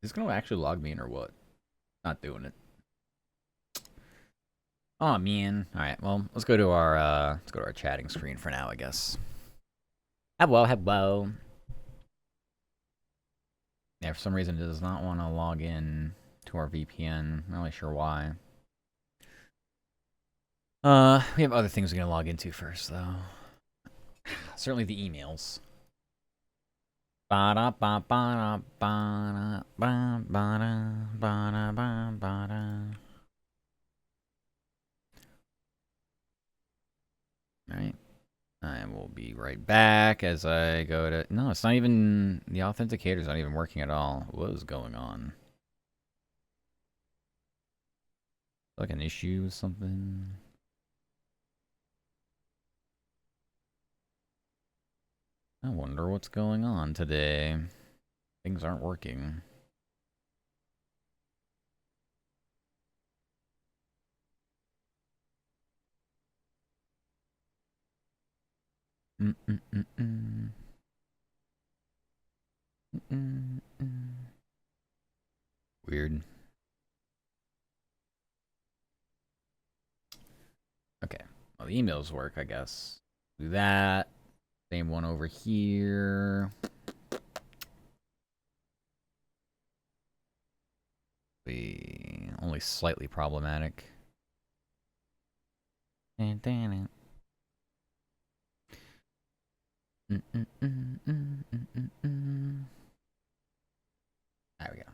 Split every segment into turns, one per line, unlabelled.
Is it gonna actually log me in or what? Not doing it. Oh man. Alright, well, let's go to our chatting screen for now, I guess. Hello, hello. Yeah, for some reason it does not want to log in to our VPN. Not really sure why. We have other things we're gonna log into first, though. Certainly the emails. Alright. I will be right back as I go to... No, it's not even... The authenticator's not even working at all. What is going on? Like an issue with something? I wonder what's going on today. Things aren't working. Weird. Okay. Well, the emails work, I guess. Do that. Same one over here. Only slightly problematic. There we go.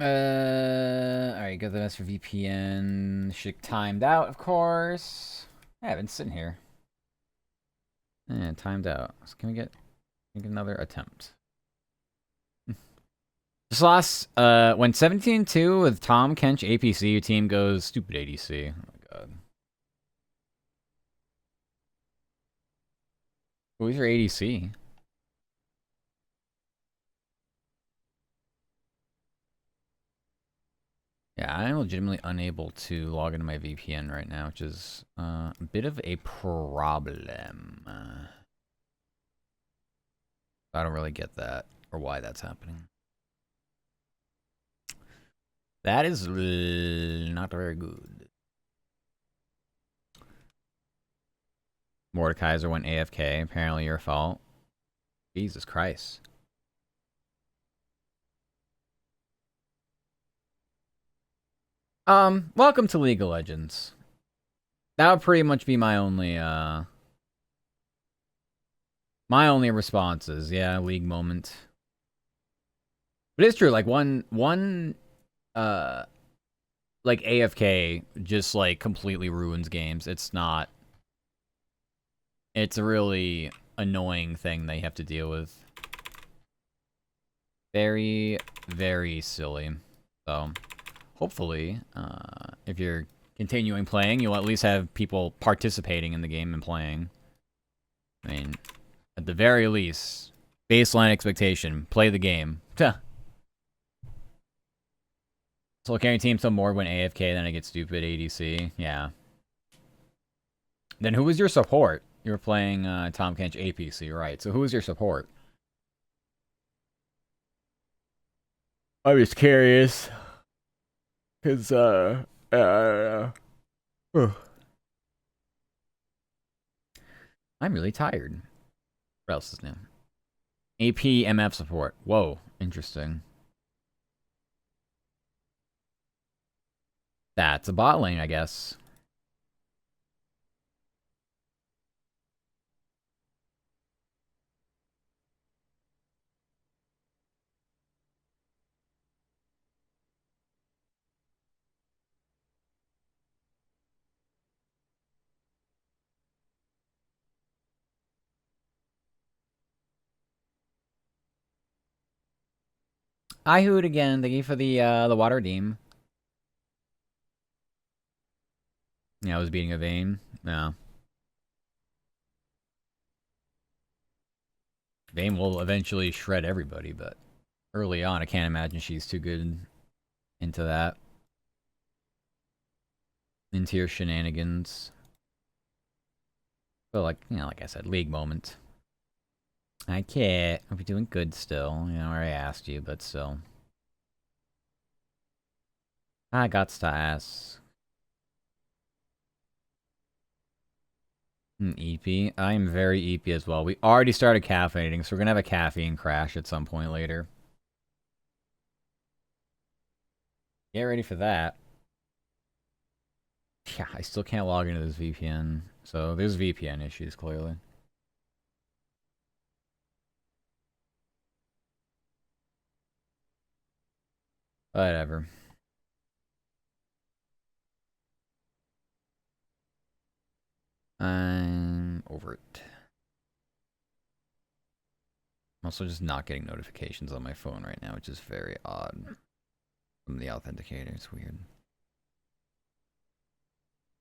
Alright, got the best for VPN. Shit timed out, of course. Yeah, I've been sitting here. Yeah, timed out. So can we get another attempt? Just lost, when 17-2 with Tom Kench APC, your team goes stupid ADC. Oh my god. Who's your ADC? Yeah, I'm legitimately unable to log into my VPN right now, which is a bit of a problem. I don't really get that, or why that's happening. That is not very good. Mordekaiser went AFK, apparently your fault. Jesus Christ. Welcome to League of Legends. That would pretty much be my only responses. Yeah, League moment. But it's true, like one like AFK just like completely ruins games. It's a really annoying thing they have to deal with. Very, very silly. So hopefully, if you're continuing playing, you'll at least have people participating in the game and playing. I mean, at the very least, baseline expectation, play the game. So carry team some more when AFK, then I get stupid ADC. Yeah. Then who was your support? You were playing Tom Kench APC, right? So who was your support? I'm just curious. Because, I'm really tired. What else is new? APMF support. Whoa, interesting. That's a bot lane, I guess. I hoot again. Thank you for the water deem. Yeah, I was beating a vein. No. Vayne will eventually shred everybody, but early on, I can't imagine she's too good into that. Into your shenanigans. But like I said, league moment. I can't. Hope you're doing good still. You know, I already asked you, but still. I got to ask. EP. I am very EP as well. We already started caffeinating, so we're gonna have a caffeine crash at some point later. Get ready for that. Yeah, I still can't log into this VPN. So there's VPN issues, clearly. Whatever. I'm over it. I'm also just not getting notifications on my phone right now, which is very odd. From the authenticator, it's weird.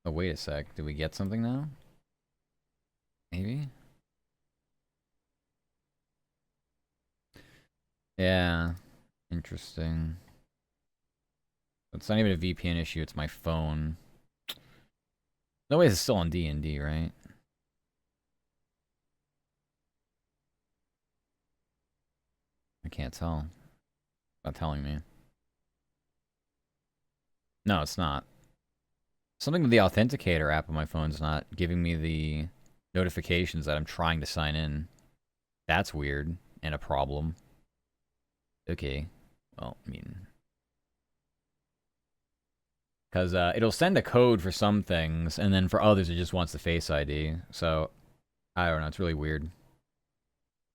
Oh, wait a sec. Did we get something now? Maybe? Yeah. Interesting. It's not even a VPN issue, it's my phone. No way it's still on D&D, right? I can't tell. It's not telling me. No, it's not. Something with the authenticator app on my phone's not giving me the notifications that I'm trying to sign in. That's weird and a problem. Okay. Well, I mean... Because it'll send a code for some things, and then for others it just wants the Face ID. So, I don't know. It's really weird.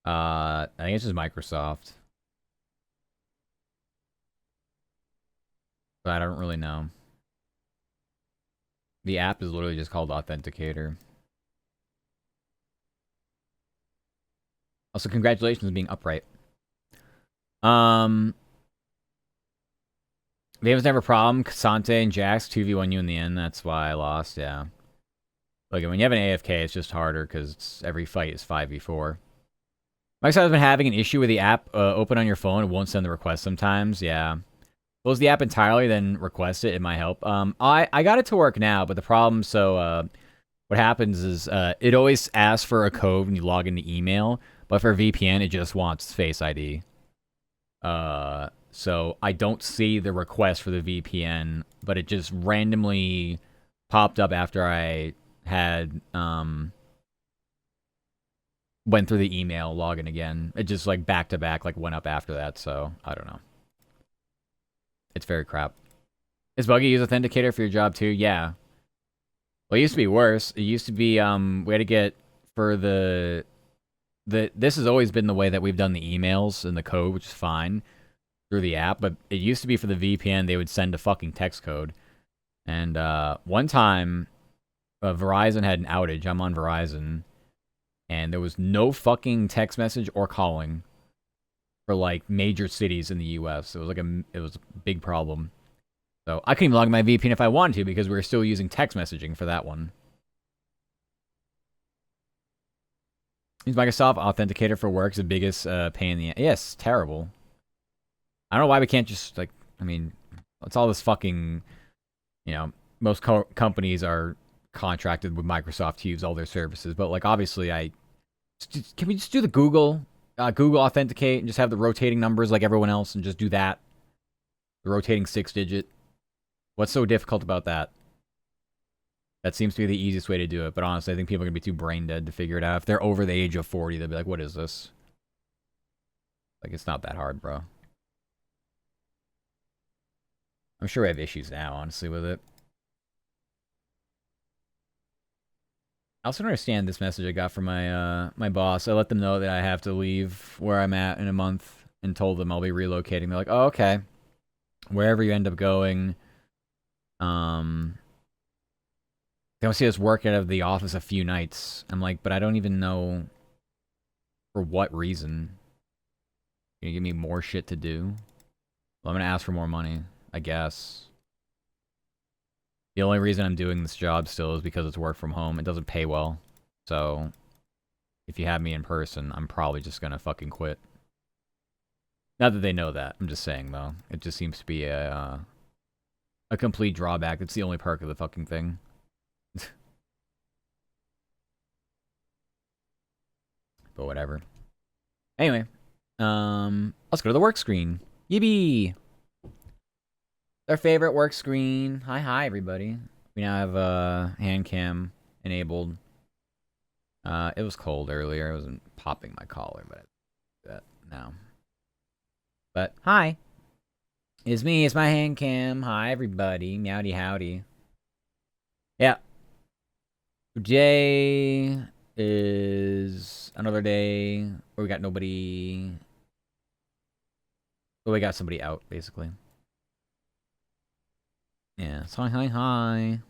I think it's just Microsoft. But I don't really know. The app is literally just called Authenticator. Also, congratulations on being upright. Vaven's never a problem. Kasante and Jax 2v1 you in the end. That's why I lost, yeah. Look, when you have an AFK, it's just harder because every fight is 5v4. Mike's been having an issue with the app open on your phone. It won't send the request sometimes, yeah. Close the app entirely, then request it. It might help. I got it to work now, but the problem, what happens is it always asks for a code when you log into email, but for VPN, it just wants Face ID. So I don't see the request for the VPN, but it just randomly popped up after I had went through the email, login again. It just like back to back like went up after that, so I don't know. It's very crap. Is Buggy use Authenticator for your job too? Yeah. Well, it used to be worse. It used to be we had to get for this has always been the way that we've done the emails and the code, which is fine through the app, but it used to be for the VPN they would send a fucking text code. And one time Verizon had an outage. I'm on Verizon, and there was no fucking text message or calling for like major cities in the US. It was a big problem. So I couldn't even log my VPN if I wanted to because we were still using text messaging for that one. Use Microsoft Authenticator for work is the biggest pain in the ass. Yes, terrible. I don't know why we can't just, like, I mean, it's all this fucking, you know, most companies are contracted with Microsoft to use all their services, but, like, obviously can we just do the Google Authenticate and just have the rotating numbers like everyone else and just do that? The rotating 6-digit. What's so difficult about that? That seems to be the easiest way to do it, but honestly, I think people are going to be too brain dead to figure it out. If they're over the age of 40, they'll be like, what is this? Like, it's not that hard, bro. I'm sure I have issues now, honestly, with it. I also don't understand this message I got from my boss. I let them know that I have to leave where I'm at in a month and told them I'll be relocating. They're like, oh, okay. Wherever you end up going, they don't see us work out of the office a few nights. I'm like, but I don't even know for what reason. Can you give me more shit to do? Well, I'm gonna ask for more money, I guess. The only reason I'm doing this job still is because it's work from home. It doesn't pay well. So, if you have me in person, I'm probably just gonna fucking quit. Not that they know that. I'm just saying, though. It just seems to be a complete drawback. It's the only perk of the fucking thing. But whatever. Anyway, let's go to the work screen. Yippee! Our favorite work screen. Hi, everybody. We now have hand cam enabled. It was cold earlier. I wasn't popping my collar, but I do that now. But hi, it's me. It's my hand cam. Hi, everybody. Meowdy howdy. Yeah. Today is another day where we got nobody. Well, we got somebody out, basically. Yeah. So hi.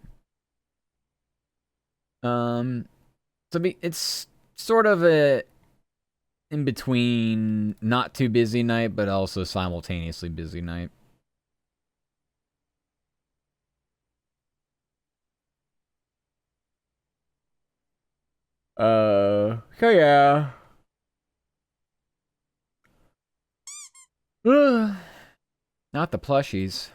It's sort of a in between not too busy night, but also simultaneously busy night. So yeah. Not the plushies.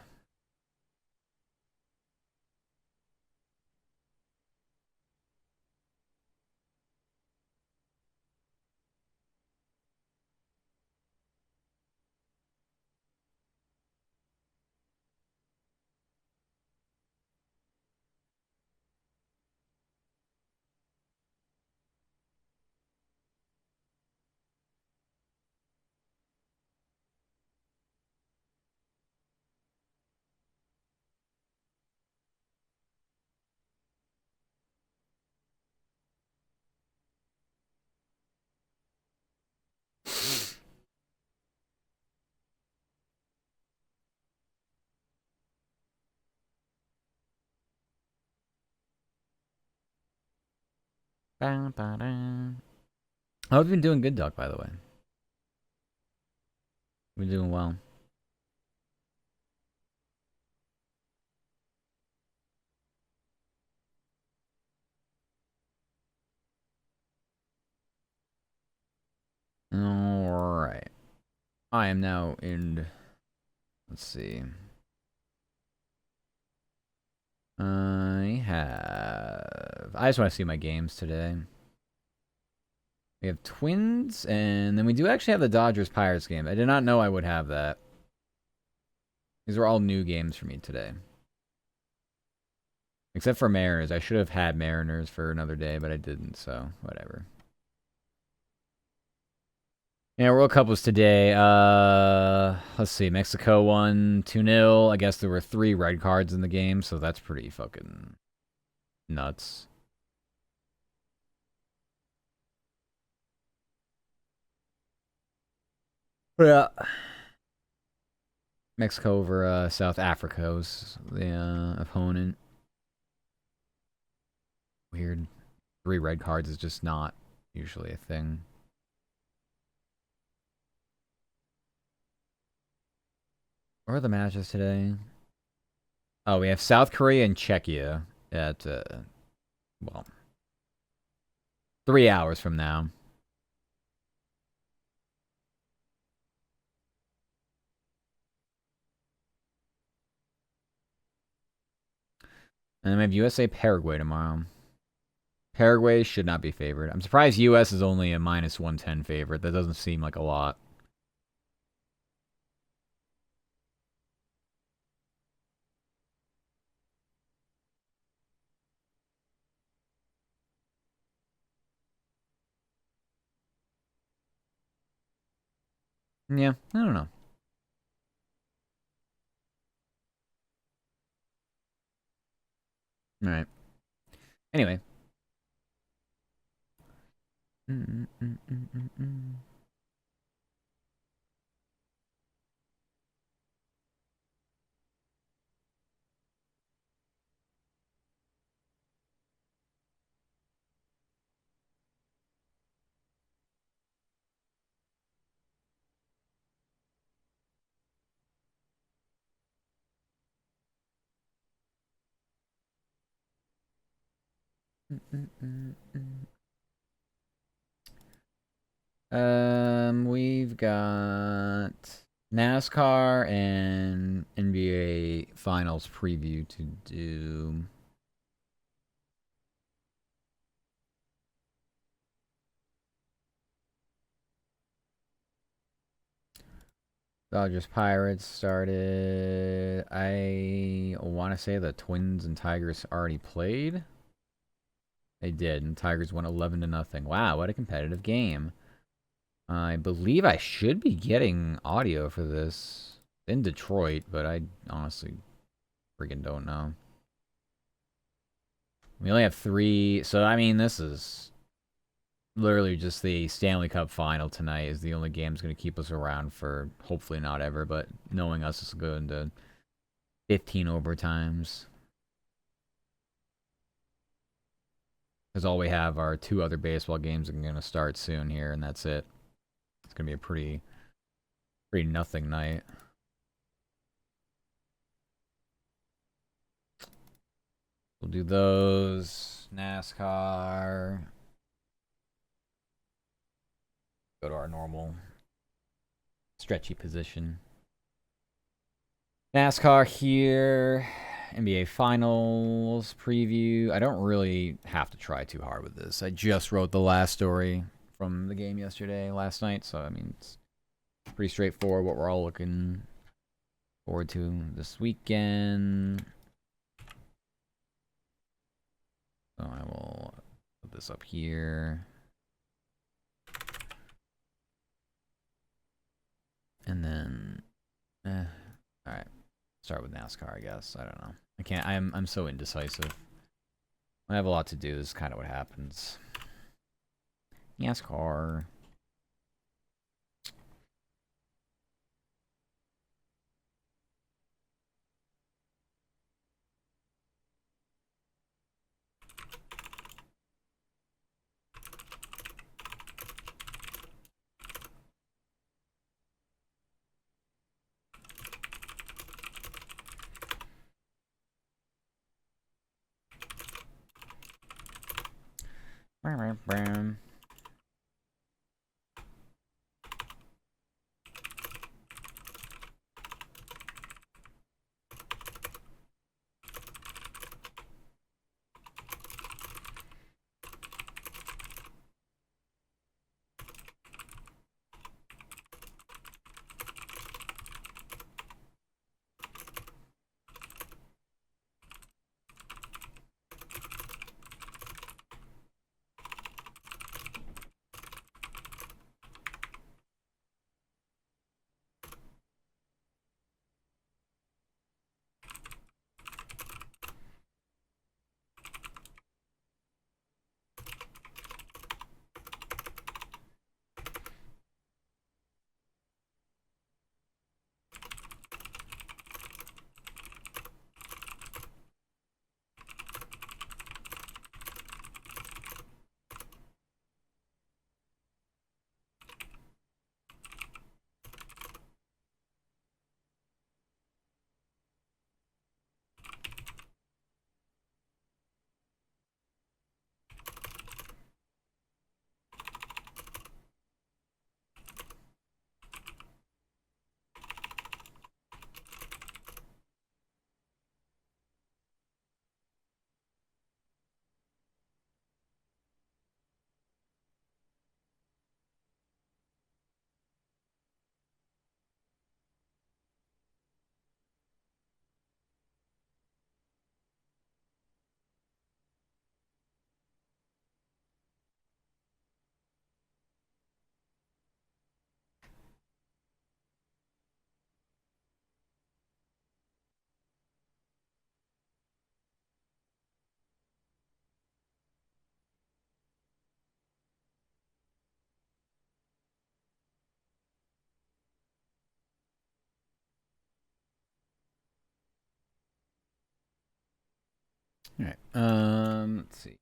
Oh, we've been doing good, Duck, by the way. We're doing well. Alright. I am now in... Let's see. I just want to see my games today. We have Twins, and then we do actually have the Dodgers-Pirates game. I did not know I would have that. These are all new games for me today. Except for Mariners. I should have had Mariners for another day, but I didn't, so whatever. Yeah, World Cup was today. Let's see. Mexico won 2-0. I guess there were 3 red cards in the game, so that's pretty fucking nuts. Yeah. Mexico over South Africa was the opponent. Weird. 3 red cards is just not usually a thing. What are the matches today? Oh, we have South Korea and Czechia at, well, 3 hours from now. And then we have USA Paraguay tomorrow. Paraguay should not be favored. I'm surprised US is only a -110 favorite. That doesn't seem like a lot. Yeah, I don't know. All right. Anyway. Mm, mm, mm, mm, mm. Mm, mm, mm, mm. We've got NASCAR and NBA Finals preview to do. Dodgers Pirates started. I want to say the Twins and Tigers already played. They did, and Tigers won 11 to nothing. Wow, what a competitive game. I believe I should be getting audio for this in Detroit, but I honestly freaking don't know. We only have 3, so I mean, this is literally just the Stanley Cup final tonight is the only game that's going to keep us around for hopefully not ever, but knowing us is going to 15 overtimes. Because all we have are 2 other baseball games that are going to start soon here, and that's it. It's going to be a pretty nothing night. We'll do those. NASCAR. Go to our normal stretchy position. NASCAR here. NBA Finals preview. I don't really have to try too hard with this. I just wrote the last story from the game last night. So, I mean, it's pretty straightforward what we're all looking forward to this weekend. So I will put this up here. And then, all right. Start with NASCAR, I guess. I don't know. I can't. I'm so indecisive. I have a lot to do. This is kind of what happens. NASCAR. All right. Let's see.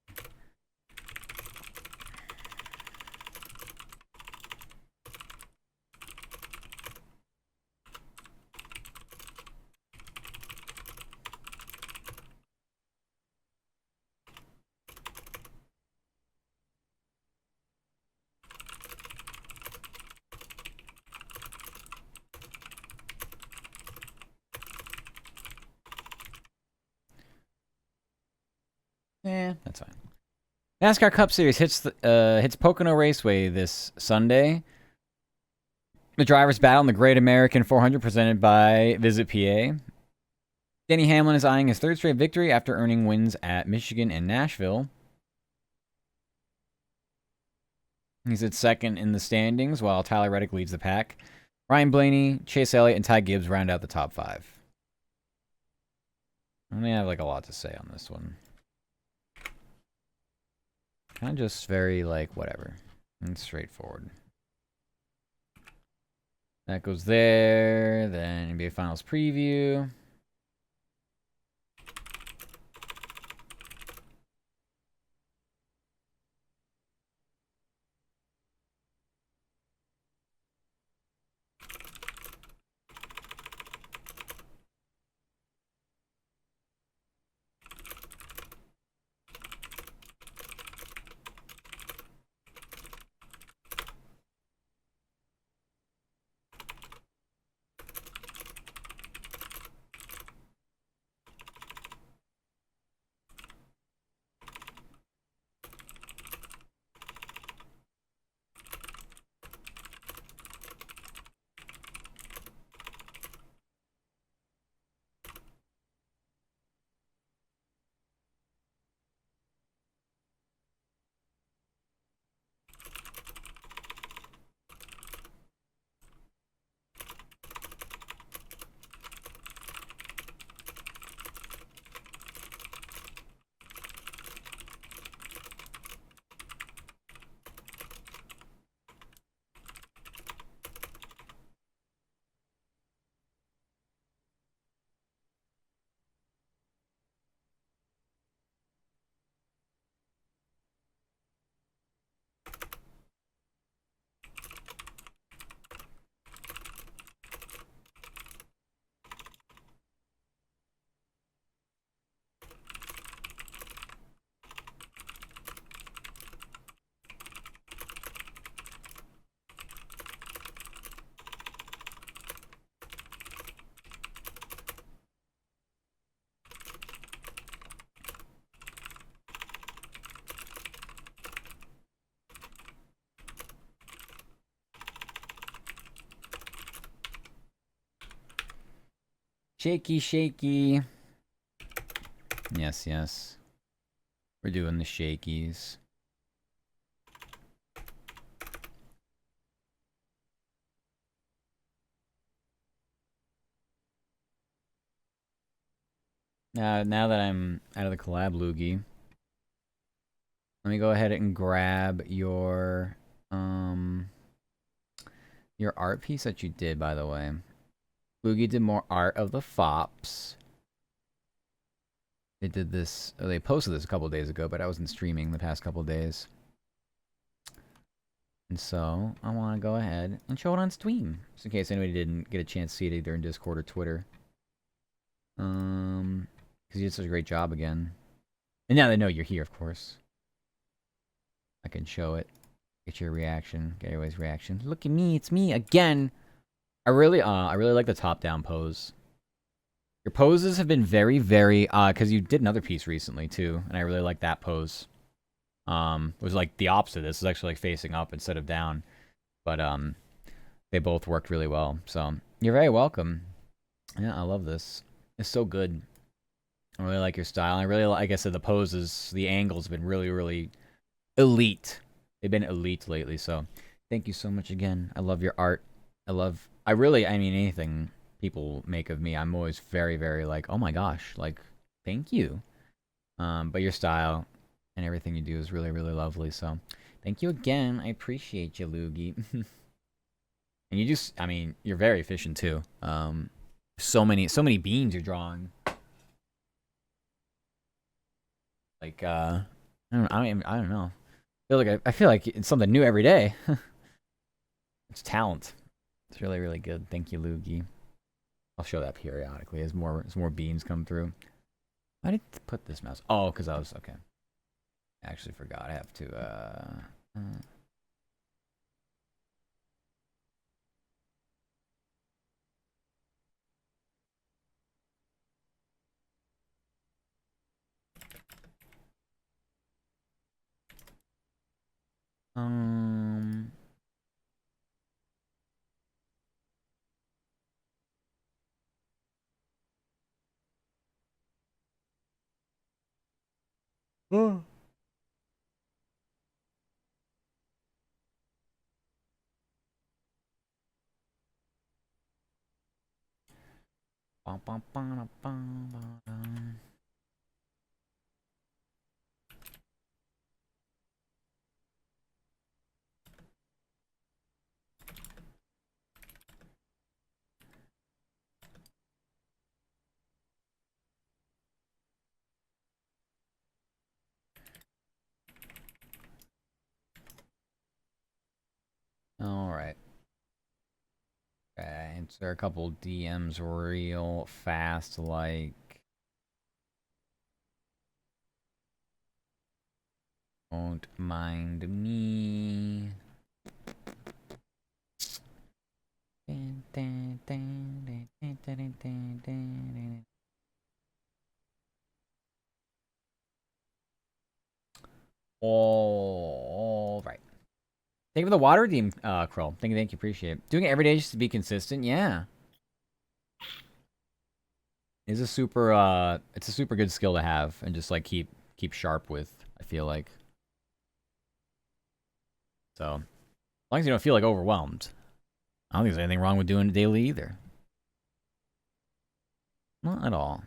Yeah, that's fine. NASCAR Cup Series hits Pocono Raceway this Sunday. The drivers battle in the Great American 400 presented by Visit PA. Denny Hamlin is eyeing his third straight victory after earning wins at Michigan and Nashville. He's at second in the standings, while Tyler Reddick leads the pack. Ryan Blaney, Chase Elliott, and Ty Gibbs round out the top five. I only have like a lot to say on this one. Kind of just very like whatever. And straightforward. That goes there. Then NBA Finals preview. Shaky, shaky. Yes, yes. We're doing the shakies. Now that I'm out of the collab loogie, let me go ahead and grab your art piece that you did, by the way. Loogie did more art of the fops. They did this, they posted this a couple days ago, but I wasn't streaming the past couple days. And so, I want to go ahead and show it on stream, just in case anybody didn't get a chance to see it either in Discord or Twitter. Because you did such a great job again. And now they know you're here, of course. I can show it. Get your reaction. Get everybody's reaction. Look at me, it's me again. I really like the top-down pose. Your poses have been very, very, because you did another piece recently, too, and I really like that pose. It was like the opposite. This is actually like facing up instead of down. But, they both worked really well. So, you're very welcome. Yeah, I love this. It's so good. I really like your style. I really like I said, the poses, the angles have been really, really elite. They've been elite lately, so thank you so much again. I love your art. I mean, anything people make of me, I'm always very, very like, oh my gosh, like, thank you. But your style and everything you do is really, really lovely, so thank you again. I appreciate you, Loogie. And you just, I mean, you're very efficient too. So many beans you're drawing. Like, I don't know. I feel like it's something new every day. It's talent. It's really, really good. Thank you, Loogie. I'll show that periodically as more beans come through. Why did I put this mouse? Oh, because I was okay. I actually forgot. I have to. Um. Oh. All right. Answer a couple DMs real fast, like. Don't mind me. All right. Thank you for the water redeem, Krill. Thank you, appreciate it. Doing it every day just to be consistent, yeah. It's a super good skill to have and just like keep sharp with, I feel like. So, as long as you don't feel like overwhelmed. I don't think there's anything wrong with doing it daily either. Not at all.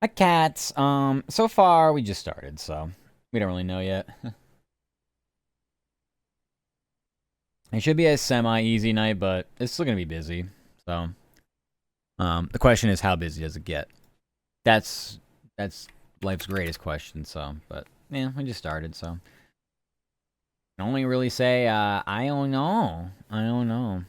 My cats, so far we just started, so we don't really know yet. It should be a semi-easy night, but it's still gonna be busy. So, the question is, how busy does it get? That's life's greatest question. So, but yeah, we just started, so I can only really say, I don't know. I don't know.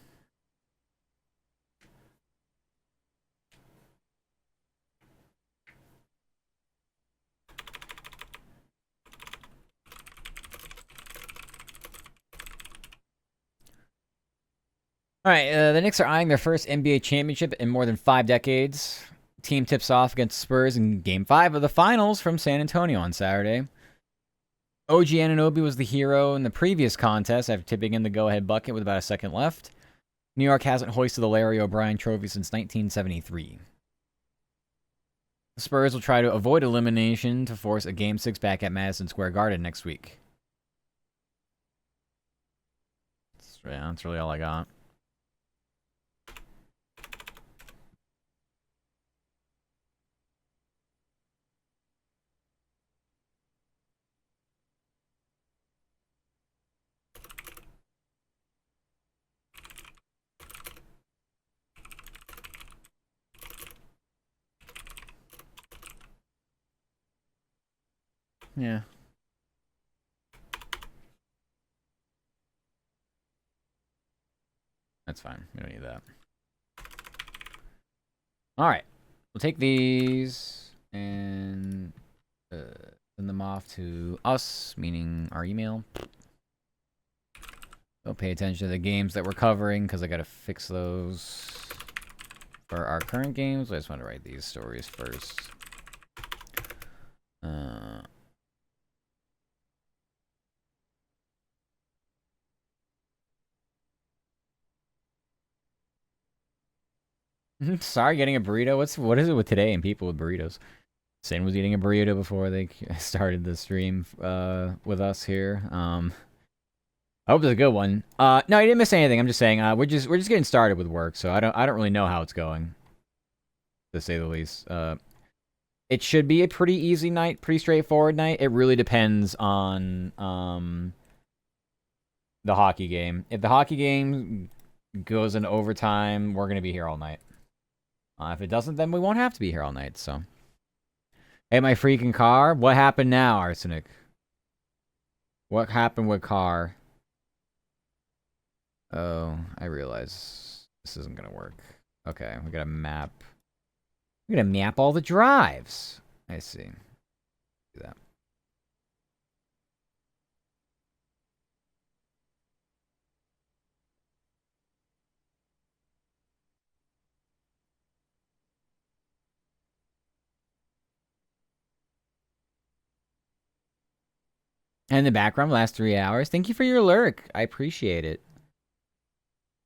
All right, the Knicks are eyeing their first NBA championship in more than 5 decades. Team tips off against Spurs in Game 5 of the Finals from San Antonio on Saturday. OG Anunoby was the hero in the previous contest after tipping in the go-ahead bucket with about a second left. New York hasn't hoisted the Larry O'Brien Trophy since 1973. The Spurs will try to avoid elimination to force a Game 6 back at Madison Square Garden next week. That's really all I got. Yeah. That's fine. We don't need that. All right. We'll take these and send them off to us, meaning our email. Don't pay attention to the games that we're covering because I got to fix those for our current games. I just want to write these stories first. Sorry, getting a burrito. What is it with today and people with burritos? Sin was eating a burrito before they started the stream with us here. I hope it's a good one. No, you didn't miss anything. I'm just saying we're just getting started with work, so I don't really know how it's going, to say the least. It should be a pretty easy night, pretty straightforward night. It really depends on the hockey game. If the hockey game goes into overtime, we're gonna be here all night. If it doesn't, then we won't have to be here all night. So, hey, my freaking car! What happened now, Arsenic? What happened with car? Oh, I realize this isn't gonna work. Okay, we gotta map. We're gonna map all the drives. I see. Do that. And the background last 3 hours. Thank you for your lurk. I appreciate it.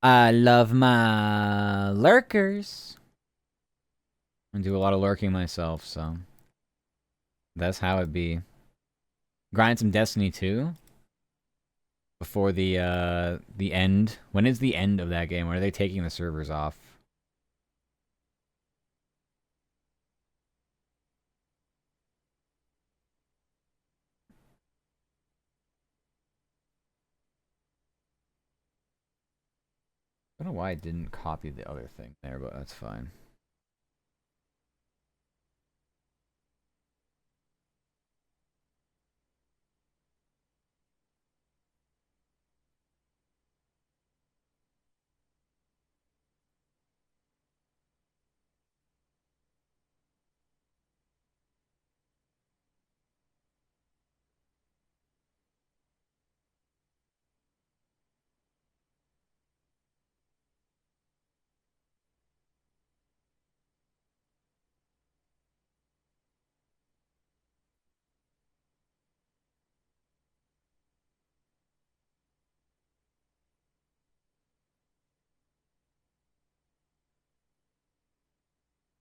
I love my lurkers. I do a lot of lurking myself, so that's how it be. Grind some Destiny 2 before the end. When is the end of that game? When are they taking the servers off? I don't know why I didn't copy the other thing there, but that's fine.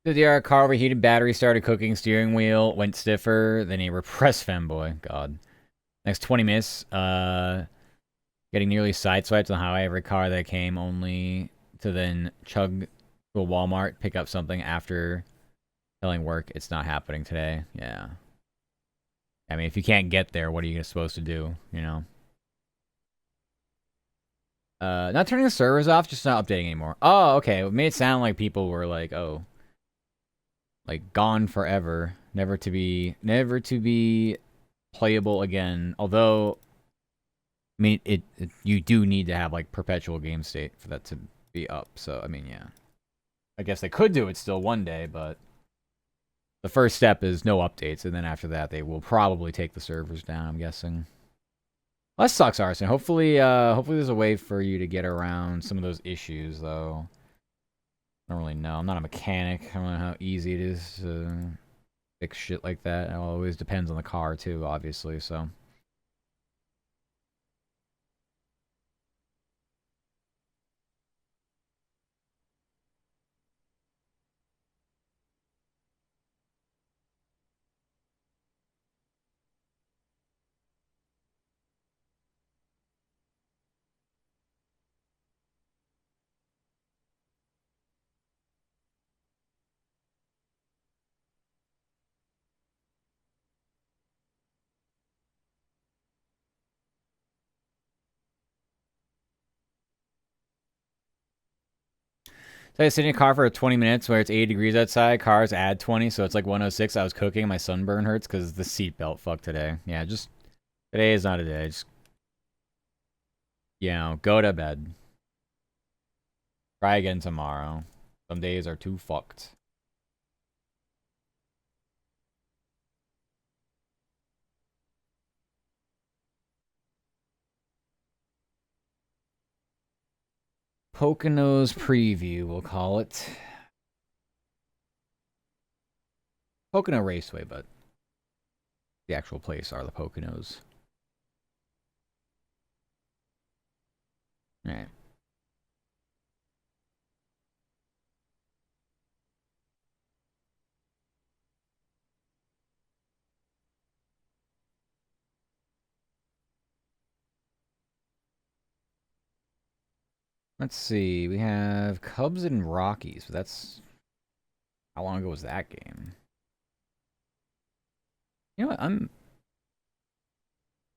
The car overheated, battery started cooking, steering wheel went stiffer, then he repressed Femboy. God. Next 20 minutes, getting nearly sideswiped on the highway. Every car that came only to then chug to a Walmart, pick up something after telling work it's not happening today. Yeah. I mean, if you can't get there, what are you supposed to do, you know? Not turning the servers off, just not updating anymore. Oh, okay. It made it sound like people were like, oh, like gone forever, never to be playable again. Although, I mean, it you do need to have like perpetual game state for that to be up. So, I mean, yeah. I guess they could do it still one day, but the first step is no updates, and then after that, they will probably take the servers down, I'm guessing. Well, that sucks, Arson. Hopefully there's a way for you to get around some of those issues, though. I don't really know. I'm not a mechanic. I don't know how easy it is to fix shit like that. It always depends on the car, too, obviously, so. So I was sitting in a car for 20 minutes where it's 80 degrees outside. Cars add 20, so it's like 106. I was cooking. My sunburn hurts because the seatbelt fucked today. Yeah, just today is not a day. Just, go to bed. Try again tomorrow. Some days are too fucked. Poconos preview, we'll call it. Pocono Raceway, but the actual place are the Poconos. Alright. Let's see. We have Cubs and Rockies. But that's... How long ago was that game? You know what? I'm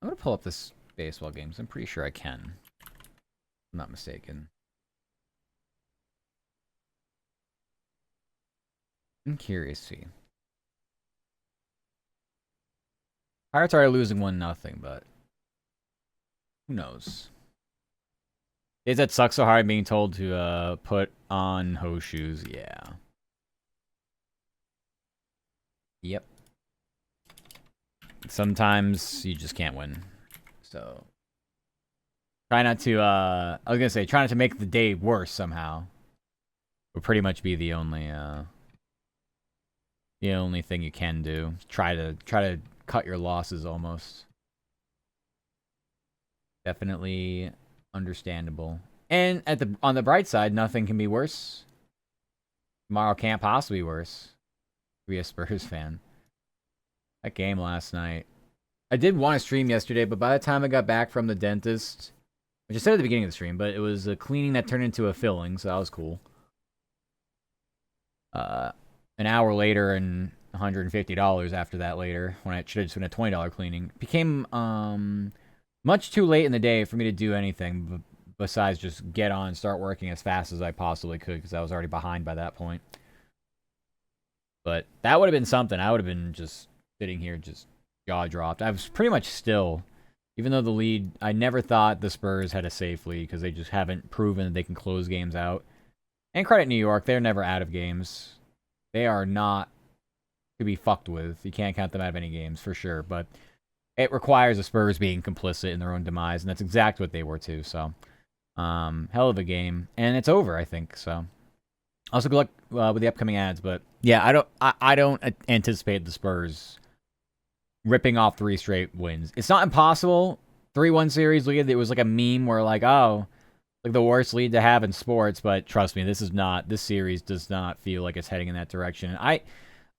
going to pull up this baseball game, because I'm pretty sure I can. I'm not mistaken. I'm curious to see. Pirates are losing 1-0, but who knows? Is that sucks so hard being told to put on hose shoes? Yeah. Yep. Sometimes you just can't win. So try not to I was gonna say try not to make the day worse somehow. Would pretty much be the only thing you can do. Try to cut your losses almost. Definitely understandable. And on the bright side, nothing can be worse. Tomorrow can't possibly be worse. Be a Spurs fan. That game last night. I did want to stream yesterday, but by the time I got back from the dentist, which I said at the beginning of the stream, but it was a cleaning that turned into a filling, so that was cool. An hour later and $150 after that later, when I should have just been a $20 cleaning, became much too late in the day for me to do anything besides just get on and start working as fast as I possibly could, because I was already behind by that point. But that would have been something. I would have been just sitting here just jaw dropped. I was pretty much still, even though the lead, I never thought the Spurs had a safe lead because they just haven't proven that they can close games out. And credit New York, they're never out of games. They are not to be fucked with. You can't count them out of any games for sure, but it requires the Spurs being complicit in their own demise, and that's exactly what they were too. So, hell of a game, and it's over, I think. So, also good luck with the upcoming ads, but yeah, I don't anticipate the Spurs ripping off 3 straight wins. It's not impossible. 3-1 series lead. It was like a meme where like, oh, like the worst lead to have in sports, but trust me, this series does not feel like it's heading in that direction. I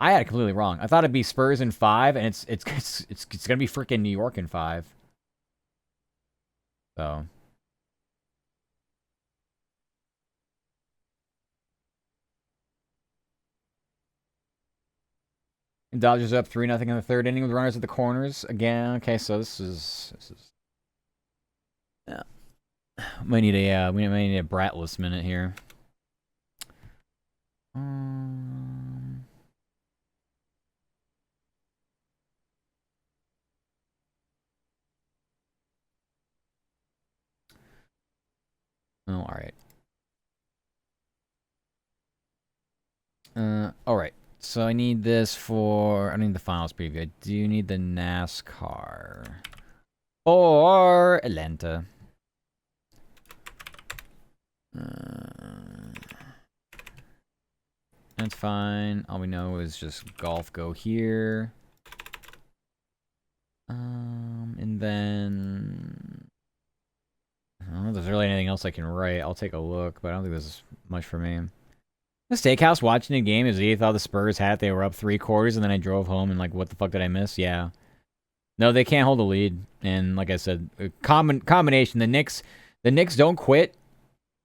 had it completely wrong. I thought it'd be Spurs in 5, and it's gonna be freaking New York in 5. So. And Dodgers up 3-0 in the third inning with runners at the corners again. Okay, so this is yeah. We might need a Bratless minute here. Oh, all right. All right. So I need this I need the finals preview. I do need the NASCAR or Atlanta. That's fine. All we know is just golf go here. And then I don't know if there's really anything else I can write. I'll take a look, but I don't think there's much for me. The steakhouse watching the game is he thought the Spurs had they were up 3 quarters, and then I drove home and like, what the fuck did I miss? Yeah. No, they can't hold a lead. And like I said, a combination. The Knicks don't quit,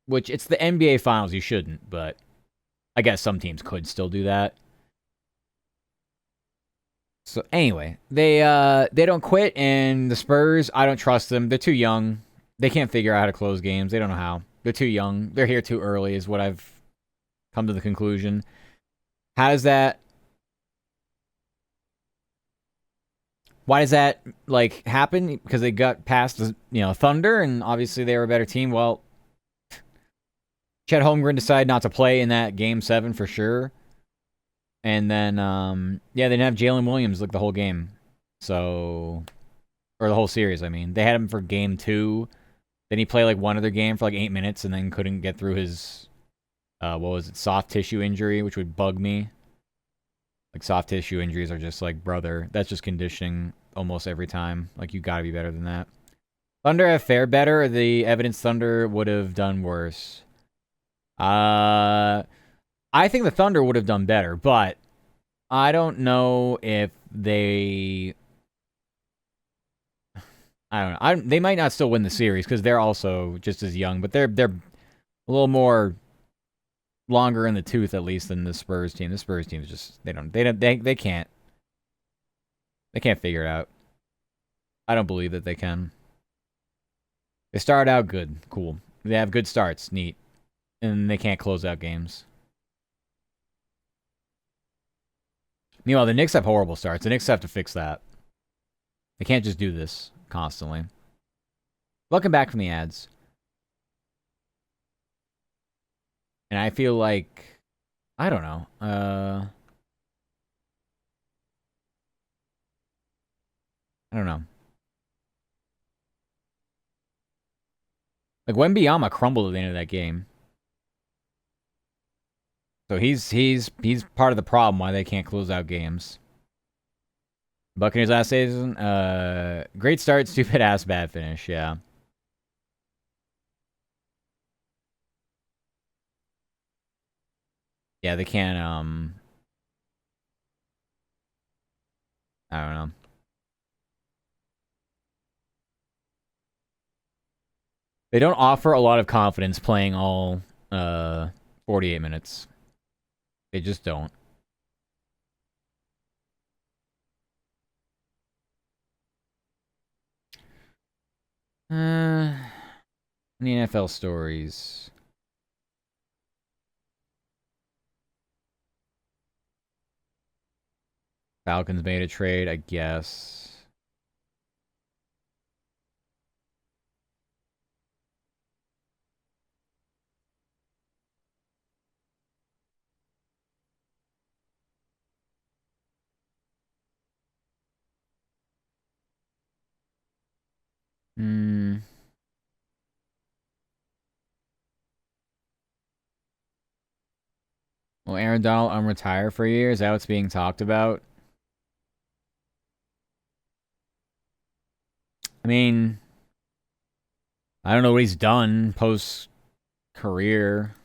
which it's the NBA Finals. You shouldn't, but I guess some teams could still do that. So anyway, they don't quit, and the Spurs, I don't trust them. They're too young. They can't figure out how to close games. They don't know how. They're too young. They're here too early is what I've come to the conclusion. How does that... Why does that, like, happen? Because they got past, Thunder, and obviously they were a better team. Well, Chet Holmgren decided not to play in that Game 7 for sure. And then, they didn't have Jalen Williams, like, the whole game. So... Or the whole series, I mean. They had him for Game 2. Then he played, like, one other game for, like, 8 minutes and then couldn't get through his... soft tissue injury, which would bug me. Like, soft tissue injuries are just like, brother, that's just conditioning almost every time. Like, you gotta be better than that. Thunder have fared better, or the evidence Thunder would have done worse? I think the Thunder would have done better, but I don't know if they... I don't know. They might not still win the series, because they're also just as young, but they're a little more longer in the tooth, at least, than the Spurs team. The Spurs team is just they can't figure it out. I don't believe that they can. They start out good, cool. They have good starts, neat, and they can't close out games. Meanwhile, the Knicks have horrible starts. The Knicks have to fix that. They can't just do this constantly. Welcome back from the ads. And I feel like, I don't know. I don't know. Like Wembanyama crumbled at the end of that game. So he's part of the problem why they can't close out games. Buccaneers last season, great start, stupid ass bad finish, yeah. Yeah, they can't I don't know. They don't offer a lot of confidence playing all 48 minutes. They just don't. Any NFL stories? Falcons made a trade, I guess. Hmm. Will Aaron Donald unretire for a year? Is that what's being talked about? I mean, I don't know what he's done post career.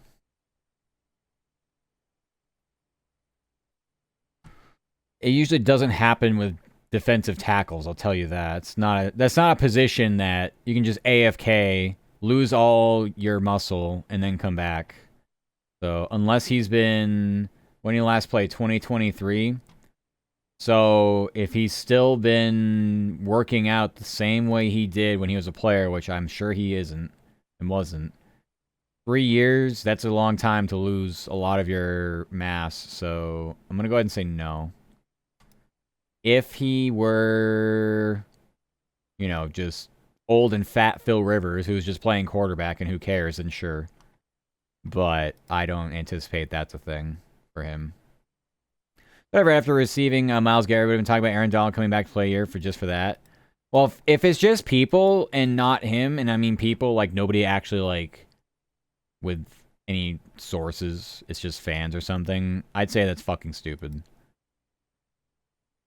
It usually doesn't happen with defensive tackles, I'll tell you that. That's not a position that you can just AFK, lose all your muscle, and then come back. So unless he's been when he last played 2023. So if he's still been working out the same way he did when he was a player, which I'm sure he isn't and wasn't, 3 years, that's a long time to lose a lot of your mass. So I'm going to go ahead and say no. If he were, just old and fat Phil Rivers, who's just playing quarterback and who cares, then sure. But I don't anticipate that's a thing for him. Whatever, after receiving Myles Garrett, we've been talking about Aaron Donald coming back to play here just for that. Well, if it's just people and not him, and I mean people, like nobody actually like with any sources, it's just fans or something, I'd say that's fucking stupid.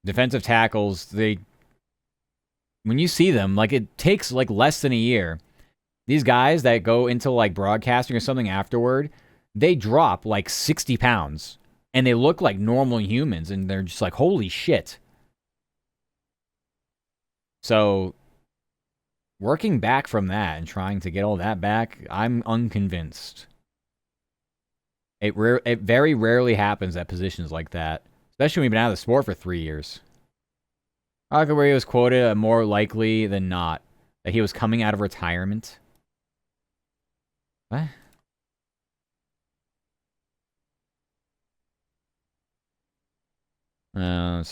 Defensive tackles, when you see them, like it takes like less than a year. These guys that go into like broadcasting or something afterward, they drop like 60 pounds and they look like normal humans and they're just like, holy shit. So working back from that and trying to get all that back, I'm unconvinced. It very rarely happens at positions like that, especially when we've been out of the sport for 3 years. I like where he was quoted more likely than not that he was coming out of retirement. What? Uh,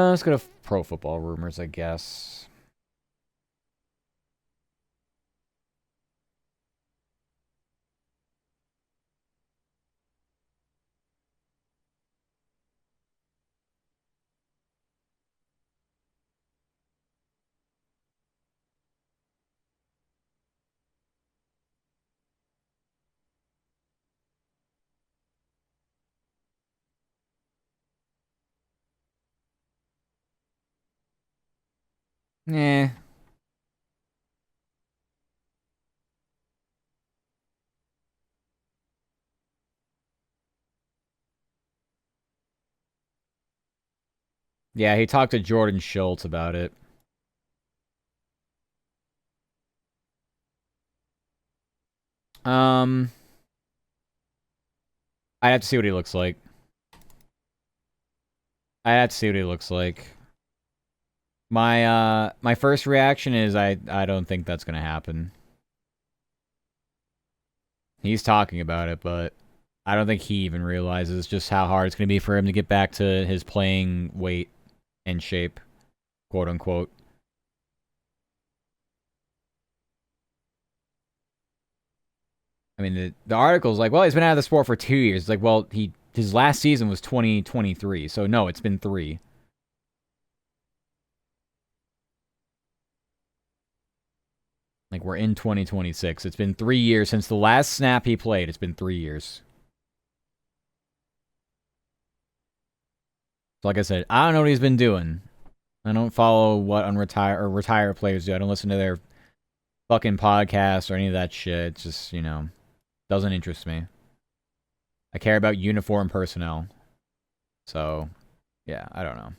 let's go to pro football rumors, I guess. Eh. Yeah, he talked to Jordan Schultz about it. Um, I have to see what he looks like. I have to see what he looks like. My first reaction is I don't think that's gonna happen. He's talking about it, but I don't think he even realizes just how hard it's gonna be for him to get back to his playing weight and shape, quote unquote. I mean, the article's like, well, he's been out of the sport for 2 years. It's like, well, his last season was 2023, so no, it's been 3. Like, we're in 2026. It's been 3 years since the last snap he played. It's been 3 years. So like I said, I don't know what he's been doing. I don't follow what retired players do. I don't listen to their fucking podcasts or any of that shit. It's just, doesn't interest me. I care about uniform personnel. So, yeah, I don't know.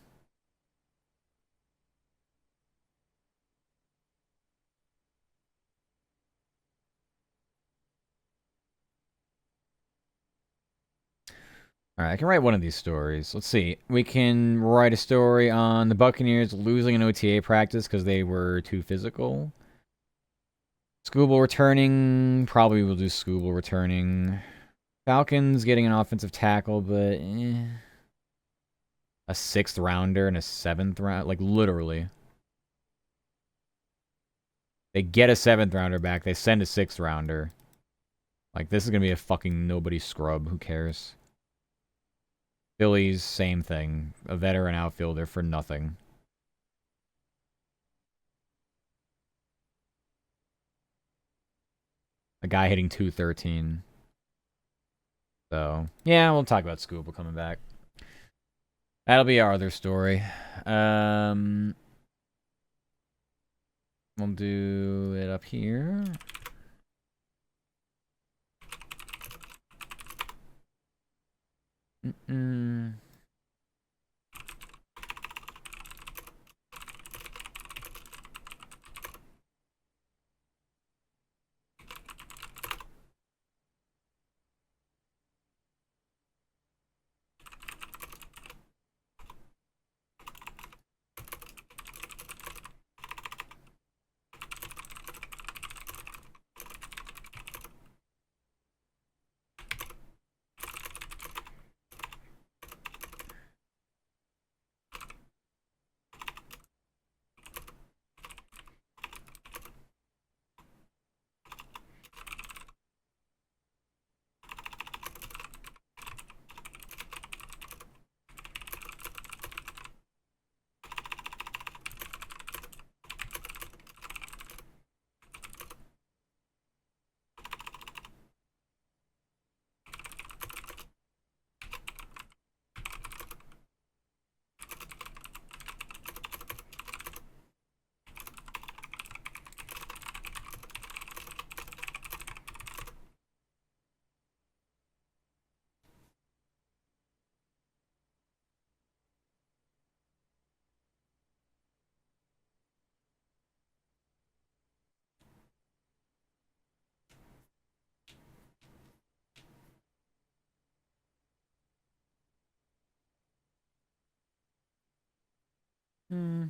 All right, I can write one of these stories. Let's see. We can write a story on the Buccaneers losing an OTA practice because they were too physical. Scooble returning. Probably we'll do Scooble returning. Falcons getting an offensive tackle, but a 6th rounder and a 7th round. Like, literally. They get a 7th rounder back. They send a 6th rounder. Like, this is going to be a fucking nobody scrub. Who cares? Phillies, same thing. A veteran outfielder for nothing. A guy hitting 213. So, yeah, we'll talk about Scooble coming back. That'll be our other story. We'll do it up here. Hmm.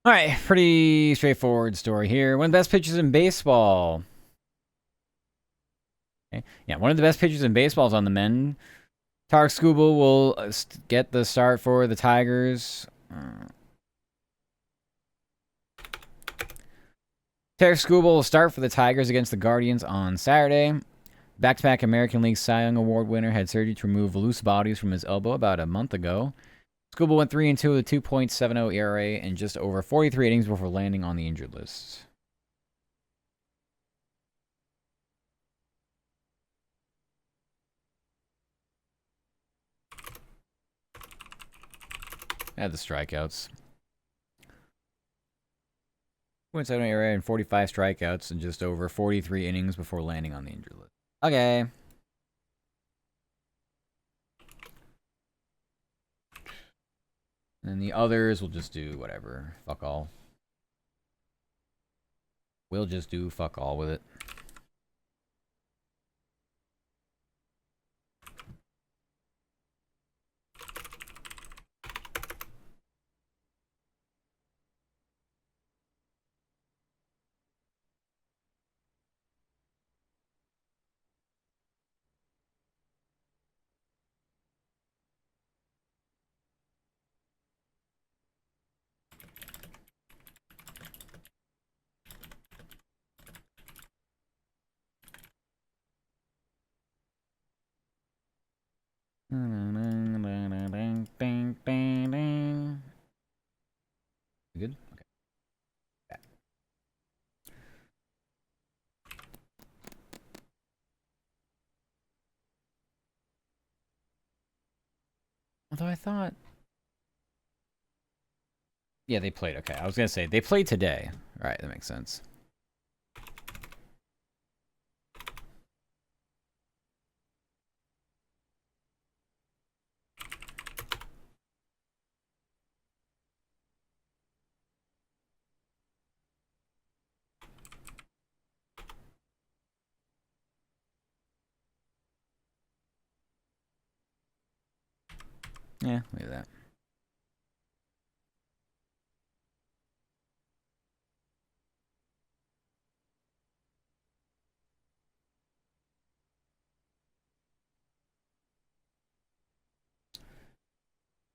All right, pretty straightforward story here. One of the best pitchers in baseball. Okay. Yeah, one of the best pitchers in baseball is on the mend. Tarek Skubal will get the start for the Tigers. Tarek Skubal will start for the Tigers against the Guardians on Saturday. Back-to-back American League Cy Young Award winner had surgery to remove loose bodies from his elbow about a month ago. Skubal went 3-2 with a 2.70 ERA in just over 43 innings before landing on the injured list. Add the strikeouts. 2.70 ERA and 45 strikeouts in just over 43 innings before landing on the injured list. Okay. And the others will just do whatever. Fuck all. We'll just do fuck all with it. Good? Okay. Back. Although I thought... Yeah, they played. Okay, I was going to say, they played today. All right, that makes sense. Yeah, look at that.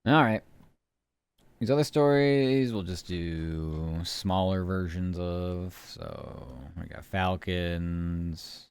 All right. These other stories we'll just do smaller versions of. So we got Falcons.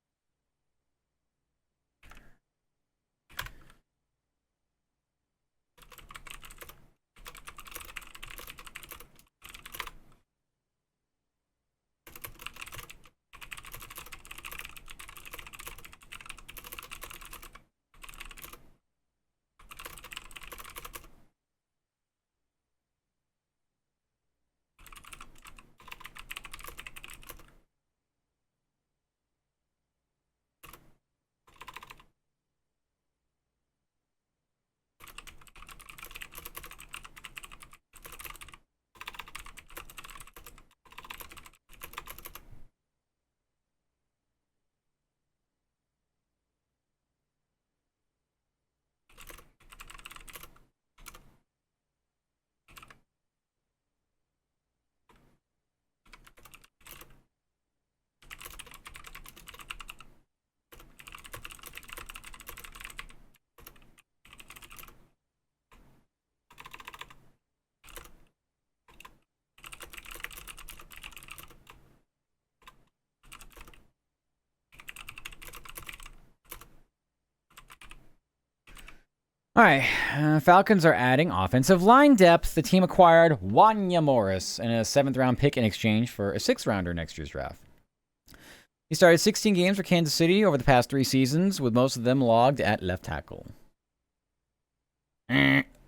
All right, Falcons are adding offensive line depth. The team acquired Wanya Morris and a 7th-round pick in exchange for a 6th-rounder next year's draft. He started 16 games for Kansas City over the past 3 seasons, with most of them logged at left tackle.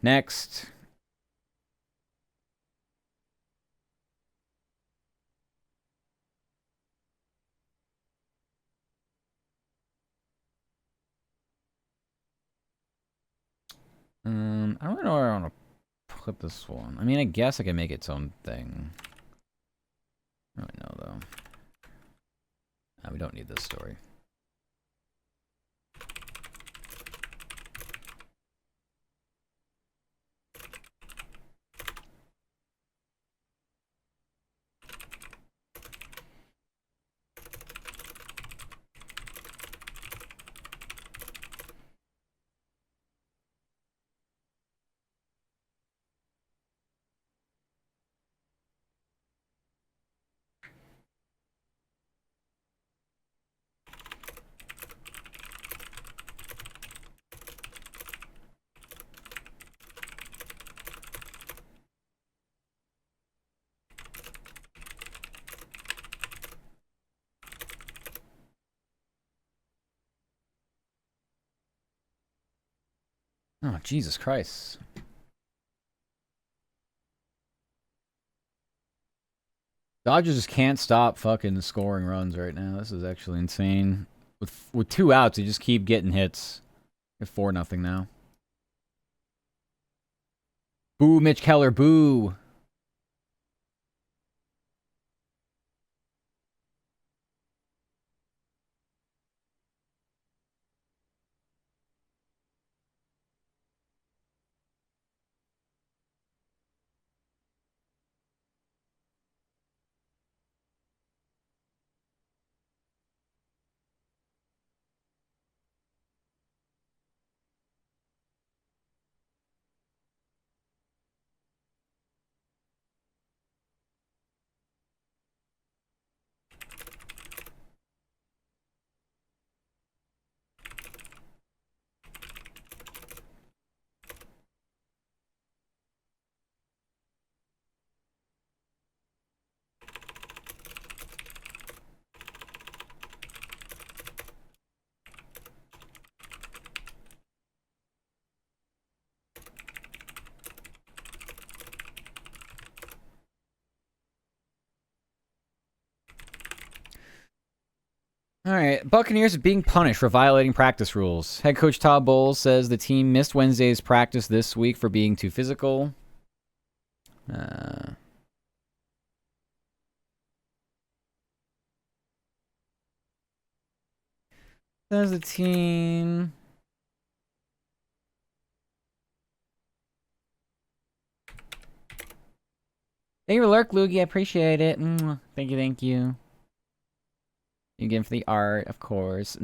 Next. I don't really know where I want to put this one. I mean, I guess I can make its own thing. I don't know, though. We don't need this story. Oh, Jesus Christ. Dodgers just can't stop fucking scoring runs right now. This is actually insane. With 2 outs, they just keep getting hits. They're 4-0 now. Boo, Mitch Keller, boo. All right, Buccaneers are being punished for violating practice rules. Head coach Todd Bowles says the team missed Wednesday's practice this week for being too physical. Says the team. Thank you for lurk, Loogie. I appreciate it. Thank you, thank you. Again for the art, of course.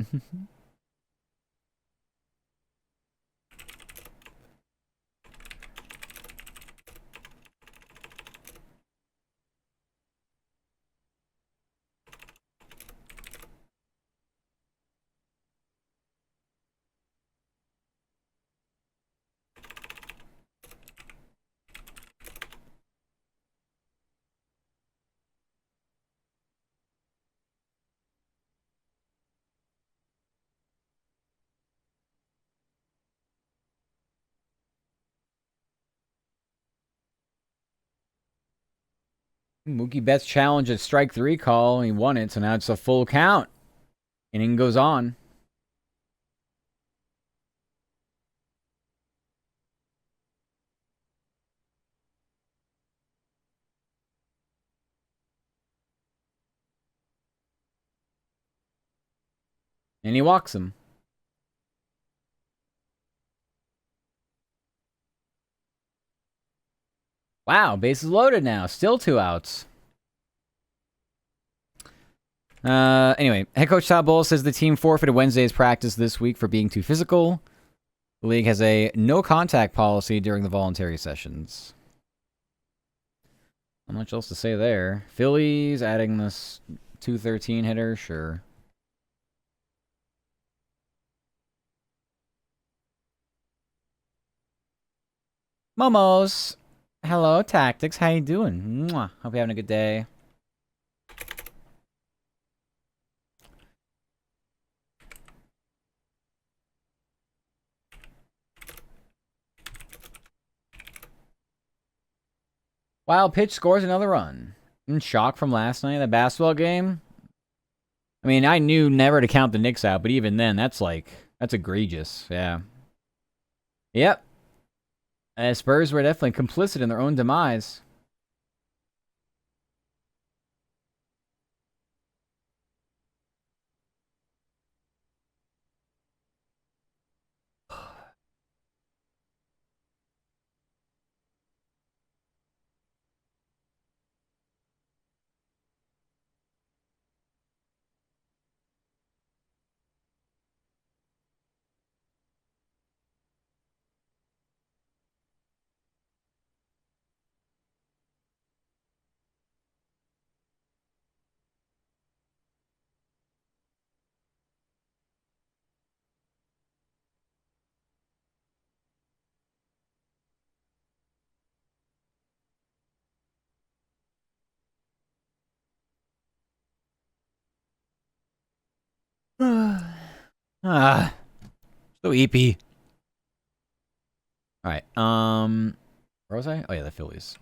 Mookie Betts challenge at strike 3 call. He won it, so now it's a full count. Inning goes on. And he walks him. Wow, bases loaded now. Still 2 outs. Anyway, head coach Todd Bowles says the team forfeited Wednesday's practice this week for being too physical. The league has a no contact policy during the voluntary sessions. Not much else to say there. Phillies adding this 213 hitter, sure. Momos. Hello, Tactics. How you doing? Mwah. Hope you're having a good day. Wild pitch scores another run. In shock from last night, the basketball game. I mean, I knew never to count the Knicks out, but even then, that's egregious. Yeah. Yep. Spurs were definitely complicit in their own demise. So eepy. All right. Where was I? Oh yeah, the Phillies.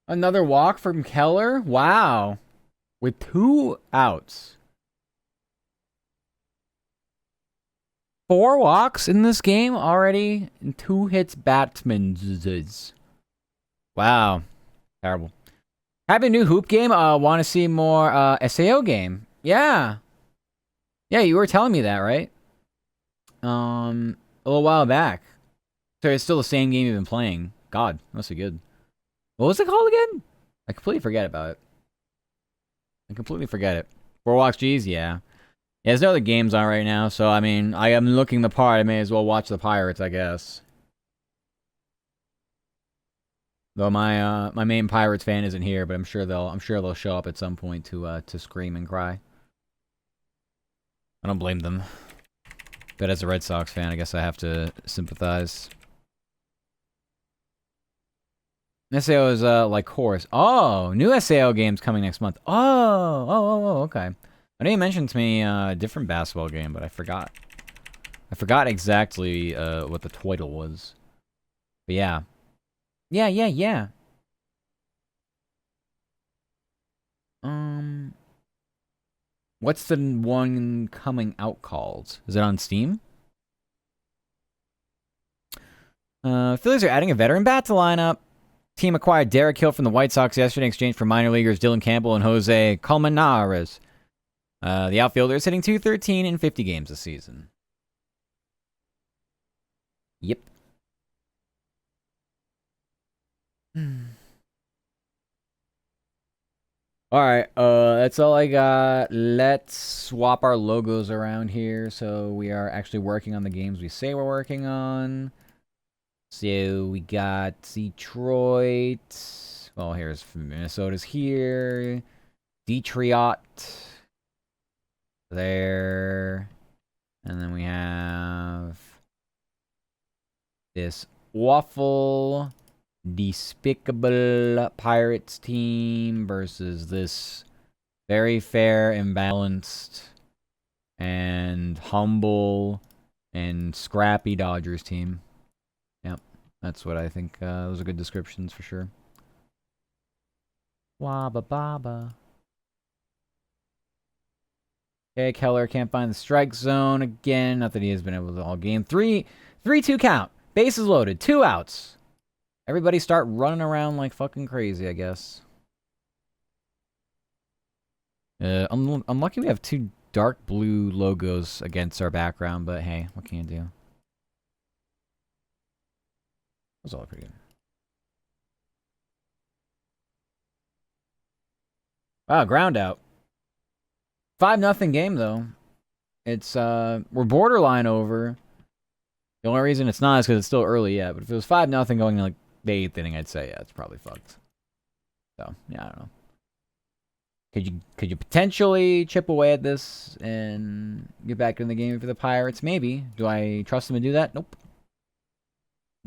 Another walk from Keller. Wow, with 2 outs. 4 walks in this game already, and 2 hits batsmen's. Wow, terrible. Happy new hoop game. Want to see more SAO game? Yeah, yeah. You were telling me that, right? A little while back. So it's still the same game you've been playing. God, must be good. What was it called again? I completely forget about it. I completely forget it. 4 walks, G's, yeah. Yeah, there's no other games on right now, so I mean, I am looking the part. I may as well watch the Pirates, I guess. Though my main Pirates fan isn't here, but I'm sure they'll show up at some point to scream and cry. I don't blame them. But as a Red Sox fan, I guess I have to sympathize. SAO is like chorus. Oh, new SAO games coming next month. Oh, okay. I know you mentioned to me a different basketball game, but I forgot. I forgot exactly what the title was. But yeah. Yeah. What's the one coming out called? Is it on Steam? Phillies are adding a veteran bat to lineup. Team acquired Derek Hill from the White Sox yesterday in exchange for minor leaguers Dylan Campbell and Jose Colmenares. The outfielder is hitting .213 in 50 games this season. Yep. Alright, that's all I got. Let's swap our logos around here so we are actually working on the games we say we're working on. So we got Detroit. Well, here's Minnesota's here. Detroit. There. And then we have this awful, despicable Pirates team versus this very fair and balanced and humble and scrappy Dodgers team. Yep, that's what I think. Those are good descriptions for sure. Wabba baba. Okay, Keller can't find the strike zone again. Not that he has been able to all game. 3-2 count. Bases loaded. 2 outs. Everybody start running around like fucking crazy, I guess. I'm lucky we have 2 dark blue logos against our background, but hey, what can you do? Those all look pretty good. Wow, ground out. 5-0 game, though. It's, we're borderline over. The only reason it's not is because it's still early yet, but if it was 5-0 going to, like, the 8th inning, I'd say, yeah, it's probably fucked. So, yeah, I don't know. Could you potentially chip away at this and get back in the game for the Pirates? Maybe. Do I trust them to do that? Nope.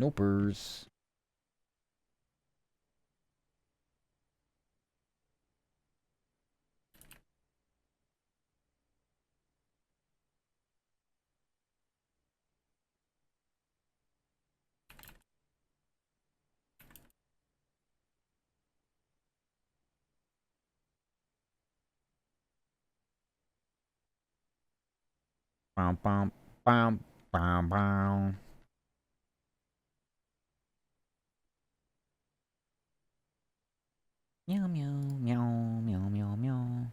Nopers. Bum, bum, bum, bum, bum. Meow, meow, meow, meow, meow, meow.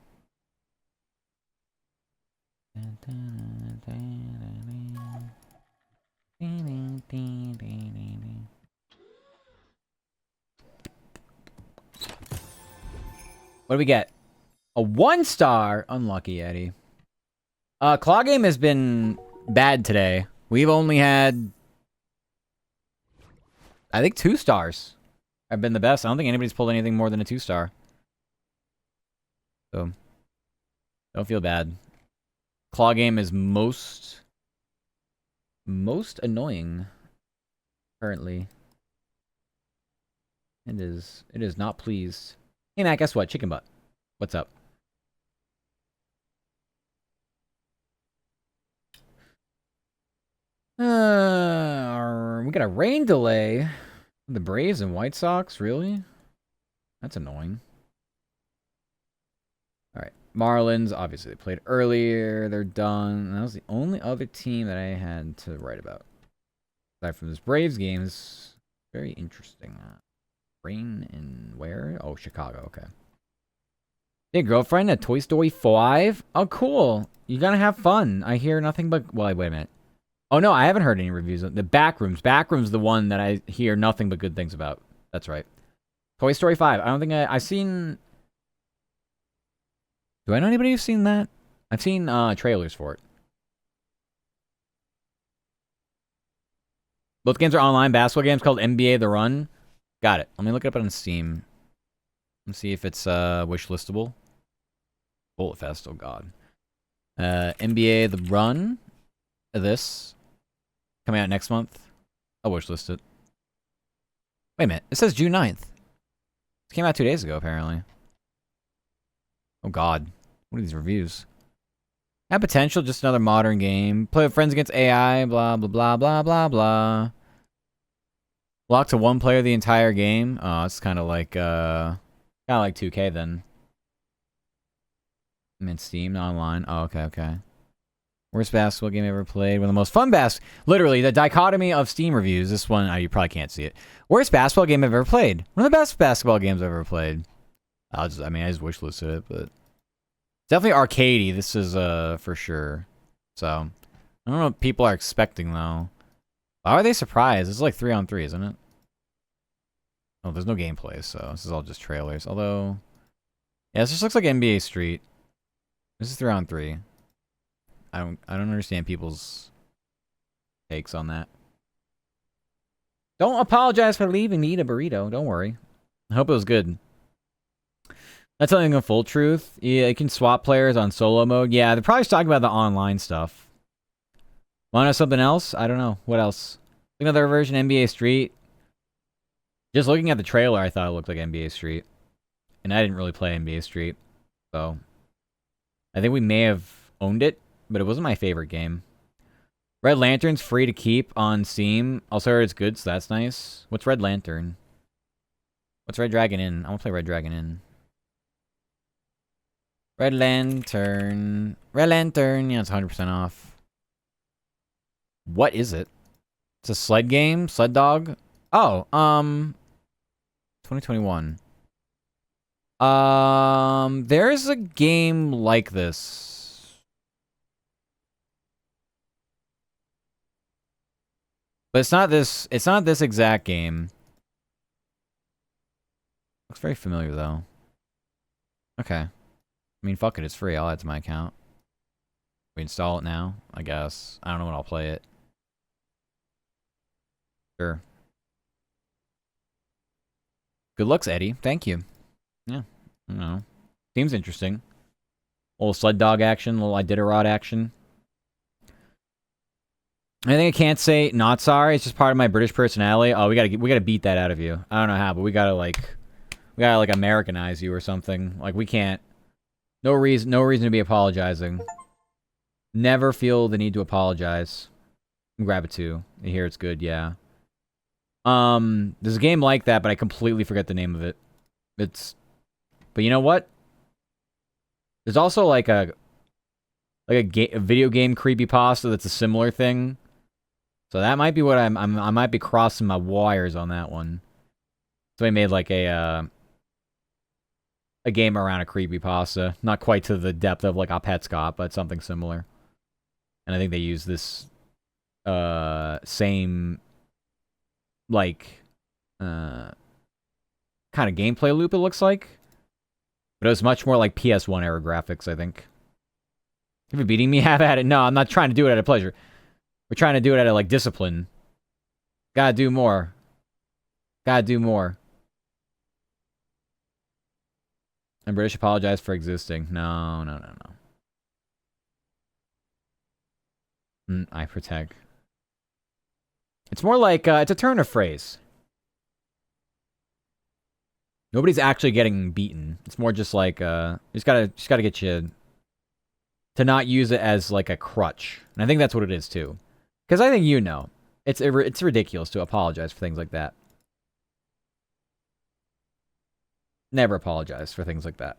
What do we get? A 1-star. Unlucky, Eddie. Claw game has been bad today. We've only had, I think, 2 stars. Have been the best. I don't think anybody's pulled anything more than a 2-star. So, don't feel bad. Claw game is most annoying currently. It is not pleased. Hey Matt, guess what? Chicken butt. What's up? We got a rain delay. The Braves and White Sox, really? That's annoying. Alright. Marlins, obviously they played earlier. They're done. That was the only other team that I had to write about. Aside from this Braves game, is very interesting. Rain in where? Oh, Chicago, okay. Hey, girlfriend, a Toy Story 5? Oh, cool. You're gonna have fun. I hear nothing but... Well, wait a minute. Oh, no, I haven't heard any reviews. The Backrooms. Backrooms the one that I hear nothing but good things about. That's right. Toy Story 5. I don't think I've seen... Do I know anybody who's seen that? I've seen trailers for it. Both games are online basketball games called NBA The Run. Got it. Let me look it up on Steam. Let's see if it's wish listable. Bullet Fest, oh god. NBA The Run. This. Coming out next month. I'll wish list it. Wait a minute. It says June 9th. It came out 2 days ago, apparently. Oh god. What are these reviews? Have potential, just another modern game. Play with friends against AI, blah, blah, blah, blah, blah, blah. Locked to one player the entire game. Oh, it's kind of like 2K then. I'm in Steam, not online. Oh, okay. Worst basketball game ever played. One of the most fun literally, the dichotomy of Steam reviews. This one, you probably can't see it. Worst basketball game I've ever played. One of the best basketball games I've ever played. I just wishlisted it, but definitely arcadey. This is for sure. So I don't know what people are expecting though. Why are they surprised? It's like 3-on-3, isn't it? Oh, there's no gameplay, so this is all just trailers. Although, yeah, this just looks like NBA Street. This is 3-on-3. I don't understand people's takes on that. Don't apologize for leaving me to burrito. Don't worry. I hope it was good. That's something of full truth. Yeah, you can swap players on solo mode. Yeah, they're probably talking about the online stuff. Want to know something else? I don't know. What else? Another version NBA Street. Just looking at the trailer, I thought it looked like NBA Street. And I didn't really play NBA Street. So, I think we may have owned it, but it wasn't my favorite game. Red Lantern's free to keep on Steam. Also heard it's good, so that's nice. What's Red Lantern? What's Red Dragon Inn? I want to play Red Dragon Inn. Red Lantern. Red Lantern. Yeah, it's 100% off. What is it? It's a sled game? Sled dog? Oh, 2021. There's a game like this. But it's not this exact game. Looks very familiar though. Okay. I mean, fuck it, it's free. I'll add to my account. We install it now, I guess. I don't know when I'll play it. Sure. Good looks, Eddie. Thank you. Yeah. I don't know. Seems interesting. Little sled dog action, little Iditarod action. I think I can't say not sorry. It's just part of my British personality. Oh, we gotta beat that out of you. I don't know how, but we gotta Americanize you or something. Like we can't. No reason to be apologizing. Never feel the need to apologize. Grab it too. I hear it's good. Yeah. There's a game like that, but I completely forget the name of it. But you know what? There's also like a video game creepypasta that's a similar thing. So that might be what I might be crossing my wires on that one. So I made like a game around a creepypasta, not quite to the depth of like a Petscop, but something similar. And I think they use this same like kind of gameplay loop, it looks like. But it was much more like PS1 era graphics, I think. If you're beating me, have at it. No, I'm not trying to do it out of pleasure. We're trying to do it out of, like, discipline. Gotta do more. Gotta do more. And British apologize for existing. No, no, no, no. I protect. It's more like, it's a turn of phrase. Nobody's actually getting beaten. It's more just like, just gotta get you to not use it as, like, a crutch. And I think that's what it is, too. Because I think you know. It's ridiculous to apologize for things like that. Never apologize for things like that.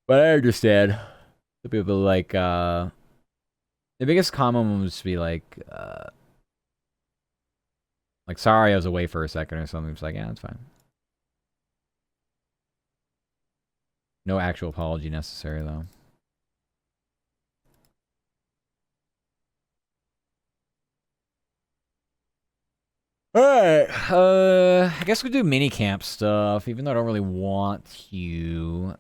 But I understand. The people like, the biggest common one would just be like, sorry I was away for a second or something. It's like, yeah, that's fine. No actual apology necessary, though. Alright, I guess we do mini camp stuff, even though I don't really want to.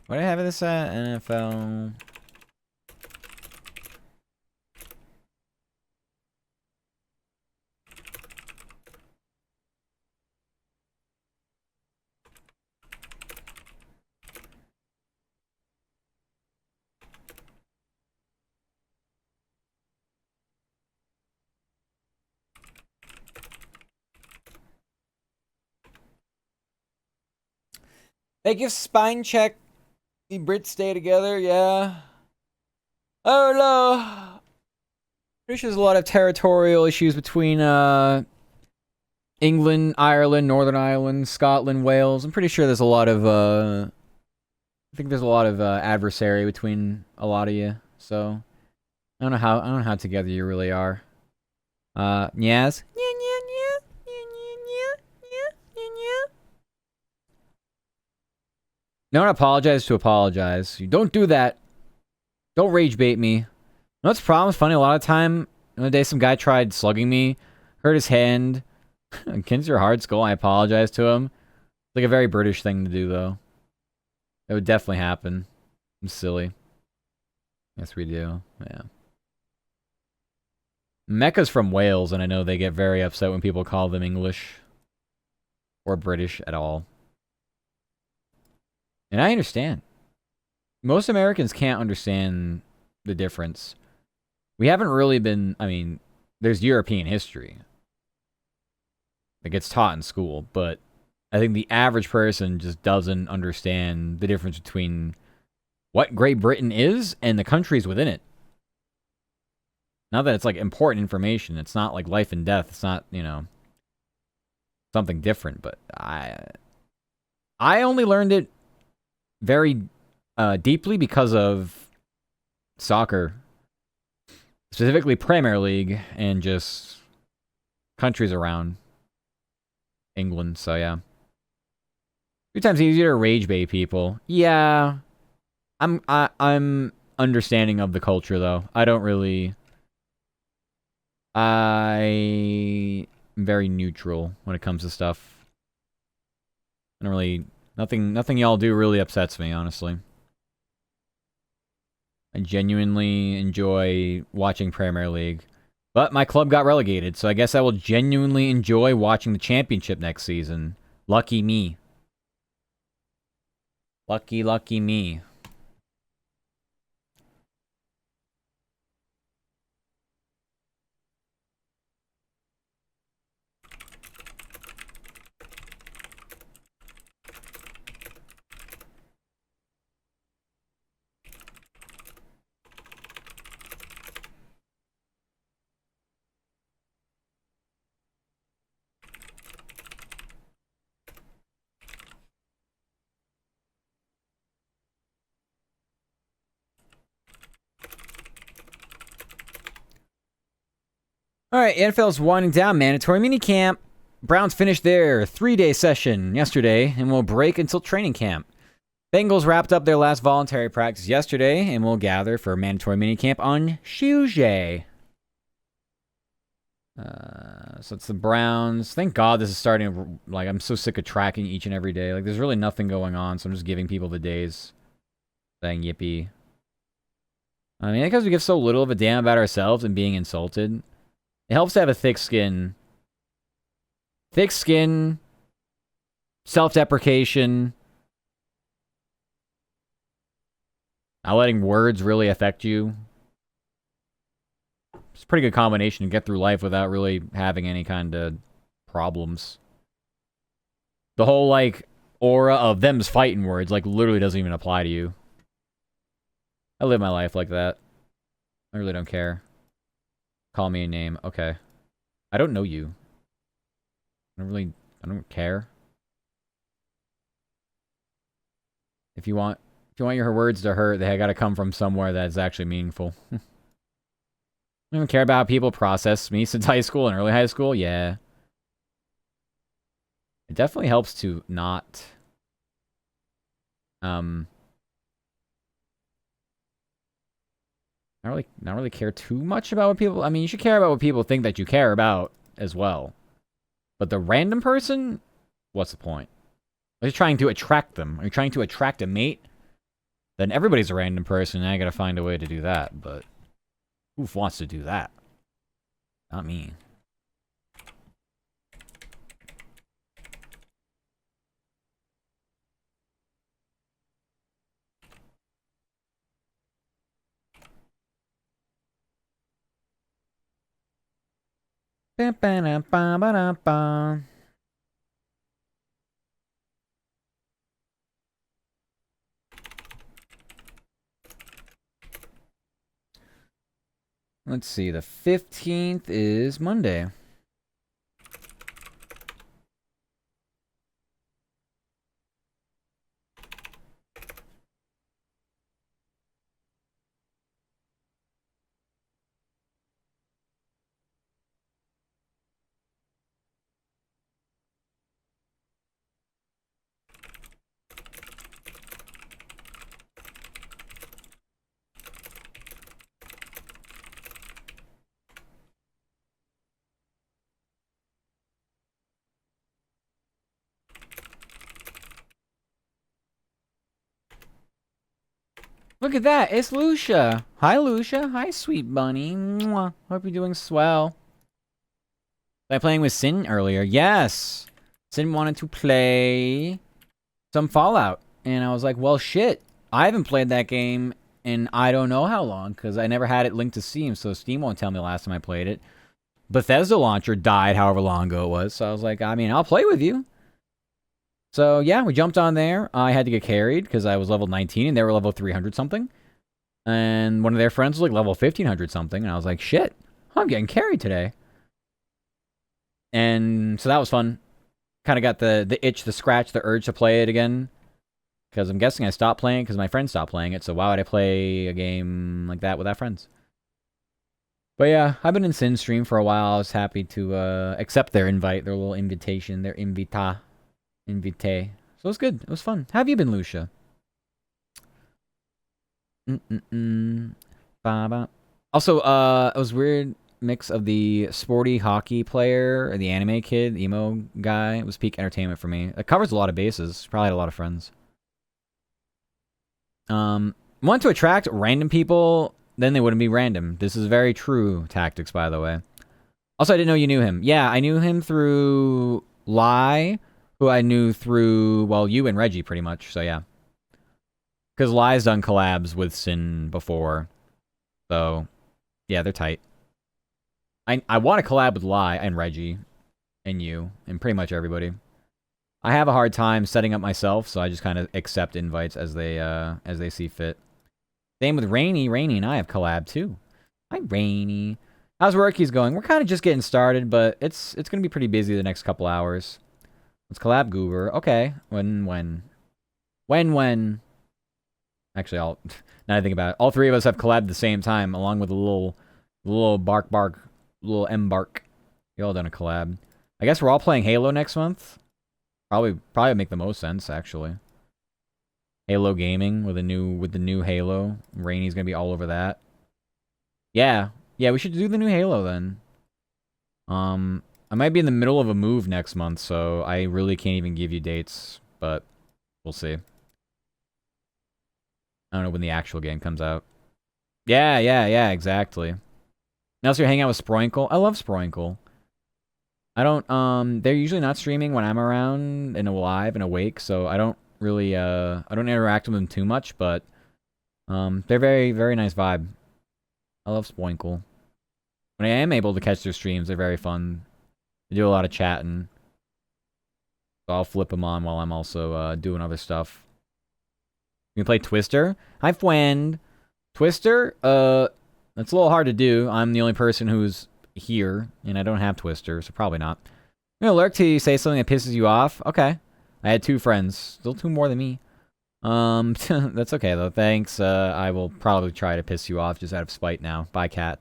What do I have this at? NFL. They give spine check. The Brits stay together, yeah. Oh no. Pretty sure there's a lot of territorial issues between England, Ireland, Northern Ireland, Scotland, Wales. I'm pretty sure there's a lot of I think there's a lot of adversary between a lot of you. So I don't know how together you really are. Yes. Don't apologize to apologize. You don't do that. Don't rage bait me. You know what's the problem? It's funny, a lot of time, the other day some guy tried slugging me, hurt his hand, against your hard skull, I apologized to him. It's like a very British thing to do, though. It would definitely happen. I'm silly. Yes, we do. Yeah. Mecca's from Wales, and I know they get very upset when people call them English. Or British at all. And I understand. Most Americans can't understand the difference. We haven't really been, I mean, there's European history that gets taught in school, but I think the average person just doesn't understand the difference between what Great Britain is and the countries within it. Not that it's like important information. It's not like life and death. It's not, you know, something different, but I only learned it very deeply because of soccer, specifically Premier League, and just countries around England. So yeah, 3 times easier to rage bait people. Yeah, I'm understanding of the culture though. I don't really. I'm very neutral when it comes to stuff. I don't really. Nothing y'all do really upsets me, honestly. I genuinely enjoy watching Premier League. But my club got relegated, so I guess I will genuinely enjoy watching the championship next season. Lucky me. Lucky, lucky me. Alright, NFL's winding down. Mandatory minicamp. Browns finished their 3-day session yesterday and will break until training camp. Bengals wrapped up their last voluntary practice yesterday and will gather for mandatory minicamp on Tuesday. So it's the Browns. Thank God this is starting to, like, I'm so sick of tracking each and every day. Like, there's really nothing going on, so I'm just giving people the days. Saying yippee. I mean, because we give so little of a damn about ourselves and being insulted, it helps to have a thick skin. Thick skin, self-deprecation, not letting words really affect you. It's a pretty good combination to get through life without really having any kind of problems. The whole, like, aura of them's fighting words, like, literally doesn't even apply to you. I live my life like that. I really don't care. Call me a name. Okay. I don't know you. I don't care. If you want your words to hurt, they gotta come from somewhere that's actually meaningful. I don't even care about how people process me since high school and early high school. Yeah. It definitely helps to not... not really care too much about what people... I mean, you should care about what people think that you care about as well. But the random person, what's the point? Are you trying to attract them? Are you trying to attract a mate? Then everybody's a random person, and I gotta find a way to do that, but... who wants to do that? Not me. Ba-ba-da-ba-ba-da-ba. Let's see, the 15th is Monday. Look at that, it's Lucia. Hi, Lucia. Hi, sweet bunny. Mwah. Hope you're doing swell. Was I playing with Sin earlier? Yes. Sin wanted to play some Fallout. And I was like, well, shit. I haven't played that game in I don't know how long, because I never had it linked to Steam, so Steam won't tell me the last time I played it. Bethesda launcher died however long ago it was, so I was like, I mean, I'll play with you. So, yeah, we jumped on there. I had to get carried because I was level 19 and they were level 300 something. And one of their friends was like level 1500 something. And I was like, shit, I'm getting carried today. And so that was fun. Kind of got the itch, the scratch, the urge to play it again. Because I'm guessing I stopped playing because my friends stopped playing it. So why would I play a game like that without friends? But yeah, I've been in Sin stream for a while. I was happy to accept their invite, their little invitation, their invite. So it was good. It was fun. How have you been, Lucia? Also, it was weird mix of the sporty hockey player or the anime kid, the emo guy. It was peak entertainment for me. It covers a lot of bases. Probably had a lot of friends. Want to attract random people, then they wouldn't be random. This is very true tactics, by the way. Also, I didn't know you knew him. Yeah, I knew him through Lai, who I knew through, well, you and Reggie, pretty much. So, yeah. Because Lai's done collabs with Sin before. So, yeah, they're tight. I want to collab with Lai and Reggie and you and pretty much everybody. I have a hard time setting up myself, so I just kind of accept invites as they see fit. Same with Rainy. Rainy and I have collab too. Hi, Rainy. How's Rorky's going? We're kind of just getting started, but it's gonna be pretty busy the next couple hours. Let's collab Goober. Okay. When? Actually, now that I think about it, all three of us have collabed at the same time, along with a little bark, little embark. You all done a collab. I guess we're all playing Halo next month. Probably make the most sense, actually. Halo gaming with the new Halo. Rainy's gonna be all over that. Yeah, we should do the new Halo then. I might be in the middle of a move next month, so I really can't even give you dates, but we'll see. I don't know when the actual game comes out. Yeah, exactly. Now, so you're hanging out with Sproinkle? I love Sproinkle. I don't, they're usually not streaming when I'm around and alive and awake, so I don't really, I don't interact with them too much, but, they're very, very nice vibe. I love Sproinkle. When I am able to catch their streams, they're very fun. They do a lot of chatting. So I'll flip them on while I'm also, doing other stuff. You can play Twister? Hi, friend. Twister? That's a little hard to do. I'm the only person who's here, and I don't have Twister, so probably not. I'm gonna lurk till you say something that pisses you off. Okay. I had 2 friends. Still 2 more than me. That's okay, though. Thanks. I will probably try to piss you off just out of spite now. Bye, cat.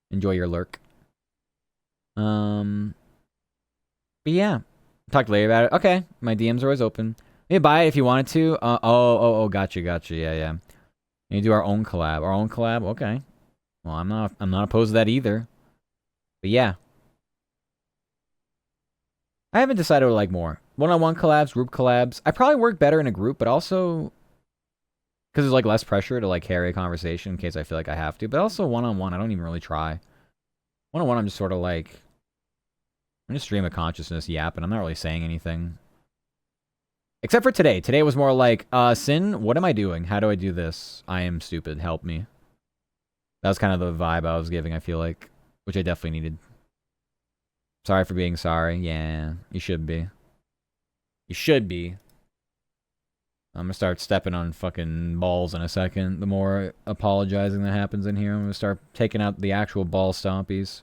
Enjoy your lurk. But yeah. Talk later about it. Okay. My DMs are always open. Yeah, buy it if you wanted to. Gotcha. Yeah. You do our own collab. Our own collab? Okay. Well, I'm not opposed to that either. But yeah. I haven't decided what I like more. One-on-one collabs, group collabs. I probably work better in a group, but also because there's like less pressure to like carry a conversation in case I feel like I have to. But also one-on-one, I don't even really try. One-on-one, I'm just sort of like, I'm just stream of consciousness yapping. I'm not really saying anything. Except for today. Today was more like, Sin, what am I doing? How do I do this? I am stupid. Help me. That was kind of the vibe I was giving, I feel like. Which I definitely needed. Sorry for being sorry. Yeah, you should be. You should be. I'm gonna start stepping on fucking balls in a second. The more apologizing that happens in here, I'm gonna start taking out the actual ball stompies.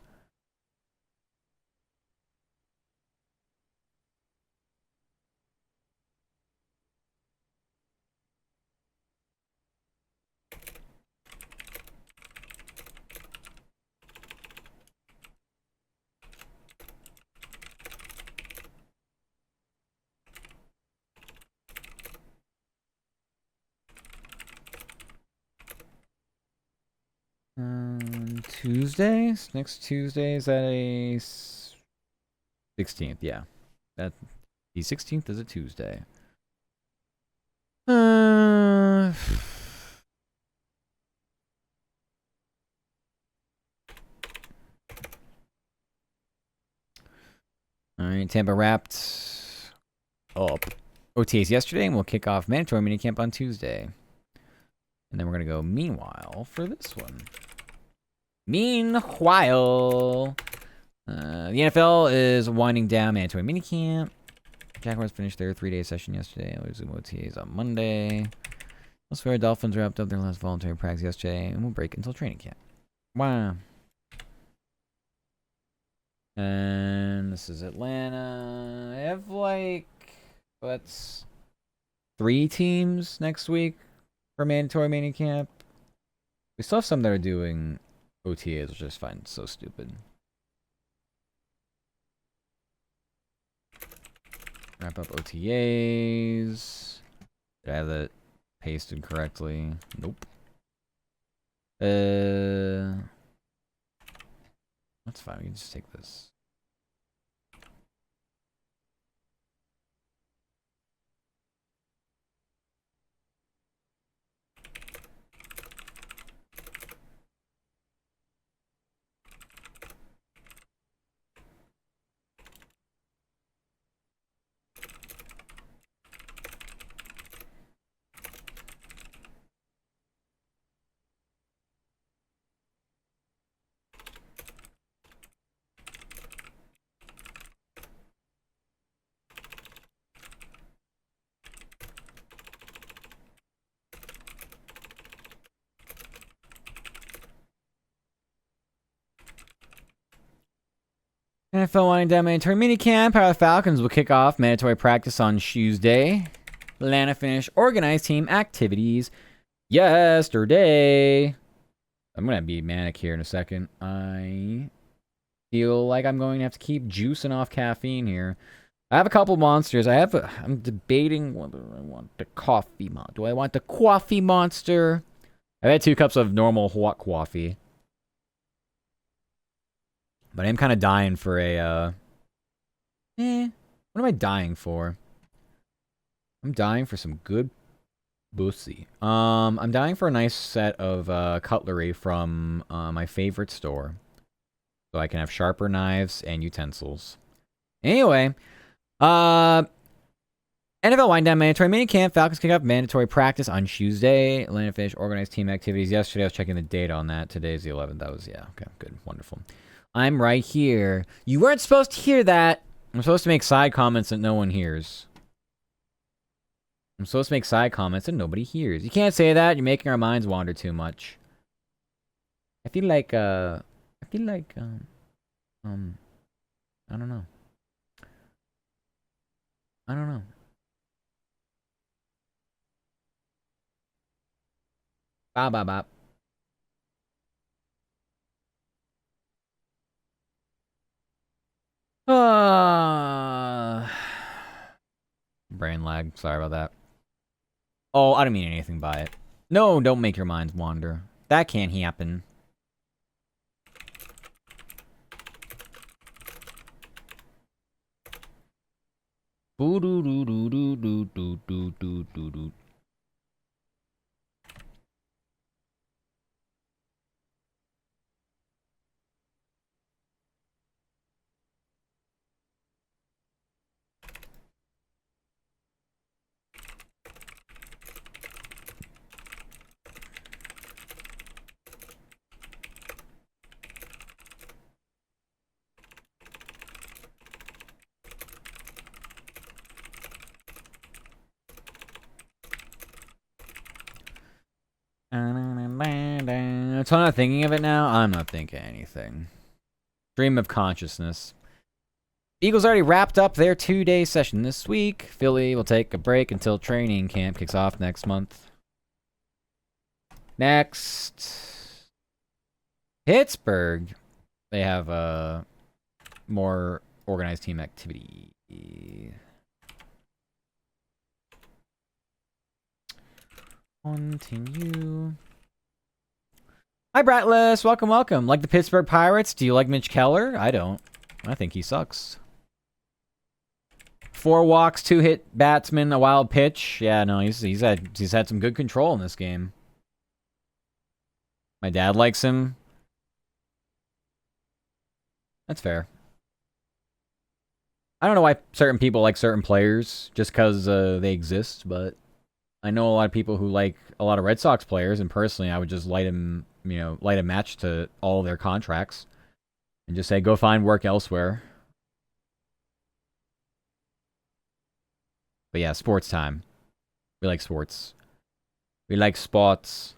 Tuesdays? Next Tuesday is that a 16th? Yeah, that the 16th is a Tuesday. All right, Tampa wrapped up OTAs yesterday, and we'll kick off mandatory minicamp on Tuesday. And then we're going to go meanwhile for this one. Meanwhile, the NFL is winding down mandatory minicamp. Jaguars finished their 3-day session yesterday. Resume OTAs on Monday. Los Fair Dolphins wrapped up their last voluntary practice yesterday, and we'll break until training camp. Wow. And this is Atlanta. I have like, what's 3 teams next week for mandatory minicamp. We still have some that are doing OTAs, which I just find so stupid. Wrap up OTAs. Did I have that pasted correctly? Nope. That's fine. We can just take this. NFL winding down mandatory minicamp. How the Falcons will kick off mandatory practice on Tuesday. Atlanta finished organized team activities yesterday. I'm going to be manic here in a second. I feel like I'm going to have to keep juicing off caffeine here. I have a couple monsters. I'm debating whether I want the coffee monster. Do I want the coffee monster? I've had 2 cups of normal hot coffee. But I am kind of dying for a, what am I dying for? I'm dying for some good pussy. I'm dying for a nice set of, cutlery from, my favorite store. So I can have sharper knives and utensils. Anyway, NFL wind down mandatory minicamp. Falcons kick off mandatory practice on Tuesday. Atlanta finished organized team activities yesterday. I was checking the date on that. Today's the 11th. That was, yeah, okay, good, wonderful. I'm right here. You weren't supposed to hear that. I'm supposed to make side comments that no one hears. I'm supposed to make side comments that nobody hears. You can't say that. You're making our minds wander too much. I feel like, I don't know. I don't know. Bop, bop, bop. Brain lag. Sorry about that. Oh, I don't mean anything by it. No, don't make your minds wander. That can't happen. Boo doo doo doo doo doo doo doo doo doo doo. So I'm not thinking of it now. I'm not thinking anything. Stream of consciousness. Eagles already wrapped up their 2-day session this week. Philly will take a break until training camp kicks off next month. Next, Pittsburgh. They have more organized team activity. Continue. Hi, Bratless. Welcome, welcome. Like the Pittsburgh Pirates? Do you like Mitch Keller? I don't. I think he sucks. 4 walks, 2 hit batsmen, a wild pitch. Yeah, no, he's had some good control in this game. My dad likes him. That's fair. I don't know why certain people like certain players just because they exist, but I know a lot of people who like a lot of Red Sox players, and personally, I would just light a match to all their contracts and just say, go find work elsewhere. But yeah, sports time. We like sports. We like spots.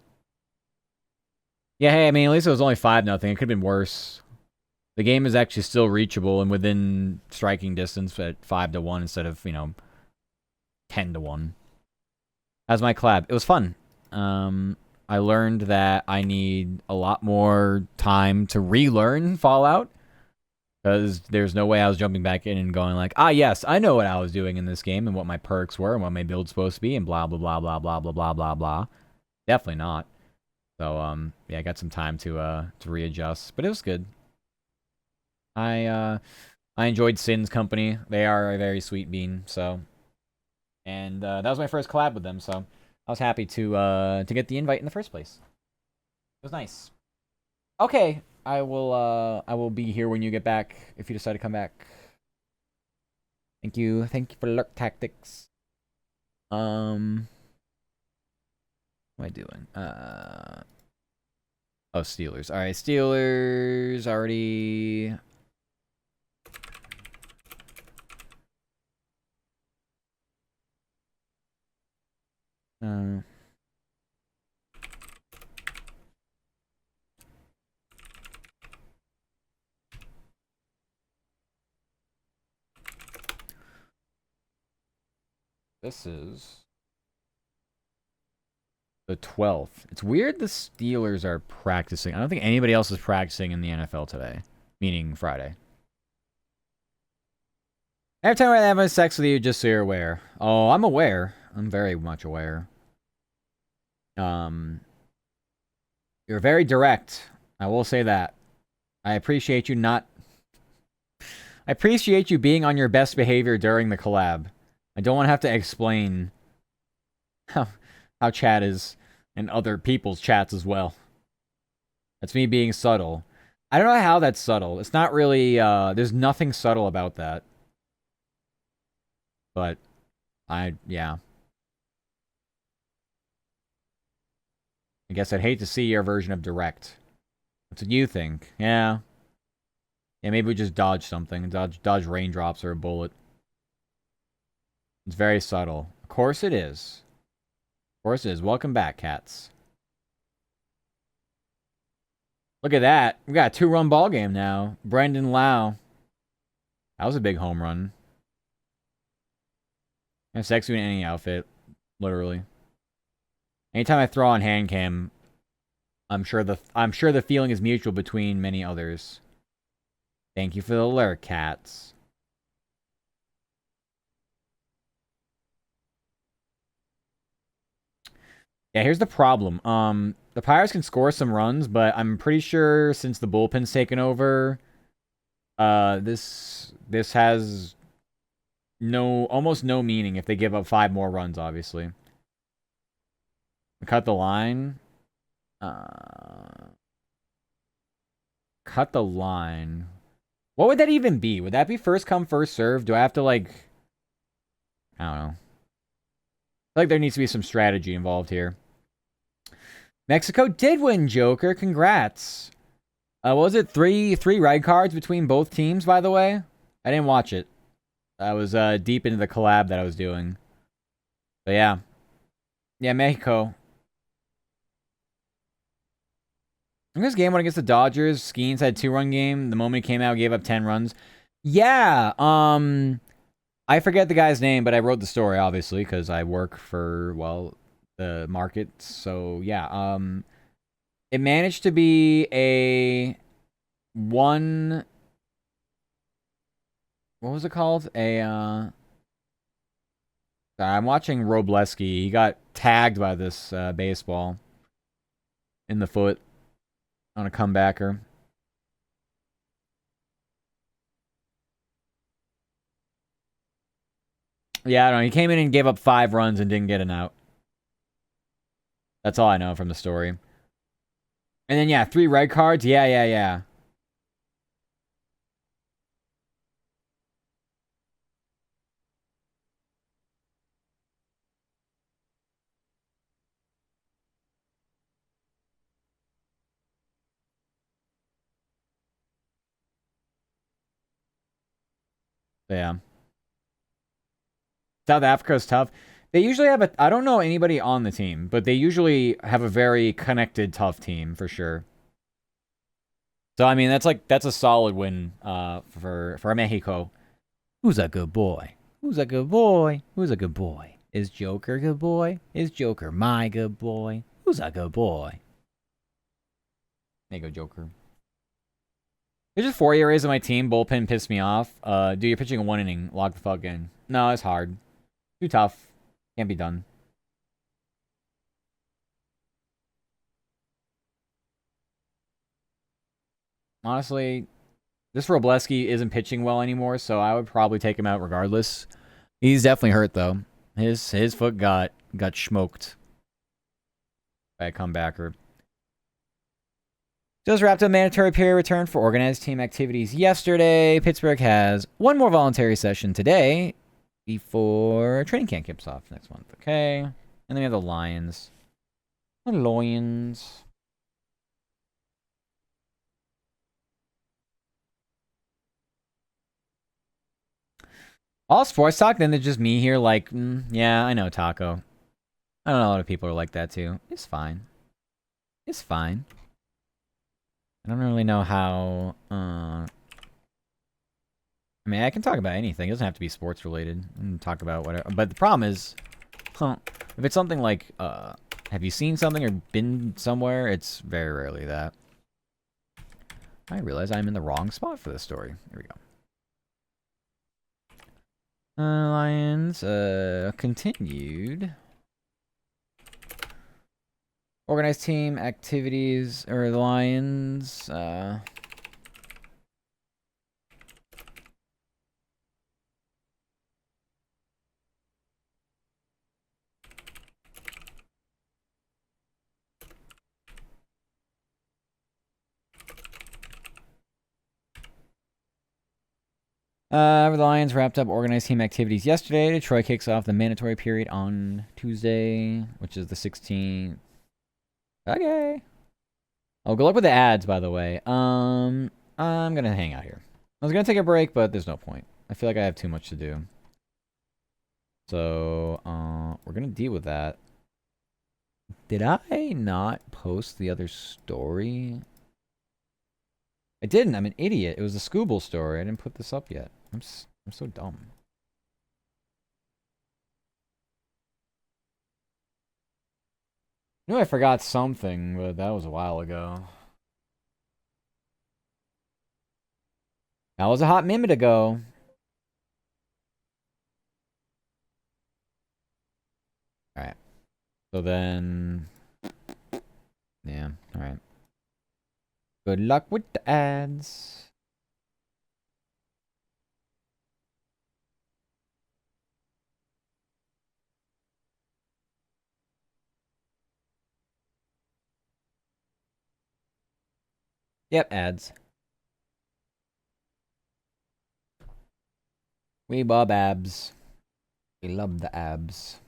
Yeah, hey, I mean, at least it was only 5-0. It could have been worse. The game is actually still reachable and within striking distance at 5-1 instead of, 10-1. How's my collab? It was fun. I learned that I need a lot more time to relearn Fallout. Because there's no way I was jumping back in and going like, yes, I know what I was doing in this game and what my perks were and what my build's supposed to be and blah, blah, blah, blah, blah, blah, blah, blah, blah. Definitely not. So, yeah, I got some time to readjust. But it was good. I enjoyed Sin's company. They are a very sweet bean, so. And that was my first collab with them, so I was happy to get the invite in the first place. It was nice. Okay, I will be here when you get back if you decide to come back. Thank you for lurk tactics. What am I doing? Oh, Steelers. All right, Steelers already. This is the 12th. It's weird the Steelers are practicing. I don't think anybody else is practicing in the NFL today, meaning Friday. Every time I have sex with you, just so you're aware. Oh, I'm aware. I'm very much aware. You're very direct. I will say that. I appreciate you not I appreciate you being on your best behavior during the collab. I don't want to have to explain how chat is and other people's chats as well. That's me being subtle. I don't know how that's subtle. It's not really, there's nothing subtle about that. But, yeah. I guess I'd hate to see your version of direct. That's what you think. Yeah. Yeah, maybe we just dodge something. Dodge raindrops or a bullet. It's very subtle. Of course it is. Of course it is. Welcome back, cats. Look at that. We got a 2-run ball game now. Brendan Lau. That was a big home run. I'm sexy in any outfit. Literally. Anytime I throw on hand cam, I'm sure the feeling is mutual between many others. Thank you for the alert, cats. Yeah, here's the problem. The Pirates can score some runs, but I'm pretty sure since the bullpen's taken over, this has almost no meaning if they give up 5 more runs, obviously. Cut the line. Cut the line. What would that even be? Would that be first come, first serve? Do I have to, like... I don't know. I feel like there needs to be some strategy involved here. Mexico did win, Joker. Congrats. What was it? Three red cards between both teams, by the way? I didn't watch it. I was deep into the collab that I was doing. But yeah. Yeah, Mexico. I think this game went against the Dodgers. Skeens had 2-run game. The moment he came out, gave up 10 runs. Yeah, I forget the guy's name, but I wrote the story, obviously, because I work for, well, the market. So, yeah, it managed to be a what was it called? I'm watching Robleski. He got tagged by this baseball in the foot on a comebacker. Yeah, I don't know. He came in and gave up 5 runs and didn't get an out. That's all I know from the story. And then, yeah, 3 red cards. Yeah. Yeah. South Africa's tough. They usually have I don't know anybody on the team, but they usually have a very connected, tough team for sure. So I mean, that's a solid win for Mexico. Who's a good boy? Who's a good boy? Who's a good boy? Is Joker a good boy? Is Joker my good boy? Who's a good boy? There you go, Joker. There's just 4 areas of my team. Bullpen pissed me off. Dude, you're pitching a 1 inning. Lock the fuck in. No, it's hard. Too tough. Can't be done. Honestly, this Robleski isn't pitching well anymore, so I would probably take him out regardless. He's definitely hurt though. His foot got smoked by a comebacker. Just wrapped up mandatory period return for organized team activities yesterday. Pittsburgh has 1 more voluntary session today before training camp kicks off next month. Okay. And then we have the Lions. The Lions. All sports talk, then it's just me here like, yeah, I know, Taco. I don't know, a lot of people are like that too. It's fine. It's fine. I don't really know how, I mean, I can talk about anything. It doesn't have to be sports related. I can talk about whatever. But the problem is, if it's something like, have you seen something or been somewhere? It's very rarely that. I realize I'm in the wrong spot for this story. Here we go. Lions, continued. Organized team activities, or the Lions, The Lions wrapped up organized team activities yesterday. Detroit kicks off the mandatory period on Tuesday, which is the 16th. Okay. Oh, good luck with the ads, by the way. I'm gonna hang out here. I was gonna take a break, but there's no point. I feel like I have too much to do. So, we're gonna deal with that. Did I not post the other story? I didn't. I'm an idiot. It was a Scooble story. I didn't put this up yet. I'm so dumb. I knew I forgot something, but that was a while ago. That was a hot minute ago. Alright. So then... Yeah, alright. Good luck with the ads. Yep, ads. We bob abs. We love the abs.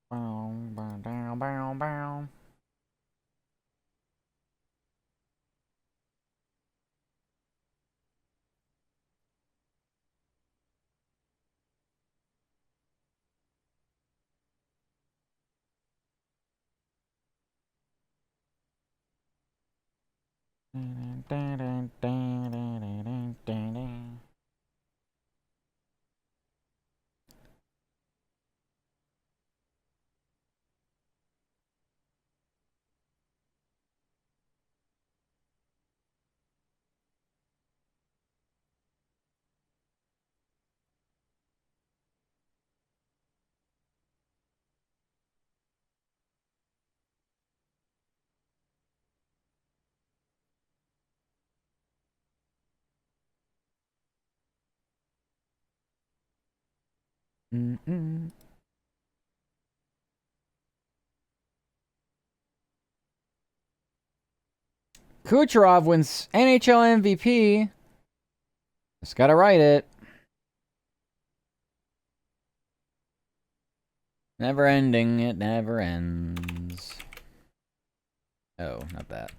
Bow, bow, bow, bow, bow. Kucherov wins NHL MVP. Just gotta write it. Never ending, it never ends. Oh, not that.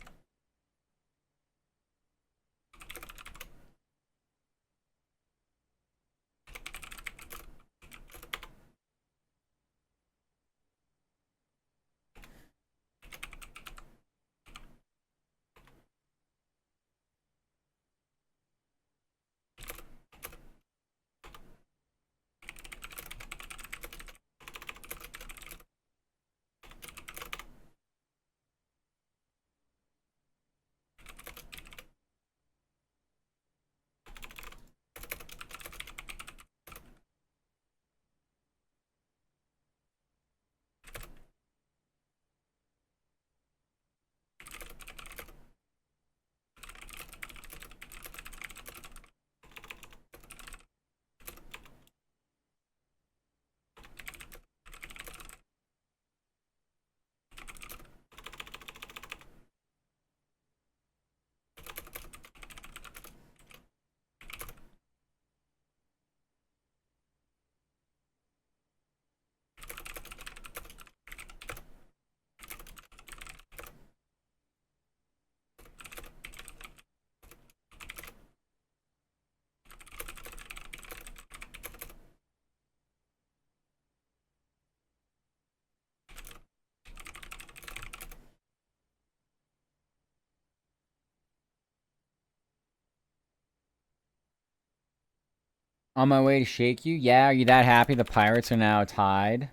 On my way to shake you? Yeah, are you that happy the Pirates are now tied?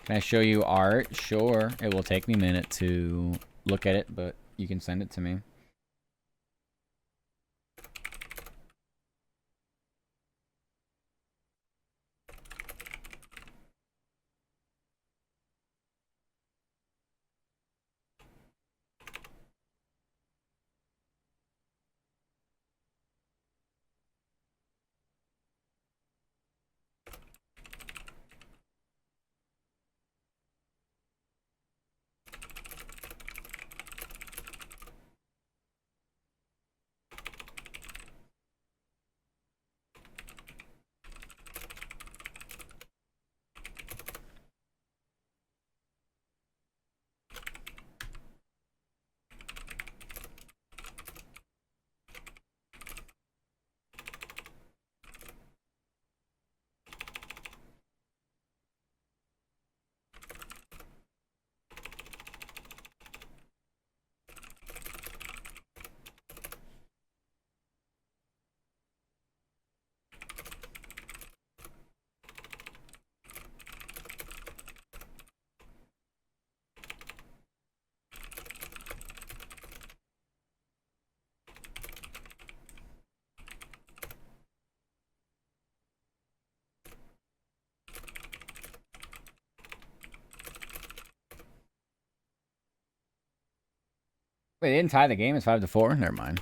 Can I show you art? Sure. It will take me a minute to look at it, but you can send it to me. Wait, they didn't tie the game? It's 5-4? Never mind.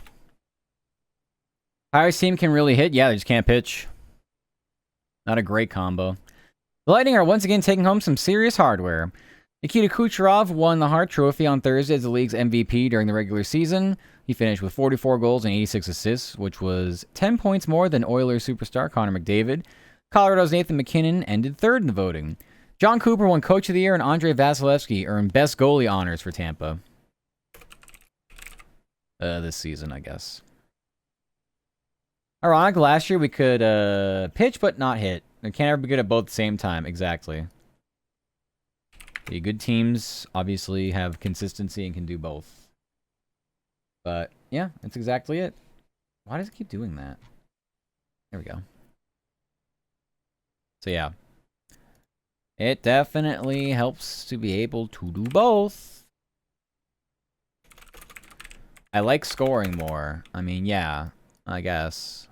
Pirates team can really hit. Yeah, they just can't pitch. Not a great combo. The Lightning are once again taking home some serious hardware. Nikita Kucherov won the Hart Trophy on Thursday as the league's MVP during the regular season. He finished with 44 goals and 86 assists, which was 10 points more than Oilers superstar Connor McDavid. Colorado's Nathan MacKinnon ended third in the voting. John Cooper won Coach of the Year, and Andrei Vasilevsky earned Best Goalie honors for Tampa. This season, I guess. Ironic, last year we could pitch but not hit. We can't ever be good at both at the same time. Exactly. The good teams obviously have consistency and can do both. But, yeah, that's exactly it. Why does it keep doing that? There we go. So, yeah. It definitely helps to be able to do both. I like scoring more. I mean, yeah, I guess.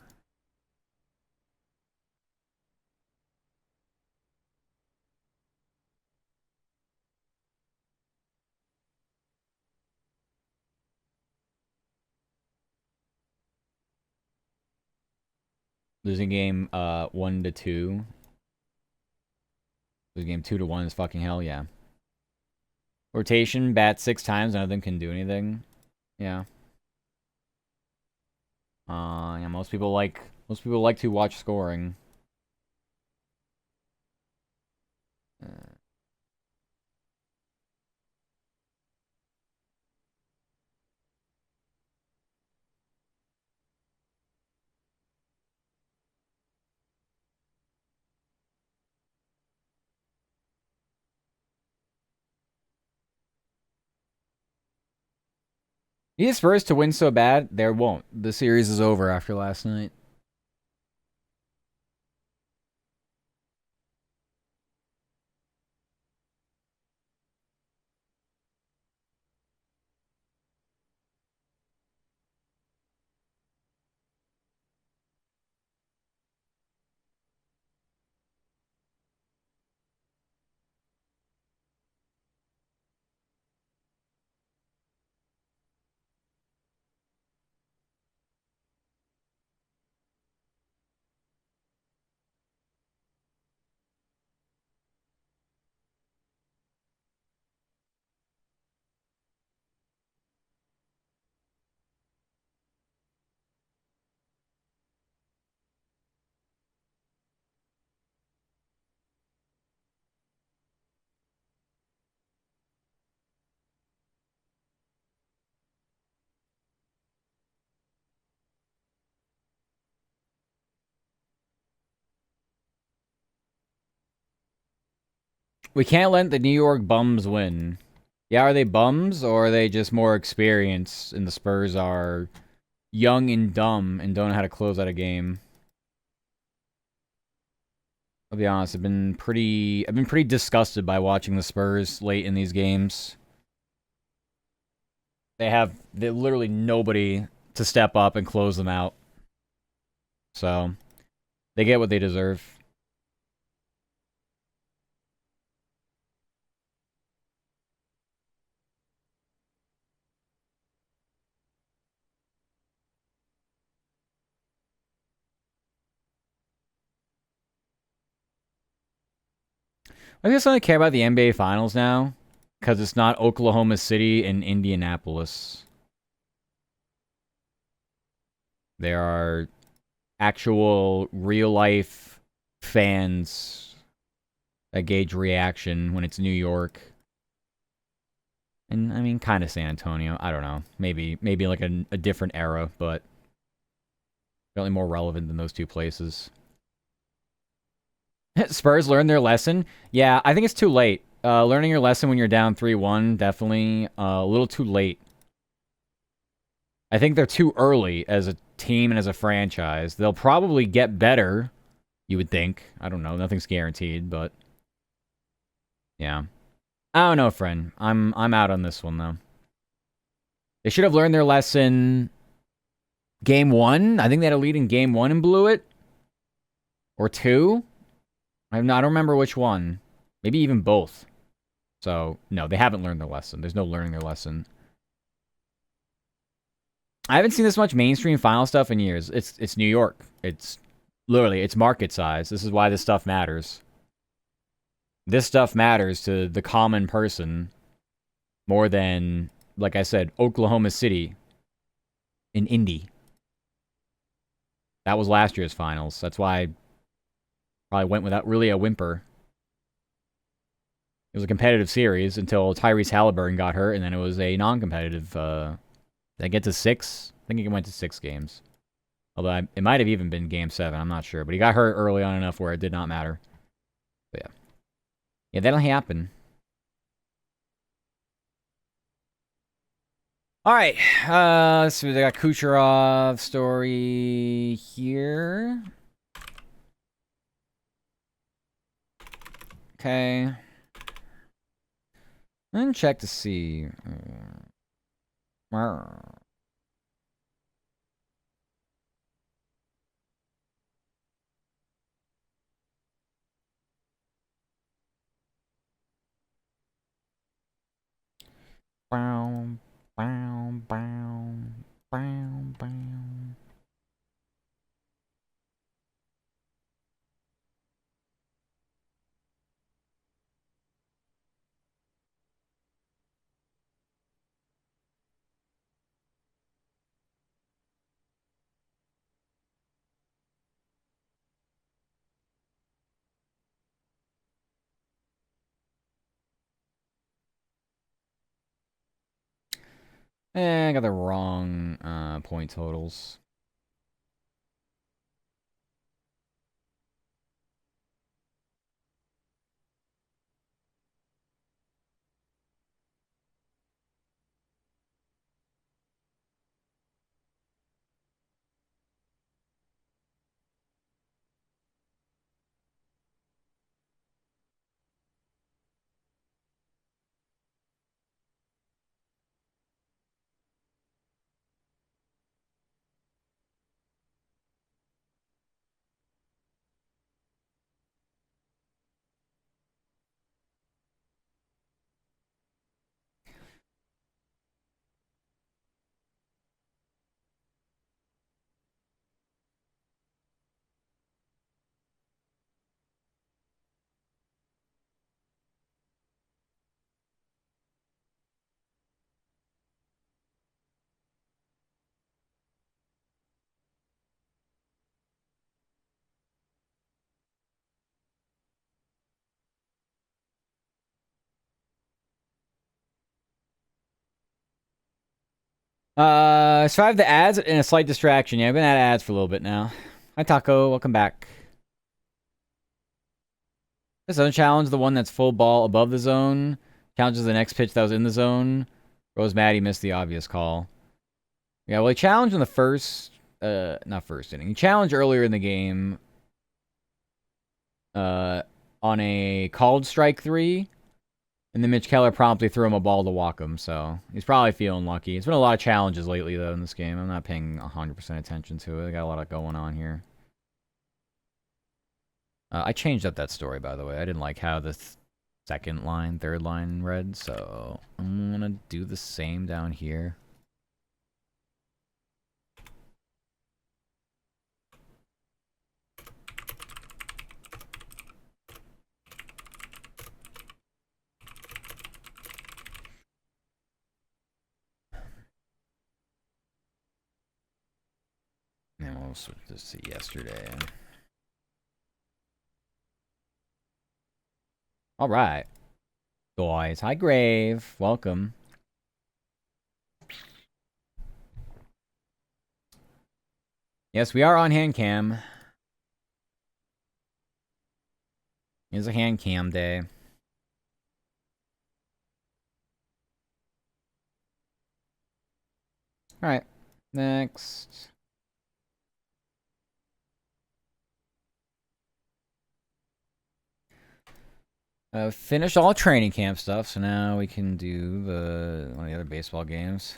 Losing game 1-2. Losing game 2-1 is fucking hell, yeah. Rotation, bat 6 times, none of them can do anything. Yeah. Yeah, most people like to watch scoring. Need the Spurs to win so bad, there won't. The series is over after last night. We can't let the New York bums win. Yeah, are they bums, or are they just more experienced, and the Spurs are young and dumb and don't know how to close out a game? I'll be honest, I've been pretty disgusted by watching the Spurs late in these games. They have literally nobody to step up and close them out. So, they get what they deserve. I guess I only care about the NBA Finals now because it's not Oklahoma City and Indianapolis. There are actual real-life fans that gauge reaction when it's New York. And, I mean, kind of San Antonio. I don't know. Maybe like a different era, but certainly more relevant than those two places. Spurs learned their lesson. Yeah, I think it's too late. Learning your lesson when you're down 3-1, definitely a little too late. I think they're too early as a team and as a franchise. They'll probably get better, you would think. I don't know. Nothing's guaranteed, but yeah. I don't know, friend. I'm out on this one, though. They should have learned their lesson game 1. I think they had a lead in game 1 and blew it. Or 2. I don't remember which one. Maybe even both. So, no, they haven't learned their lesson. There's no learning their lesson. I haven't seen this much mainstream final stuff in years. It's New York. It's literally it's market size. This is why this stuff matters. This stuff matters to the common person more than, like I said, Oklahoma City in Indy. That was last year's finals. That's why I probably went without really a whimper. It was a competitive series until Tyrese Halliburton got hurt, and then it was a non-competitive. Did I get to 6? I think it went to 6 games. Although it might have even been Game 7. I'm not sure. But he got hurt early on enough where it did not matter. But yeah. Yeah, that'll happen. All right. Let's see. They got Kucherov story here. Okay. I'm gonna check to see. Bow, bow, bow, bow, bow. I got the wrong point totals. Survived the ads and a slight distraction. Yeah, I've been at ads for a little bit now. Hi, Taco. Welcome back. This zone challenge, the one that's full ball above the zone, challenges the next pitch that was in the zone. Rose Maddie missed the obvious call. Yeah, well, he challenged in the first, not first inning. He challenged earlier in the game, on a called strike 3. And then Mitch Keller promptly threw him a ball to walk him, so he's probably feeling lucky. It's been a lot of challenges lately, though, in this game. I'm not paying 100% attention to it. I got a lot going on here. I changed up that story, by the way. I didn't like how the third line read, so I'm gonna do the same down here. And we'll switch this to yesterday. All right. Guys, hi Grave. Welcome. Yes, we are on hand cam. It's a hand cam day. All right. Next. Finished all training camp stuff, so now we can do one of the other baseball games.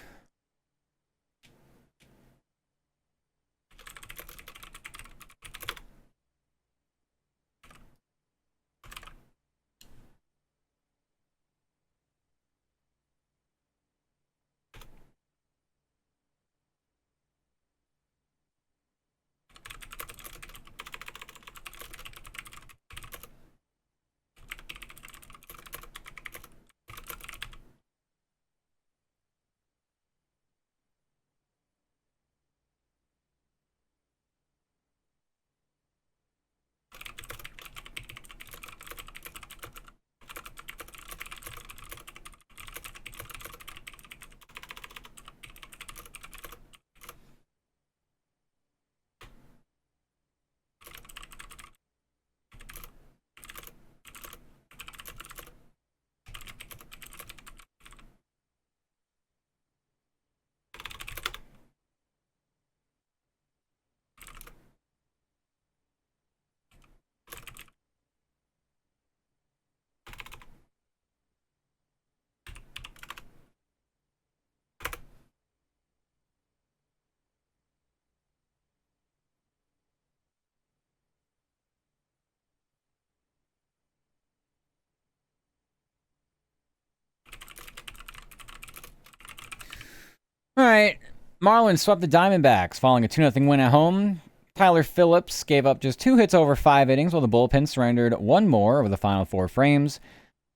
right. Marlins swept the Diamondbacks, following a 2-0 win at home. Tyler Phillips gave up just 2 hits over 5 innings, while the bullpen surrendered 1 more over the final 4 frames.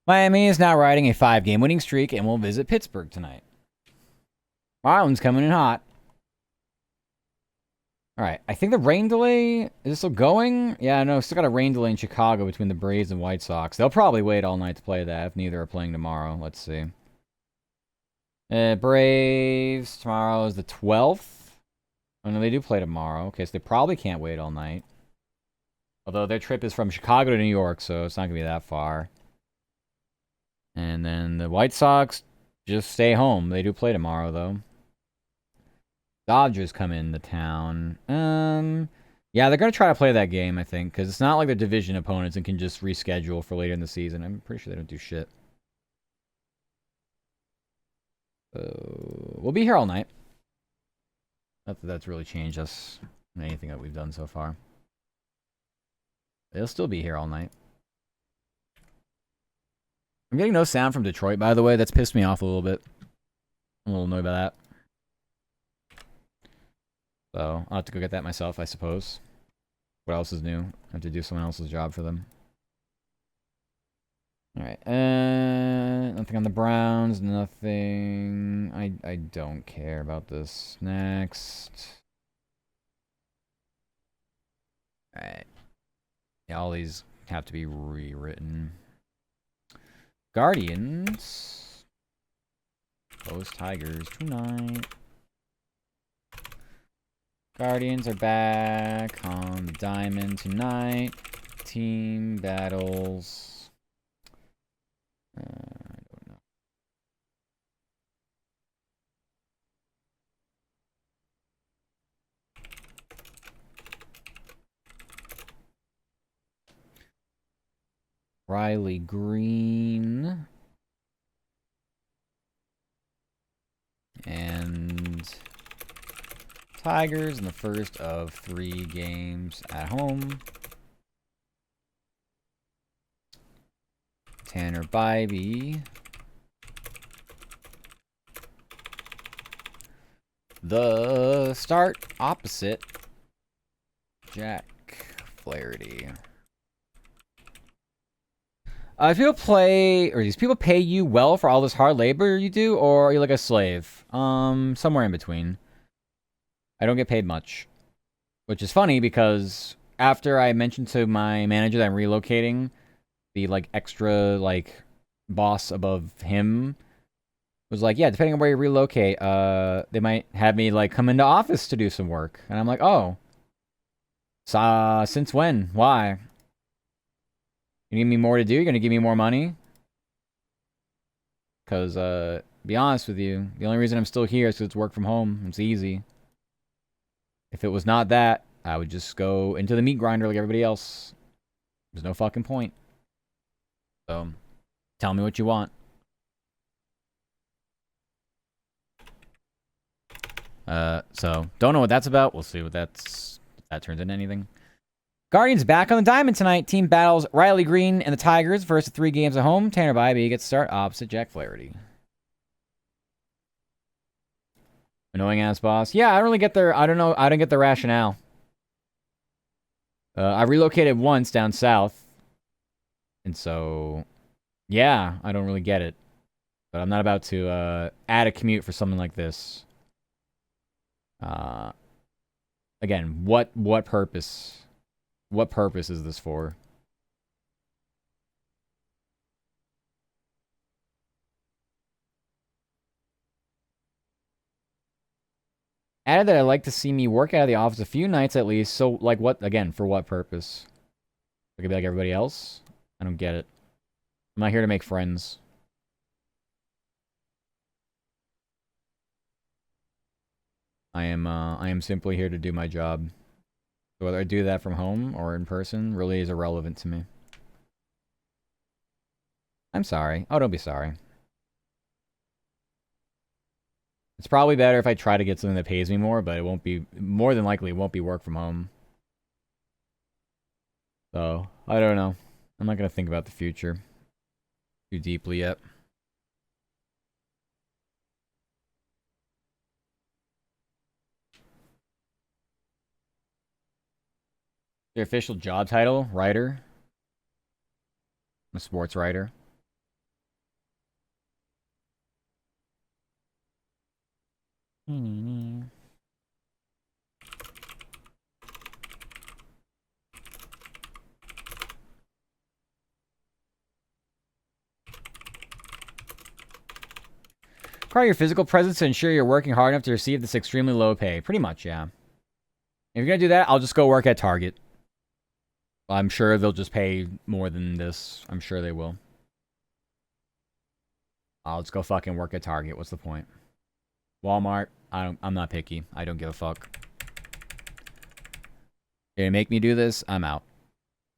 Miami is now riding a 5-game winning streak and will visit Pittsburgh tonight. Marlins coming in hot. All right, I think the rain delay, is it still going? Yeah, no, still got a rain delay in Chicago between the Braves and White Sox. They'll probably wait all night to play that if neither are playing tomorrow. Let's see. Braves, tomorrow is the 12th. Oh, no, they do play tomorrow. Okay, so they probably can't wait all night. Although their trip is from Chicago to New York, so it's not going to be that far. And then the White Sox just stay home. They do play tomorrow, though. Dodgers come into town. Yeah, they're going to try to play that game, I think, because it's not like they're division opponents and can just reschedule for later in the season. I'm pretty sure they don't do shit. We'll be here all night. Not that that's really changed us in anything that we've done so far. They'll still be here all night. I'm getting no sound from Detroit, by the way. That's pissed me off a little bit. I'm a little annoyed by that. So, I'll have to go get that myself, I suppose. What else is new? I have to do someone else's job for them. Alright, nothing on the Browns, nothing... I don't care about this. Next. Alright. Yeah, all these have to be rewritten. Guardians. Post Tigers tonight. Guardians are back on the diamond tonight. Team battles. I don't know. Riley Green. And Tigers in the first of 3 games at home. Tanner Bybee. The start opposite Jack Flaherty. If people play, or these people pay you well for all this hard labor you do, or are you like a slave? Somewhere in between. I don't get paid much, which is funny because after I mentioned to my manager that I'm relocating, the like extra like boss above him was like, yeah, depending on where you relocate, they might have me like come into office to do some work, and I'm like, oh, so, since when? Why? You give me more to do? You're gonna give me more money? Because, be honest with you, the only reason I'm still here is because it's work from home. It's easy. If it was not that, I would just go into the meat grinder like everybody else. There's no fucking point. So, tell me what you want. So, don't know what that's about. We'll see what if that turns into anything. Guardians back on the diamond tonight. Team battles Riley Green and the Tigers. First of 3 games at home. Tanner Bybee gets start opposite Jack Flaherty. Annoying ass boss. Yeah, I don't really get their... I don't know. I don't get the rationale. I relocated once down south. And so... yeah, I don't really get it. But I'm not about to add a commute for something like this. Again, what purpose? What purpose is this for? Added that I'd like to see me work out of the office a few nights at least. So, like, what? Again, for what purpose? I could be like everybody else? I don't get it. I'm not here to make friends. I am simply here to do my job. So whether I do that from home or in person really is irrelevant to me. I'm sorry. Oh, don't be sorry. It's probably better if I try to get something that pays me more, but it won't be... more than likely, it won't be work from home. So, I don't know. I'm not going to think about the future too deeply yet. Your official job title? Writer. I'm a sports writer. Require your physical presence to ensure you're working hard enough to receive this extremely low pay. Pretty much, yeah. If you're gonna do that, I'll just go work at Target. I'm sure they'll just pay more than this. I'm sure they will. I'll just go fucking work at Target. What's the point? Walmart. I'm not picky. I don't give a fuck. You're gonna make me do this? I'm out.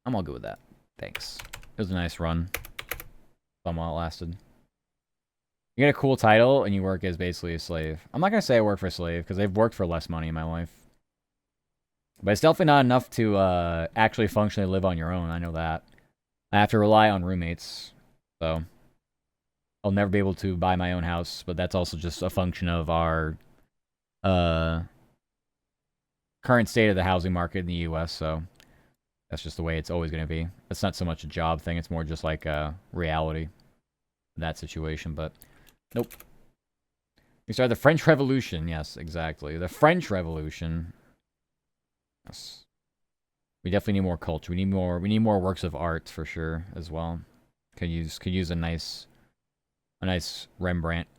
I'm all good with that. Thanks. It was a nice run. Fun while it lasted. You get a cool title, and you work as basically a slave. I'm not gonna say I work for a slave, because I've worked for less money in my life. But it's definitely not enough to actually functionally live on your own. I know that. I have to rely on roommates. So I'll never be able to buy my own house, but that's also just a function of our current state of the housing market in the U.S., so that's just the way it's always going to be. It's not so much a job thing. It's more just like a reality in that situation, but nope. We started the French Revolution. Yes, exactly. The French Revolution. Yes. We definitely need more culture. We need more works of art for sure as well. Could use a nice Rembrandt.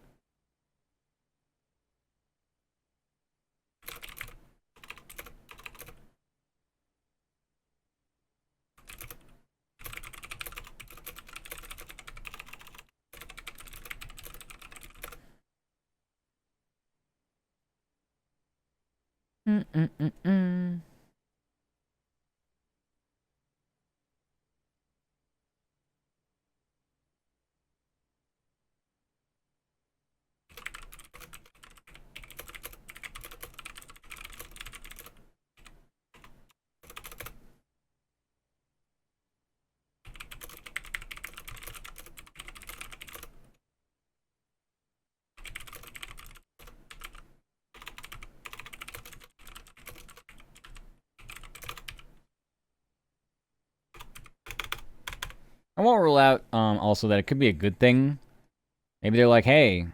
I won't rule out also that it could be a good thing. Maybe they're like, hey, this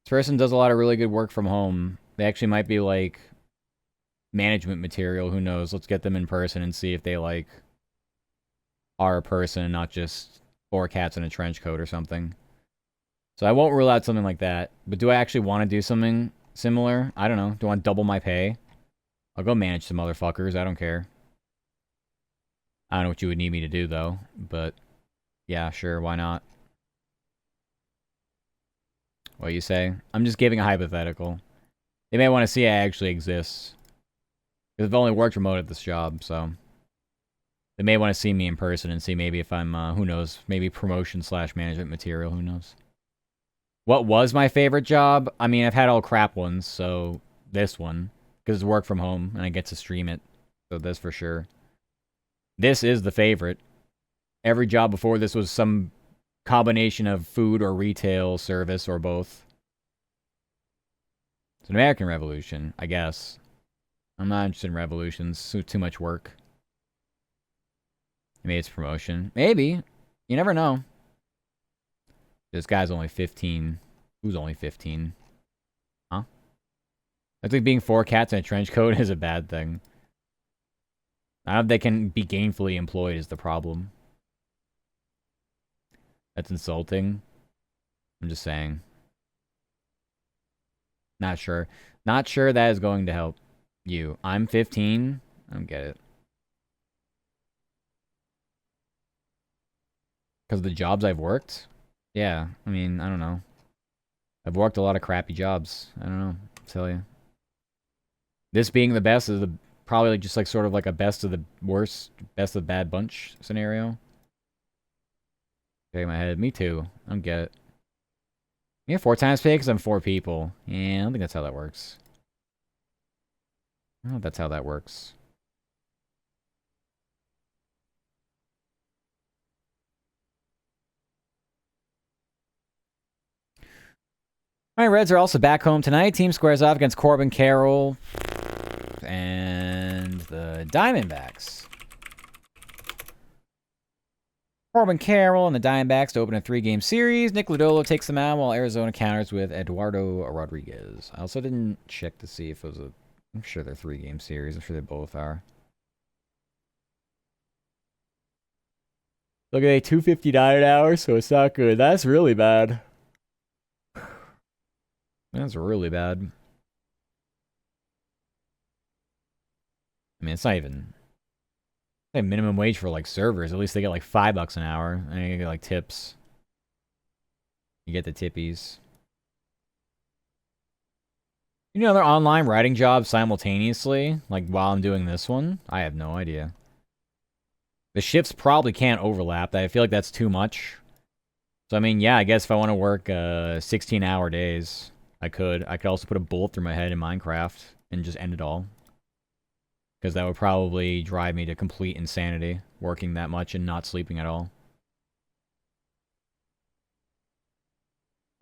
person does a lot of really good work from home. They actually might be like management material. Who knows? Let's get them in person and see if they like are a person and not just 4 cats in a trench coat or something. So I won't rule out something like that. But do I actually want to do something similar? I don't know. Do I want to double my pay? I'll go manage some motherfuckers. I don't care. I don't know what you would need me to do, though. But, yeah, sure, why not? What you say? I'm just giving a hypothetical. They may want to see I actually exist. Because I've only worked remote at this job, so... They may want to see me in person and see maybe if I'm, who knows, maybe promotion/management material, who knows. What was my favorite job? I mean, I've had all crap ones, so this one. Because it's work from home, and I get to stream it. So this for sure. This is the favorite. Every job before this was some combination of food or retail service or both. It's an American Revolution, I guess. I'm not interested in revolutions. Too much work. Maybe it's promotion. Maybe. You never know. This guy's only 15. Who's only 15? Huh? I think being 4 cats in a trench coat is a bad thing. I don't know if they can be gainfully employed is the problem. That's insulting. I'm just saying. Not sure. Not sure that is going to help you. I'm 15. I don't get it. Because of the jobs I've worked? Yeah, I mean, I don't know. I've worked a lot of crappy jobs. I don't know. I'll tell you. This being the best is probably just like sort of like a best of the worst, best of the bad bunch scenario. Okay, my head. Me too. I don't get it. You have 4 times pay because I'm 4 people. Yeah, I don't think that's how that works. I don't know if that's how that works. All right, Reds are also back home tonight. Team squares off against Corbin Carroll. And the Diamondbacks. Corbin Carroll and the Diamondbacks to open a 3-game series. Nick Lodolo takes them out while Arizona counters with Eduardo Rodriguez. I also didn't check to see if it was a... I'm sure they're 3-game series. I'm sure they both are. Look at that, $2.59 an hour, so it's not good. That's really bad. That's really bad. I mean, it's not even... Like minimum wage for like servers. At least they get like $5 an hour. And you get like tips. You get the tippies. You know, other online writing jobs simultaneously, like while I'm doing this one. I have no idea. The shifts probably can't overlap. I feel like that's too much. So I mean, yeah, I guess if I want to work 16-hour days, I could. I could also put a bullet through my head in Minecraft and just end it all. Because that would probably drive me to complete insanity, working that much and not sleeping at all.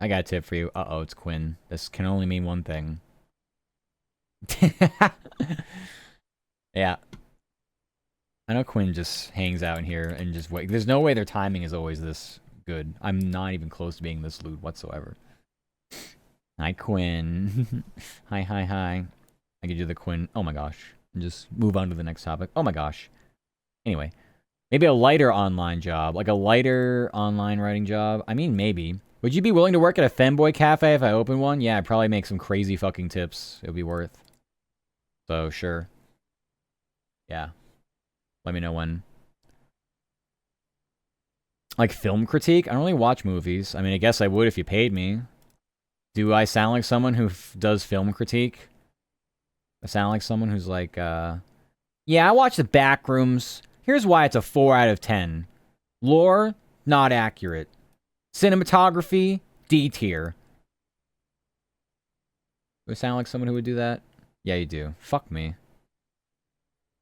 I got a tip for you. Uh-oh, it's Quinn. This can only mean one thing. Yeah. I know Quinn just hangs out in here and just wait. There's no way their timing is always this good. I'm not even close to being this lewd whatsoever. Hi, Quinn. Hi, hi, hi. I could do the Quinn. Oh my gosh. And just move on to the next topic. Oh my gosh. Anyway, maybe a lighter online job, like a lighter online writing job. I mean, maybe. Would you be willing to work at a Femboy cafe if I open one? Yeah, I'd probably make some crazy fucking tips. It would be worth. So, sure. Yeah. Let me know when. Like film critique? I don't really watch movies. I mean, I guess I would if you paid me. Do I sound like someone who does film critique? I sound like someone who's like, yeah, I watched The Backrooms. Here's why it's a 4 out of 10. Lore, not accurate. Cinematography, D tier. Do I sound like someone who would do that? Yeah, you do. Fuck me.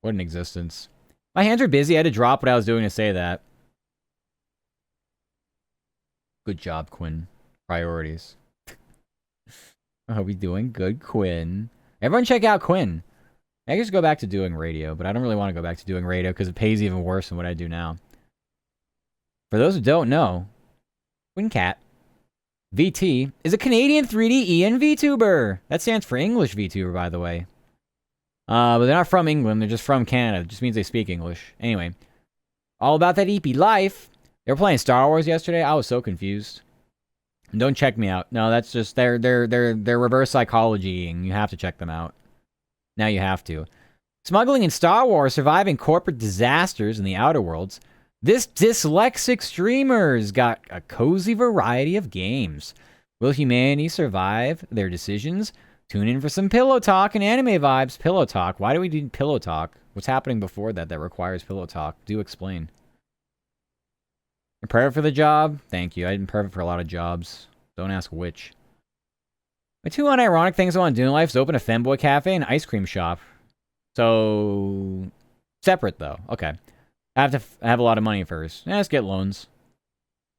What an existence. My hands are busy. I had to drop what I was doing to say that. Good job, Quinn. Priorities. Are we doing good, Quinn? Everyone check out Quinn. I just go back to doing radio, but I don't really want to go back to doing radio because it pays even worse than what I do now. For those who don't know, QuinnCat VT is a Canadian 3D EN VTuber. That stands for English VTuber, by the way. But they're not from England. They're just from Canada. It just means they speak English. Anyway, all about that EP life. They were playing Star Wars yesterday. I was so confused. Don't check me out. No, that's just they're reverse psychology-ing. You have to check them out. Now you have to. Smuggling in Star Wars, surviving corporate disasters in the Outer Worlds. This dyslexic streamer's got a cozy variety of games. Will humanity survive their decisions? Tune in for some pillow talk and anime vibes. Pillow talk. Why do we need pillow talk? What's happening before that requires pillow talk? Do explain. You're perfect for the job? Thank you. I've been perfect for a lot of jobs. Don't ask which. My two unironic things I want to do in life is open a Femboy cafe and ice cream shop. So... separate, though. Okay. I have to have a lot of money first. Let's get loans.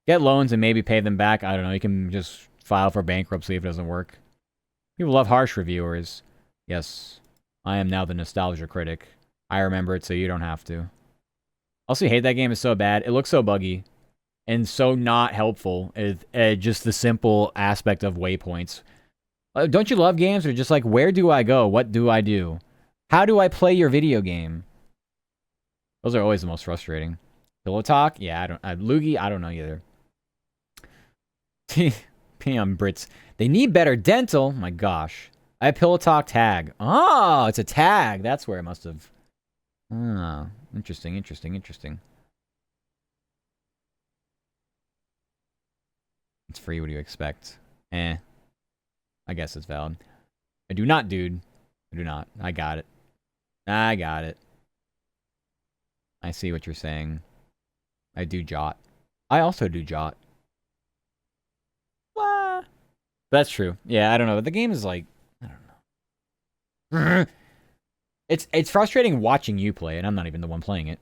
Get loans and maybe pay them back. I don't know. You can just file for bankruptcy if it doesn't work. People love harsh reviewers. Yes. I am now the nostalgia critic. I remember it so you don't have to. Also, hate that game is so bad. It looks so buggy. And so not helpful. Just the simple aspect of waypoints. Don't you love games that are just like, where do I go? What do I do? How do I play your video game? Those are always the most frustrating. Pillow talk? Yeah, I don't... Loogie? I don't know either. P.M. Brits. They need better dental. My gosh. I have pillow talk tag. Oh, it's a tag. That's where it must have... Ah, interesting, interesting, interesting. It's free. What do you expect? I guess it's valid. I do not, dude. I do not. I got it. I got it. I see what you're saying. I do jot. I also do jot. What? That's true. Yeah, I don't know. But the game is like... I don't know. It's frustrating watching you play, and I'm not even the one playing it.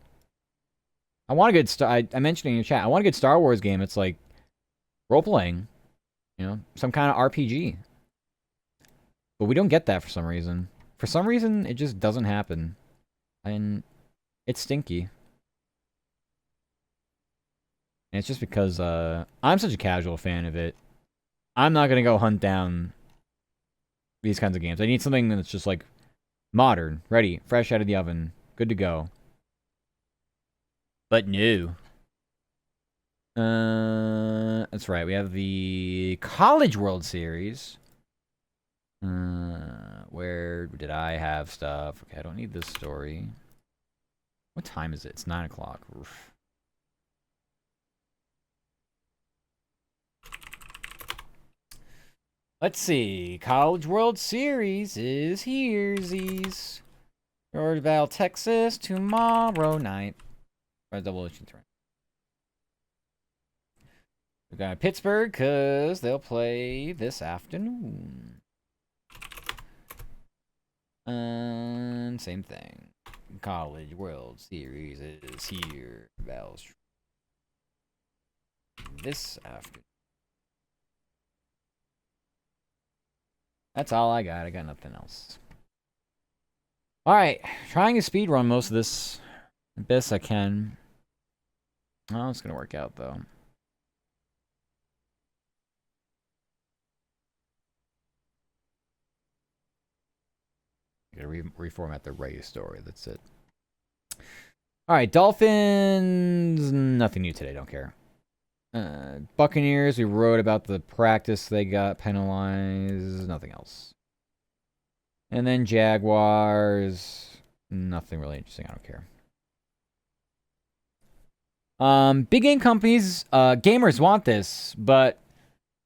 I want a good... I mentioned in your chat. I want a good Star Wars game. It's like... role-playing. You know? Some kind of RPG. But we don't get that for some reason. For some reason, it just doesn't happen. And it's stinky. And it's just because I'm such a casual fan of it. I'm not gonna go hunt down these kinds of games. I need something that's just like modern, ready, fresh out of the oven, good to go. But no. That's right. We have the College World Series. Where did I have stuff? Okay, I don't need this story. What time is it? It's 9 o'clock. Let's see. College World Series is here's Georgetown, Texas, tomorrow night. Or double issue three. We got Pittsburgh because they'll play this afternoon. Same thing. College World Series is here. This afternoon. That's all I got. I got nothing else. Alright. Trying to speedrun most of this best I can. Oh, it's gonna work out though. I gotta reformat the Ray story. That's it. Alright, Dolphins. Nothing new today. Don't care. Buccaneers, we wrote about the practice they got penalized. Nothing else. And then Jaguars. Nothing really interesting. I don't care. Big game companies, gamers want this, but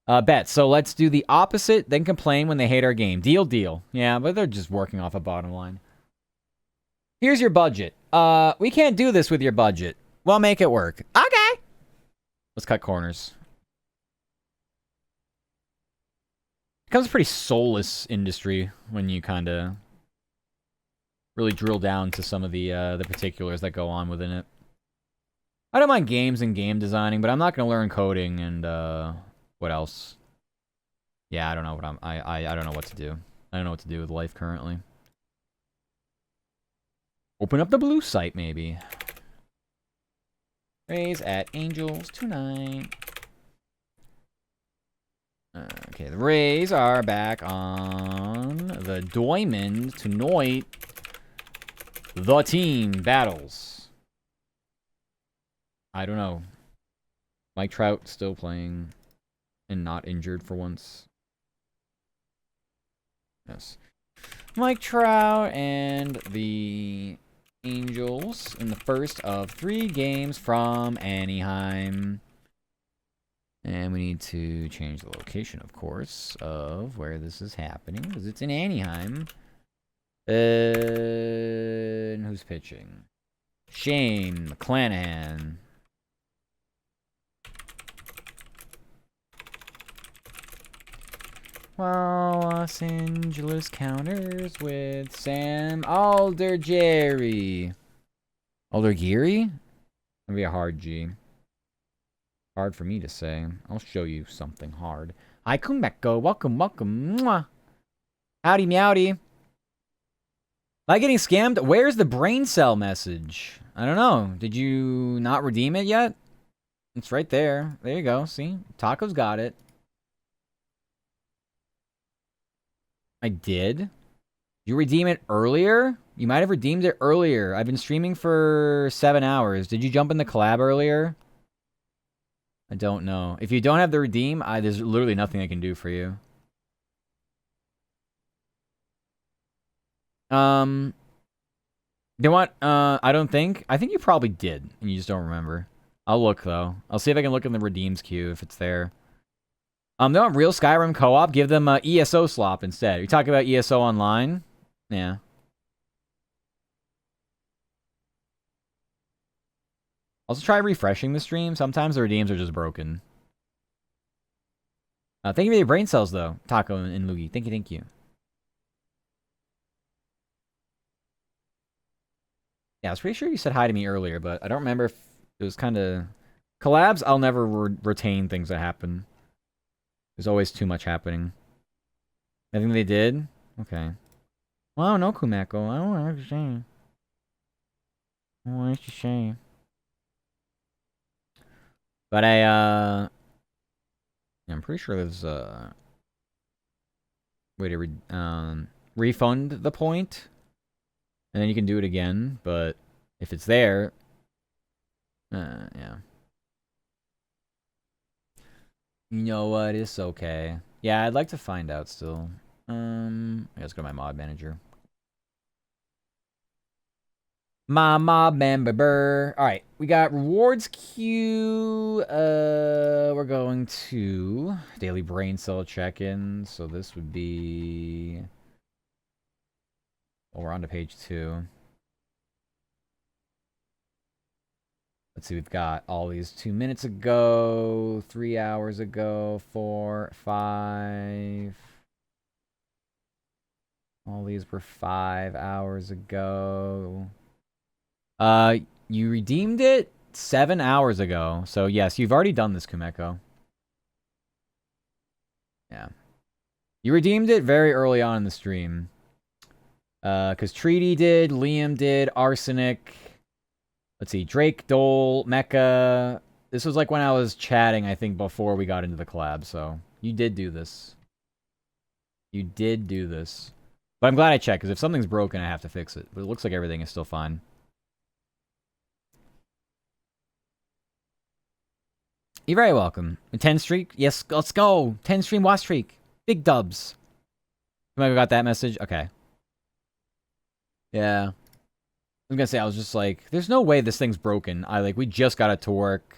bets. So let's do the opposite, then complain when they hate our game. Deal. Yeah, but they're just working off a bottom line. Here's your budget. We can't do this with your budget. Well, make it work. Okay. Let's cut corners. It becomes a pretty soulless industry when you kind of really drill down to some of the particulars that go on within it. I don't mind games and game designing, but I'm not going to learn coding and what else? Yeah, I don't know what I don't know what to do. I don't know what to do with life currently. Open up the blue site maybe. Rays at Angels tonight. Okay, the Rays are back on the diamond tonight. The team battles. I don't know. Mike Trout still playing and not injured for once. Yes. Mike Trout and the Angels in the first of 3 games from Anaheim. And we need to change the location, of course, of where this is happening, because it's in Anaheim. And who's pitching? Shane McClanahan. Los Angeles counters with Sam Aldergeary. Aldergeary? That'd be a hard G. Hard for me to say. I'll show you something hard. Hi, Kumeko. Welcome. Mwah. Howdy, meowdy. Am I getting scammed? Where's the brain cell message? I don't know. Did you not redeem it yet? It's right there. There you go. See? Taco's got it. I did? You redeem it earlier? You might have redeemed it earlier. I've been streaming for 7 hours. Did you jump in the collab earlier? I don't know. If you don't have the redeem, there's literally nothing I can do for you. You want, I don't think. I think you probably did, and you just don't remember. I'll look, though. I'll see if I can look in the redeems queue if it's there. They want real Skyrim co-op. Give them ESO slop instead. You talk about ESO online? Yeah. Also try refreshing the stream. Sometimes the redeems are just broken. Thank you for your brain cells, though, Taco and Luigi. Thank you. Yeah, I was pretty sure you said hi to me earlier, but I don't remember if it was kind of... Collabs, I'll never retain things that happen. There's always too much happening. I think they did? Okay. Well, no, Kumako. I don't understand. What's a shame? But I'm pretty sure there's a way to refund the point, and then you can do it again. But if it's there, yeah. You know what? It's okay. Yeah, I'd like to find out still. Let's go to my mod manager. My mob member. All right, we got rewards queue. We're going to daily brain cell check-in. So this would be. Well, we're on to page 2. Let's see. We've got all these 2 minutes ago, 3 hours ago, 4, 5. All these were 5 hours ago. You redeemed it 7 hours ago. So, yes, you've already done this, Kumeko. Yeah. You redeemed it very early on in the stream. Because Treaty did, Liam did, Arsenic. Let's see, Drake, Dole, Mecha. This was like when I was chatting, I think, before we got into the collab. So, you did do this. You did do this. But I'm glad I checked, because if something's broken, I have to fix it. But it looks like everything is still fine. You're very welcome. A 10 streak? Yes, let's go. 10 stream watch streak. Big dubs. Kumeko got that message? Okay. Yeah. I was gonna say, I was just like, there's no way this thing's broken. We just got it to work,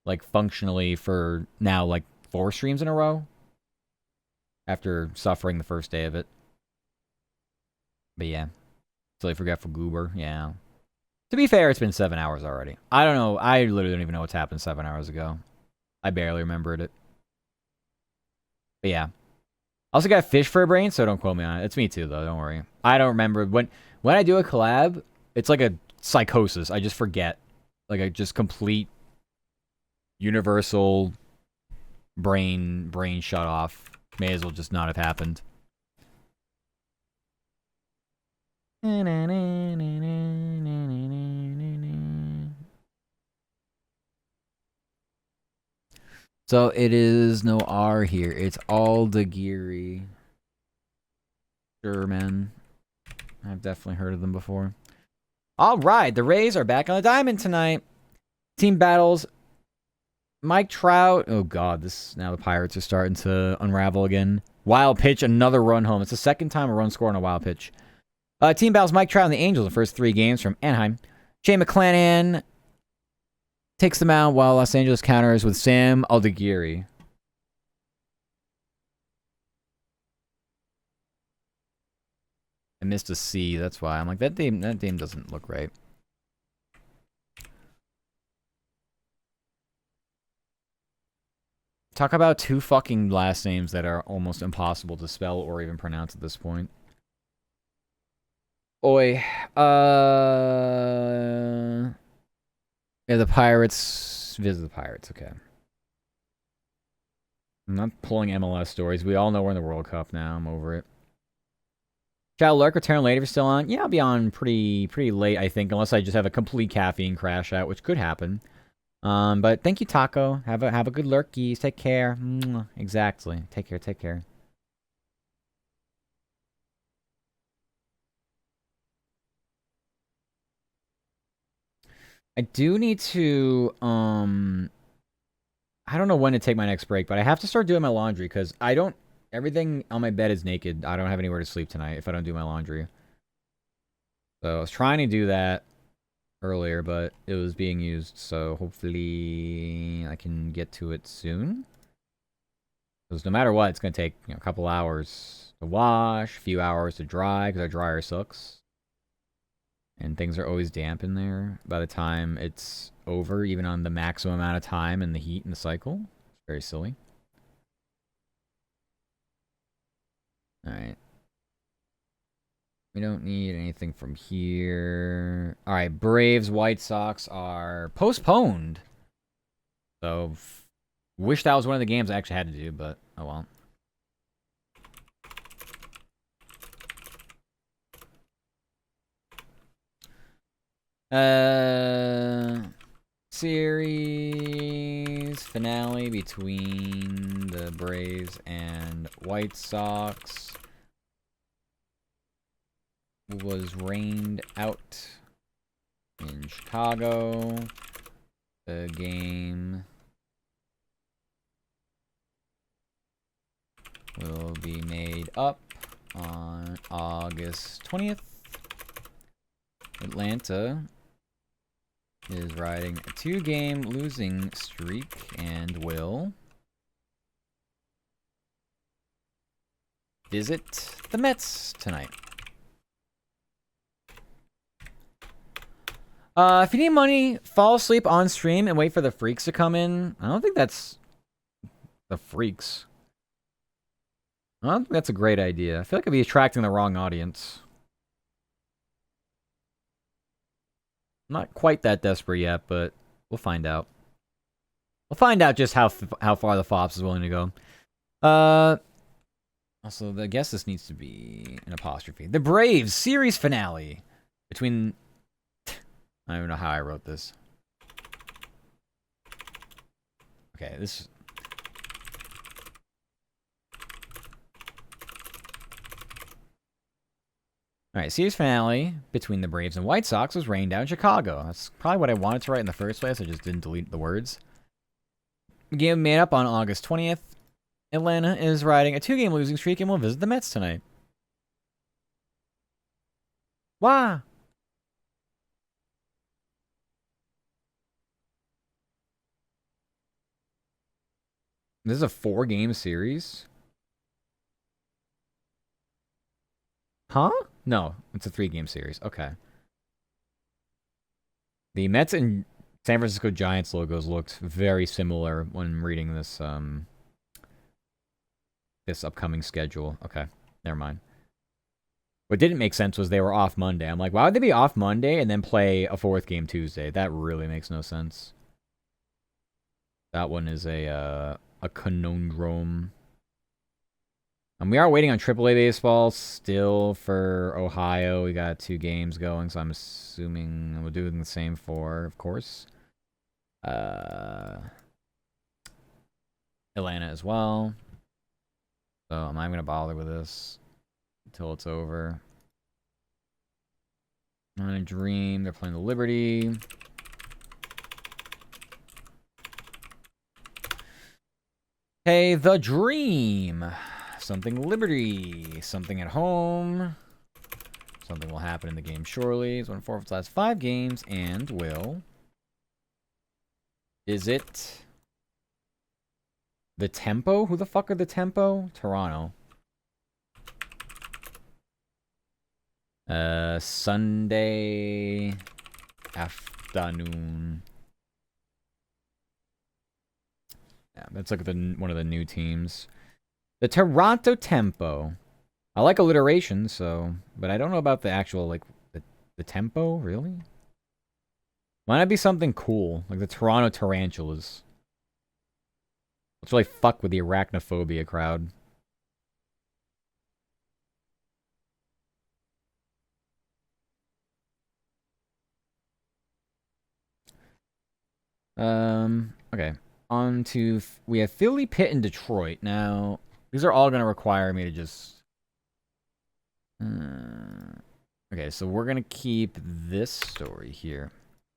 like, functionally for now, like, 4 streams in a row. After suffering the first day of it. But yeah. Silly forgetful goober. Yeah. To be fair, it's been 7 hours already. I don't know. I literally don't even know what's happened 7 hours ago. I barely remembered it. But yeah. I also got fish for a brain, so don't quote me on it. It's me too, though. Don't worry. I don't remember. When I do a collab, it's like a psychosis. I just forget. Like a just complete universal brain shut off. May as well just not have happened. So it is no R here. It's all Dagiri. Sure, man. I've definitely heard of them before. All right, the Rays are back on the diamond tonight. Team battles. Mike Trout. Oh, God. Now the Pirates are starting to unravel again. Wild pitch, another run home. It's the second time a run scored on a wild pitch. Team battles Mike Trout and the Angels in the first 3 games from Anaheim. Shane McClanahan takes them out while Los Angeles counters with Sam Aldeguerri. I missed a C, that's why. I'm like, that name doesn't look right. Talk about 2 fucking last names that are almost impossible to spell or even pronounce at this point. Oi. Yeah, the Pirates. Visit the Pirates, okay. I'm not pulling MLS stories. We all know we're in the World Cup now. I'm over it. Shall Lurk return later if you're still on? Yeah, I'll be on pretty late, I think, unless I just have a complete caffeine crash out, which could happen. But thank you, Taco. Have a good lurkies. Take care. Exactly. Take care. I do need to, I don't know when to take my next break, but I have to start doing my laundry, because everything on my bed is naked. I don't have anywhere to sleep tonight if I don't do my laundry. So I was trying to do that earlier, but it was being used, so hopefully I can get to it soon. Because no matter what, it's going to take a couple hours to wash, a few hours to dry, because our dryer sucks. And things are always damp in there by the time it's over, even on the maximum amount of time and the heat in the cycle. It's very silly. Alright. We don't need anything from here. Alright, Braves, White Sox are postponed. So, wish that was one of the games I actually had to do, but oh well. Series finale between the Braves and White Sox was rained out in Chicago. The game will be made up on August 20th. Atlanta is riding a 2-game losing streak and will visit the Mets tonight. If you need money, fall asleep on stream and wait for the freaks to come in. I don't think that's the freaks. I don't think that's a great idea. I feel like I'd be attracting the wrong audience. I'm not quite that desperate yet, but we'll find out. We'll find out just how far the Fops is willing to go. Also, I guess this needs to be an apostrophe. The Braves series finale between... I don't even know how I wrote this. Okay, this... Alright, series finale between the Braves and White Sox was rained down in Chicago. That's probably what I wanted to write in the first place. I just didn't delete the words. The game made up on August 20th. Atlanta is riding a 2-game losing streak and will visit the Mets tonight. Why? This is a 4-game series? Huh? No, it's a 3-game series. Okay. The Mets and San Francisco Giants logos looked very similar when reading this this upcoming schedule. Okay, never mind. What didn't make sense was they were off Monday. I'm like, why would they be off Monday and then play a 4th game Tuesday? That really makes no sense. That one is a conundrum. And we are waiting on AAA baseball still for Ohio. We got 2 games going, so I'm assuming we'll do the same for, of course, Atlanta as well. So I'm not going to bother with this until it's over. On a dream, they're playing the Liberty. Hey, the Dream. Something Liberty. Something at home. Something will happen in the game shortly. It's 1-4 for its last 5 games and will visit the Tempo. Who the fuck are the Tempo? Toronto. Sunday afternoon. Yeah, that's like one of the new teams. The Toronto Tempo. I like alliteration, so... But I don't know about the actual, like, the tempo, really? Might not be something cool, like the Toronto Tarantulas. Let's really fuck with the arachnophobia crowd. Okay. On to... We have Philly, Pitt, and Detroit. Now, these are all going to require me to just... okay, so we're going to keep this story here.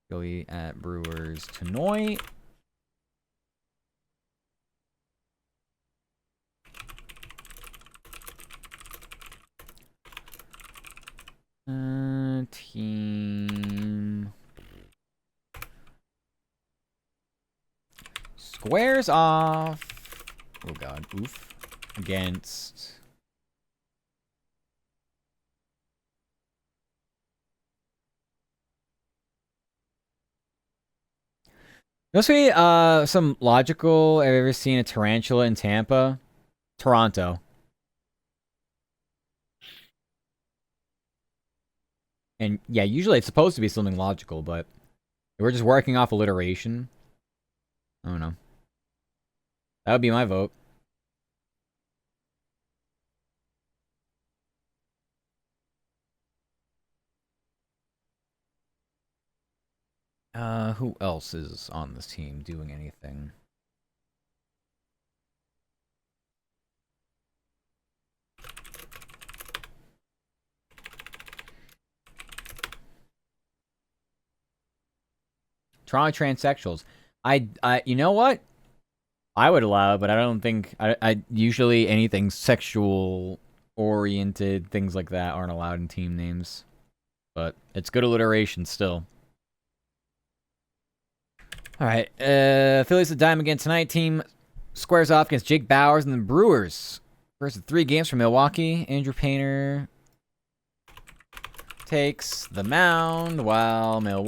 Philly at Brewers tonight. Team squares off. Oh god, oof. Against must be some logical. Have you ever seen a tarantula in Tampa? Toronto. And yeah, usually it's supposed to be something logical, but we're just working off alliteration. I don't know. That would be my vote. Who else is on this team doing anything? Toronto transsexuals. You know what? I would allow it, but I don't think I usually anything sexual oriented things like that aren't allowed in team names. But it's good alliteration still. All right, Phillies at dime again tonight. Team squares off against Jake Bowers and the Brewers. First of 3 games for Milwaukee. Andrew Painter takes the mound while the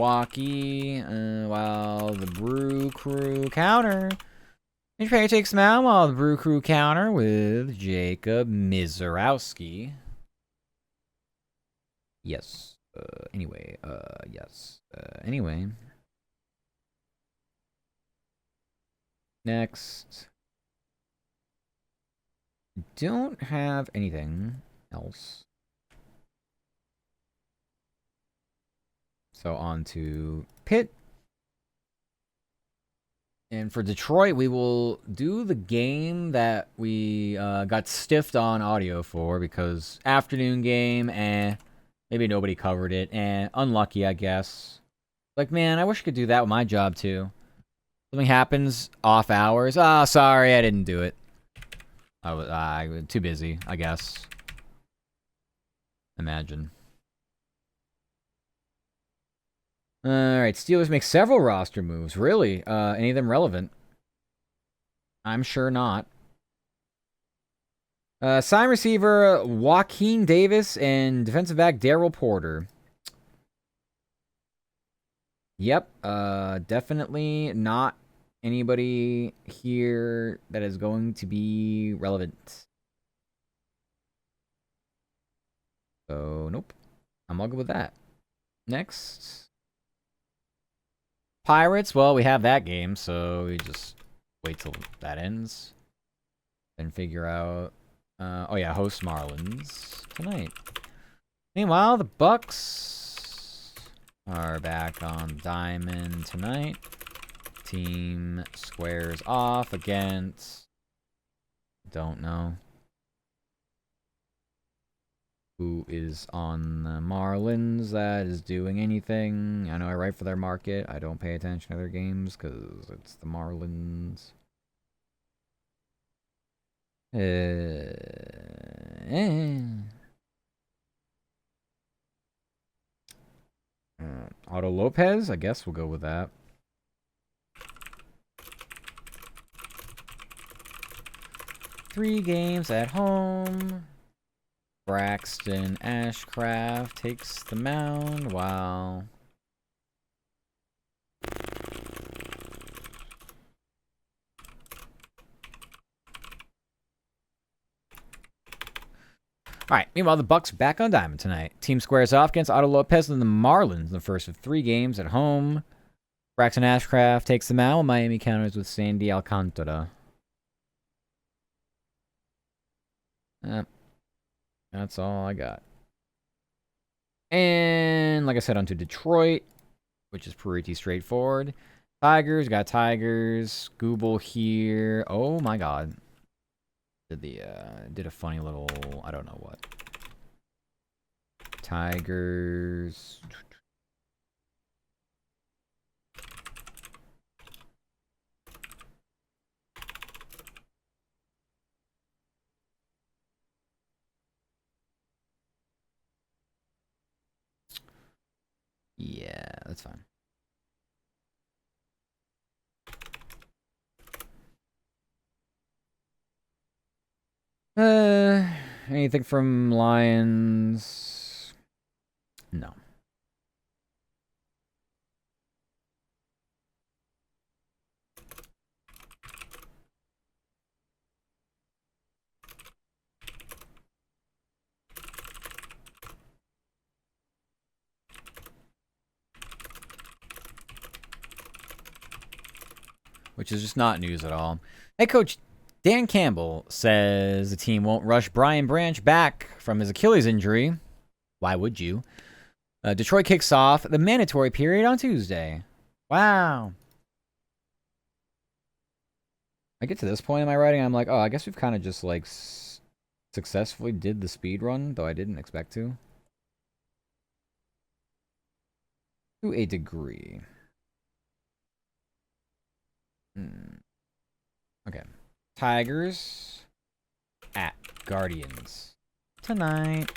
Brew Crew counter. Andrew Painter takes the mound while the Brew Crew counter with Jacob Mizorowski. Yes. Anyway. Next. Don't have anything else. So on to Pitt. And for Detroit, we will do the game that we got stiffed on audio for because afternoon game, maybe nobody covered it, unlucky, I guess. Like, man, I wish I could do that with my job, too. Something happens off hours. Oh, sorry, I didn't do it. I was too busy, I guess. Imagine. Alright, Steelers make several roster moves. Really? Any of them relevant? I'm sure not. Sign receiver Joaquin Davis and defensive back Daryl Porter. Yep, definitely not anybody here that is going to be relevant. So, nope. I'm all good with that. Next. Pirates, well, we have that game, so we just wait till that ends. Then figure out... oh yeah, host Marlins tonight. Meanwhile, the Bucks are back on Diamond tonight. Team squares off against... Don't know. Who is on the Marlins that is doing anything. I know I write for their market. I don't pay attention to their games because it's the Marlins. Otto Lopez, I guess we'll go with that. Three games at home. Braxton Ashcraft takes the mound while... Alright, meanwhile, the Bucks back on Diamond tonight. Team squares off against Otto Lopez and the Marlins in the first of 3 games at home. Braxton Ashcraft takes the mound while Miami counters with Sandy Alcantara. That's all I got. And like I said, onto Detroit, which is pretty straightforward. Tigers, got Tigers. Google here. Oh my god. Did a funny little, I don't know what. Tigers. Yeah, that's fine. Anything from Lions? No. Which is just not news at all. Head coach Dan Campbell says the team won't rush Brian Branch back from his Achilles injury. Why would you? Detroit kicks off the mandatory period on Tuesday. Wow. I get to this point in my writing, I'm like, oh, I guess we've kind of just like successfully did the speed run, though I didn't expect to. To a degree. Okay. Tigers at Guardians tonight.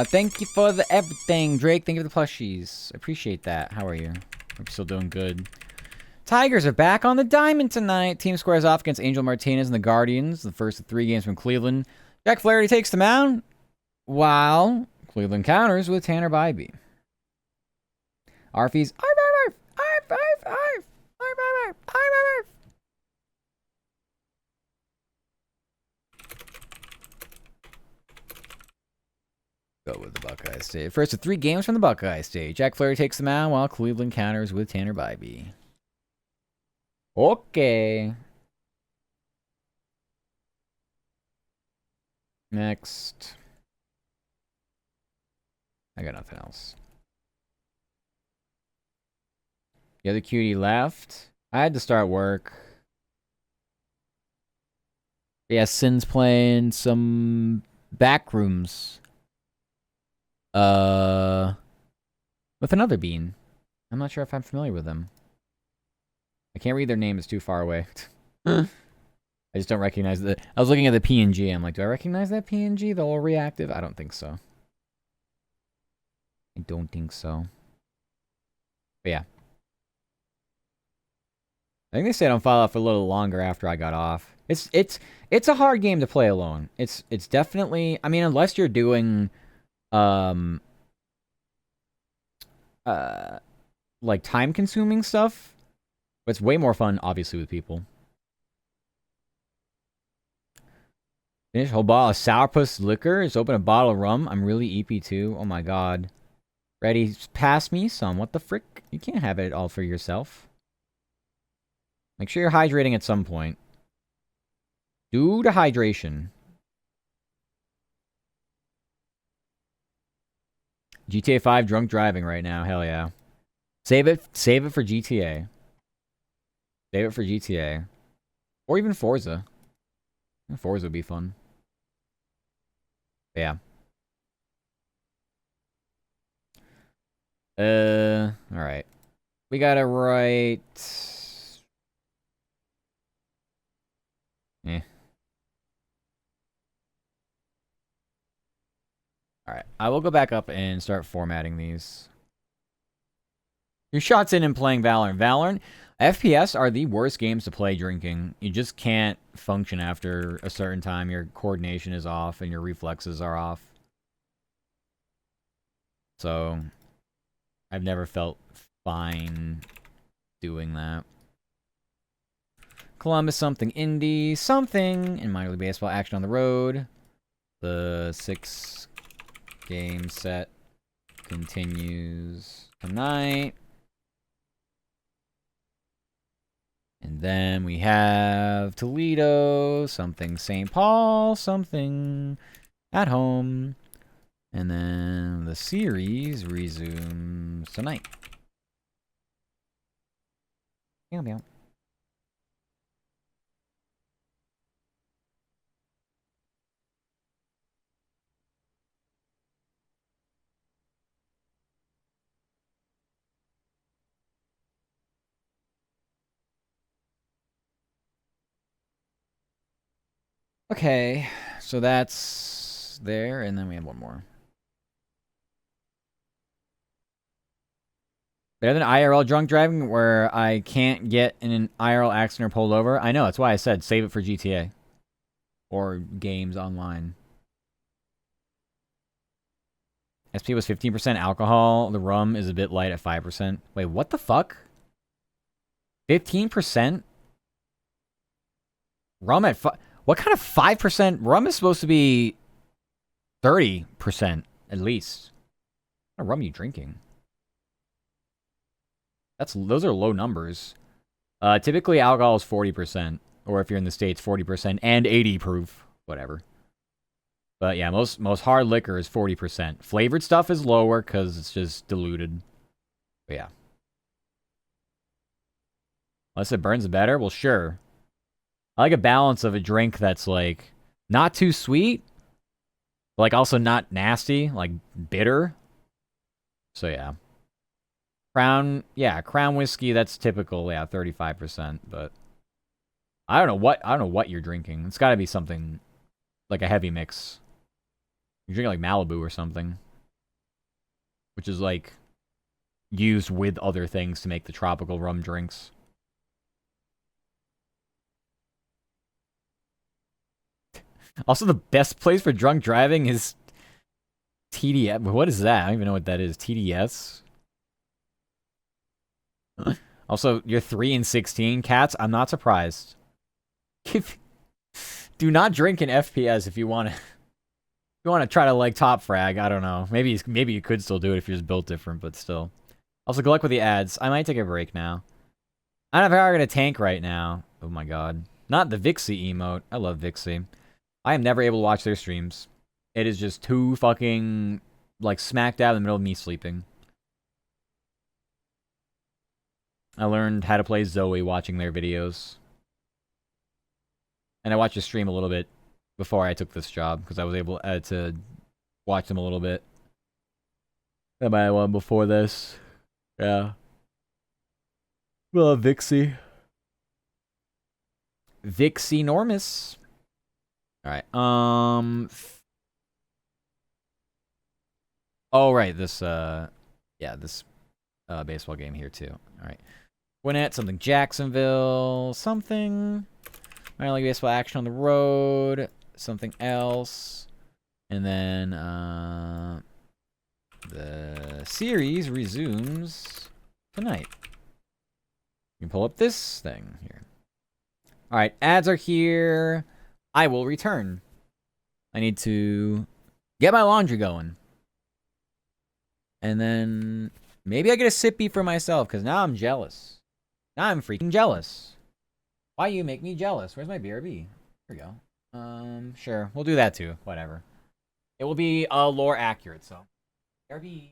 Thank you for the everything, Drake. Thank you for the plushies. Appreciate that. How are you? Hope you're still doing good. Tigers are back on the diamond tonight. Team squares off against Angel Martinez and the Guardians. The first of 3 games from Cleveland. Jack Flaherty takes the mound, while Cleveland counters with Tanner Bybee. Arfie's arf, arf, arf, arf, arf, arf, arf, arf, arf. Go with the Buckeye State. First of 3 games from the Buckeye State. Jack Flaherty takes the mound while Cleveland counters with Tanner Bybee. Okay. Next. I got nothing else. The other cutie left. I had to start work. Yeah, Sin's playing some Backrooms. With another bean. I'm not sure if I'm familiar with them. I can't read their name, it's too far away. I just don't recognize the... I was looking at the PNG, I'm like, do I recognize that PNG? The all reactive? I don't think so. I don't think so. But yeah. I think they stayed on Fallout for a little longer after I got off. It's a hard game to play alone. It's definitely... I mean, unless you're doing... like time-consuming stuff. But it's way more fun, obviously, with people. Finish whole bottle of Sourpuss liquor. Just open a bottle of rum. I'm really EP2. Oh my god. Ready? Pass me some. What the frick? You can't have it all for yourself. Make sure you're hydrating at some point. Due to hydration. GTA 5 drunk driving right now. Hell yeah. Save it for GTA. Save it for GTA. Or even Forza. Forza would be fun. Yeah. Alright. We gotta write... Alright. I will go back up and start formatting these. Your shots in and playing Valorant. Valorant, FPS are the worst games to play drinking. You just can't function after a certain time. Your coordination is off and your reflexes are off. So, I've never felt fine doing that. Columbus, something indie, something in minor league baseball action on the road. The 6-game set continues tonight. And then we have Toledo, something St. Paul, something at home. And then the series resumes tonight. Meow, meow. Okay, so that's there, and then we have one more. Better than IRL drunk driving, where I can't get in an IRL accident or pulled over. I know, that's why I said save it for GTA. Or games online. SP was 15% alcohol. The rum is a bit light at 5%. Wait, what the fuck? 15%? Rum at what kind of 5%? Rum is supposed to be 30% at least. What kind of rum are you drinking? Those are low numbers. Typically alcohol is 40%, or if you're in the States, 40% and 80 proof, whatever. But yeah, most hard liquor is 40%. Flavored stuff is lower because it's just diluted. But yeah. Unless it burns better, well, sure. I like a balance of a drink that's like not too sweet, but like also not nasty, like bitter. So yeah. Crown whiskey, that's typical, yeah, 35%, but I don't know what you're drinking. It's got to be something like a heavy mix. You're drinking like Malibu or something, which is like used with other things to make the tropical rum drinks. Also, the best place for drunk driving is TDS. What is that? I don't even know what that is. TDS? Also, you're 3 and 16 cats. I'm not surprised. Do not drink in FPS if you want to. If you want to try to like top frag. I don't know. Maybe you could still do it if you're just built different, but still. Also, good luck with the ads. I might take a break now. I don't know how I'm gonna tank right now. Oh my god. Not the Vixie emote. I love Vixie. I am never able to watch their streams. It is just too fucking like smack dab in the middle of me sleeping. I learned how to play Zoe watching their videos. And I watched a stream a little bit before I took this job because I was able to watch them a little bit. That might have one before this. Yeah. Well, Vixie. Vixie Normus. Alright, oh, right, this baseball game here, too. Alright. Gwinnett, something Jacksonville, something. Minor League Baseball action on the road, something else. And then, the series resumes tonight. You can pull up this thing here. Alright, ads are here. I will return. I need to get my laundry going. And then maybe I get a sippy for myself, because now I'm jealous. Now I'm freaking jealous. Why you make me jealous? Where's my BRB? Here we go. Sure. We'll do that too. Whatever. It will be lore accurate, so. BRB.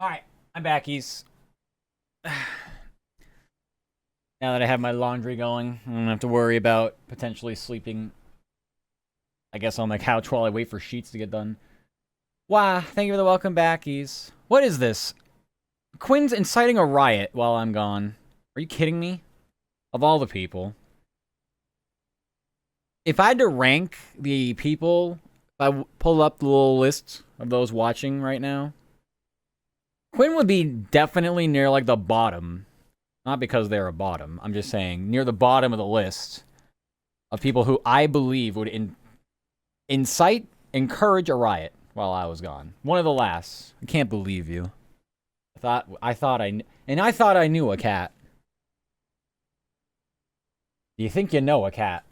Alright. I'm backies. Now that I have my laundry going, I don't have to worry about potentially sleeping, I guess, on my couch while I wait for sheets to get done. Wow, thank you for the welcome backies. What is this? Quinn's inciting a riot while I'm gone. Are you kidding me? Of all the people. If I had to rank the people, if I pull up the little list of those watching right now, Quinn would be definitely near, like, the bottom. Not because they're a bottom. I'm just saying, near the bottom of the list of people who I believe would encourage a riot while I was gone. One of the last. I can't believe you. I thought I knew a cat. Do you think you know a cat?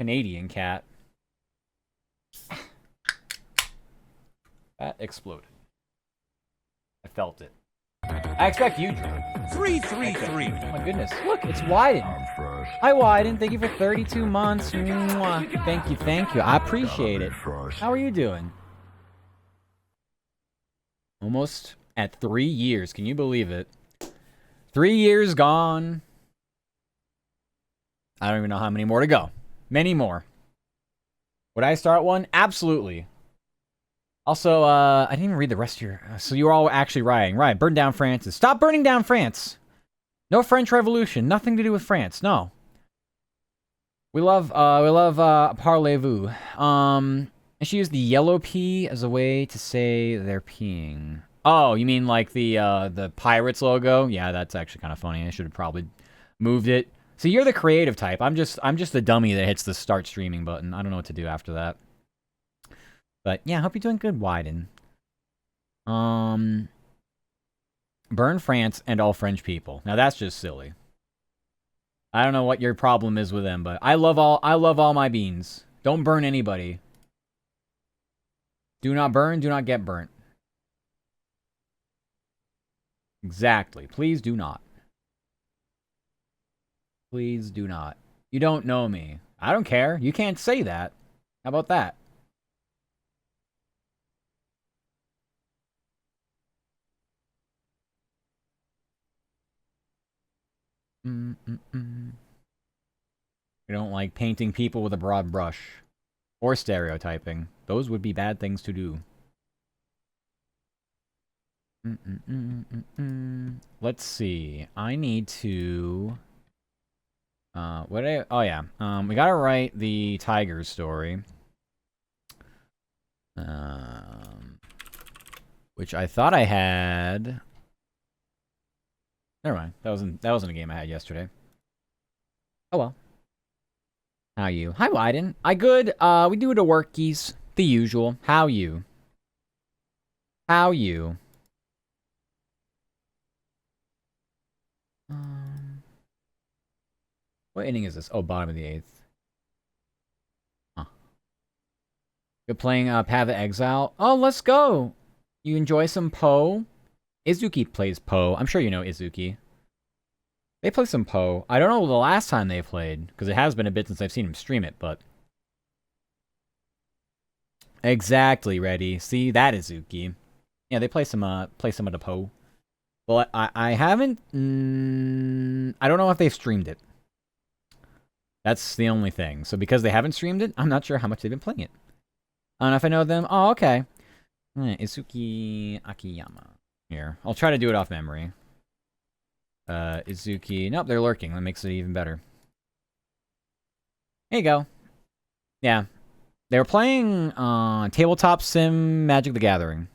Canadian cat. That exploded. I felt it. I expect you, Drew.
333.
Oh my goodness. Look, it's widened. Hi, Wyden. Thank you for 32 months. Mwah. Thank you. I appreciate it. How are you doing? Almost at 3 years. Can you believe it? 3 years gone. I don't even know how many more to go. Many more. Would I start one? Absolutely. Also, I didn't even read the rest of your... so you were all actually rioting. Right, burn down France. Stop burning down France! No French Revolution. Nothing to do with France. No. We love parlez-vous. And she used the yellow P as a way to say they're peeing. Oh, you mean like the Pirates logo? Yeah, that's actually kind of funny. I should have probably moved it. So you're the creative type. I'm just the dummy that hits the start streaming button. I don't know what to do after that. But yeah, I hope you're doing good, Wyden. Burn France and all French people. Now that's just silly. I don't know what your problem is with them, but I love all my beans. Don't burn anybody. Do not burn, do not get burnt. Exactly. Please do not. Please do not. You don't know me. I don't care. You can't say that. How about that? We don't like painting people with a broad brush. Or stereotyping. Those would be bad things to do. Let's see. I need to... oh yeah. We gotta write the tiger story. Which I thought I had... Never mind. That wasn't a game I had yesterday. Oh well. How you? Hi, Wyden. I good. We do it a workies. The usual. How you? How you? What inning is this? Oh, bottom of the 8th. Huh. You're playing Path of Exile? Oh, let's go! You enjoy some Poe? Izuki plays Poe. I'm sure you know Izuki. They play some Poe. I don't know the last time they played, because it has been a bit since I've seen him stream it, but... Exactly, ready. See, that Izuki. Yeah, they play some of the Poe. Well, I haven't... I don't know if they've streamed it. That's the only thing. So because they haven't streamed it, I'm not sure how much they've been playing it. I don't know if I know them. Oh, okay. Izuki Akiyama. Here. I'll try to do it off memory. Izuki. Nope, they're lurking. That makes it even better. There you go. Yeah. They were playing Tabletop Sim Magic the Gathering.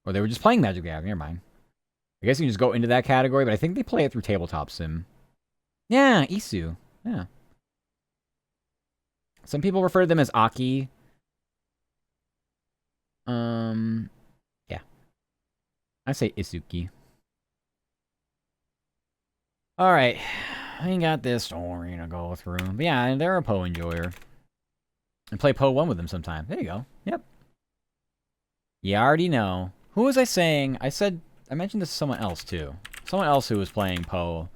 Or they were just playing Magic the Gathering. Never mind. I guess you can just go into that category, but I think they play it through Tabletop Sim. Yeah, Isu. Yeah. Some people refer to them as Aki. Yeah. I say Izuki. Alright. I got this story to go through. But yeah, they're a Poe enjoyer. And play Poe 1 with them sometime. There you go. Yep. You already know. Who was I saying? I mentioned this to someone else too. Someone else who was playing Poe.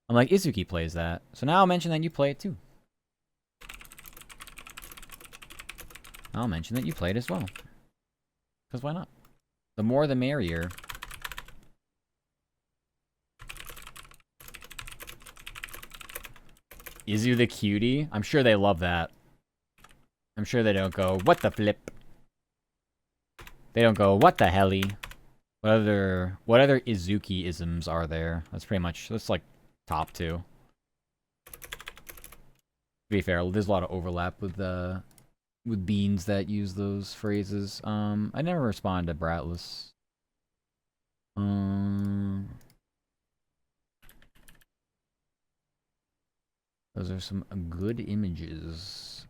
I'm like, Izuki plays that. So now I'll mention that you play it too. I'll mention that you play it as well. Because why not? The more the merrier. Izu the cutie? I'm sure they love that. I'm sure they don't go, what the flip? They don't go, what the helly? What other Izuki-isms are there? That's pretty much, that's like top 2. To be fair, there's a lot of overlap with beans that use those phrases. I never respond to Bratless. Those are some good images.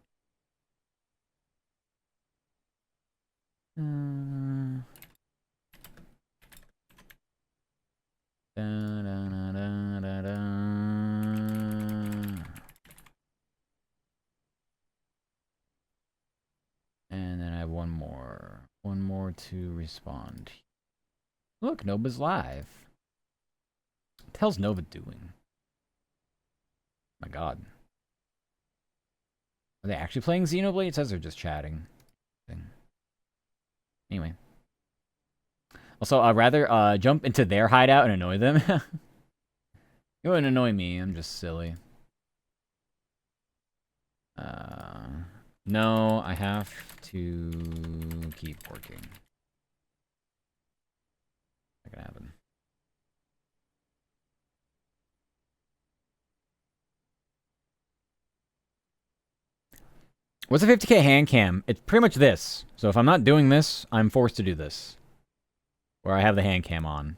And then I have one more. One more to respond. Look, Nova's live. What the hell's Nova doing? My god. Are they actually playing Xenoblade? It says they're just chatting. Anyway. Also, I'd rather jump into their hideout and annoy them. It wouldn't annoy me. I'm just silly. No, I have to keep working. What's a 50k hand cam? It's pretty much this. So if I'm not doing this, I'm forced to do this. Where I have the hand cam on.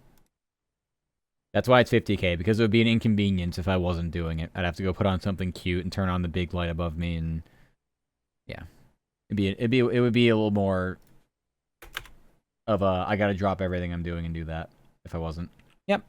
That's why it's 50k, because it would be an inconvenience if I wasn't doing it. I'd have to go put on something cute and turn on the big light above me, and yeah, it would be a little more of a I gotta drop everything I'm doing and do that if I wasn't. Yep.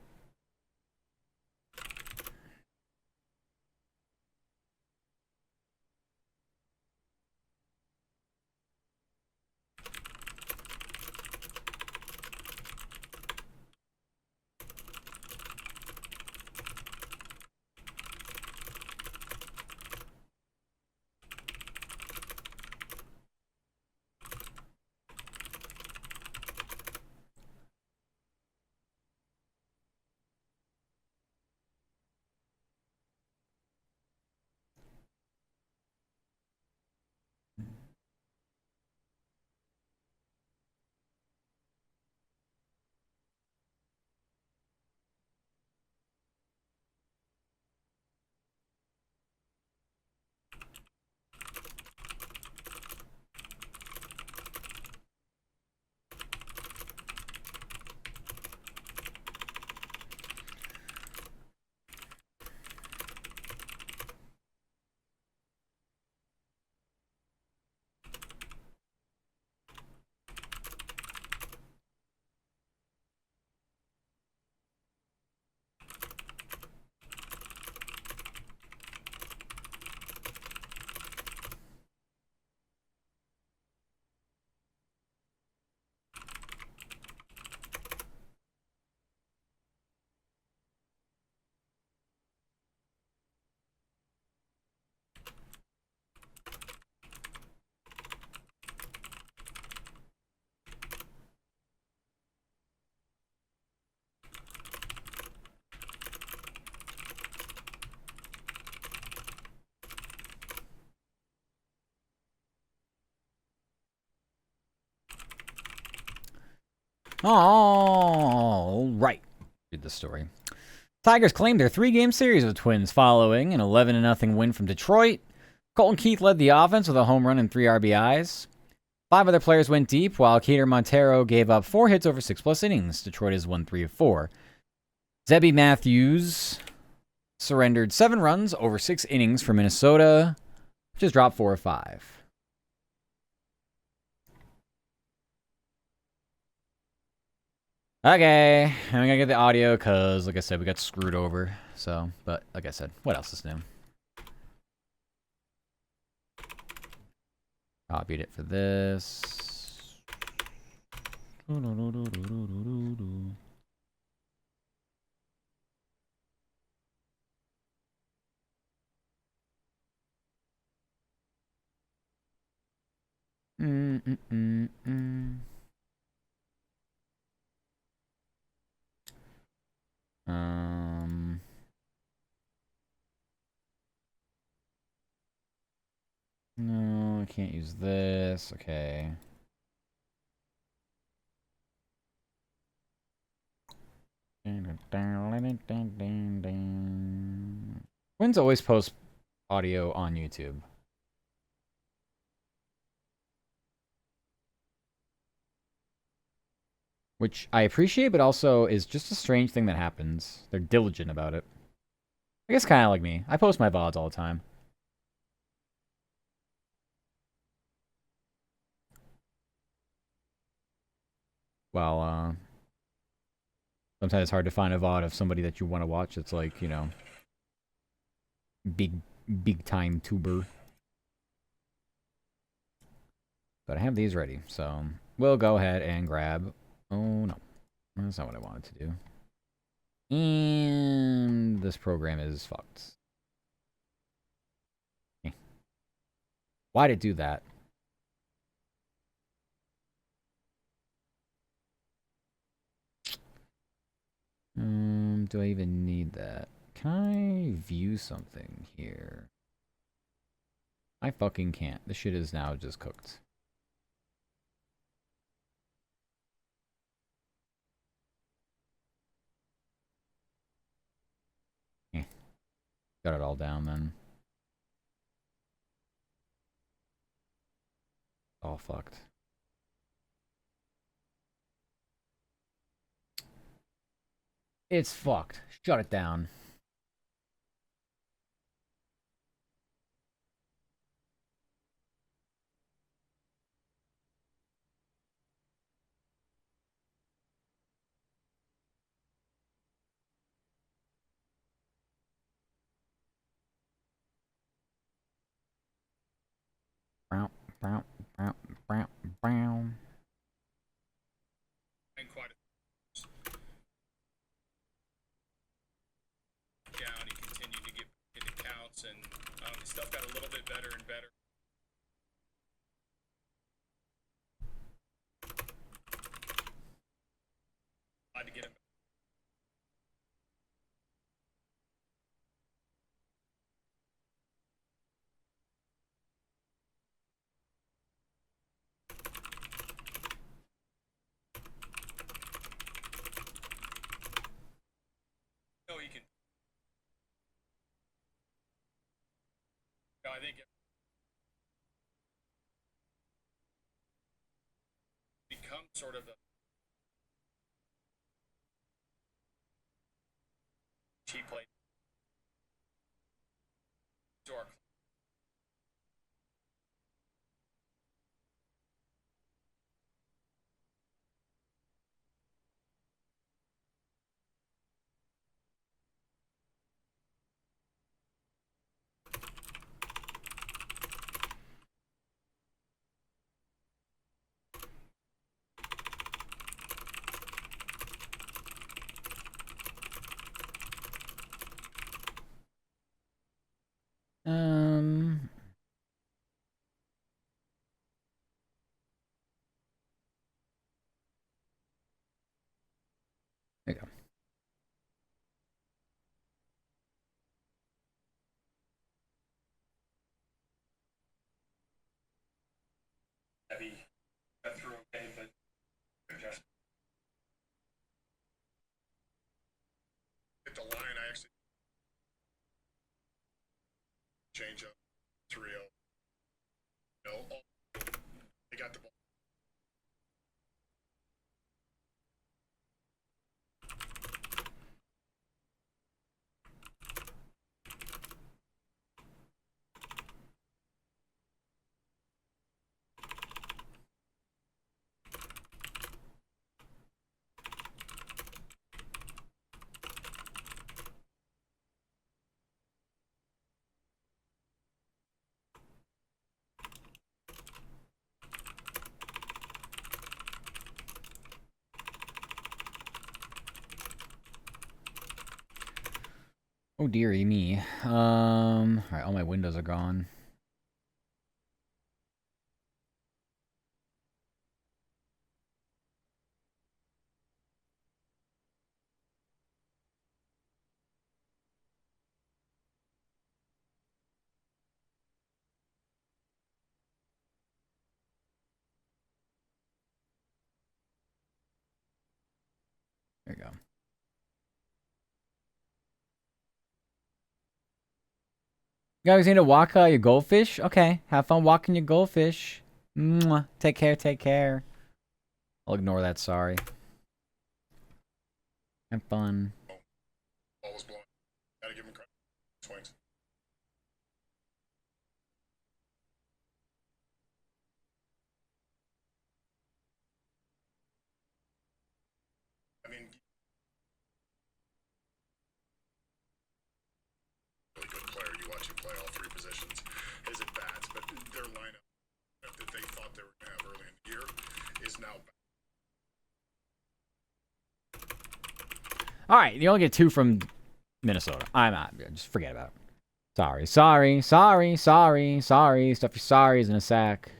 All right. Read the story. Tigers claimed their 3-game series with Twins following an 11-0 win from Detroit. Colton Keith led the offense with a home run and 3 RBIs. 5 other players went deep, while Keiter Montero gave up 4 hits over 6+ innings. Detroit has won 3 of 4. Zebby Matthews surrendered 7 runs over 6 innings for Minnesota, which has dropped 4 of 5. Okay, I'm gonna get the audio because, like I said, we got screwed over. So, but like I said, what else is new? Copied it for this. No, I can't use this. Okay. Twins always post audio on YouTube. Which I appreciate, but also is just a strange thing that happens. They're diligent about it. I guess kind of like me. I post my VODs all the time. Well, sometimes it's hard to find a VOD of somebody that you want to watch that's like, you know, big time tuber. But I have these ready, so we'll go ahead and grab... Oh, no. That's not what I wanted to do. And this program is fucked. Why'd it do that? Do I even need that? Can I view something here? I fucking can't. This shit is now just cooked. Got it all down then. all fucked. It's fucked. Shut it down. Brown, brown, brown, brown, brown.
Down, he continued to get into counts, and his stuff got a little bit better and better. Tried to get him. No, he can. No, I think it becomes sort of a cheap play to our.
Um. There you go.
Heavy got through okay, but just hit the line. I actually change up 3-0. No, they got the ball.
Oh dearie me. Alright, all my windows are gone. There you go. You guys need to walk your goldfish? Okay, have fun walking your goldfish. Mwah. Take care, take care. I'll ignore that, sorry. Have fun.
Ball was blown. Gotta give him credit. Swings. I mean, really good player. You watch him play all three positions. His at bats, but their lineup that they thought they were going to have early in the year is now back.
Alright, you only get 2 from Minnesota. I'm out. Just forget about it. Sorry, sorry, sorry, sorry, sorry. Stuff your sorries in a sack.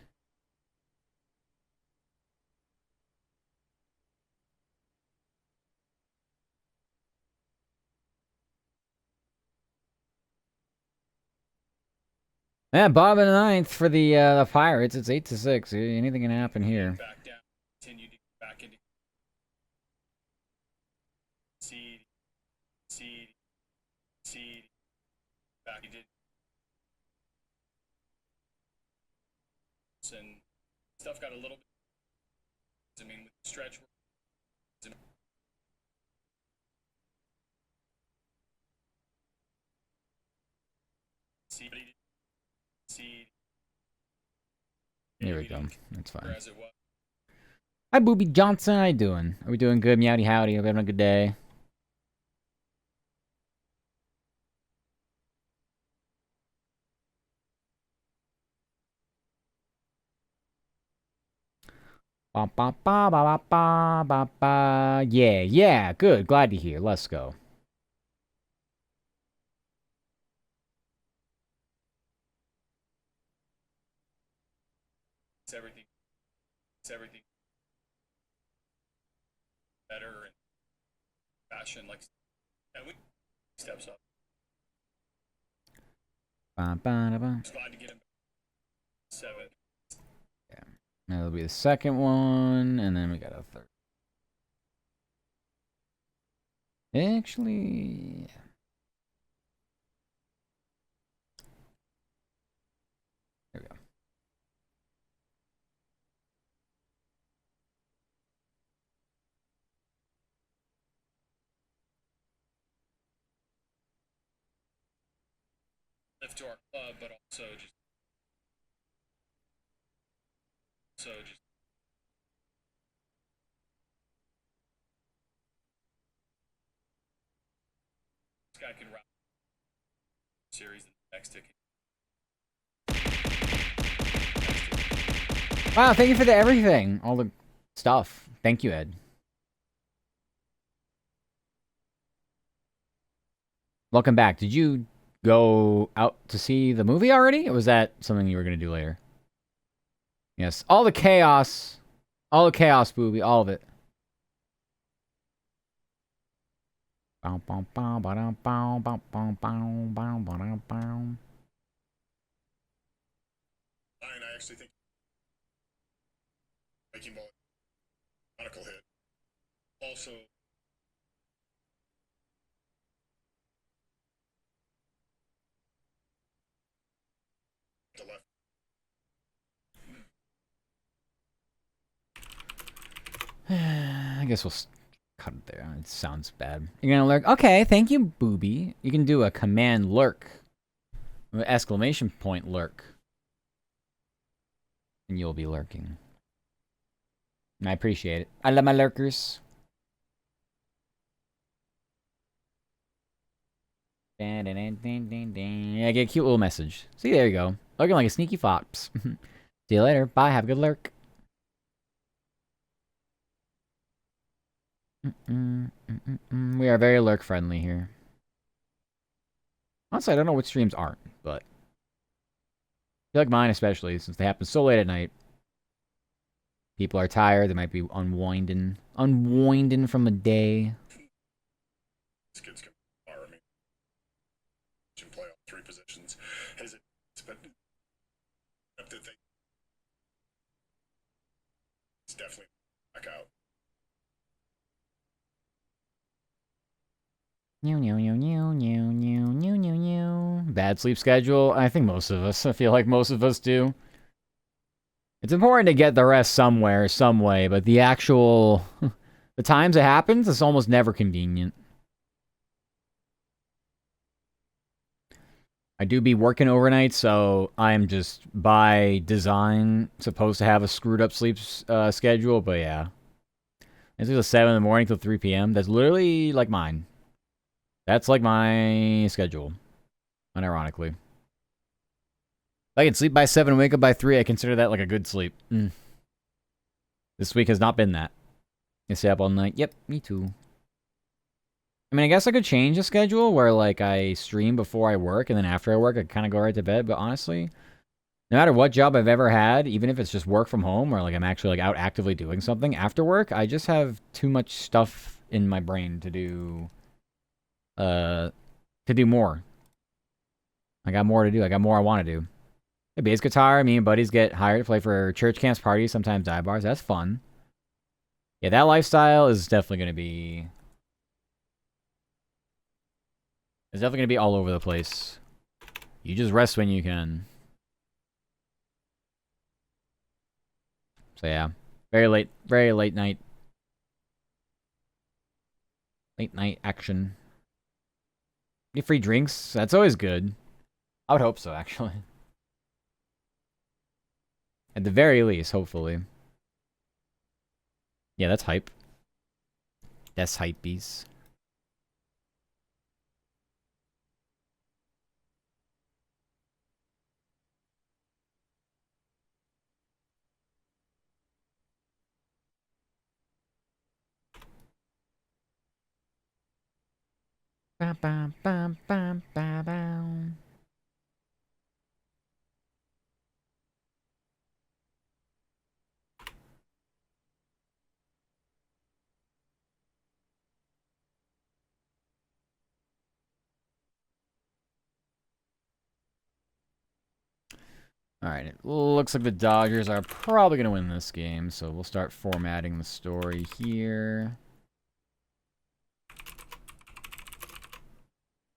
Yeah, bottom of the 9th for the Pirates. It's 8-6. Anything can happen here.
Back down. Continue to get back into seed. Back. He did. And
stuff got a little bit. I mean, with the stretch.
Here we go. That's fine. Hi, Booby Johnson. How you doing? Are we doing good? Meowdy howdy. Hope you're having a good day. Ba ba ba ba ba ba ba ba. Yeah, yeah. Good. Glad to hear. Let's go.
It's everything. It's everything better and fashion like. And we steps up.
Ba ba ba.
Just glad to get him 7.
Yeah. That'll be the second one, and then we got a third. Actually, there we go.
Lift to our club, but also just this guy can wrap series in the next ticket.
Wow, thank you for the everything. All the stuff. Thank you, Ed. Welcome back. Did you go out to see the movie already? Or was that something you were going to do later? Yes. All the chaos. All the chaos, Booby. All of it. I
actually think making ball conical hit. Also the left.
I guess we'll cut it there. It sounds bad. You're gonna lurk. Okay, thank you, Booby. You can do a command lurk. Exclamation point lurk. And you'll be lurking. And I appreciate it. I love my lurkers. Yeah, I get a cute little message. See, there you go. Looking like a sneaky fox. See you later. Bye. Have a good lurk. We are very lurk friendly here. Honestly, I don't know which streams aren't, but I feel like mine especially, since they happen so late at night. People are tired. They might be unwinding from a day.
These kids can fire me. Can play all 3 positions. Has it? But it's definitely back out.
Bad sleep schedule. I think most of us. I feel like most of us do. It's important to get the rest somewhere, some way, but the actual... the times it happens, it's almost never convenient. I do be working overnight, so I'm just, by design, supposed to have a screwed up sleep schedule, but yeah. It's just 7 in the morning till 3 p.m. That's literally like mine. That's like my schedule. Unironically. If I can sleep by 7 and wake up by 3, I consider that like a good sleep. This week has not been that. I stay up all night. Yep, me too. I mean, I guess I could change the schedule where, like, I stream before I work, and then after I work, I kind of go right to bed. But honestly, no matter what job I've ever had, even if it's just work from home, or, like, I'm actually, like, out actively doing something after work, I just have too much stuff in my brain to do more. I got more to do. I got more I want to do. The bass guitar, me and buddies get hired to play for church camps, parties, sometimes dive bars. That's fun. Yeah, that lifestyle is definitely going to be... It's definitely going to be all over the place. You just rest when you can. So yeah, very late night action. Any free drinks? That's always good. I would hope so, actually. At the very least, hopefully. Yeah, that's hype. That's hype beast. Bam, bam, bam, bam, bam, bam. Alright, it looks like the Dodgers are probably going to win this game, so we'll start formatting the story here.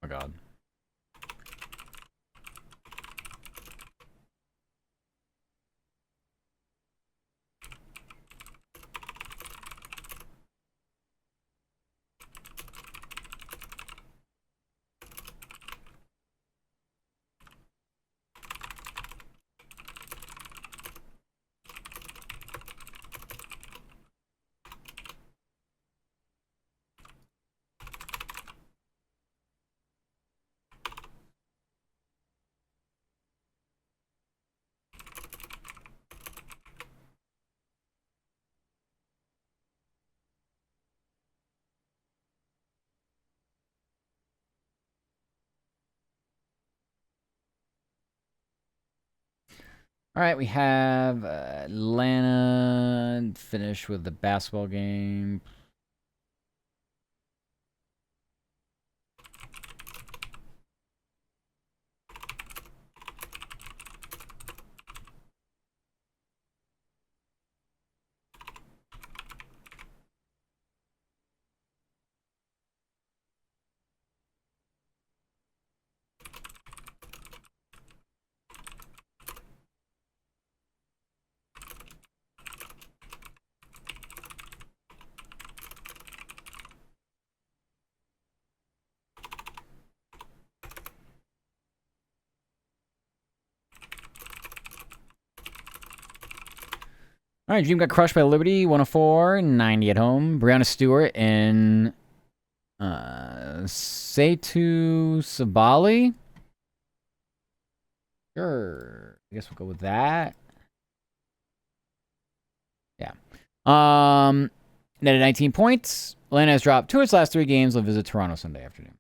Oh, God. Alright, we have Atlanta finish with the basketball game. Alright, Dream got crushed by Liberty, 104, 90 at home. Brianna Stewart and Seitu Sabali. Sure. I guess we'll go with that. Yeah. Netted 19 points. Atlanta has dropped 2 of its last 3 games. They'll visit Toronto Sunday afternoon.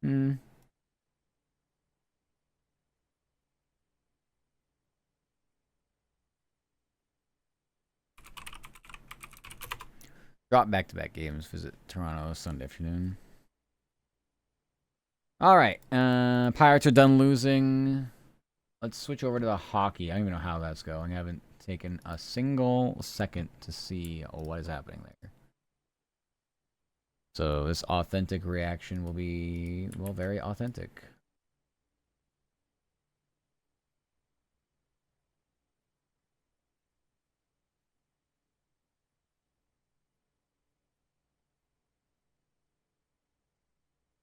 Hmm. Drop back-to-back games. Visit Toronto Sunday afternoon. All right. Pirates are done losing. Let's switch over to the hockey. I don't even know how that's going. I haven't taken a single second to see what is happening there. So this authentic reaction will be, well, very authentic.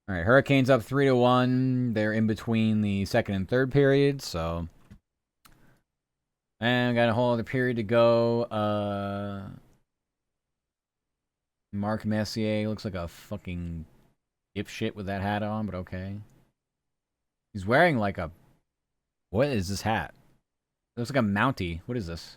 All right, Hurricanes up 3-1. They're in between the second and third period, so. And got a whole other period to go. Mark Messier looks like a fucking dipshit with that hat on, but okay. He's wearing like a... What is this hat? It looks like a Mountie. What is this?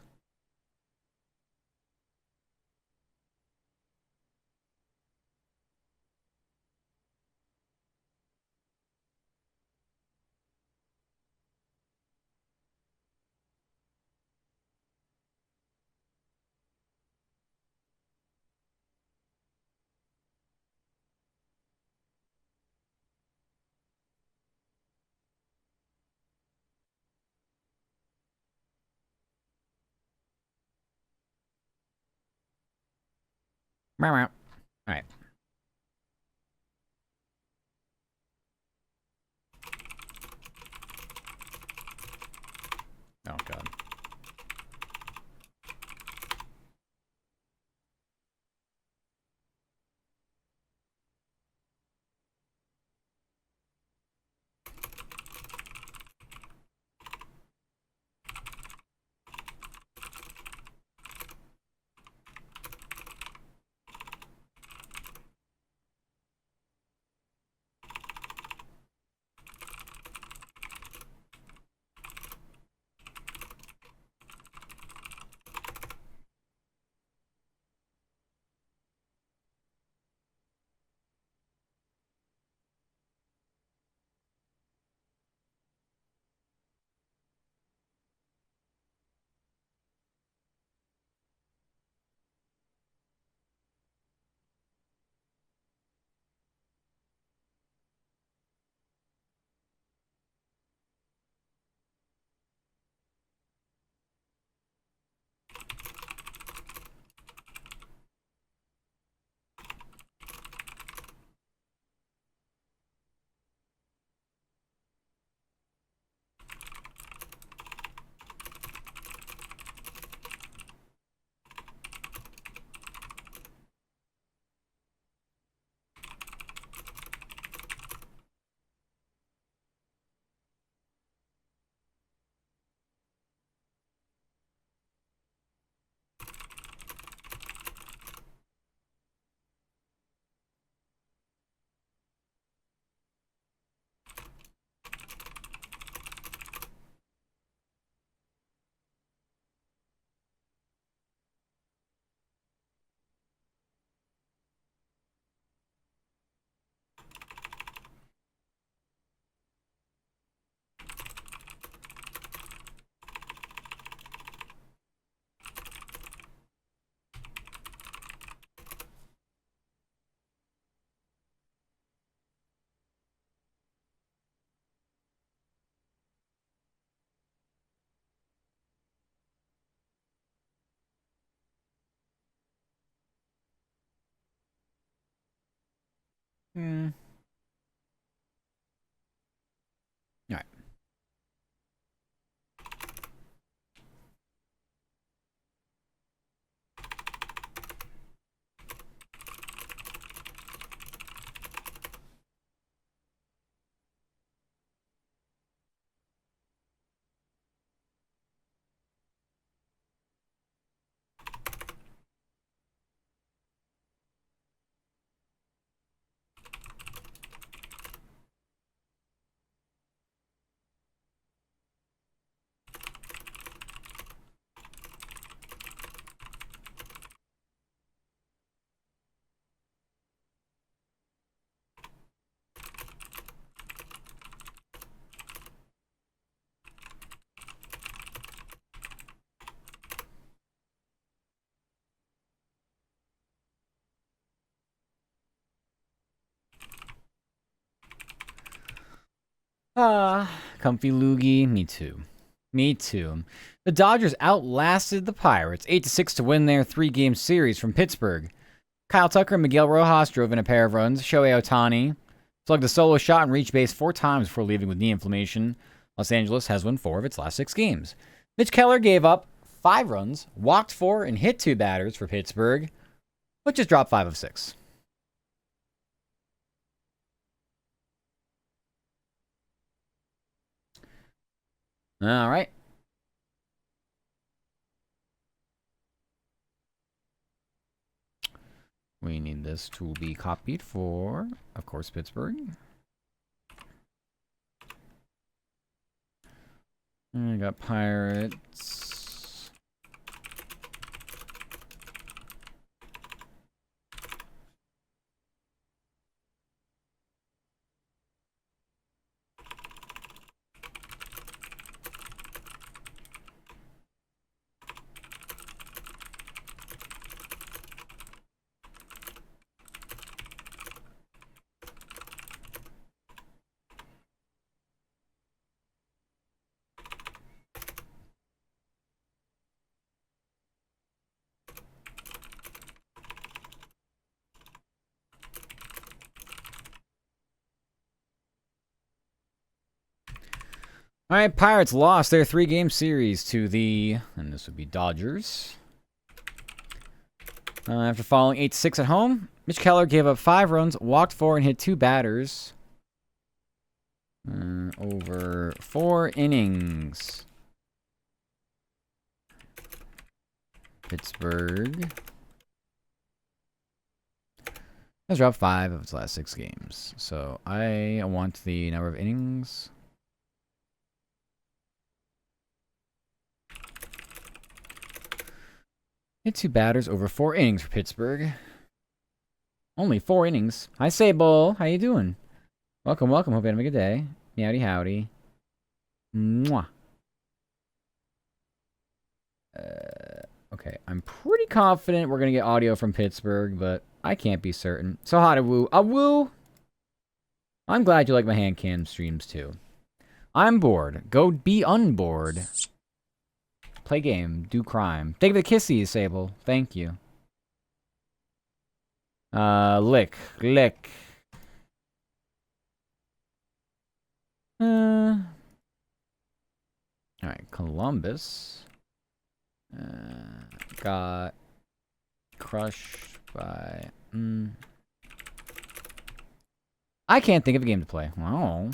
All right. Oh god. Hmm. All right. Comfy loogie. Me too. Me too. The Dodgers outlasted the Pirates 8-6 to win their 3-game series from Pittsburgh. Kyle Tucker and Miguel Rojas drove in a pair of runs. Shohei Ohtani slugged a solo shot and reached base 4 times before leaving with knee inflammation. Los Angeles has won 4 of its last 6 games. Mitch Keller gave up 5 runs, walked 4, and hit 2 batters for Pittsburgh, but just dropped 5 of 6. All right. We need this to be copied for, of course, Pittsburgh. I got Pirates. All right, Pirates lost their 3-game series to the, and this would be Dodgers. After falling 8-6 at home, Mitch Keller gave up 5 runs, walked 4, and hit 2 batters. Over 4 innings. Pittsburgh has dropped 5 of its last 6 games. So I want the number of innings. Hit 2 batters over 4 innings for Pittsburgh. Only 4 innings. Hi, Sable. How you doing? Welcome, welcome. Hope you're having a good day. Meowdy howdy. Mwah. Okay, I'm pretty confident we're going to get audio from Pittsburgh, but I can't be certain. So hi to Woo. Woo! I'm glad you like my hand cam streams too. I'm bored. Go be unbored. Play game. Do crime. Thank you for the kissies, Sable. Thank you. Lick. Alright, Columbus. Got crushed by... I can't think of a game to play. Oh.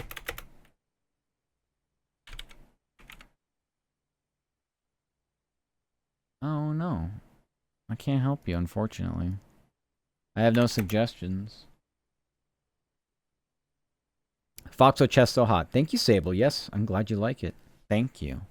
Oh, no. I can't help you, unfortunately. I have no suggestions. Foxo chest so hot. Thank you, Sable. Yes, I'm glad you like it. Thank you.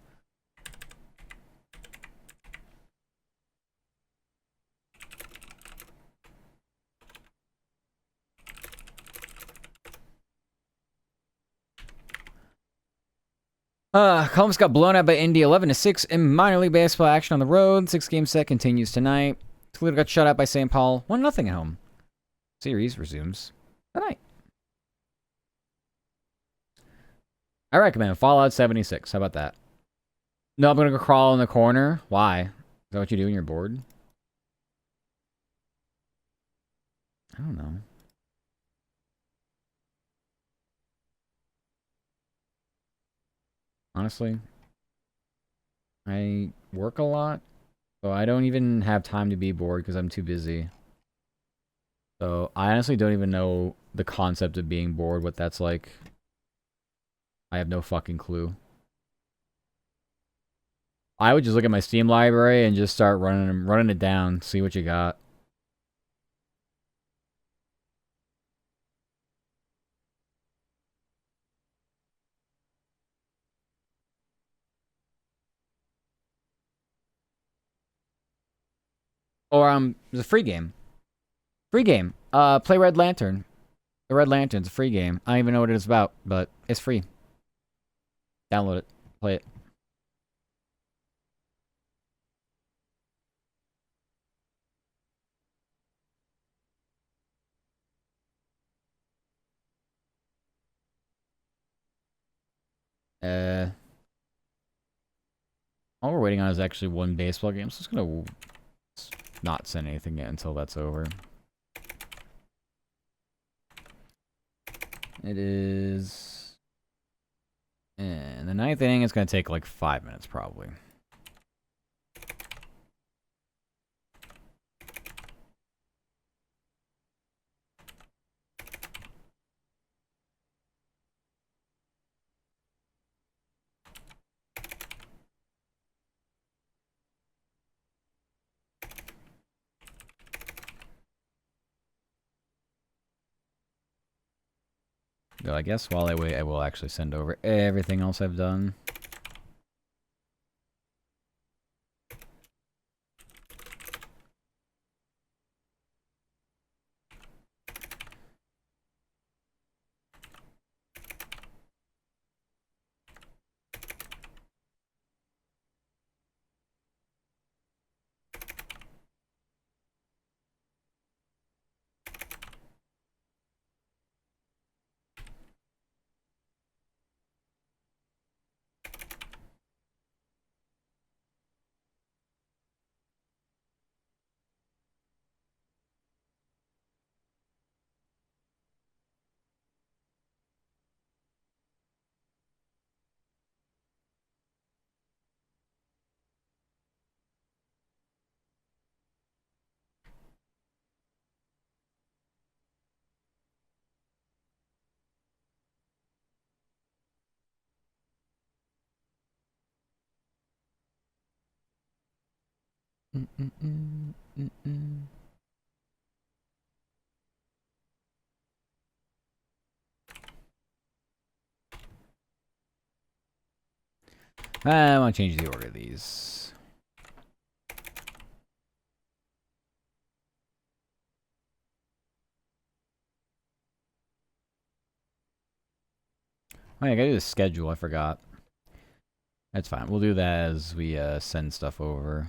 Columbus got blown out by Indy 11-6 in minor league baseball action on the road. 6-game set continues tonight. Toledo got shut out by St. Paul. 1-0 at home. Series resumes tonight. I recommend Fallout 76. How about that? No, I'm going to go crawl in the corner. Why? Is that what you do when you're bored? I don't know. Honestly, I work a lot, so I don't even have time to be bored because I'm too busy. So I honestly don't even know the concept of being bored, what that's like. I have no fucking clue. I would just look at my Steam library and just start running it down, see what you got. Or there's a free game. Free game. Play Red Lantern. The Red Lantern's a free game. I don't even know what it's about, but it's free. Download it. Play it. All we're waiting on is actually one baseball game, so it's gonna not send anything yet until that's over. It is... And the 9th inning is gonna take like 5 minutes, probably. Well, I guess while I wait, I will actually send over everything else I've done. I want to change the order of these. Oh, yeah, I gotta do the schedule. I forgot. That's fine. We'll do that as we send stuff over.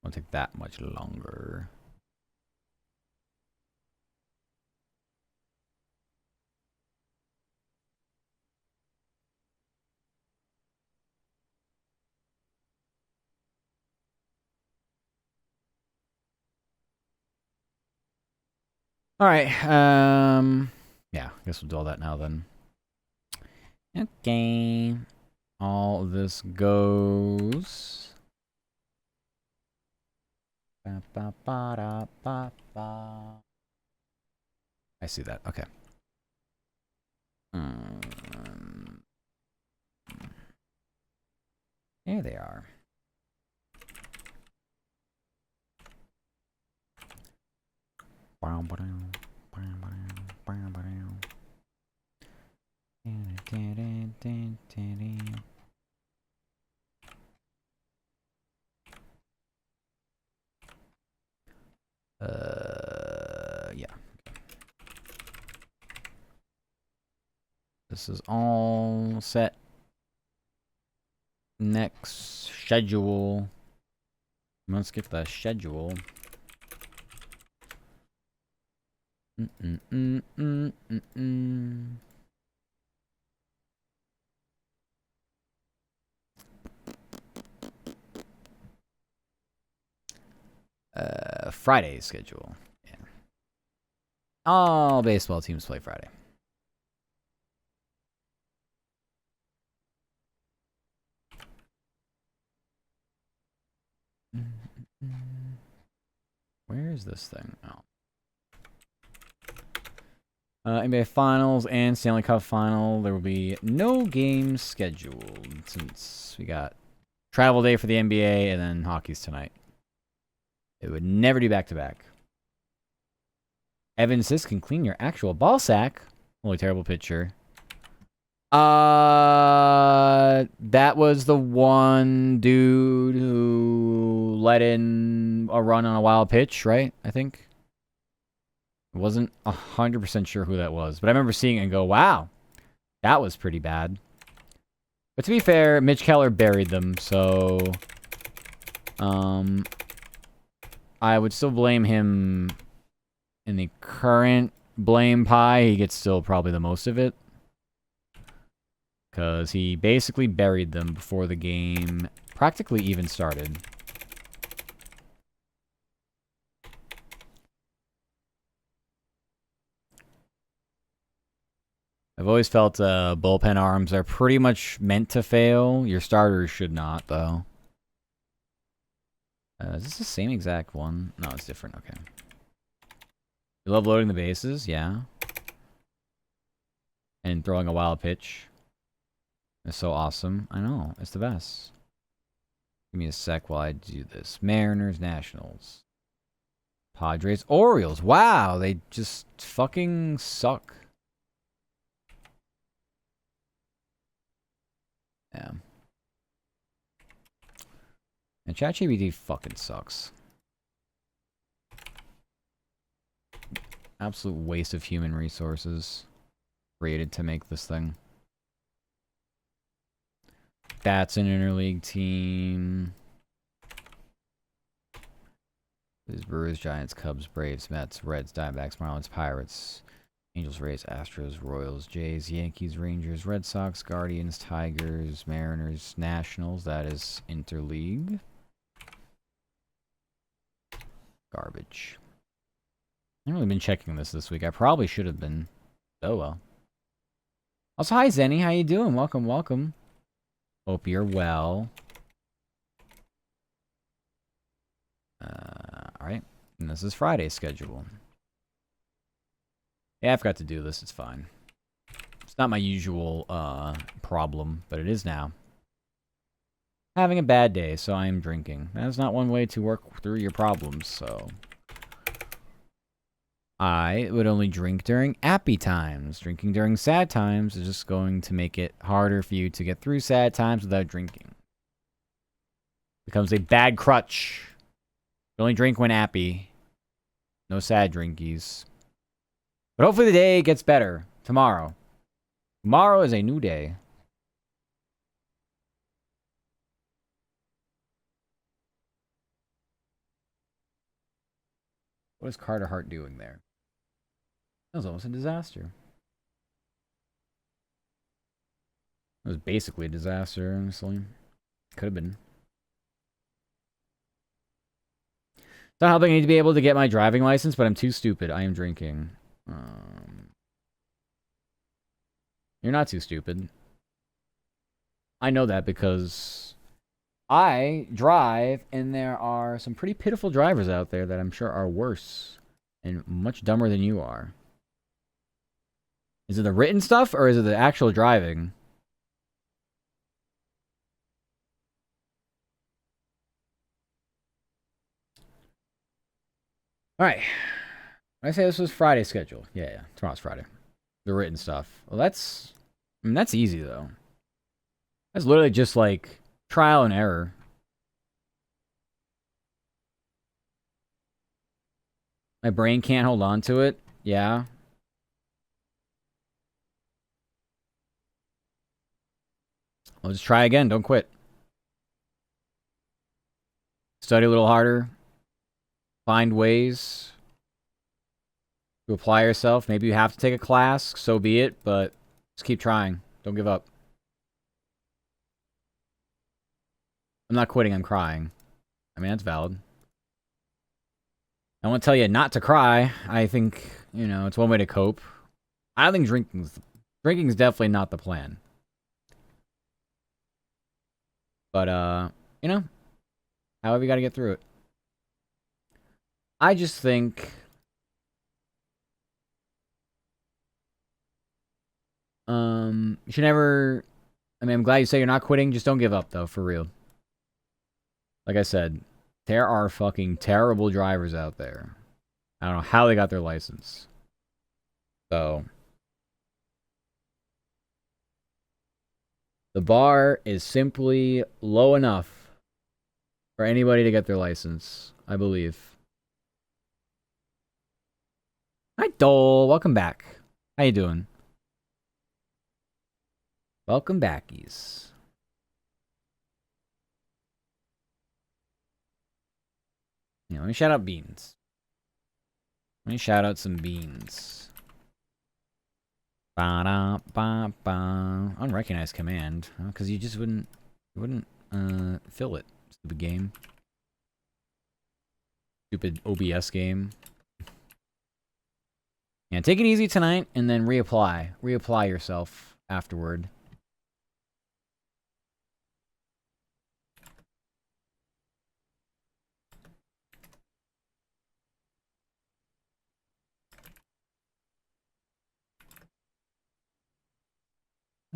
Won't take that much longer. All right. Yeah, I guess we'll do all that now then. Okay. All this goes. Ba, ba, ba, da, ba, ba. I see that. Okay. Here they are. Yeah. This is all set. Next schedule. Let's get the schedule. Friday schedule. Yeah. All baseball teams play Friday. Where is this thing? Oh. NBA Finals and Stanley Cup Final. There will be no games scheduled since we got travel day for the NBA and then hockey's tonight. It would never do back-to-back. Evan Sis can clean your actual ball sack. Holy terrible picture. That was the one dude who let in a run on a wild pitch, right? I think. I wasn't 100% sure who that was, but I remember seeing it and go, wow, that was pretty bad. But to be fair, Mitch Keller buried them, so I would still blame him in the current blame pie. He gets still probably the most of it. Because he basically buried them before the game practically even started. I've always felt bullpen arms are pretty much meant to fail. Your starters should not, though. Is this the same exact one? No, it's different. Okay. You love loading the bases? Yeah. And throwing a wild pitch. It's so awesome. I know. It's the best. Give me a sec while I do this. Mariners, Nationals. Padres, Orioles. Wow, they just fucking suck. Yeah. And ChatGPT fucking sucks. Absolute waste of human resources created to make this thing. That's an interleague team. There's Brewers, Giants, Cubs, Braves, Mets, Reds, Diamondbacks, Marlins, Pirates, Angels, Rays, Astros, Royals, Jays, Yankees, Rangers, Red Sox, Guardians, Tigers, Mariners, Nationals. That is interleague. Garbage. I haven't really been checking this week. I probably should have been. Oh well. Also, hi Zenny. How you doing? Welcome, welcome. Hope you're well. Alright. And this is Friday's schedule. Yeah, I forgot to do this. It's fine. It's not my usual problem, but it is now. having a bad day, so I am drinking. That's not one way to work through your problems, so... I would only drink during happy times. Drinking during sad times is just going to make it harder for you to get through sad times without drinking. Becomes a bad crutch. You only drink when happy. No sad drinkies. But hopefully the day gets better tomorrow. Tomorrow is a new day. What is Carter Hart doing there? That was almost a disaster. It was basically a disaster, honestly. Could have been. It's not helping. I need to be able to get my driving license, but I'm too stupid. I am drinking. You're not too stupid. I know that because I drive, and there are some pretty pitiful drivers out there that I'm sure are worse and much dumber than you are. Is it the written stuff, or is it the actual driving? Alright. I say this was Friday's schedule. Yeah, tomorrow's Friday. The written stuff. Well, that's... I mean, that's easy, though. That's literally just, like, trial and error. My brain can't hold on to it. Yeah. I'll just try again. Don't quit. Study a little harder. Find ways to apply yourself. Maybe you have to take a class. So be it. But just keep trying. Don't give up. I'm not quitting. I'm crying. I mean, that's valid. I won't tell you not to cry. I think, you know, it's one way to cope. I don't think drinking's definitely not the plan. But, you know, however you gotta get through it. I just think... you should never... I mean, I'm glad you say you're not quitting. Just don't give up, though, for real. Like I said, there are fucking terrible drivers out there. I don't know how they got their license. So... the bar is simply low enough for anybody to get their license, I believe. Hi, Dole. Welcome back. How you doing? Welcome backies. Yeah, let me shout out beans. Let me shout out some beans. Ba-da-ba-ba. Unrecognized command. Because you just wouldn't fill it. Stupid game. Stupid OBS game. Yeah, take it easy tonight and then reapply. Reapply yourself afterward.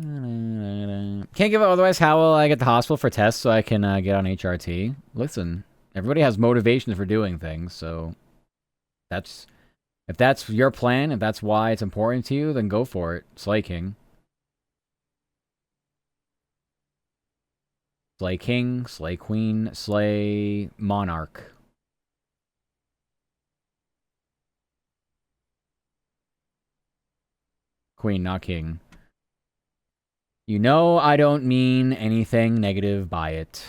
Can't give up, otherwise how will I get the hospital for tests so I can get on HRT? Listen, everybody has motivations for doing things, so that's... if that's your plan, if that's why it's important to you, then go for it. Slay King. Slay King, Slay Queen, Slay Monarch. Queen, not King. You know I don't mean anything negative by it.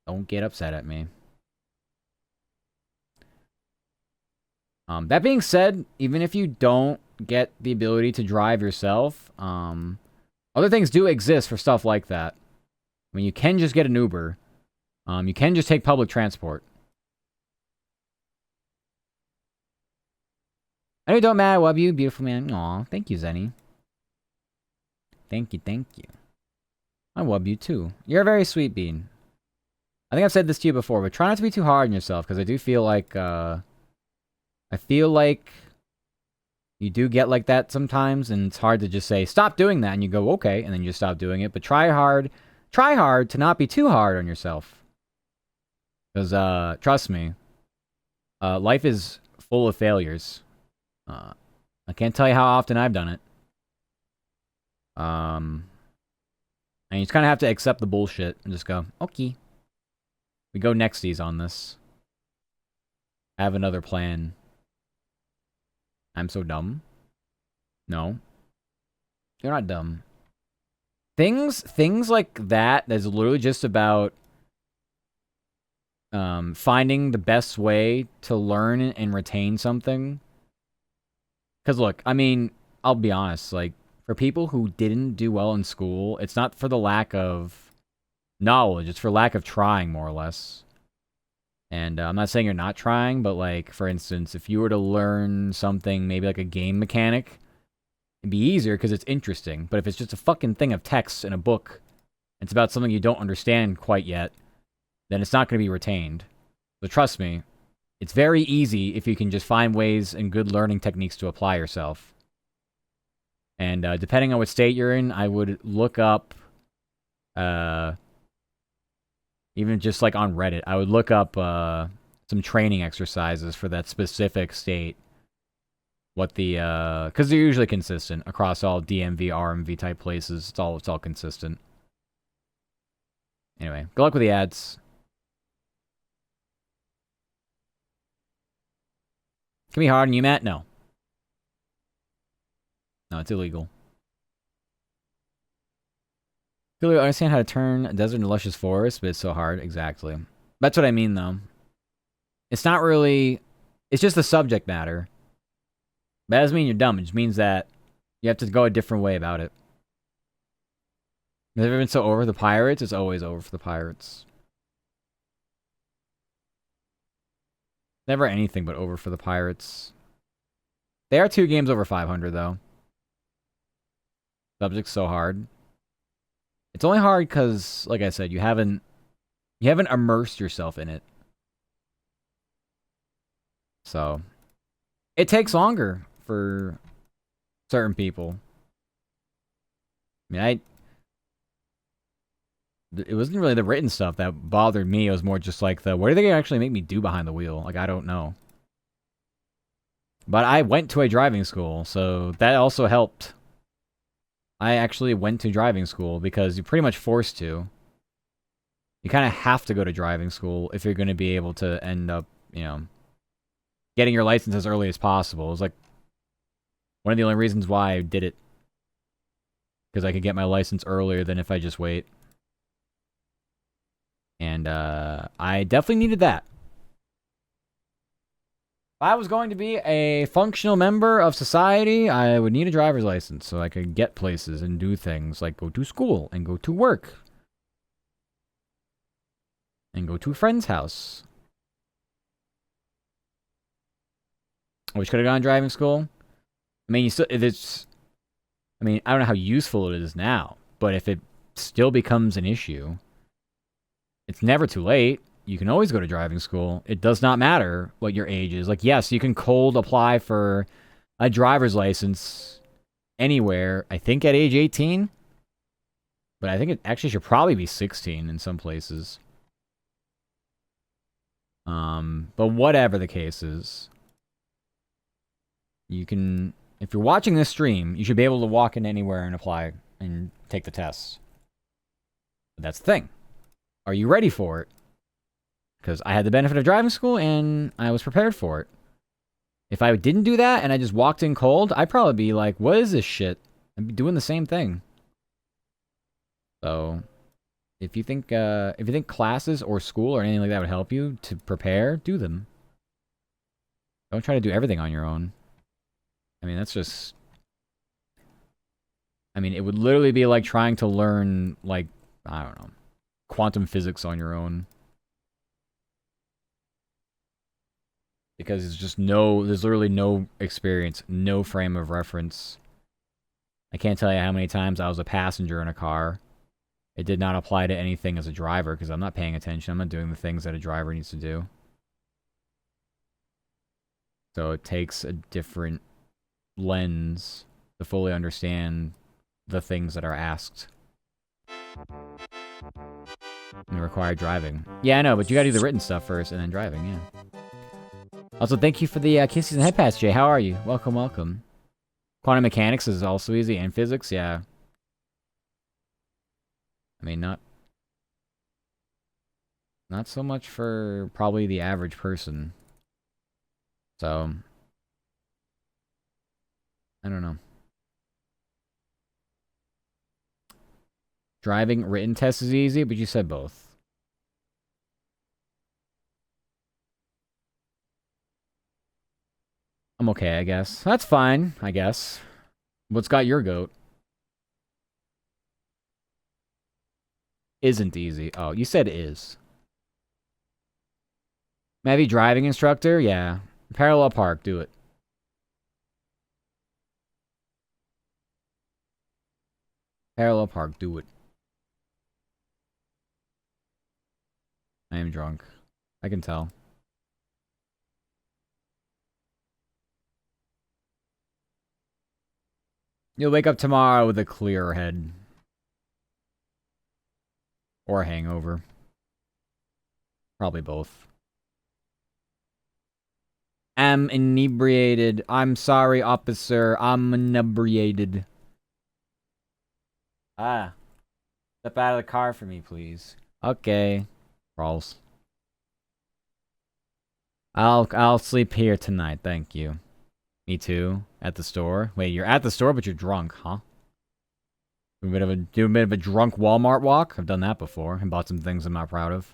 Don't get upset at me. That being said, even if you don't get the ability to drive yourself, other things do exist for stuff like that. I mean, you can just get an Uber. You can just take public transport. I know you don't matter, I love you, beautiful man. Aw, thank you, Zenny. Thank you, thank you. I love you too. You're a very sweet bean. I think I've said this to you before, but try not to be too hard on yourself, because I do feel like, I feel like you do get like that sometimes, and it's hard to just say, stop doing that, and you go, okay, and then you just stop doing it. But try hard try hard to not be too hard on yourself. Because, trust me, life is full of failures. I can't tell you how often I've done it. And you just kind of have to accept the bullshit and just go, okay. We go nexties on this. I have another plan. I'm so dumb. No. You're not dumb. Things like that's literally just about finding the best way to learn and retain something. Because look, I mean, I'll be honest, like, for people who didn't do well in school, it's not for the lack of knowledge, it's for lack of trying, more or less. And I'm not saying you're not trying, but, like, for instance, if you were to learn something, maybe like a game mechanic, it'd be easier because it's interesting. But if it's just a fucking thing of text in a book, it's about something you don't understand quite yet, then it's not going to be retained. So trust me, it's very easy if you can just find ways and good learning techniques to apply yourself. And depending on what state you're in, I would look up, even just like on Reddit, I would look up some training exercises for that specific state. What the, because they're usually consistent across all DMV, RMV type places. It's all consistent. Anyway, good luck with the ads. Can be hard on you, Matt? No. No, it's illegal. Really understand how to turn a desert into luscious forest, but it's so hard. Exactly. That's what I mean, though. It's not really... It's just the subject matter. But that doesn't mean you're dumb. It just means that you have to go a different way about it. Has it ever been so over the pirates? It's always over for the pirates. Never anything but over for the pirates. They are 2 games over 500, though. Subject's so hard. It's only hard because, like I said, you haven't immersed yourself in it. So, it takes longer for certain people. I mean, it wasn't really the written stuff that bothered me. It was more just like what are they going to actually make me do behind the wheel? Like, I don't know. But I went to a driving school, so that also helped. I actually went to driving school because you're pretty much forced to. You kind of have to go to driving school if you're going to be able to end up, getting your license as early as possible. It was like one of the only reasons why I did it. Because I could get my license earlier than if I just wait. And I definitely needed that. If I was going to be a functional member of society, I would need a driver's license so I could get places and do things like go to school and go to work. And go to a friend's house. Which could have gone to driving school. I mean, I don't know how useful it is now, but if it still becomes an issue, it's never too late. You can always go to driving school. It does not matter what your age is. Like, yes, you can cold apply for a driver's license anywhere, I think at age 18. But I think it actually should probably be 16 in some places. But whatever the case is, you can, if you're watching this stream, you should be able to walk in anywhere and apply and take the test. But that's the thing. Are you ready for it? Because I had the benefit of driving school and I was prepared for it. If I didn't do that and I just walked in cold, I'd probably be like, what is this shit? I'd be doing the same thing. So, if you think classes or school or anything like that would help you to prepare, do them. Don't try to do everything on your own. I mean, that's just... I mean, it would literally be like trying to learn, like, I don't know, quantum physics on your own. Because it's just there's literally no experience, no frame of reference. I can't tell you how many times I was a passenger in a car. It did not apply to anything as a driver because I'm not paying attention. I'm not doing the things that a driver needs to do. So it takes a different lens to fully understand the things that are asked. And require driving. Yeah, I know, but you gotta do the written stuff first and then driving, yeah. Also, thank you for the kisses and head pats, Jay. How are you? Welcome, welcome. Quantum mechanics is also easy, and physics, yeah. I mean, not so much for probably the average person. So, I don't know. Driving written test is easy, but you said both. I'm okay, I guess. That's fine, I guess. What's got your goat? Isn't easy. Oh, you said is. Maybe driving instructor? Yeah. Parallel park, do it. Parallel park, do it. I am drunk. I can tell. You'll wake up tomorrow with a clearer head. Or a hangover. Probably both. Am inebriated. I'm sorry, officer. I'm inebriated. Ah. Step out of the car for me, please. Okay. Rolls. I'll sleep here tonight, thank you. Me too. At the store. Wait, you're at the store, but you're drunk, huh? Do a bit of a drunk Walmart walk. I've done that before and bought some things I'm not proud of.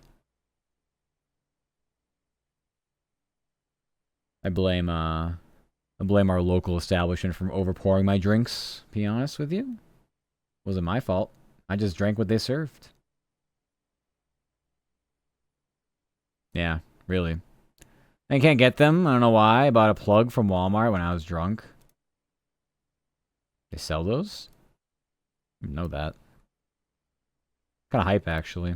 I blame our local establishment from overpouring my drinks. To be honest with you, wasn't my fault. I just drank what they served. Yeah, really. I can't get them. I don't know why. I bought a plug from Walmart when I was drunk. They sell those? I didn't know that. Kind of hype, actually.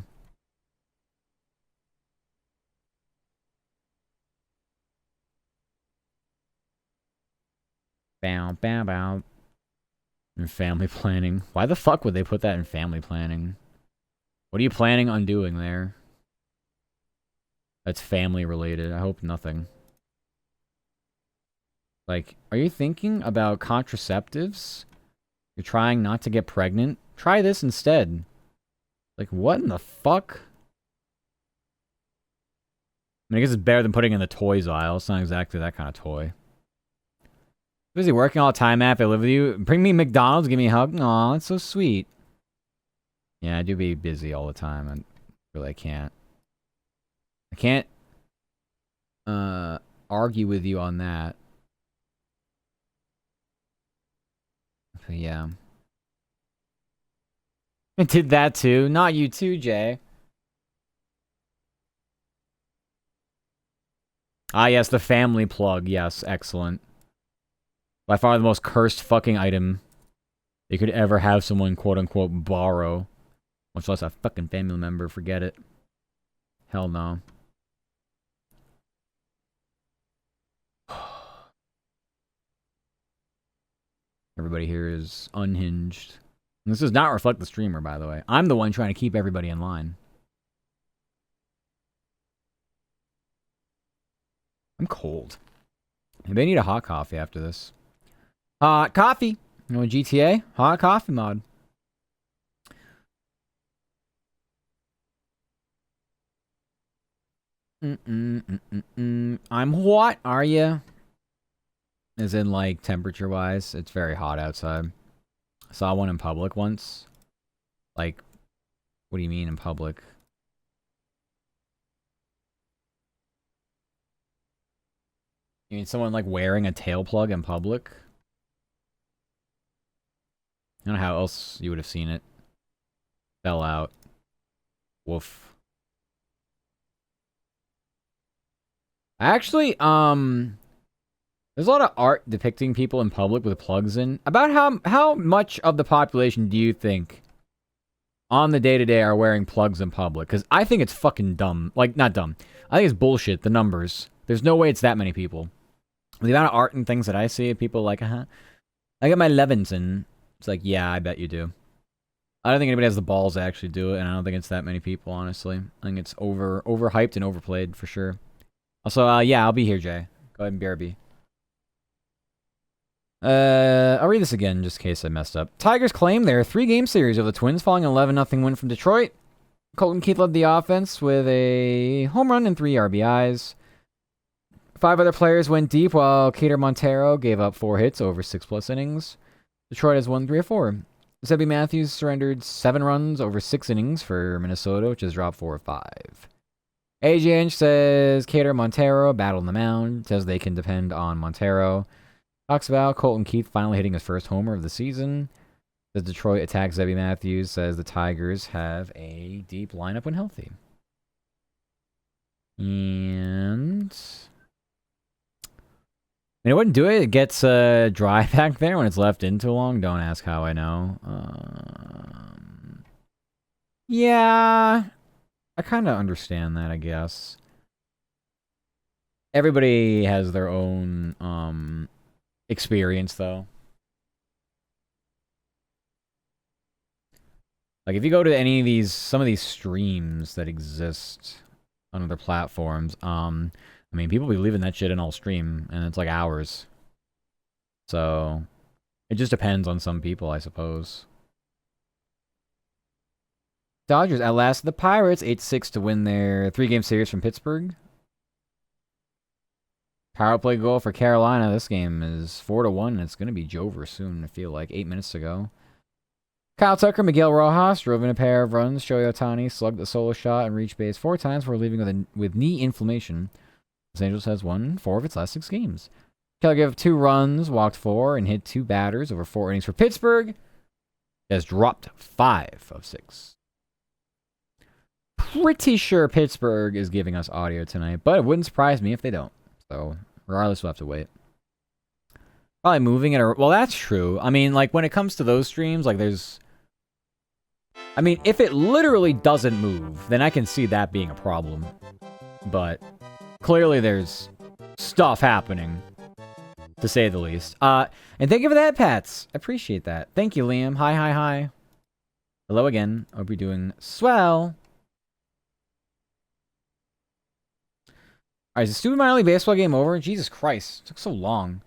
Bow, bow, bow. In family planning. Why the fuck would they put that in family planning? What are you planning on doing there? That's family related. I hope nothing. Like, are you thinking about contraceptives? You're trying not to get pregnant? Try this instead. Like, what in the fuck? I mean, I guess it's better than putting it in the toys aisle. It's not exactly that kind of toy. Busy working all the time, Matt. If I live with you, bring me McDonald's, give me a hug. Aw, that's so sweet. Yeah, I do be busy all the time, and really I can't. I can't argue with you on that. But yeah. I did that too. Not you too, Jay. Ah, yes, the family plug. Yes, excellent. By far the most cursed fucking item you could ever have someone quote-unquote borrow. Much less a fucking family member. Forget it. Hell no. Everybody here is unhinged. And this does not reflect the streamer, by the way. I'm the one trying to keep everybody in line. I'm cold. Maybe I need a hot coffee after this. Hot coffee! You know, GTA? Hot coffee mod. I'm hot, are you? As in, like, temperature-wise. It's very hot outside. Saw one in public once. Like, what do you mean in public? You mean someone, like, wearing a tail plug in public? I don't know how else you would have seen it. Fell out. Woof. Actually, there's a lot of art depicting people in public with plugs in. About how much of the population do you think on the day-to-day are wearing plugs in public? Because I think it's fucking dumb. Like, not dumb. I think it's bullshit, the numbers. There's no way it's that many people. The amount of art and things that I see, people like, I got my Levinson. It's like, yeah, I bet you do. I don't think anybody has the balls to actually do it, and I don't think it's that many people, honestly. I think it's overhyped and overplayed for sure. Also, yeah, I'll be here, Jay. Go ahead and BRB. I'll read this again just in case I messed up. Tigers claim their 3-game series over the Twins following an 11-0 win from Detroit. Colton Keith led the offense with a home run and 3 RBIs. 5 other players went deep while Cater Montero gave up 4 hits over 6+ innings. Detroit has won 3 of 4. Zebby Matthews surrendered 7 runs over 6 innings for Minnesota, which has dropped 4 of 5. AJ Inch says Cater Montero battled on the mound, says they can depend on Montero. Talks about Colton Keith finally hitting his first homer of the season. Says Detroit attacks Zebby Matthews. Says the Tigers have a deep lineup when healthy. And it wouldn't do it. It gets dry back there when it's left in too long. Don't ask how I know. Yeah, I kind of understand that, I guess. Everybody has their own experience, though. Like, if you go to any of these, some of these streams that exist on other platforms, I mean, people be leaving that shit in all stream, and it's like hours. So, it just depends on some people, I suppose. Dodgers outlasted the Pirates 8-6 to win their 3-game series from Pittsburgh. Power play goal for Carolina. This game is 4-1, and it's going to be Jover soon, I feel like, 8 minutes ago. Kyle Tucker, Miguel Rojas drove in a pair of runs. Shohei Ohtani slugged the solo shot and reached base 4 times before leaving with knee inflammation. Los Angeles has won 4 of its last 6 games. Keller gave 2 runs, walked 4, and hit 2 batters over 4 innings for Pittsburgh. He has dropped 5 of 6. Pretty sure Pittsburgh is giving us audio tonight, but it wouldn't surprise me if they don't. So, regardless, we'll have to wait. Probably moving it. Well, that's true. I mean, like, when it comes to those streams, like, there's... I mean, if it literally doesn't move, then I can see that being a problem. But clearly there's stuff happening, to say the least. And thank you for that, Pats. I appreciate that. Thank you, Liam. Hi. Hello again. Hope you're doing swell. Alright, is the stupid minor league baseball game over? Jesus Christ. It took so long.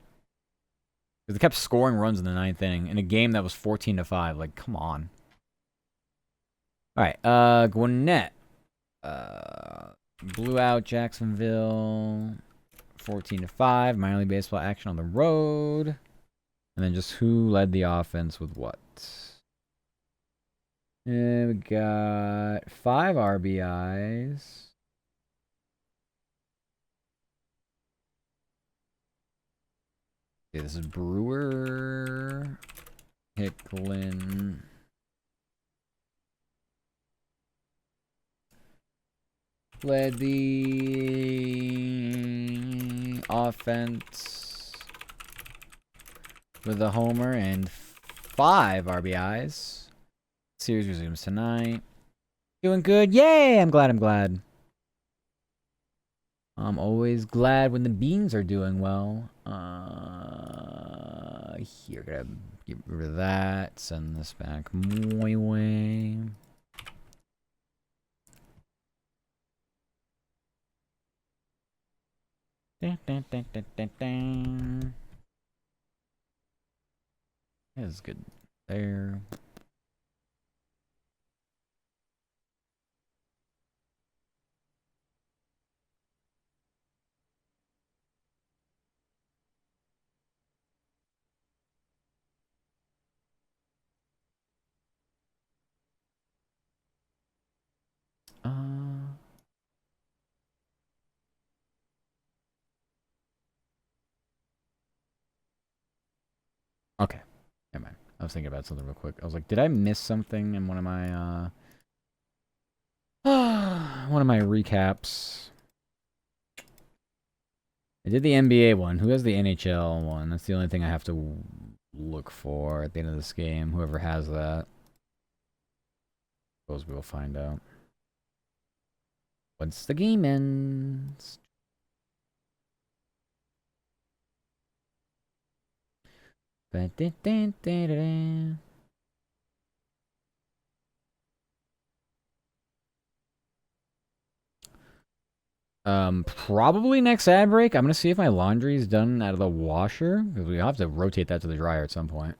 They kept scoring runs in the 9th inning in a game that was 14-5. Like, come on. Alright, Gwinnett. Blew out Jacksonville 14-5. Minor league baseball action on the road. And then just who led the offense with what? We got 5 RBIs. Okay, this is Brewer, Hicklin, led the offense with a homer and 5 RBIs. Series resumes tonight. Doing good. Yay! I'm glad. I'm always glad when the beans are doing well. Here, gotta get rid of that. Send this back my way. That is good there. Okay. Never mind. I was thinking about something real quick. I was like, did I miss something in one of my recaps? I did the NBA one. Who has the NHL one? That's the only thing I have to look for at the end of this game. Whoever has that. Suppose we'll find out. Once the game ends. Probably next ad break. I'm gonna see if my laundry's done out of the washer, because we have to rotate that to the dryer at some point.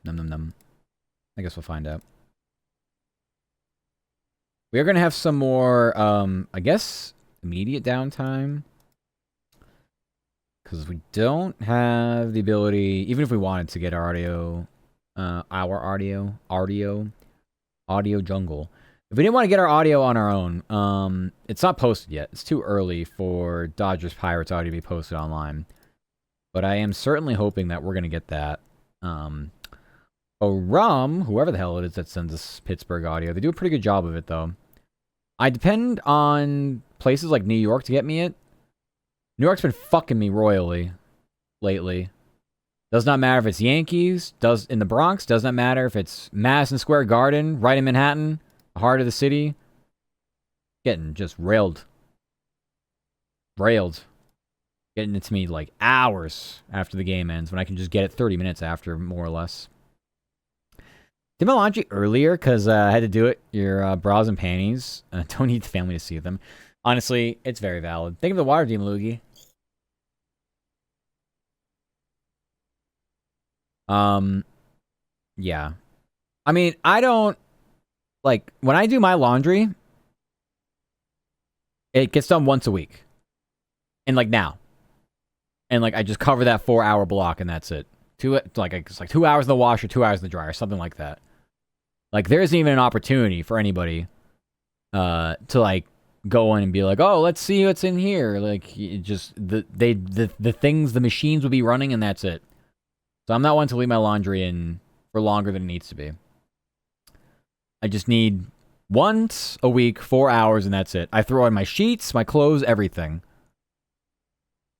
Num num num. I guess we'll find out. We are gonna have some more, I guess, immediate downtime. Because we don't have the ability, even if we wanted to get our audio, audio jungle. If we didn't want to get our audio on our own, it's not posted yet. It's too early for Dodgers Pirates audio to be posted online. But I am certainly hoping that we're going to get that. Whoever the hell it is that sends us Pittsburgh audio, they do a pretty good job of it, though. I depend on places like New York to get me it. New York's been fucking me royally lately. Does not matter if it's Yankees, does in the Bronx, does not matter if it's Madison Square Garden, right in Manhattan, the heart of the city. Getting just railed. Getting it to me like hours after the game ends when I can just get it 30 minutes after, more or less. Did my laundry earlier because I had to do it. Your bras and panties. Don't need the family to see them. Honestly, it's very valid. Think of the water team, Loogie. Yeah. I mean, I don't... Like, when I do my laundry, it gets done once a week. And, like, now. And, like, I just cover that 4-hour block, and that's it. It's like 2 hours in the washer, 2 hours in the dryer, something like that. Like, there isn't even an opportunity for anybody to, like, go in and be like, oh, let's see what's in here. Like, just the things, the machines will be running, and that's it. So I'm not one to leave my laundry in for longer than it needs to be. I just need once a week, 4 hours, and that's it. I throw in my sheets, my clothes, everything.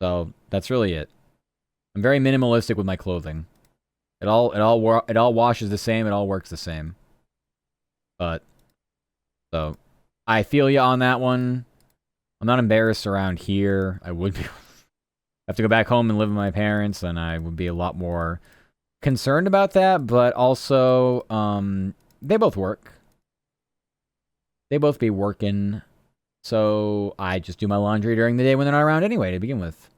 So that's really it. I'm very minimalistic with my clothing. It all washes the same. It all works the same. But so I feel you on that one. I'm not embarrassed around here. I would be. Have to go back home and live with my parents, and I would be a lot more concerned about that. But also, they both work. They both be working. So I just do my laundry during the day when they're not around anyway to begin with.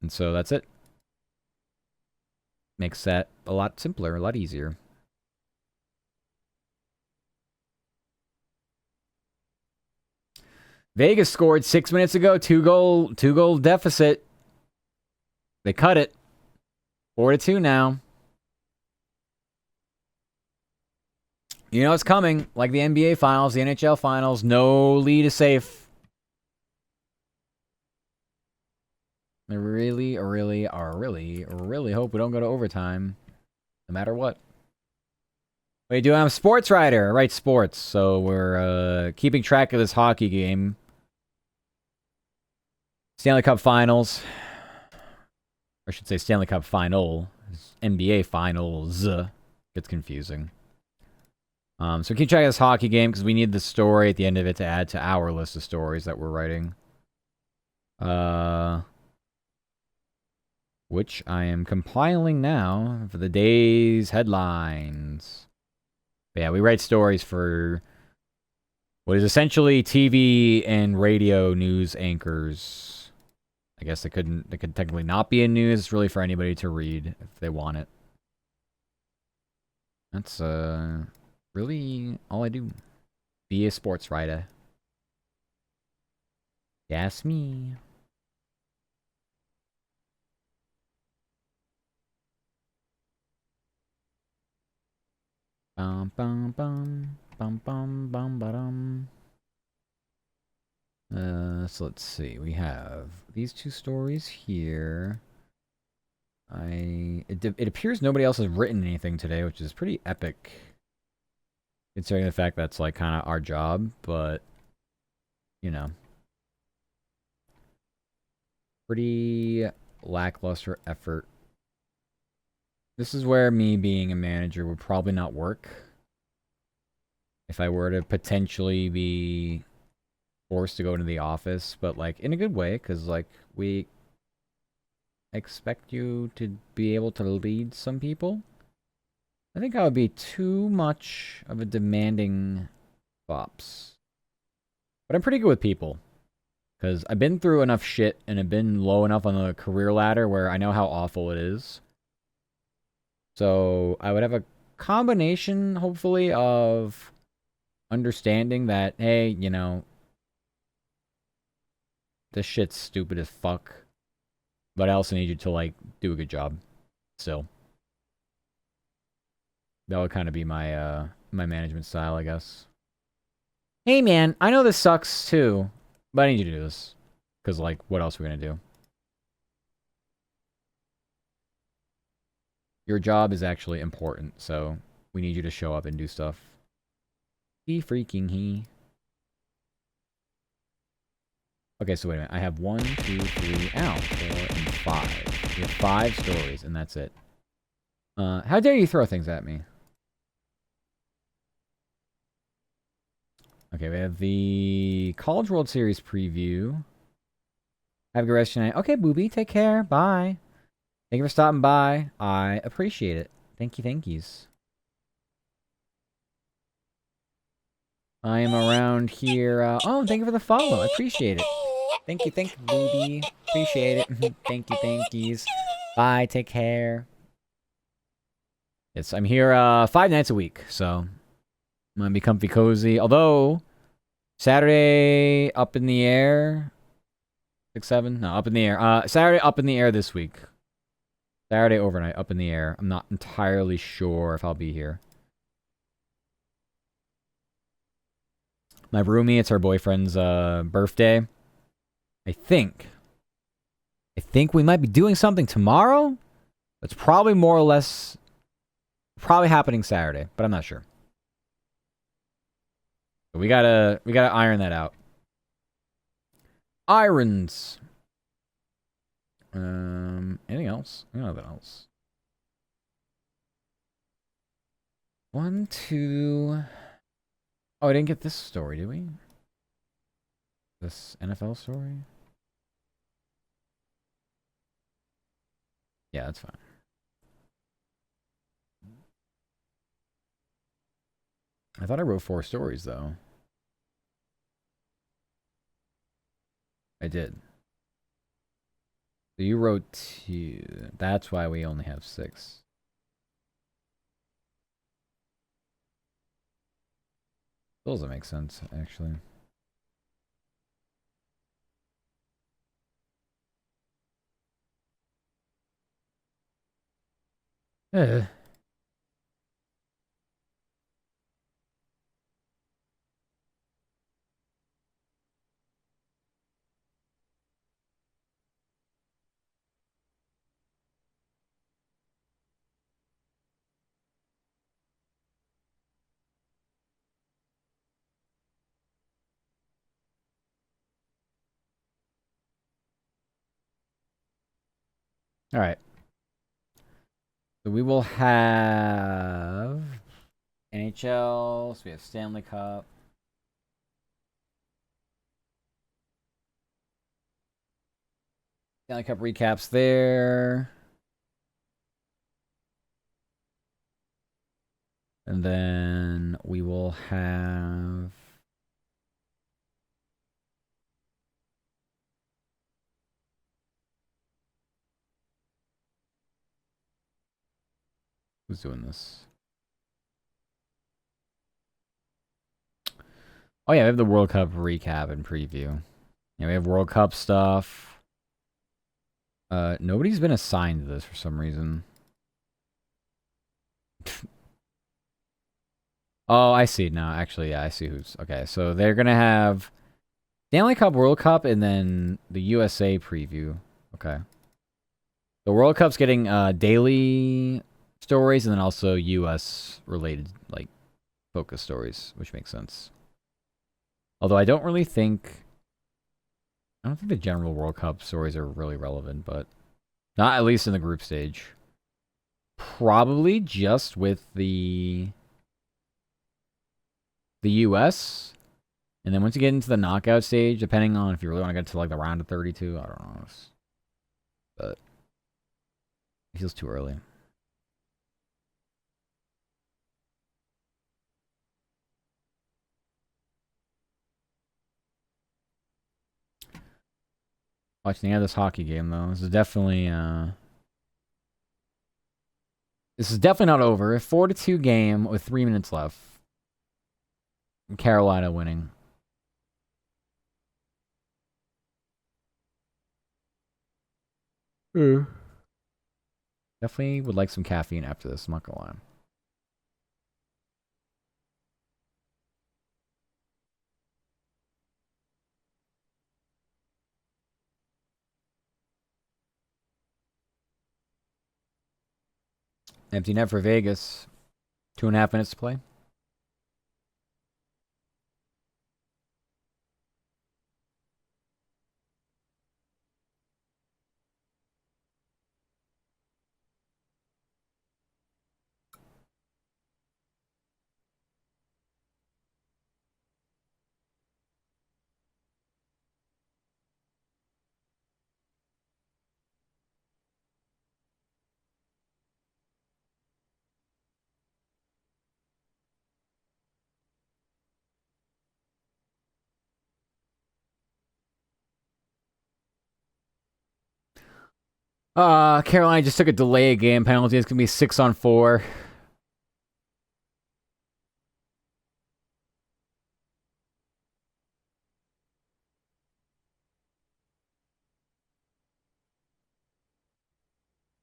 And so that's it. Makes that a lot simpler, a lot easier. Vegas scored 6 minutes ago, two goal deficit. They cut it. 4-2 now. You know it's coming, like the NBA Finals, the NHL Finals. No lead is safe. I really hope we don't go to overtime, no matter what. What are you doing? I'm a sports writer. I write sports, so we're keeping track of this hockey game. Stanley Cup Finals. Or I should say Stanley Cup Final. NBA Finals. Gets confusing. So keep track of this hockey game because we need the story at the end of it to add to our list of stories that we're writing. Which I am compiling now for the day's headlines. But yeah, we write stories for what is essentially TV and radio news anchors. I guess they could technically not be in news. It's really for anybody to read if they want it. That's really all I do. Be a sports writer. That's me. Bum bum bum bum bum bum ba-dum. So let's see. We have these two stories here. It appears nobody else has written anything today, which is pretty epic. Considering the fact that's like kind of our job, but you know. Pretty lackluster effort. This is where me being a manager would probably not work. If I were to potentially be forced to go into the office, but like in a good way, because like we expect you to be able to lead some people. I think I would be too much of a demanding bops. But I'm pretty good with people. Because I've been through enough shit and have been low enough on the career ladder where I know how awful it is. So I would have a combination, hopefully, of understanding that, hey, you know, this shit's stupid as fuck. But I also need you to, like, do a good job. Still. That would kind of be my, my management style, I guess. Hey, man, I know this sucks, too. But I need you to do this. Because, like, what else are we going to do? Your job is actually important, so we need you to show up and do stuff. He freaking he. Okay, so wait a minute. I have 1, 2, 3, ow, 4, and 5. We have 5 stories, and that's it. How dare you throw things at me? Okay, we have the College World Series preview. Have a good rest tonight. Okay, booby, take care. Bye. Thank you for stopping by. I appreciate it. Thank you, thank yous. I am around here. Oh, thank you for the follow. I appreciate it. Thank you, booby. Appreciate it. Thank you, thank yous. Bye, take care. Yes, I'm here 5 nights a week, so I'm gonna be comfy cozy. Although Saturday up in the air, 6, 7, no, up in the air. Saturday up in the air this week. Saturday overnight up in the air. I'm not entirely sure if I'll be here. My roomie, it's her boyfriend's birthday. I think we might be doing something tomorrow. It's probably more or less probably happening Saturday, but I'm not sure. We gotta iron that out. Irons. Anything else? Nothing else. 1, 2. Oh, I didn't get this story, did we? This NFL story? Yeah, that's fine. I thought I wrote 4 stories, though. I did. So you wrote 2. That's why we only have 6. Doesn't make sense, actually. Eh. All right. So we will have NHL. So we have Stanley Cup. Stanley Cup recaps there. And then we will have... Who's doing this? Oh yeah, we have the World Cup recap and preview. Yeah, we have World Cup stuff. Nobody's been assigned to this for some reason. Oh, I see. No, actually, yeah, I see who's... Okay, so they're going to have Stanley Cup, World Cup, and then the USA preview. Okay. The World Cup's getting daily stories and then also US-related, like, focus stories, which makes sense. Although I don't really think... I don't think the general World Cup stories are really relevant, but... Not at least in the group stage. Probably just with the US. And then once you get into the knockout stage, depending on if you really want to get to like the round of 32, I don't know. But it feels too early. Watching the end of this hockey game, though. This is definitely not over. 4-2 game with 3 minutes left. Carolina winning. Definitely would like some caffeine after this, I'm not gonna lie. Empty net for Vegas. 2.5 minutes to play. Carolina just took a delay game penalty. It's gonna be 6-on-4.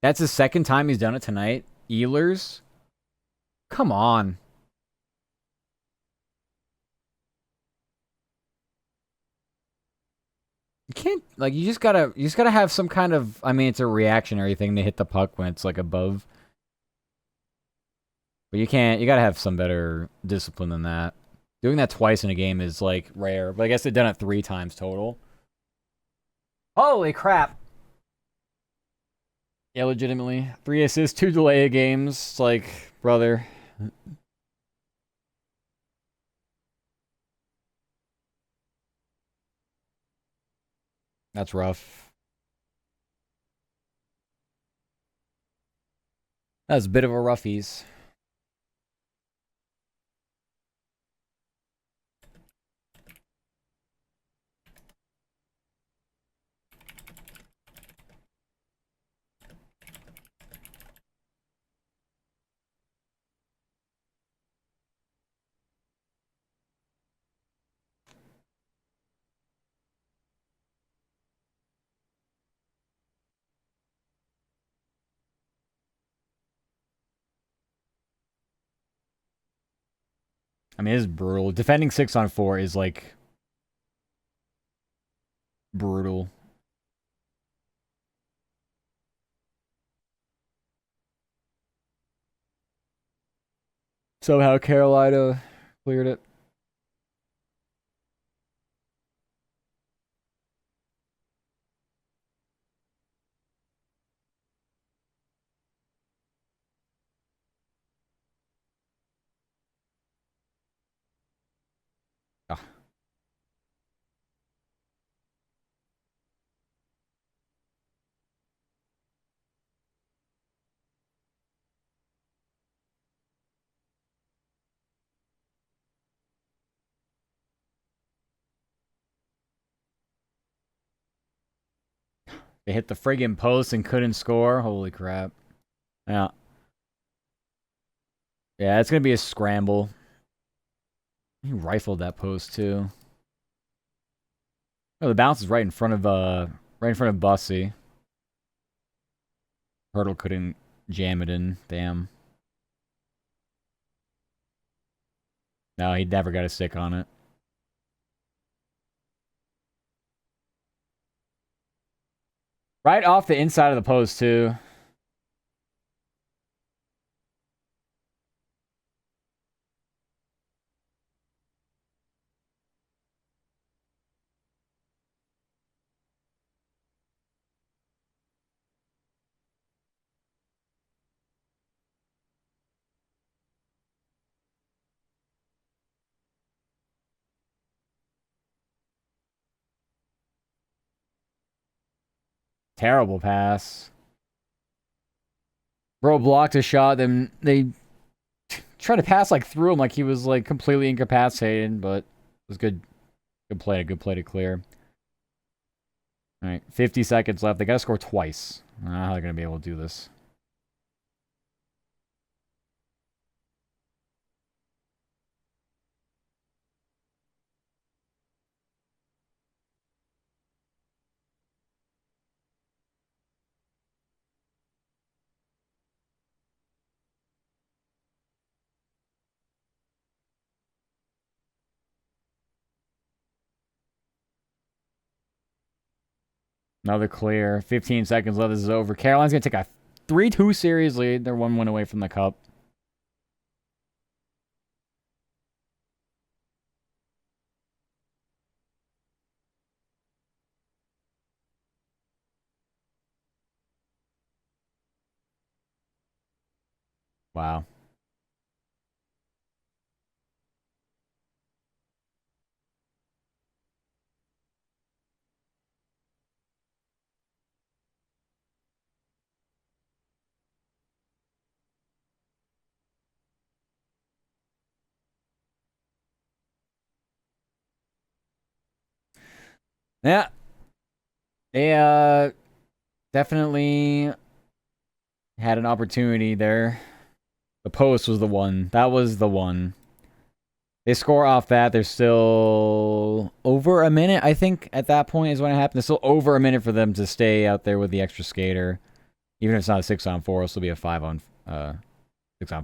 That's the second time he's done it tonight. Ehlers? Come on. You can't, like, you just gotta have some kind of, I mean, it's a reactionary thing to hit the puck when it's, like, above. But you gotta have some better discipline than that. Doing that twice in a game is, like, rare. But I guess they've done it 3 times total. Holy crap. Yeah, legitimately. 3 assists, 2 delay games. It's like, brother. That's rough. That's a bit of a roughies. I mean, it's brutal. Defending 6-on-4 is, like, brutal. Somehow Carolina cleared it. Ah. They hit the friggin' post and couldn't score. Holy crap. Yeah. Yeah, it's gonna be a scramble. He rifled that post too. Oh, the bounce is right in front of Bussy. Hurdle couldn't jam it in. Damn. No, he never got a stick on it. Right off the inside of the post too. Terrible pass. Bro blocked a shot, then they tried to pass like through him like he was like completely incapacitated, but it was good. Good play to clear. Alright, 50 seconds left. They gotta score twice. I don't know how they're gonna be able to do this. Another clear. 15 seconds left. This is over. Caroline's gonna take a 3-2 series lead. They're 1 win away from the cup. Wow. Yeah. They definitely had an opportunity there. The post was the one. That was the one. They score off that. They're still over a minute, I think, at that point is when it happened. There's still over a minute for them to stay out there with the extra skater. Even if it's not a 6-on-4, it'll still be a 6-on-5,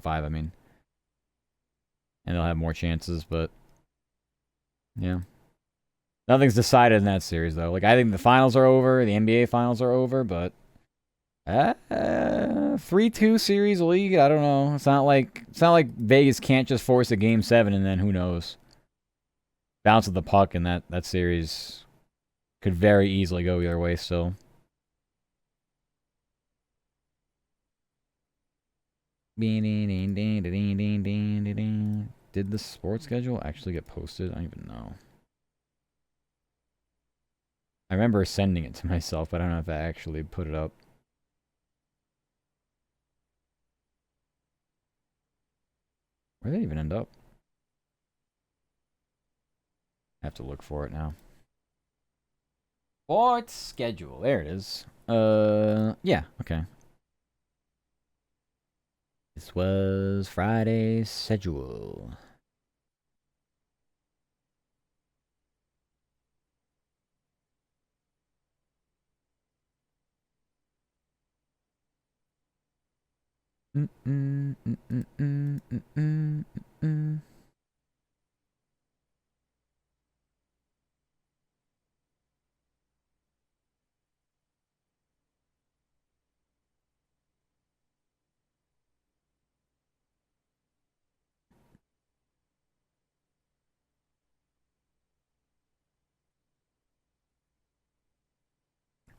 I mean. And they'll have more chances, but yeah. Nothing's decided in that series, though. Like, I think the finals are over. The NBA finals are over, but 3-2 series league. I don't know. It's not like Vegas can't just force a game 7 and then who knows. Bounce of the puck in that series could very easily go either way still. Did the sports schedule actually get posted? I don't even know. I remember sending it to myself, but I don't know if I actually put it up. Where did it even end up? I have to look for it now. Sports schedule. There it is. Yeah, okay. This was Friday's schedule.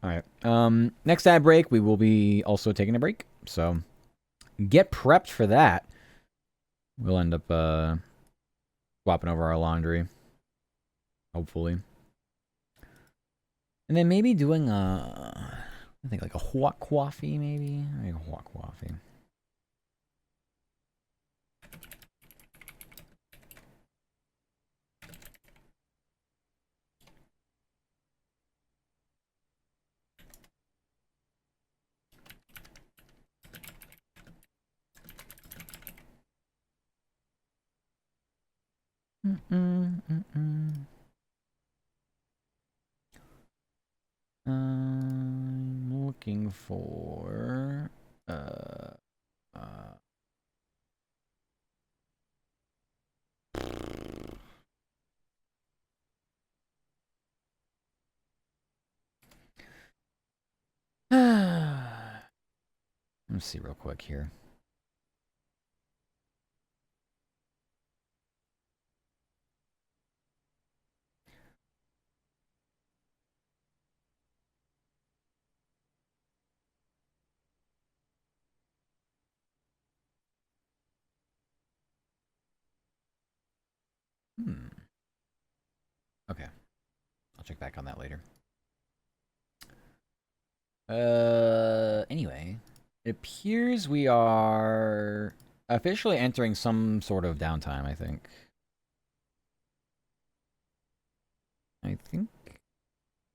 All right. Next ad break, we will be also taking a break. So get prepped for that. We'll end up swapping over our laundry. Hopefully. And then maybe doing I think like a hot coffee, maybe? Like a hot coffee. I'm looking for let's see real quick here. Okay. I'll check back on that later. Anyway, it appears we are officially entering some sort of downtime, I think.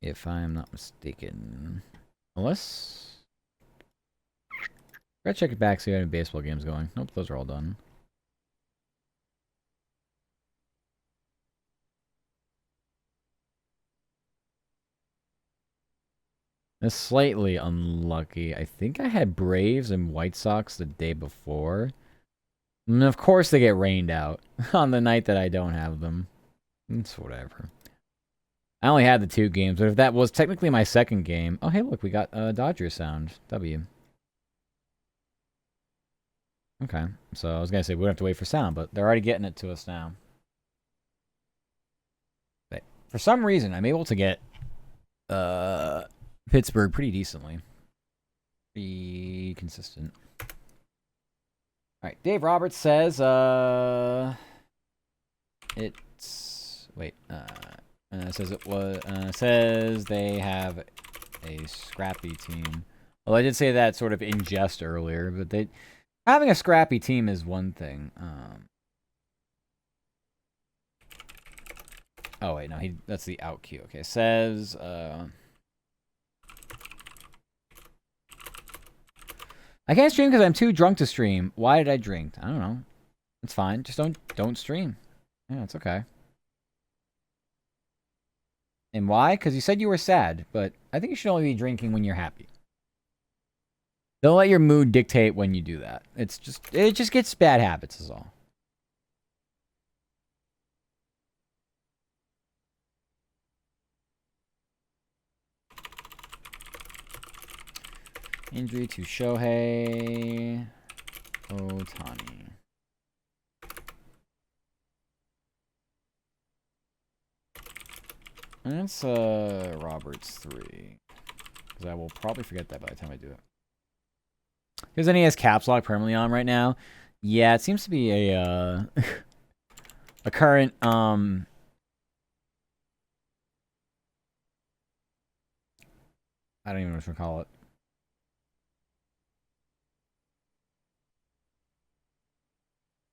If I'm not mistaken. Unless... Gotta check it back, see how many baseball games going. Nope, those are all done. It's slightly unlucky. I think I had Braves and White Sox the day before. And of course they get rained out on the night that I don't have them. It's whatever. I only had the 2 games, but if that was technically my second game... Oh, hey, look, we got Dodgers sound. W. Okay, so I was going to say we don't have to wait for sound, but they're already getting it to us now. But for some reason, I'm able to get Pittsburgh pretty decently. Pretty consistent. Alright, Dave Roberts says, it's... Wait, says they have a scrappy team. Well, I did say that sort of in jest earlier, but having a scrappy team is one thing. Oh wait, no, that's the out cue. Okay, says I can't stream because I'm too drunk to stream. Why did I drink? I don't know. It's fine. Just don't stream. Yeah, it's okay. And why? Because you said you were sad, but I think you should only be drinking when you're happy. Don't let your mood dictate when you do that. It just gets bad habits is all. Injury to Shohei Ohtani. And it's Roberts 3. Because I will probably forget that by the time I do it. Because then he has caps lock permanently on right now. Yeah, it seems to be a a current I don't even know what to call it.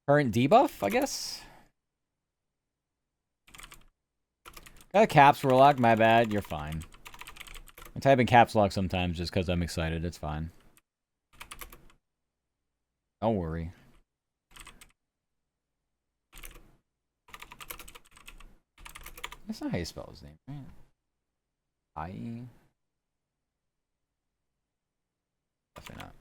Current debuff, I guess. Got a caps lock, my bad. You're fine. I type in caps lock sometimes just because I'm excited. It's fine. Don't worry. That's not how you spell his name, right? I. Definitely not.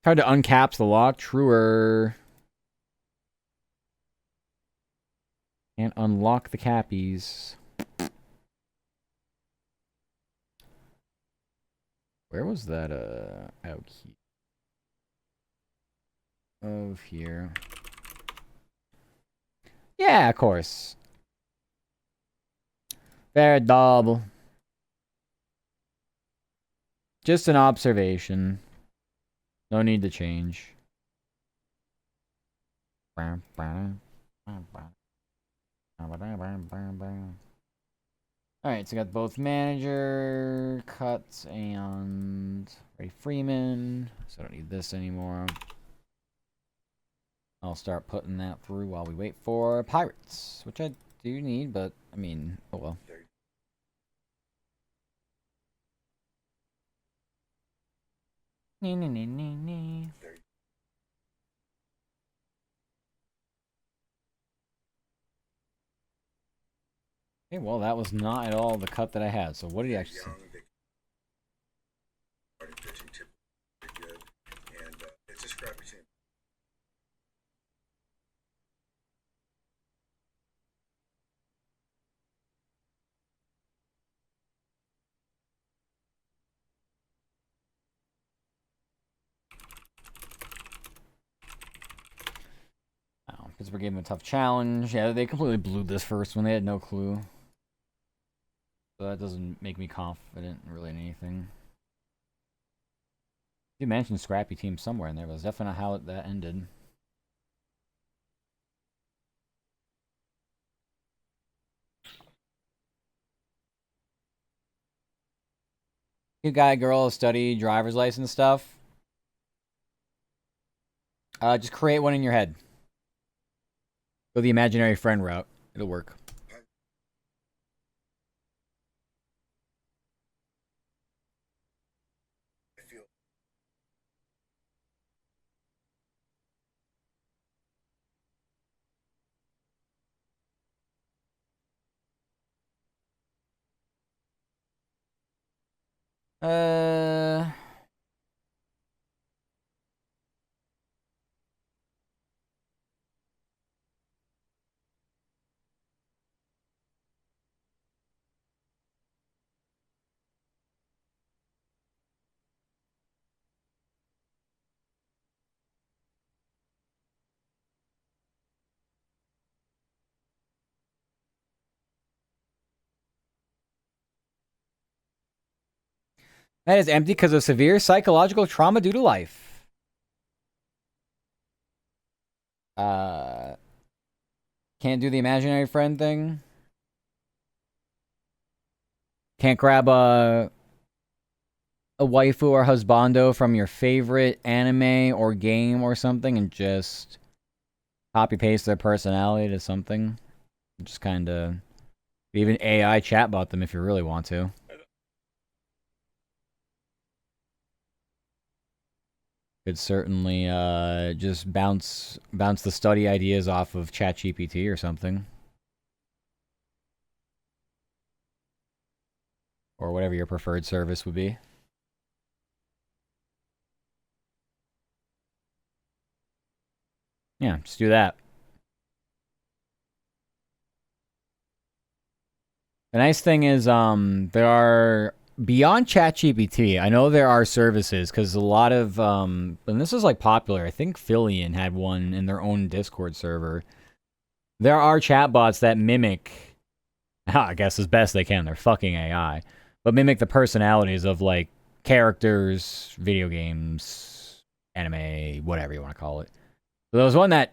Hard to uncaps the lock. Truer. And unlock the cappies. Where was that, out here? Of here. Yeah, of course. Fair double. Just an observation. No need to change. Alright, so I got both manager, cuts, and Freddie Freeman. So I don't need this anymore. I'll start putting that through while we wait for Pirates, which I do need, but I mean, oh well. Nee, nee, nee, nee, nee. Okay, well, that was not at all the cut that I had. So what did he actually say?
Pitching tip pretty good, and it's a scrappy team.
Oh, Pittsburgh gave him a tough challenge. Yeah, they completely blew this first one. They had no clue. So that doesn't make me confident in really anything. You mentioned scrappy team somewhere in there, but that's definitely not how that ended. You guy, girl, study driver's license stuff. Just create one in your head. Go the imaginary friend route. It'll work.
I feel
Uh, that is empty because of severe psychological trauma due to life. Uh, can't do the imaginary friend thing. Can't grab a waifu or husbando from your favorite anime or game or something and just copy paste their personality to something. Just kind of even AI chatbot them if you really want to. Could certainly just bounce the study ideas off of ChatGPT or something. Or whatever your preferred service would be. Yeah, just do that. The nice thing is, there are beyond ChatGPT. I know there are services because a lot of, and this is like popular. I think Fillion had one in their own Discord server. There are chatbots that mimic, I guess as best they can. They're fucking AI, but mimic the personalities of like characters, video games, anime, whatever you want to call it. So there was one that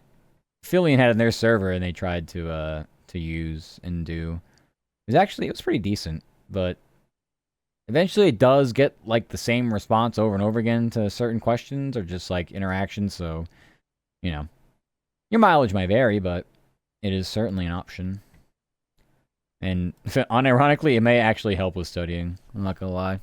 Fillion had in their server, and they tried to use and do. It was pretty decent, but eventually it does get like the same response over and over again to certain questions or just like interactions. So, you know, your mileage might vary, but it is certainly an option. And unironically, it may actually help with studying. I'm not gonna lie.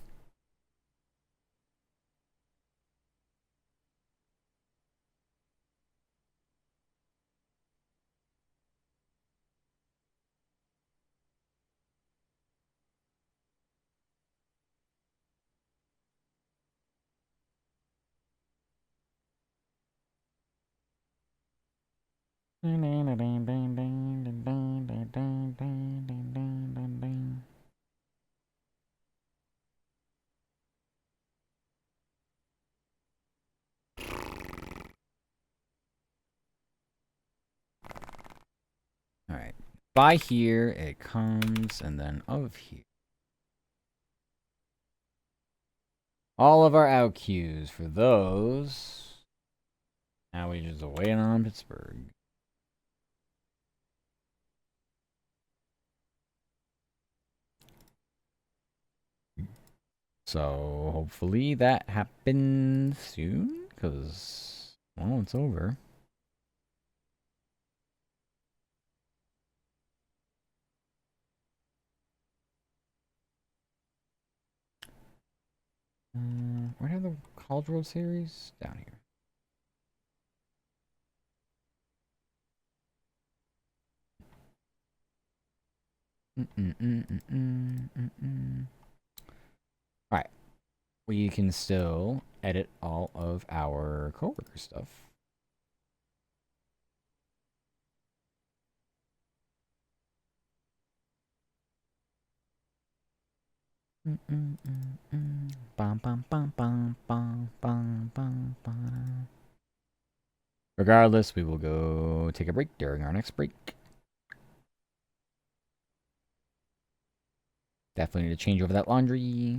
All right. By here, it comes, and then of here. All of our out cues for those. Now we just waiting on Pittsburgh. So hopefully that happens soon, because, well, it's over. Where are the College World Series? Down here. Alright. We can still edit all of our coworker stuff. Regardless, we will go take a break during our next break. Definitely need to change over that laundry.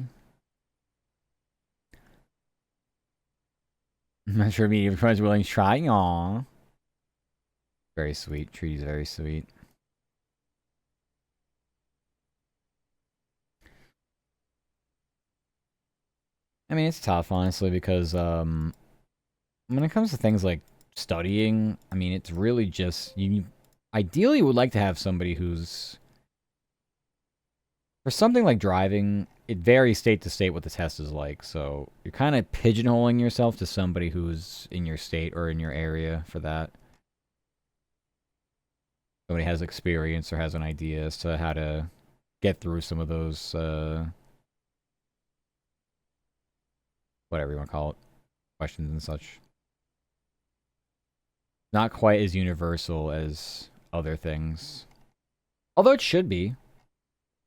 I'm not sure if friends are willing to try. Aww. Very sweet. Treaty's very sweet. I mean, it's tough, honestly, because when it comes to things like studying, I mean, it's really just you. Ideally, would like to have somebody who's for something like driving. It varies state to state what the test is like, so you're kind of pigeonholing yourself to somebody who's in your state or in your area for that. Somebody has experience or has an idea as to how to get through some of those, whatever you want to call it, questions and such. Not quite as universal as other things. Although it should be.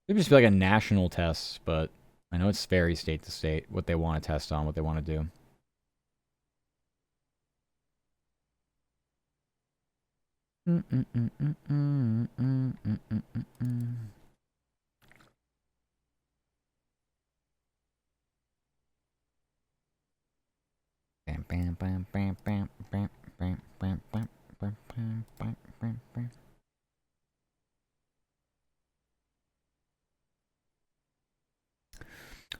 It should just be like a national test, but I know it's very state to state what they want to test on, what they want to do.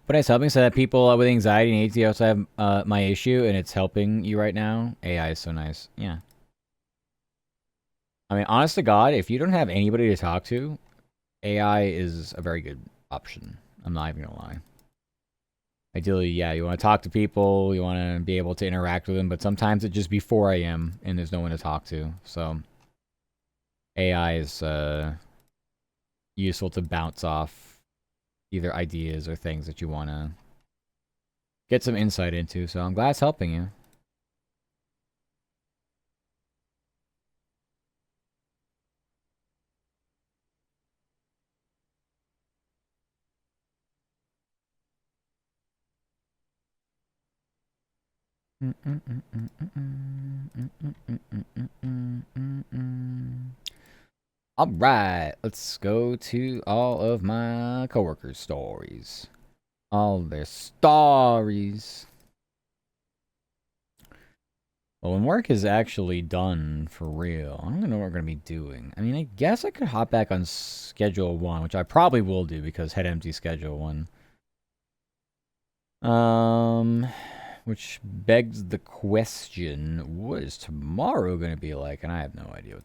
But it's helping so that people with anxiety and ADHD also have my issue, and it's helping you right now. AI is so nice. Yeah. I mean, honest to God, if you don't have anybody to talk to, AI is a very good option. I'm not even gonna lie. Ideally, yeah, you want to talk to people, you want to be able to interact with them, but sometimes it just be 4 a.m. and there's no one to talk to. So AI is useful to bounce off either ideas or things that you want to get some insight into. So I'm glad it's helping you. All right, let's go to all of my coworkers' stories. All their stories. Well, when work is actually done for real, I don't even know what we're going to be doing. I mean, I guess I could hop back on Schedule 1, which I probably will do because head empty Schedule 1. Which begs the question, what is tomorrow going to be like? And I have no idea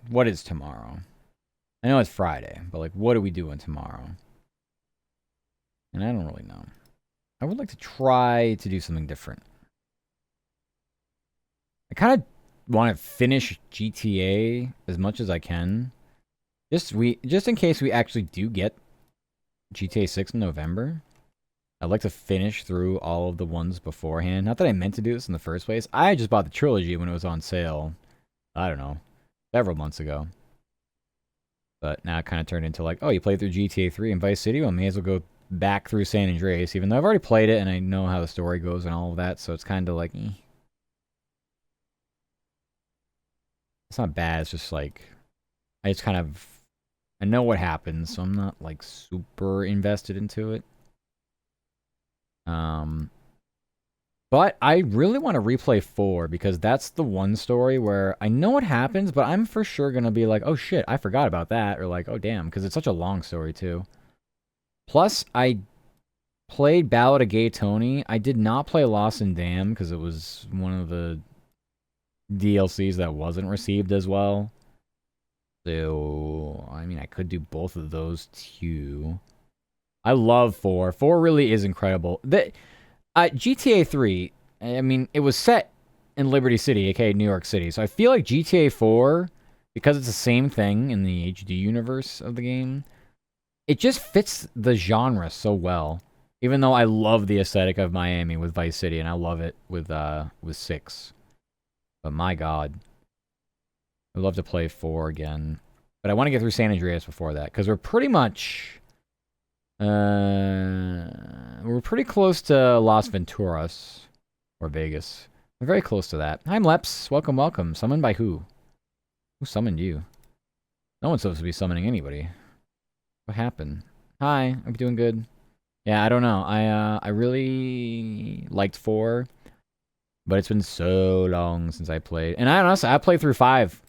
what is tomorrow? I know it's Friday, but like, what are we doing tomorrow? And I don't really know. I would like to try to do something different. I kind of want to finish GTA as much as I can. Just in case we actually do get GTA 6 in November. I'd like to finish through all of the ones beforehand. Not that I meant to do this in the first place. I just bought the trilogy when it was on sale. I don't know. Several months ago. But now it kind of turned into like, oh, you played through GTA 3 and Vice City? Well, may as well go back through San Andreas, even though I've already played it and I know how the story goes and all of that, so it's kind of like, eh. It's not bad, it's just like, I know what happens, so I'm not like super invested into it. But I really want to replay 4 because that's the one story where I know what happens, but I'm for sure going to be like, oh shit, I forgot about that. Or like, oh damn, because it's such a long story too. Plus, I played Ballad of Gay Tony. I did not play Lost and Damned because it was one of the DLCs that wasn't received as well. So, I mean, I could do both of those too. I love 4. 4 really is incredible. GTA 3, I mean, it was set in Liberty City, aka New York City. So I feel like GTA 4, because it's the same thing in the HD universe of the game, it just fits the genre so well. Even though I love the aesthetic of Miami with Vice City, and I love it with 6. But my god. I'd love to play 4 again. But I want to get through San Andreas before that, because we're pretty much... we're pretty close to Las Venturas. Or Vegas. We're very close to that. Hi, Mleps. Welcome, welcome. Summoned by who? Who summoned you? No one's supposed to be summoning anybody. What happened? Hi, I'm doing good. Yeah, I don't know. I really liked 4. But it's been so long since I played. And I played through 5.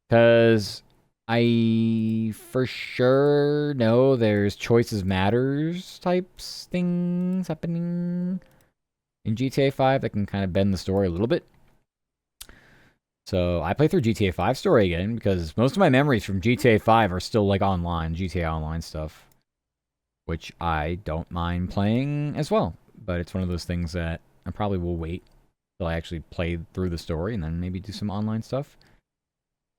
Because... I for sure know there's choices matters types things happening in GTA 5 that can kind of bend the story a little bit. So I play through GTA 5 story again because most of my memories from GTA 5 are still like online, GTA Online stuff, which I don't mind playing as well. But it's one of those things that I probably will wait till I actually play through the story and then maybe do some online stuff.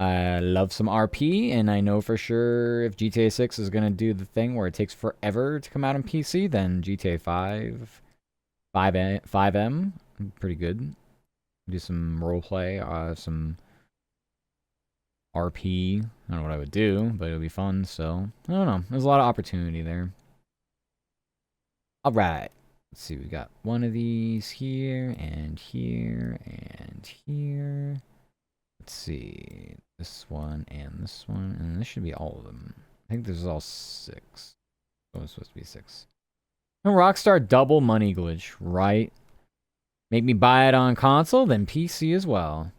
I love some RP, and I know for sure if GTA 6 is going to do the thing where it takes forever to come out on PC, then GTA 5, 5M, pretty good. Do some roleplay, some RP. I don't know what I would do, but it'll be fun, so I don't know. There's a lot of opportunity there. Alright. Let's see, we got one of these here, and here, and here. Let's see. This one, and this should be all of them. I think this is all 6. Oh, it's supposed to be 6. Rockstar double money glitch, right? Make me buy it on console, then PC as well.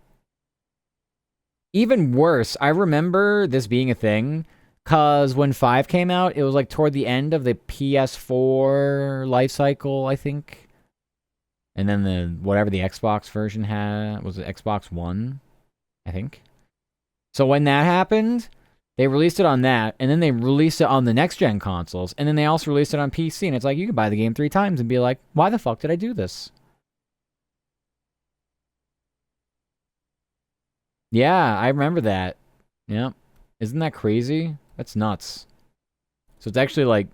Even worse, I remember this being a thing, because when 5 came out, it was like toward the end of the PS4 life cycle, I think. And then the whatever the Xbox version had, was it Xbox One? I think. So when that happened, they released it on that, and then they released it on the next-gen consoles, and then they also released it on PC, and it's like, you can buy the game 3 times and be like, why the fuck did I do this? Yeah, I remember that. Yep. Isn't that crazy? That's nuts. So it's actually like,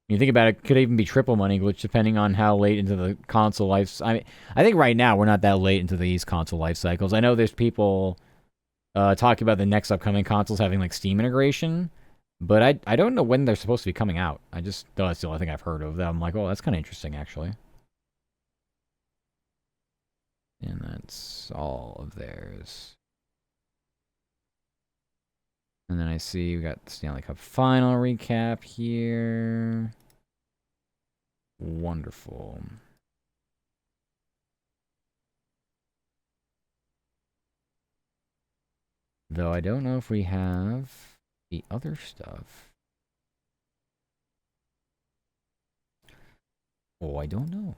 when you think about it, could even be triple money glitch depending on how late into the console life. I mean, I think right now we're not that late into these console life cycles. I know there's people talking about the next upcoming consoles having like Steam integration, but I don't know when they're supposed to be coming out. That's the only thing I've heard of them. I'm like, oh, that's kind of interesting actually. And that's all of theirs. And then I see we got the Stanley Cup final recap here. Wonderful. Though I don't know if we have the other stuff. Oh, I don't know.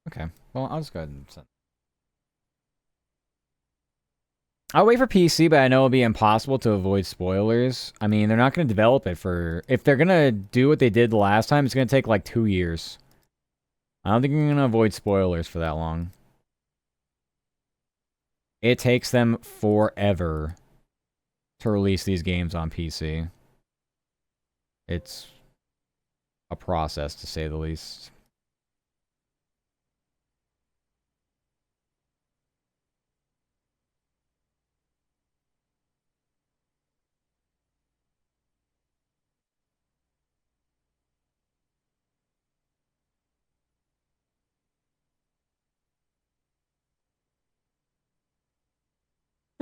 Okay, well, I'll just go ahead and send. I'll wait for PC, but I know it'll be impossible to avoid spoilers. I mean, they're not going to develop it for... If they're going to do what they did the last time, it's going to take like 2 years. I don't think you're going to avoid spoilers for that long. It takes them forever to release these games on PC. It's a process, to say the least.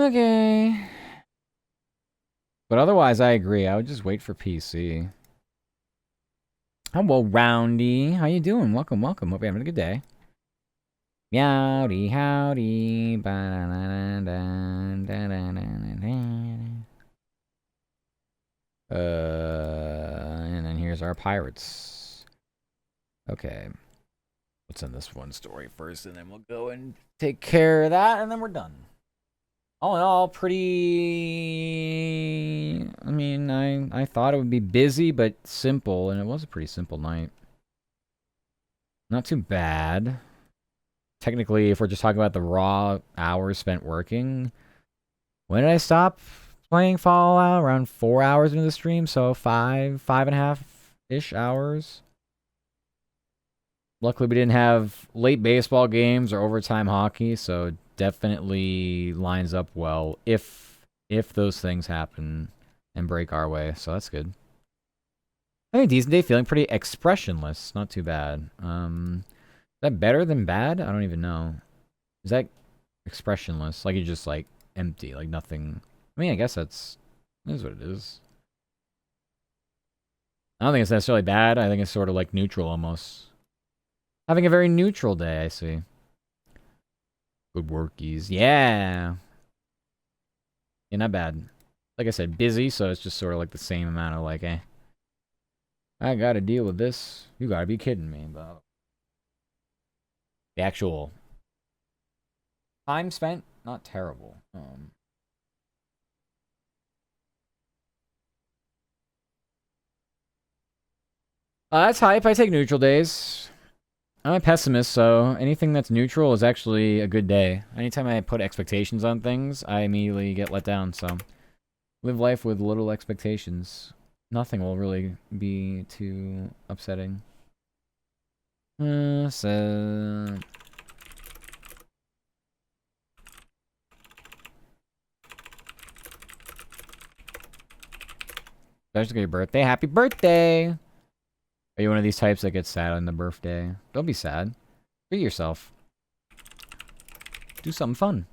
Okay. But otherwise, I agree. I would just wait for PC. Hello, Roundy. How you doing? Welcome, welcome. Hope you're having a good day. Meowdy, howdy. And then here's our pirates. Okay. Let's end this one story first, and then we'll go and take care of that, and then we're done. All in all, pretty... I mean, I thought it would be busy, but simple, and it was a pretty simple night. Not too bad. Technically, if we're just talking about the raw hours spent working, when did I stop playing Fallout? Around 4 hours into the stream, so 5.5-ish hours. Luckily, we didn't have late baseball games or overtime hockey, so definitely lines up well if those things happen and break our way, so that's good. I think decent day, feeling pretty expressionless. Not too bad. Is that better than bad? I don't even know. Is that expressionless? Like you're just like empty, like nothing. I mean, I guess that's what it is. I don't think it's necessarily bad. I think it's sort of like neutral almost. Having a very neutral day, I see. Good workies. Yeah. Yeah, not bad. like I said, busy, so it's just sort of like the same amount of like, eh, I gotta deal with this. You gotta be kidding me. But the actual time spent, not terrible. That's hype. I take neutral days. I'm a pessimist, so anything that's neutral is actually a good day. Anytime I put expectations on things, I immediately get let down, so live life with little expectations. Nothing will really be too upsetting. So... Especially your birthday. Happy birthday! Are you one of these types that gets sad on the birthday? Don't be sad. Be yourself. Do something fun.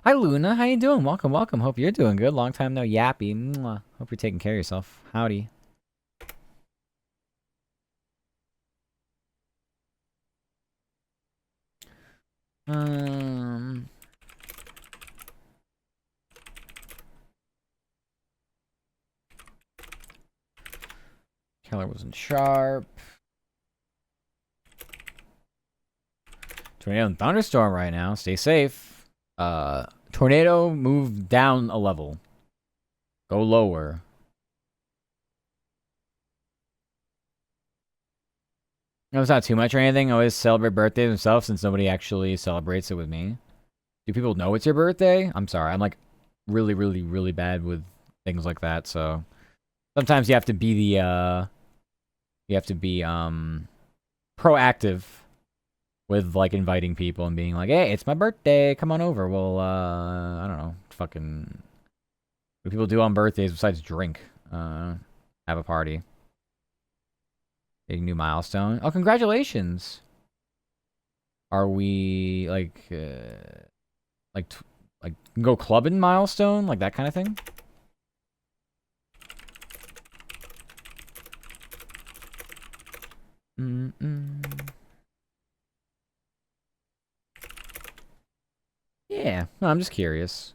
Hi, Luna. How you doing? Welcome, welcome. Hope you're doing good. Long time no yappy. Mwah. Hope you're taking care of yourself. Howdy. Keller wasn't sharp. Tornado and thunderstorm right now. Stay safe. Tornado, move down a level. Go lower. No, it's not too much or anything. I always celebrate birthdays myself since nobody actually celebrates it with me. Do people know it's your birthday? I'm sorry. I'm like really, really, really bad with things like that. So sometimes you have to be the proactive with like inviting people and being like, hey, it's my birthday. Come on over. Well, I don't know. Fucking what do people do on birthdays besides drink? Have a party. A new milestone. Oh, congratulations. Are we like go clubbing milestone? Like that kind of thing? Yeah, no, I'm just curious.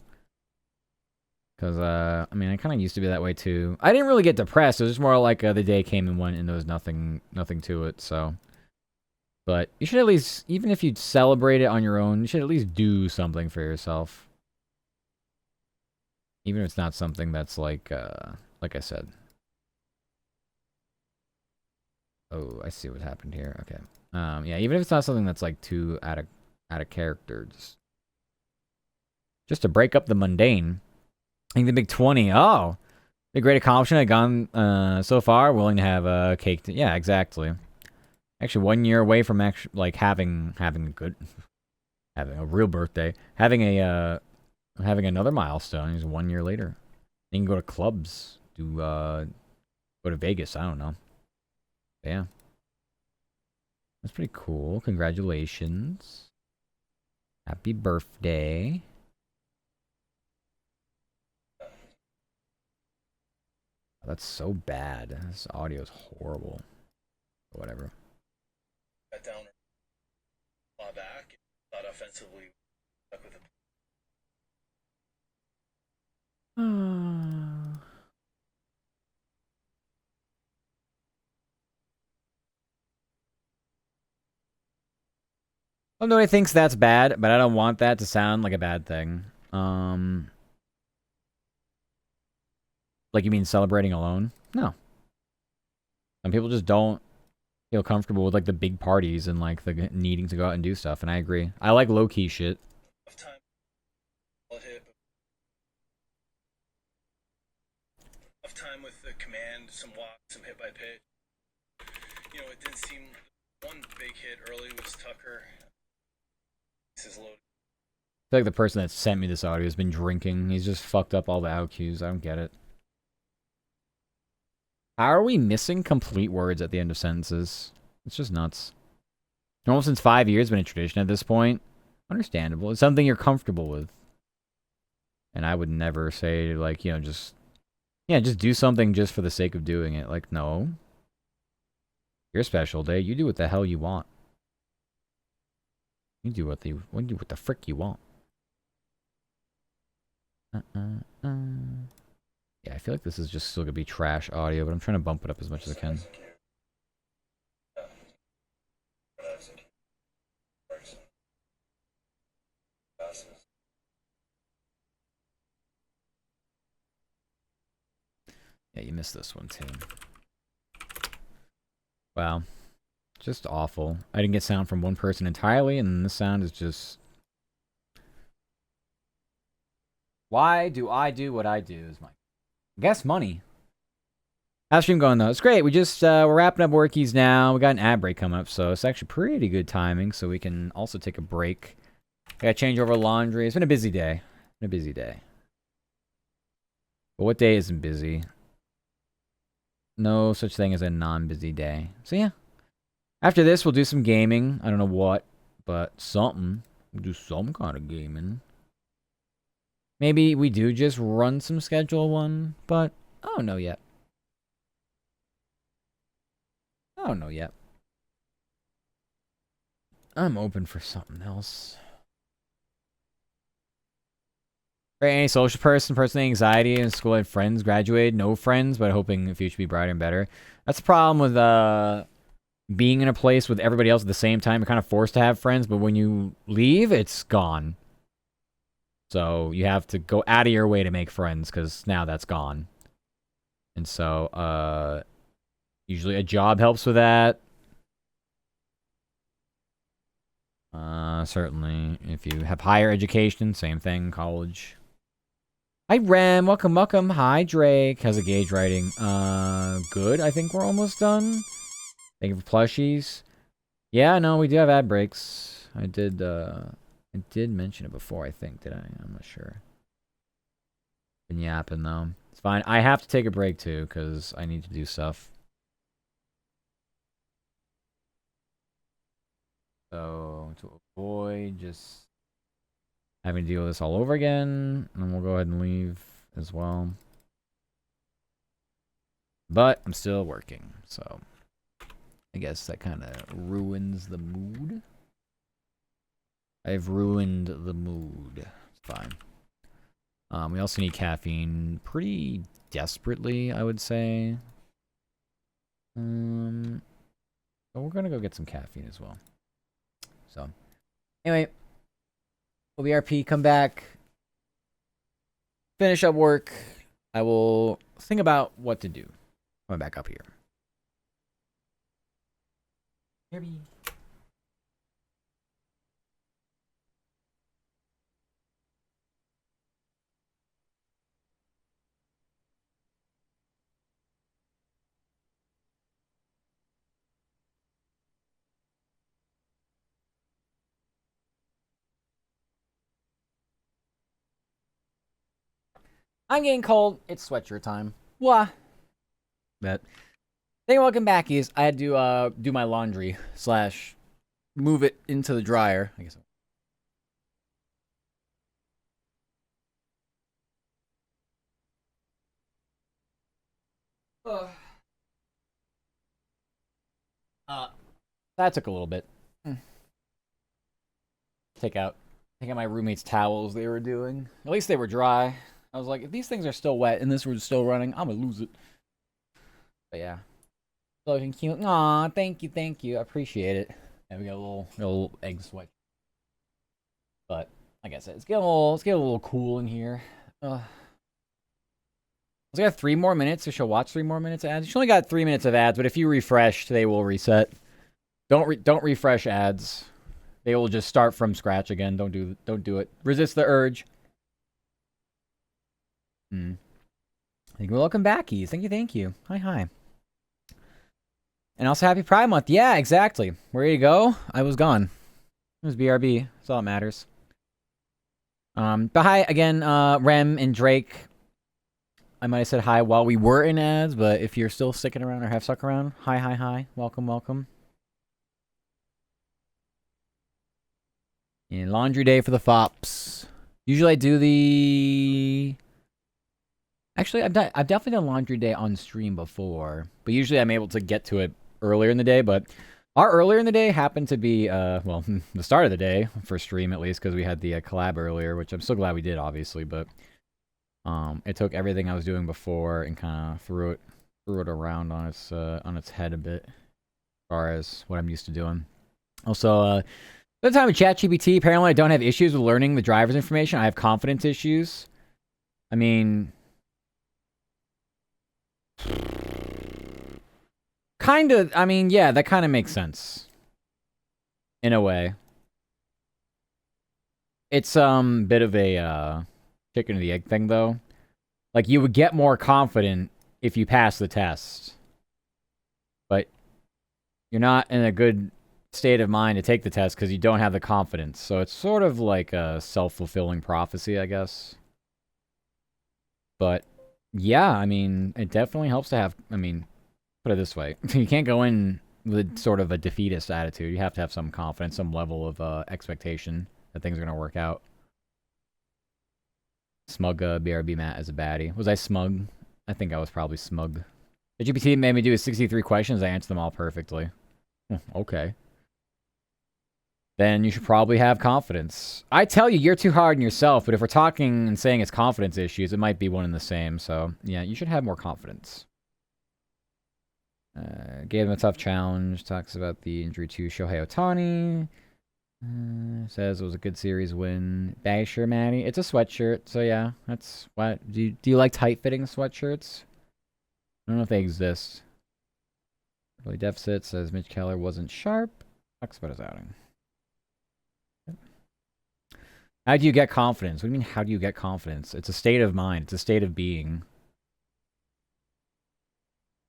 Because, I mean, I kind of used to be that way too. I didn't really get depressed. It was just more like the day came and went and there was nothing to it, so. But you should at least, even if you celebrate it on your own, you should at least do something for yourself. Even if it's not something that's like I said. Oh, I see what happened here. Okay. Yeah, even if it's not something that's like too out of character, just to break up the mundane. I think the big 20. Oh, the great accomplishment I've gone so far. Willing to have a cake. Yeah, exactly. Actually, 1 year away from actually like having a real birthday, having another milestone is 1 year later. You can go to clubs, go to Vegas. I don't know. But yeah, that's pretty cool. Congratulations. Happy birthday. That's so bad. This audio is horrible. Whatever.
Got down back, thought offensively stuck with
Well, nobody thinks that's bad, but I don't want that to sound like a bad thing. Like you mean celebrating alone? No. Some people just don't feel comfortable with like the big parties and like the needing to go out and do stuff, and I agree. I like low-key shit.
time. Enough time with the command, some walk, some hit by pitch. You know, it didn't seem one big hit early was Tucker. This is loaded.
I feel like the person that sent me this audio has been drinking. He's just fucked up all the out cues. I don't get it. How are we missing complete words at the end of sentences? It's just nuts. Almost since 5 years been a tradition at this point. Understandable. It's something you're comfortable with. And I would never say, like, you know, just do something just for the sake of doing it. Like, no. Your special day. You do what the hell you want. You do what the frick you want. Yeah, I feel like this is just still gonna be trash audio, but I'm trying to bump it up as much as I can. Yeah, you missed this one too. Wow. Just awful. I didn't get sound from one person entirely, and this sound is just... Why do I do what I do is my... I guess money. How's stream going though? It's great. We just, we're wrapping up workies now. We got an ad break coming up, so it's actually pretty good timing, so we can also take a break. I gotta change over laundry. It's been a busy day. Been a busy day. But what day isn't busy? No such thing as a non-busy day. So yeah. After this, we'll do some gaming. I don't know what, but something. We'll do some kind of gaming. Maybe we do just run some schedule one, but I don't know yet. I don't know yet. I'm open for something else. Right, any social person with anxiety in school and friends, graduated, no friends, but hoping the future be brighter and better. That's the problem with being in a place with everybody else at the same time. You're kind of forced to have friends, but when you leave, it's gone. So you have to go out of your way to make friends, because now that's gone. And so, usually a job helps with that. Certainly, if you have higher education, same thing, college. Hi, Rem. Welcome, welcome. Hi, Drake. How's the gauge writing? Good. I think we're almost done. Thank you for plushies. Yeah, no, we do have ad breaks. I did mention it before, I think, did I? I'm not sure. Been yapping, though. It's fine. I have to take a break, too, because I need to do stuff. So, to avoid just having to deal with this all over again, and we'll go ahead and leave as well. But I'm still working, so I guess that kind of ruins the mood. I've ruined the mood. It's fine. We also need caffeine pretty desperately, I would say. But we're gonna go get some caffeine as well. So, anyway, OBRP, come back, finish up work. I will think about what to do. Coming back up here. Maybe. I'm getting cold. It's sweatshirt time. Wah. But hey, welcome back, is I had to do my laundry / move it into the dryer. I guess. That took a little bit. Take out my roommate's towels they were doing. At least they were dry. I was like, if these things are still wet and this was still running, I'm gonna lose it. But yeah. Looking cute. Aw, thank you. I appreciate it. And we got a little egg sweat. But like I said, it's getting a little cool in here. Let's got 3 more minutes, so she'll watch 3 more minutes of ads. She only got 3 minutes of ads, but if you refresh, they will reset. Don't refresh ads. They will just start from scratch again. Don't do it. Resist the urge. Thank you. Welcome back, Keys. Thank you. Hi. And also, happy Pride Month. Yeah, exactly. Where you go? I was gone. It was BRB. That's all that matters. But hi again, Rem and Drake. I might have said hi while we were in ads, but if you're still sticking around or have stuck around, hi. Welcome. And laundry day for the fops. Usually I do the... Actually, I've definitely done laundry day on stream before, but usually I'm able to get to it earlier in the day. But our earlier in the day happened to be, well, the start of the day for stream at least, because we had the collab earlier, which I'm so glad we did, obviously. But It took everything I was doing before and kind of threw it around on its head a bit, as far as what I'm used to doing. Also, at the time of ChatGPT, apparently I don't have issues with learning the driver's information. I have confidence issues. I mean, kind of. I mean, yeah, that kind of makes sense in a way. It's bit of a chicken or the egg thing though. Like, you would get more confident if you pass the test, but you're not in a good state of mind to take the test because you don't have the confidence. So it's sort of like a self-fulfilling prophecy, I guess. But yeah, I mean, it definitely helps to have, I mean, put it this way. You can't go in with sort of a defeatist attitude. You have to have some confidence, some level of expectation that things are going to work out. Smug BRB Matt as a baddie. Was I smug? I think I was probably smug. The GPT made me do 63 questions. I answered them all perfectly. Okay. Then you should probably have confidence. I tell you, you're too hard on yourself, but if we're talking and saying it's confidence issues, it might be one and the same. So, yeah, you should have more confidence. Gave him a tough challenge. Talks about the injury to Shohei Ohtani. Says it was a good series win. Basher Maddie. It's a sweatshirt, so yeah, that's what. Do you like tight-fitting sweatshirts? I don't know if they exist. Really deficit says Mitch Keller wasn't sharp. Talks about his outing. How do you get confidence? What do you mean, how do you get confidence? It's a state of mind. It's a state of being.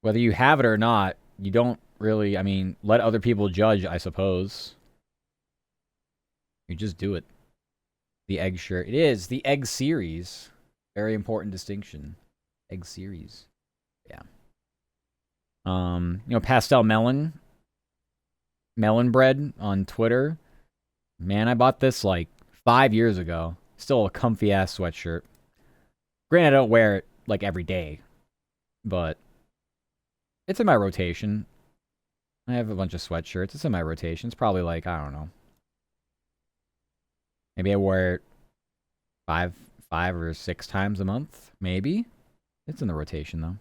Whether you have it or not, you don't really, I mean, let other people judge, I suppose. You just do it. The egg shirt. It is the egg series. Very important distinction. Egg series. Yeah. You know, Pastel Melon. Melon Bread on Twitter. Man, I bought this like 5 years ago. Still a comfy ass sweatshirt. Granted, I don't wear it like every day, but it's in my rotation. I have a bunch of sweatshirts. It's in my rotation. It's probably like, I don't know. Maybe I wear it five or 6 times a month. Maybe. It's in the rotation though.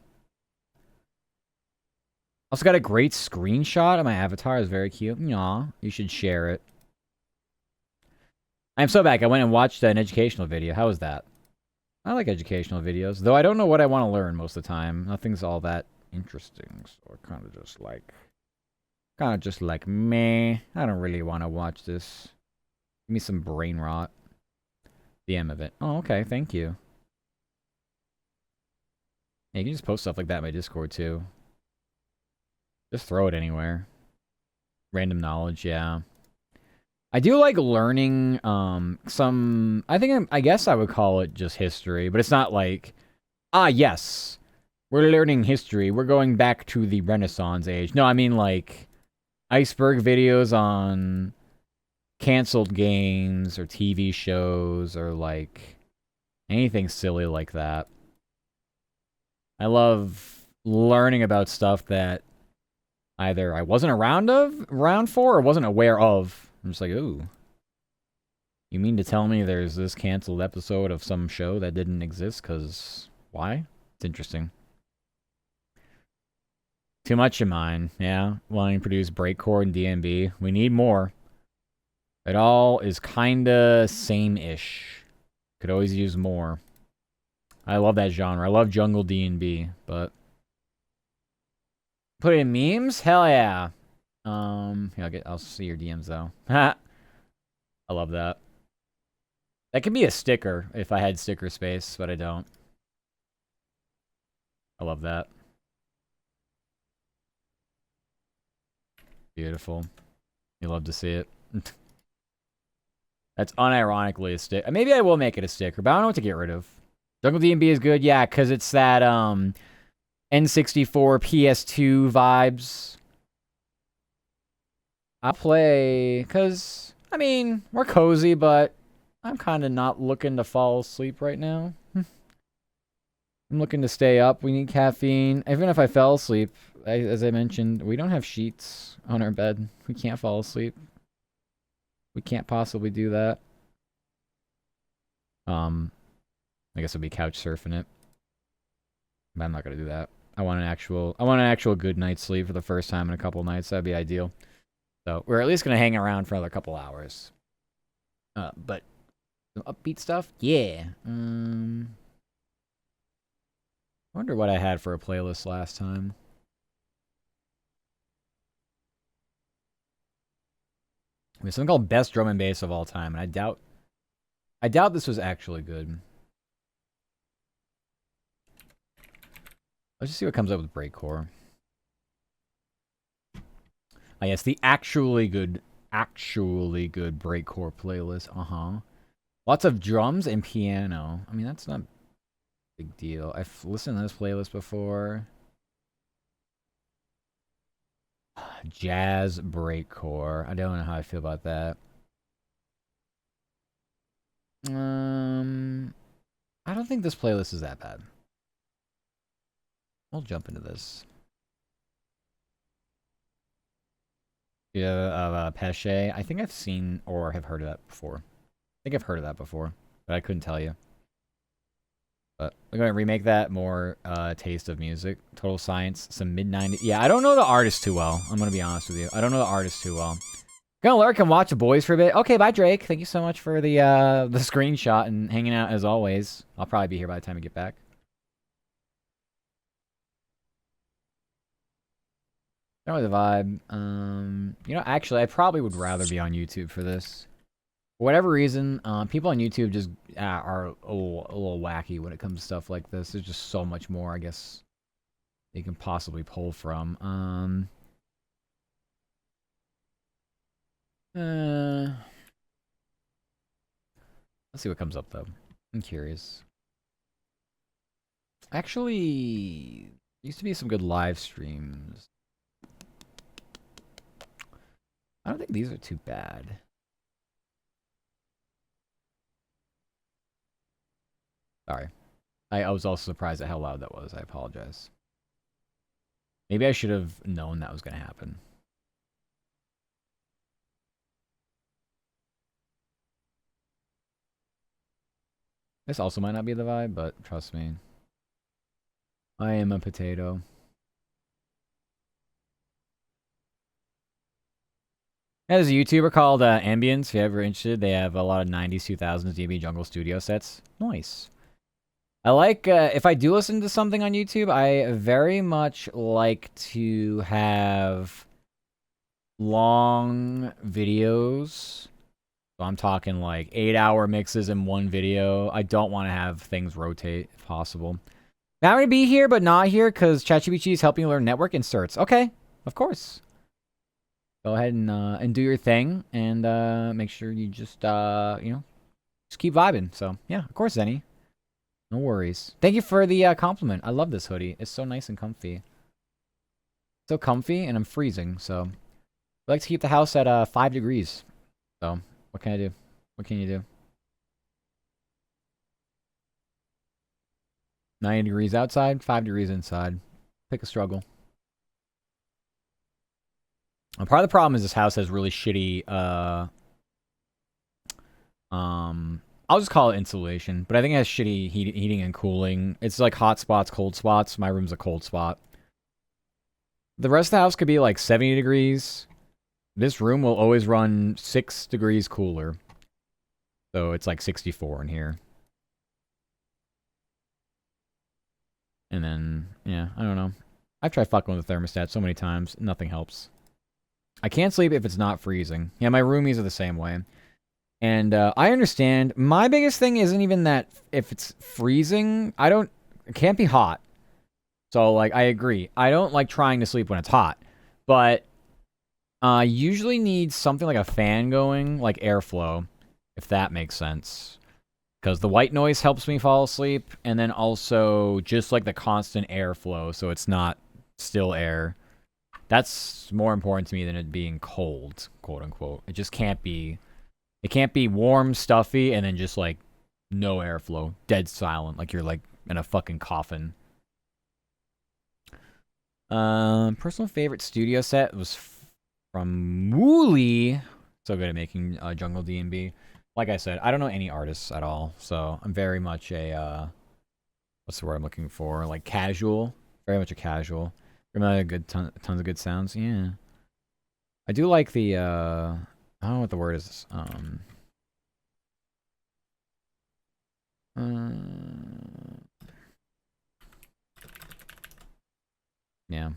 Also got a great screenshot of my avatar. It's very cute. Aw, you should share it. I'm so back. I went and watched an educational video. How was that? I like educational videos, though I don't know what I want to learn most of the time. Nothing's all that interesting, so kind of just like meh. I don't really want to watch this. Give me some brain rot. DM of it. Oh, okay. Thank you. Yeah, you can just post stuff like that in my Discord too. Just throw it anywhere. Random knowledge, yeah. I do like learning some, I guess I would call it just history, but it's not like, yes, we're learning history. We're going back to the Renaissance age. No, I mean like iceberg videos on canceled games or TV shows or like anything silly like that. I love learning about stuff that either I wasn't around for or wasn't aware of. I'm just like, ooh. You mean to tell me there's this canceled episode of some show that didn't exist? Because why? It's interesting. Too much in mine, yeah. Wanting to produce breakcore and DMB. We need more. It all is kinda same-ish. Could always use more. I love that genre. I love jungle D&B, but put it in memes? Hell yeah. Here, I'll see your DMs though. I love that. That could be a sticker if I had sticker space, but I don't. I love that. Beautiful. You love to see it. That's unironically a stick. Maybe I will make it a sticker, but I don't know what to get rid of. Jungle D&B is good, yeah, because it's that N64 PS2 vibes. I'll play, because, I mean, we're cozy, but I'm kind of not looking to fall asleep right now. I'm looking to stay up. We need caffeine. Even if I fell asleep, as I mentioned, we don't have sheets on our bed. We can't fall asleep. We can't possibly do that. I guess I'll be couch surfing it. But I'm not gonna do that. I want an actual good night's sleep for the first time in a couple nights. That'd be ideal. So we're at least gonna hang around for another couple hours. But some upbeat stuff, yeah. I wonder what I had for a playlist last time. I mean, something called Best Drum and Bass of All Time, and I doubt this was actually good. Let's just see what comes up with Breakcore. I guess the actually good Breakcore playlist. Lots of drums and piano. I mean, that's not a big deal. I've listened to this playlist before. Jazz Breakcore. I don't know how I feel about that. I don't think this playlist is that bad. We'll jump into this. Yeah, Pesce. I think I've seen or have heard of that before. I think I've heard of that before, but I couldn't tell you. But we're going to remake that. More taste of music. Total Science. Some mid-90s. Yeah, I don't know the artist too well. I'm going to be honest with you. I don't know the artist too well. Gonna lurk and watch The Boys for a bit. Okay, bye, Drake. Thank you so much for the screenshot and hanging out as always. I'll probably be here by the time we get back. Don't know the vibe. You know, actually, I probably would rather be on YouTube for this. For whatever reason, people on YouTube just are a little wacky when it comes to stuff like this. There's just so much more, I guess, they can possibly pull from. Let's see what comes up, though. I'm curious. Actually, used to be some good live streams. I don't think these are too bad. Sorry. I was also surprised at how loud that was. I apologize. Maybe I should have known that was going to happen. This also might not be the vibe, but trust me. I am a potato. There's a YouTuber called Ambience, if you're ever interested. They have a lot of 90s, 2000s DB Jungle Studio sets. Nice. I like, if I do listen to something on YouTube, I very much like to have long videos. So I'm talking like 8-hour mixes in one video. I don't want to have things rotate if possible. Now I'm going to be here, but not here because ChatGPT is helping you learn network inserts. Okay, of course. Go ahead and do your thing and make sure you just, you know, just keep vibing. So, yeah, of course, Zenny. No worries. Thank you for the compliment. I love this hoodie. It's so nice and comfy. So comfy, and I'm freezing, so I like to keep the house at 5 degrees. So, what can I do? What can you do? 90 degrees outside, 5 degrees inside. Pick a struggle. And part of the problem is this house has really shitty, I'll just call it insulation, but I think it has shitty heating and cooling. It's like hot spots, cold spots. My room's a cold spot. The rest of the house could be like 70 degrees. This room will always run 6 degrees cooler. So it's like 64 in here. And then, yeah, I don't know. I've tried fucking with the thermostat so many times. Nothing helps. I can't sleep if it's not freezing. Yeah, my roomies are the same way. And I understand. My biggest thing isn't even that if it's freezing, it can't be hot. So, like, I agree. I don't like trying to sleep when it's hot. But I usually need something like a fan going, like airflow, if that makes sense. Because the white noise helps me fall asleep. And then also just like the constant airflow, so it's not still air. That's more important to me than it being cold, quote unquote. It just can't be... It can't be warm, stuffy, and then just, like, no airflow. Dead silent, like you're, like, in a fucking coffin. Personal favorite studio set was from Wooly. So good at making Jungle D&B. like I said, I don't know any artists at all, so I'm very much a what's the word I'm looking for? Like casual, very much a casual. Really good tons of good sounds. Yeah, I do like the I don't know what the word is. Yeah.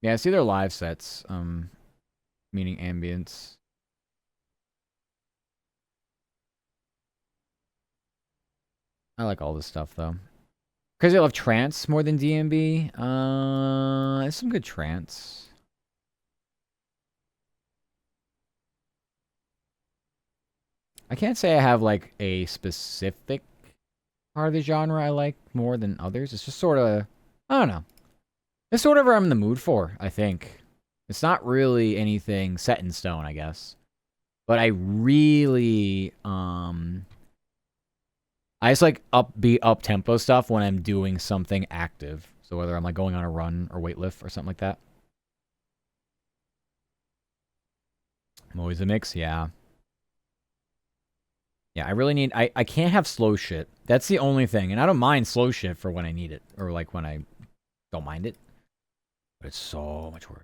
Yeah, I see their live sets, meaning ambience. I like all this stuff though. Because I love trance more than DMB. It's some good trance. I can't say I have like a specific part of the genre I like more than others. It's just sort of, I don't know. It's whatever I'm in the mood for, I think. It's not really anything set in stone, I guess. But I really, I just like upbeat, up tempo stuff when I'm doing something active. So whether I'm like going on a run or weightlift or something like that. I'm always a mix, yeah. Yeah, I really need, I can't have slow shit. That's the only thing. And I don't mind slow shit for when I need it. Or like when I don't mind it. But it's so much work.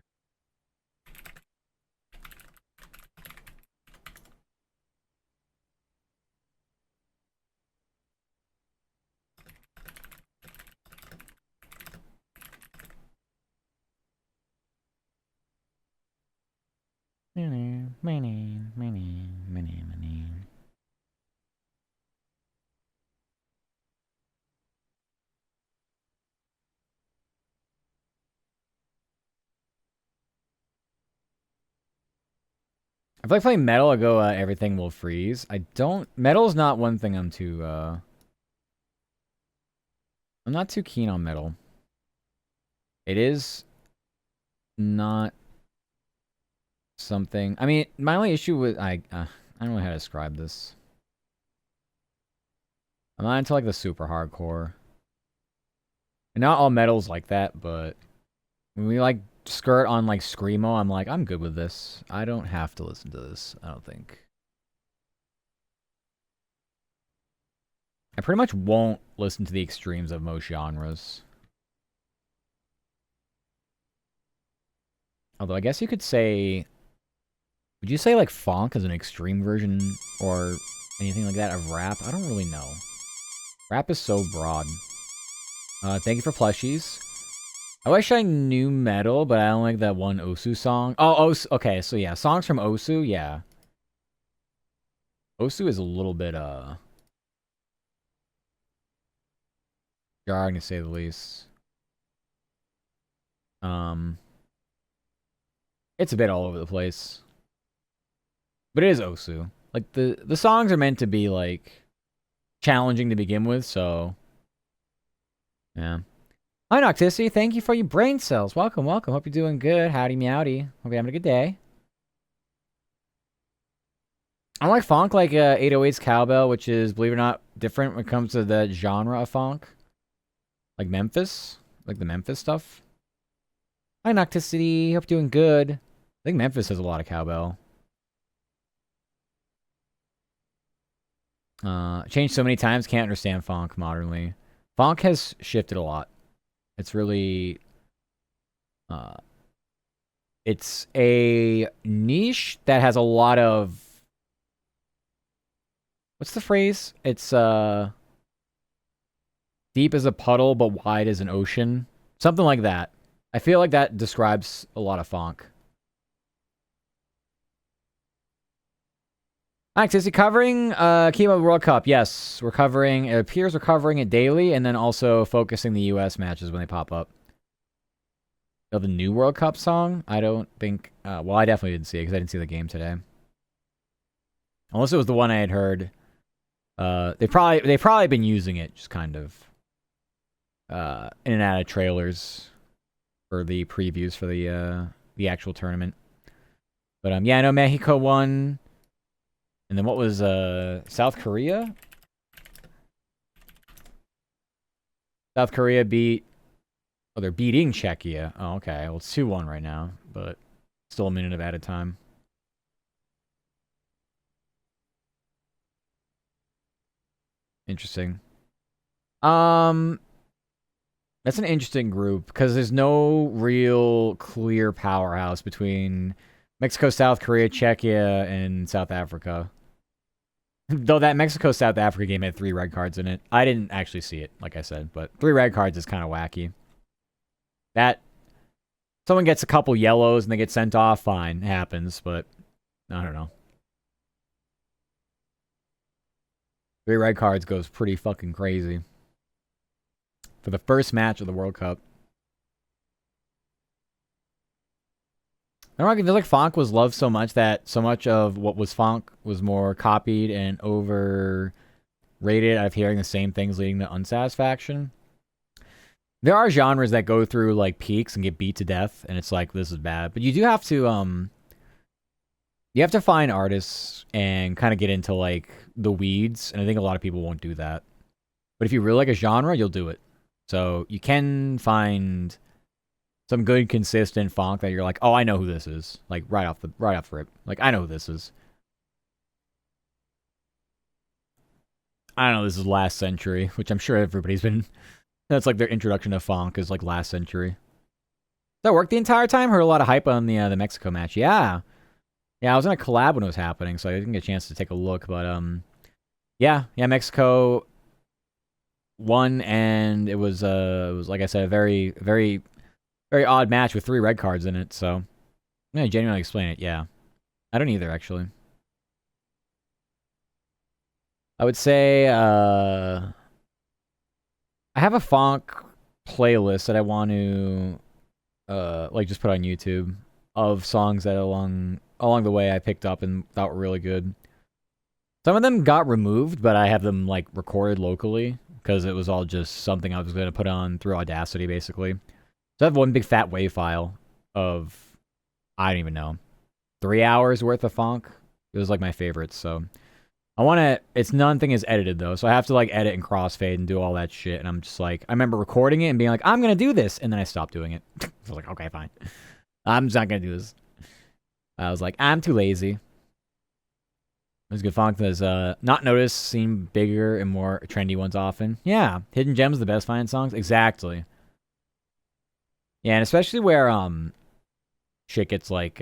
If I play metal, I go, everything will freeze. I don't... Metal's not one thing I'm too, I'm not too keen on metal. It is not something... I mean, my only issue with... I don't know how to describe this. I'm not into, like, the super hardcore. And not all metal's like that, but... When we, like, skirt on, like, screamo, I'm like, I'm good with this. I don't have to listen to this, I don't think. I pretty much won't listen to the extremes of most genres. Although I guess you could say... Would you say, like, funk is an extreme version or anything like that of rap? I don't really know. Rap is so broad. Thank you for plushies. I wish I knew metal, but I don't like that one Osu song. Oh, Osu. Okay, so yeah, songs from Osu, yeah. Osu is a little bit, jarring to say the least. It's a bit all over the place. But it is Osu. Like, the songs are meant to be, like, challenging to begin with, so... Yeah. Hi, Nocticity. Thank you for your brain cells. Welcome, welcome. Hope you're doing good. Howdy, meowdy. Hope you're having a good day. I like funk, like 808's cowbell, which is, believe it or not, different when it comes to the genre of funk. Like Memphis. Like the Memphis stuff. Hi, Nocticity. Hope you're doing good. I think Memphis has a lot of cowbell. Changed so many times, can't understand funk modernly. Funk has shifted a lot. It's really... it's a niche that has a lot of... What's the phrase? It's, deep as a puddle, but wide as an ocean. Something like that. I feel like that describes a lot of funk. Alex, is he covering Keyboard World Cup? Yes, we're covering... It appears we're covering it daily, and then also focusing the US matches when they pop up. You know, the new World Cup song? I don't think... well, I definitely didn't see it, because I didn't see the game today. Unless it was the one I had heard. They've probably been using it, just kind of... in and out of trailers for the previews for the actual tournament. But yeah, I know Mexico won. And then what was South Korea? South Korea beat... Oh, they're beating Czechia. Oh, okay. Well, it's 2-1 right now, but still a minute of added time. Interesting. That's an interesting group because there's no real clear powerhouse between Mexico, South Korea, Czechia, and South Africa. Though that Mexico-South Africa game had 3 red cards in it. I didn't actually see it, like I said, but 3 red cards is kind of wacky. That someone gets a couple yellows and they get sent off, fine, it happens, but I don't know. 3 red cards goes pretty fucking crazy. For the first match of the World Cup. I don't know, I feel like Fonk was loved so much that so much of what was Fonk was more copied and overrated out of hearing the same things leading to unsatisfaction. There are genres that go through like peaks and get beat to death, and it's like, this is bad. But you do have to find artists and kind of get into like the weeds, and I think a lot of people won't do that. But if you really like a genre, you'll do it. So you can find some good, consistent funk that you're like, oh, I know who this is. Like right off the rip. Like, I know who this is. I don't know, this is Last Century, which I'm sure everybody's been... That's like their introduction to funk is like Last Century. Did that work the entire time? Heard a lot of hype on the Mexico match. Yeah. Yeah, I was in a collab when it was happening, so I didn't get a chance to take a look. But, yeah, Mexico won, and it was like I said, a very, very, very odd match with 3 red cards in it. So, I'm gonna genuinely explain it. Yeah, I don't either, actually. I would say, I have a funk playlist that I want to, like just put on YouTube of songs that along the way I picked up and thought were really good. Some of them got removed, but I have them like recorded locally because it was all just something I was going to put on through Audacity, basically. So I have one big fat WAV file of, I don't even know, 3 hours worth of funk. It was like my favorites, so I want to, it's nothing is edited though, so I have to like edit and crossfade and do all that shit, and I'm just like, I remember recording it and being like, I'm going to do this, and then I stopped doing it. So I was like, okay, fine. I'm just not going to do this. I was like, I'm too lazy. There's good funk that's not noticed, seen bigger and more trendy ones often. Yeah, Hidden Gems, the best find songs. Exactly. Yeah, and especially where shit gets like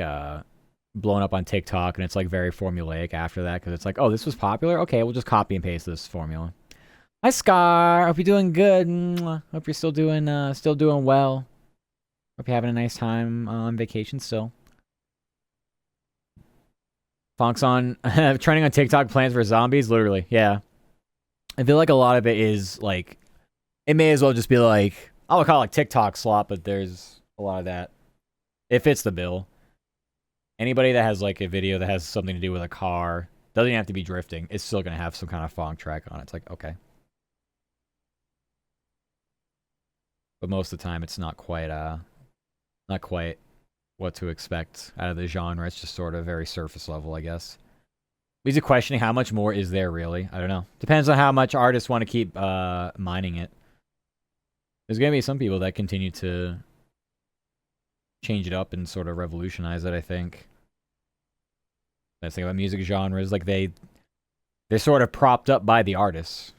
blown up on TikTok and it's like very formulaic after that because it's like, oh, this was popular. Okay, we'll just copy and paste this formula. Hi, Scar. Hope you're doing good. Hope you're still doing well. Hope you're having a nice time on vacation still. Funk's on trending on TikTok. Plans for Zombies. Literally, yeah. I feel like a lot of it is like, it may as well just be like, I would call it like TikTok slop, but there's a lot of that. It fits the bill. Anybody that has like a video that has something to do with a car, doesn't even have to be drifting, it's still gonna have some kind of funk track on it. It's like, okay. But most of the time it's not quite what to expect out of the genre. It's just sort of very surface level, I guess. Leaves you questioning how much more is there really. I don't know. Depends on how much artists want to keep mining it. There's gonna be some people that continue to change it up and sort of revolutionize it, I think. That's the thing about music genres, like they're sort of propped up by the artists.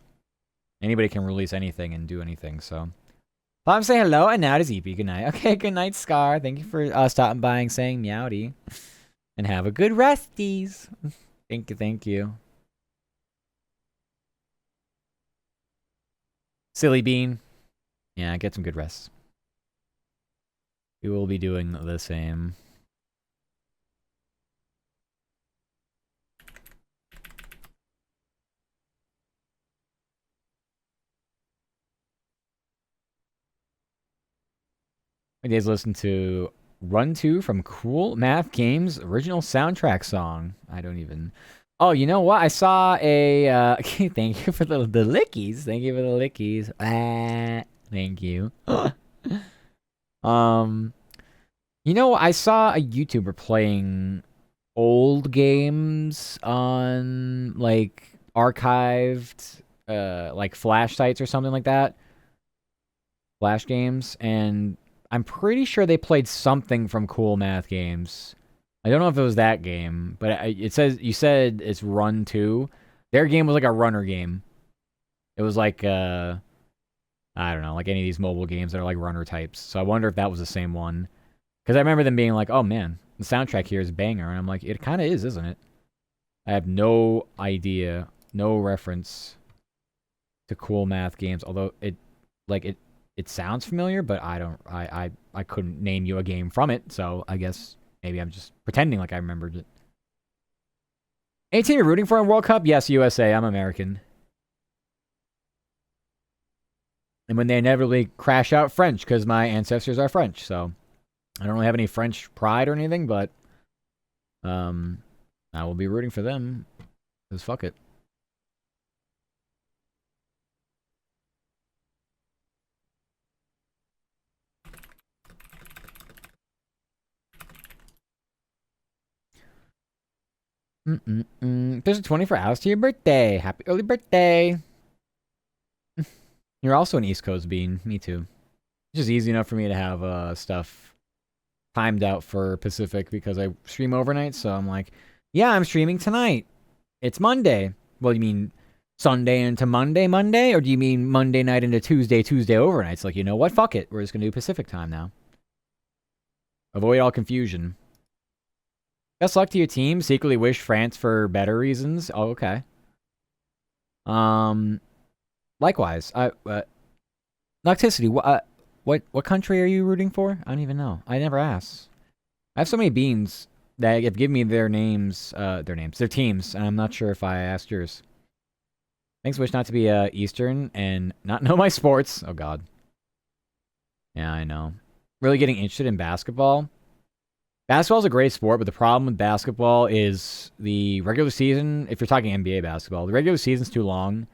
Anybody can release anything and do anything, so. Well, I'm saying hello, and now to EP. Good night. Okay, good night, Scar. Thank you for stopping by and saying meowdy. And have a good resties. Thank you. Silly Bean. Yeah, get some good rest. We will be doing the same. My days listen to Run 2 from Cool Math Games original soundtrack song. I don't even... Oh, you know what? I saw a... thank you for the lickies. Thank you for the lickies. Thank you. You know, I saw a YouTuber playing old games on, like, archived, like, flash sites or something like that. Flash games, and I'm pretty sure they played something from Cool Math Games. I don't know if it was that game, but it says you said it's Run 2. Their game was like a runner game. It was like I don't know, like any of these mobile games that are like runner types. So I wonder if that was the same one. Because I remember them being like, "Oh man, the soundtrack here is banger," and I'm like, "It kind of is, isn't it?" I have no idea, no reference to Cool Math Games, although it sounds familiar, but I couldn't name you a game from it, so I guess maybe I'm just pretending like I remembered it. Any team you're rooting for in World Cup? Yes, USA. I'm American. And when they inevitably crash out, French, because my ancestors are French, so I don't really have any French pride or anything, but I will be rooting for them, because fuck it. There's a 24 hours to your birthday. Happy early birthday. You're also an East Coast bean. Me too. It's just easy enough for me to have stuff timed out for Pacific because I stream overnight. So I'm like, yeah, I'm streaming tonight. It's Monday. Well, you mean Sunday into Monday? Or do you mean Monday night into Tuesday overnight? It's like, you know what? Fuck it. We're just going to do Pacific time now. Avoid all confusion. Best luck to your team. Secretly wish France for better reasons. Oh, okay. Likewise. Nocticity. What country are you rooting for? I don't even know. I never asked. I have so many beans that have given me their teams, and I'm not sure if I asked yours. Thanks. Wish not to be Eastern and not know my sports. Oh God. Yeah, I know. Really getting interested in basketball. Basketball's a great sport, but the problem with basketball is the regular season, if you're talking NBA basketball, the regular season's too long.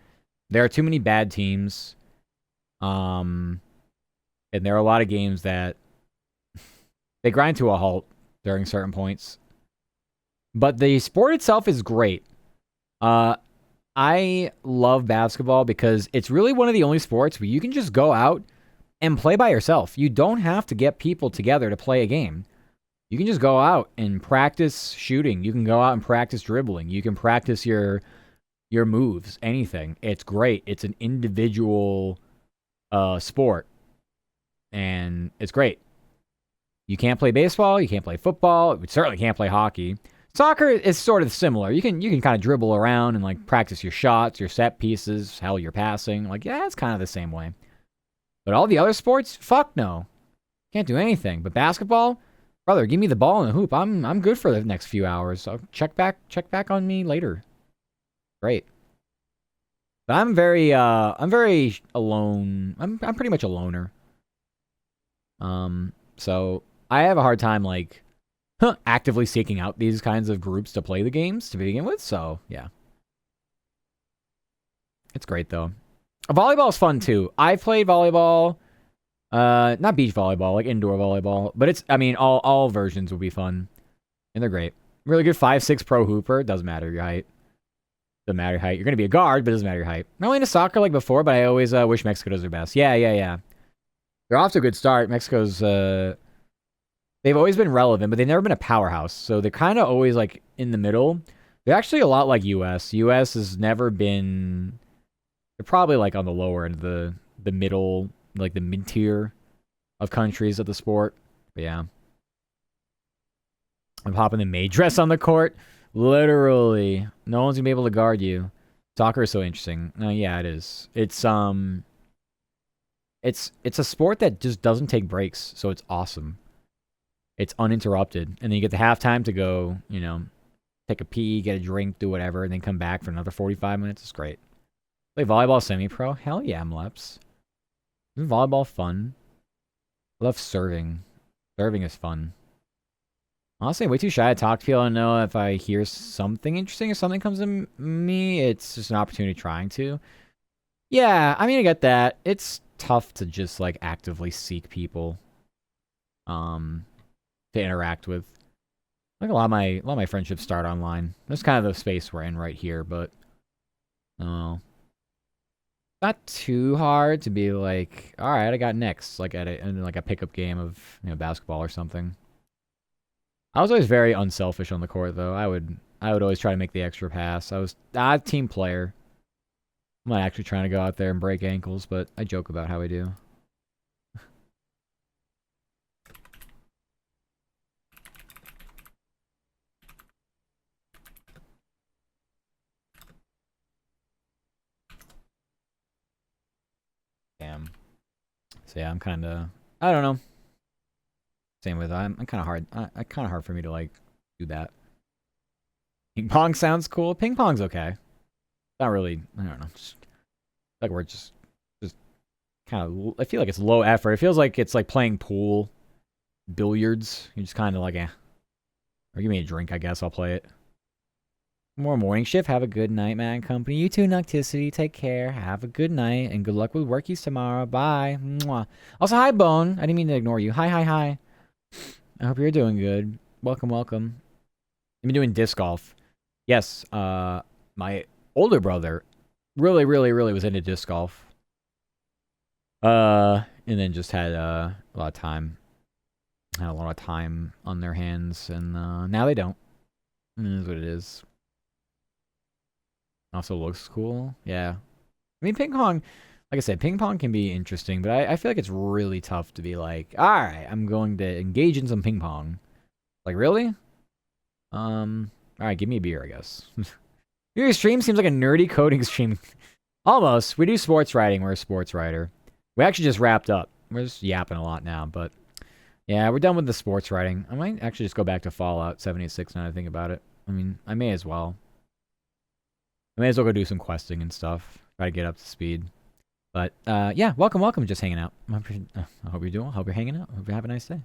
There are too many bad teams. And there are a lot of games that they grind to a halt during certain points. But the sport itself is great. I love basketball because it's really one of the only sports where you can just go out and play by yourself. You don't have to get people together to play a game. You can just go out and practice shooting. You can go out and practice dribbling. You can practice your moves, anything. It's great. It's an individual sport. And it's great. You can't play baseball. You can't play football. You certainly can't play hockey. Soccer is sort of similar. You can kind of dribble around and like practice your shots, your set pieces, how you're passing. Like, yeah, it's kind of the same way. But all the other sports, fuck no. Can't do anything. But basketball, brother, give me the ball and the hoop. I'm good for the next few hours. So check back on me later. Great. But I'm very alone. I'm pretty much a loner. So I have a hard time like actively seeking out these kinds of groups to play the games to begin with. So yeah, it's great though. Volleyball is fun too. I've played volleyball, not beach volleyball, like indoor volleyball. But all versions will be fun, and they're great. Really good 5'6" pro hooper. Doesn't matter your height. Doesn't matter your height. You're gonna be a guard, but it doesn't matter your height. Not only into soccer like before, but I always wish Mexico does their best. Yeah. They're off to a good start. Mexico's they've always been relevant, but they've never been a powerhouse. So they're kind of always like in the middle. They're actually a lot like US. US has never been. They're probably like on the lower end of the middle, like the mid tier of countries of the sport. But yeah, I'm popping the maid dress on the court. Literally, no one's gonna be able to guard you. Soccer is so interesting. No, yeah, it is. It's a sport that just doesn't take breaks, so it's awesome. It's uninterrupted, and then you get the halftime to go, take a pee, get a drink, do whatever, and then come back for another 45 minutes. It's great. Play volleyball semi-pro? Hell yeah, Mleps. Isn't volleyball fun? I love serving. Serving is fun. Honestly, I'm way too shy to talk to people. I don't know if I hear something interesting, if something comes to me, it's just an opportunity trying to. Yeah, I mean, I get that. It's tough to just like actively seek people to interact with. Like a lot of my friendships start online. That's kind of the space we're in right here, but Not too hard to be like, all right, I got next, like in like a pickup game of basketball or something. I was always very unselfish on the court, though. I would always try to make the extra pass. I was a team player. I'm not actually trying to go out there and break ankles, but I joke about how I do. Damn. So yeah, I'm kind of, I don't know. Same with I'm kind of hard. I kind of hard for me to like do that. Ping pong sounds cool. Ping pong's okay. Not really. I don't know. Just like we're just kind of. I feel like it's low effort. It feels like it's like playing pool, billiards. You're just kind of like, eh. Or give me a drink, I guess. I'll play it. More morning shift. Have a good night, man. Company. You too, Nocticity. Take care. Have a good night and good luck with workies tomorrow. Bye. Mwah. Also, hi, Bone. I didn't mean to ignore you. Hi, hi, hi. I hope you're doing good. Welcome, welcome. I've been doing disc golf. Yes, my older brother really was into disc golf. And then just had a lot of time. Had a lot of time on their hands, and now they don't. It is what it is. Also looks cool. Yeah. I mean, ping pong, like I said, ping pong can be interesting, but I feel like it's really tough to be like, all right, I'm going to engage in some ping pong. Like, really? All right, give me a beer, I guess. Your stream seems like a nerdy coding stream. Almost. We do sports writing. We're a sports writer. We actually just wrapped up. We're just yapping a lot now, but yeah, we're done with the sports writing. I might actually just go back to Fallout 76 now that I think about it. I mean, I may as well. I may as well go do some questing and stuff. Try to get up to speed. But yeah, welcome. Just hanging out. I hope you're doing. Hope you're hanging out. Hope you have a nice day.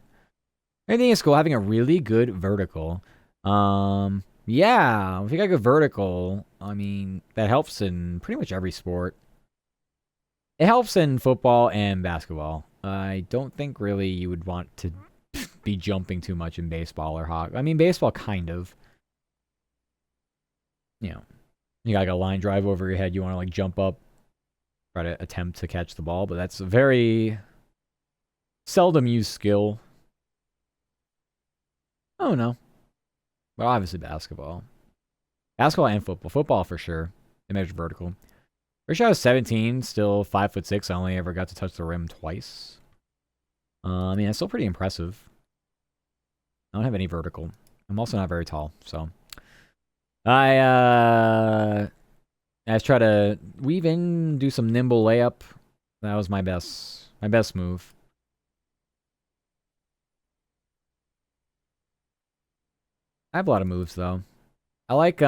Everything is cool. Having a really good vertical. Yeah, if you got a good vertical, I mean, that helps in pretty much every sport. It helps in football and basketball. I don't think really you would want to be jumping too much in baseball or hockey. I mean, baseball kind of. You know, you got like a line drive over your head. You want to like jump up, try to attempt to catch the ball, but that's a very seldom used skill. Oh no. But obviously basketball. Basketball and football. Football for sure. They measure vertical. Pretty sure I was 17, still 5'6". I only ever got to touch the rim twice. I mean, that's still pretty impressive. I don't have any vertical. I'm also not very tall, so. I just try to weave in, do some nimble layup. That was my best move. I have a lot of moves though. I like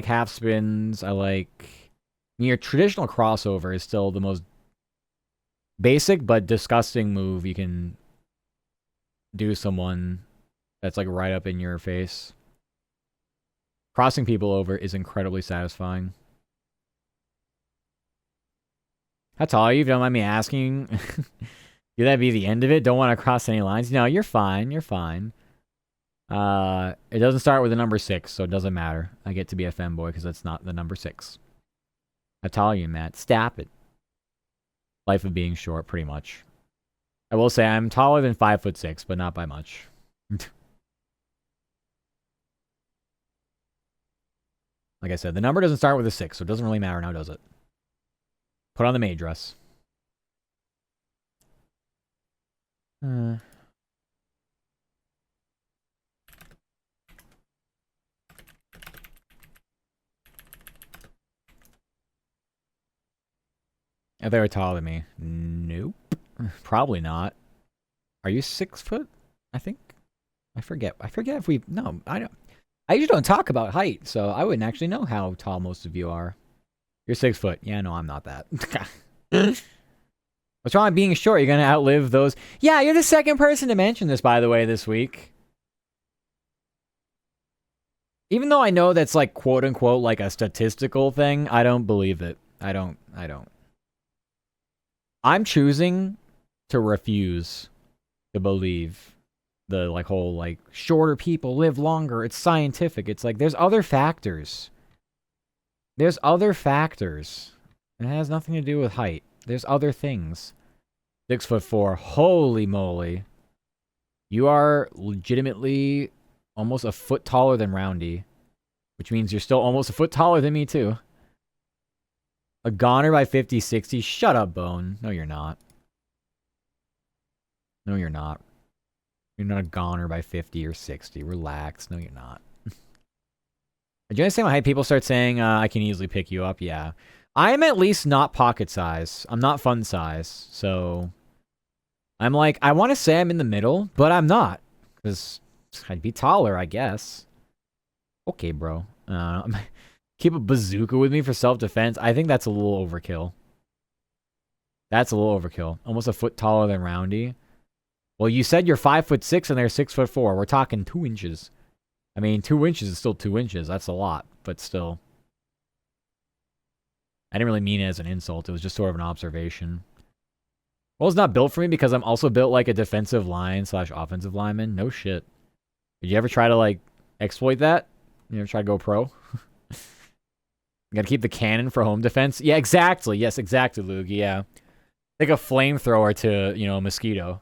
half spins. I like your traditional crossover is still the most basic but disgusting move you can do someone that's like right up in your face. Crossing people over is incredibly satisfying. How tall are you? If you don't mind me asking. Could that be the end of it? Don't want to cross any lines? No, you're fine. You're fine. It doesn't start with the number 6, so it doesn't matter. I get to be a femboy because that's not the number 6. How tall are you, Matt? Stop it. Life of being short, pretty much. I will say I'm taller than 5'6", but not by much. Like I said, the number doesn't start with a 6, so it doesn't really matter now, does it? Put on the maid dress. Oh, if they were taller than me. Nope. Probably not. Are you 6 foot? I think. I forget if we... No, I don't... I usually don't talk about height, so I wouldn't actually know how tall most of you are. You're 6 foot. Yeah, no, I'm not that. What's wrong with being short? You're going to outlive those... Yeah, you're the second person to mention this, by the way, this week. Even though I know that's like, quote-unquote, like a statistical thing, I don't believe it. I don't. I'm choosing to refuse to believe the like whole like shorter people live longer. It's scientific. It's like there's other factors. There's other factors. It has nothing to do with height. There's other things. 6'4". Holy moly. You are legitimately almost a foot taller than Roundy. Which means you're still almost a foot taller than me, too. A goner by 50, 60. Shut up, Bone. No, you're not. No, you're not. You're not a goner by 50 or 60. Relax. No, you're not. Do you understand why people start saying, I can easily pick you up? Yeah. I am at least not pocket size. I'm not fun size. So, I'm like, I want to say I'm in the middle, but I'm not. Because I'd be taller, I guess. Okay, bro. Keep a bazooka with me for self-defense. I think that's a little overkill. That's a little overkill. Almost a foot taller than Roundy. Well, you said you're 5'6" and they're 6'4". We're talking 2 inches. I mean, 2 inches is still 2 inches. That's a lot, but still. I didn't really mean it as an insult. It was just sort of an observation. Well, it's not built for me because I'm also built like a defensive line / offensive lineman. No shit. Did you ever try to, like, exploit that? You ever try to go pro? You gotta keep the cannon for home defense? Yeah, exactly. Yes, exactly, Luke. Yeah. Like a flamethrower to, you know, a mosquito.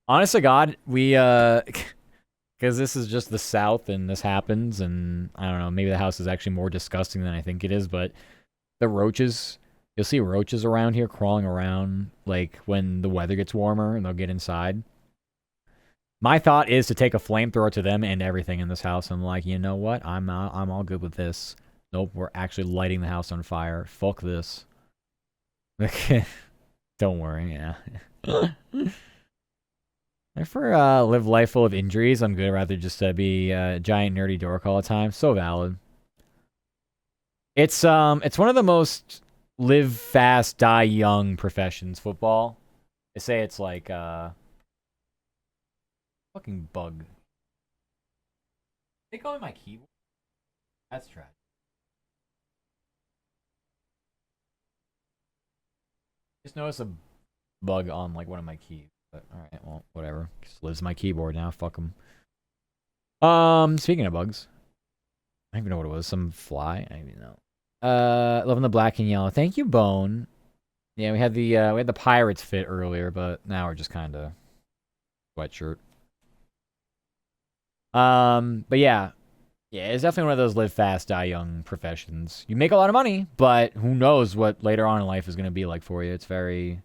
Honest to God, we, because this is just the South and this happens, and I don't know, maybe the house is actually more disgusting than I think it is, but the roaches, you'll see roaches around here crawling around, like, when the weather gets warmer and they'll get inside. My thought is to take a flamethrower to them and everything in this house. I'm like, you know what? I'm all good with this. Nope, we're actually lighting the house on fire. Fuck this. Don't worry, yeah. If we live life full of injuries, I'm good rather just to be a giant nerdy dork all the time. So valid. It's one of the most live fast, die young professions, football. They say it's like fucking bug. They call me my keyboard. That's trash. Just noticed a bug on like one of my keys. But alright, well, whatever. Just lives my keyboard now. Fuck them. Speaking of bugs. I don't even know what it was. Some fly? I don't even know. Loving the black and yellow. Thank you, Bone. Yeah, we had the Pirates fit earlier, but now we're just kind of sweatshirt. But yeah. Yeah, it's definitely one of those live fast, die young professions. You make a lot of money, but who knows what later on in life is going to be like for you. It's very...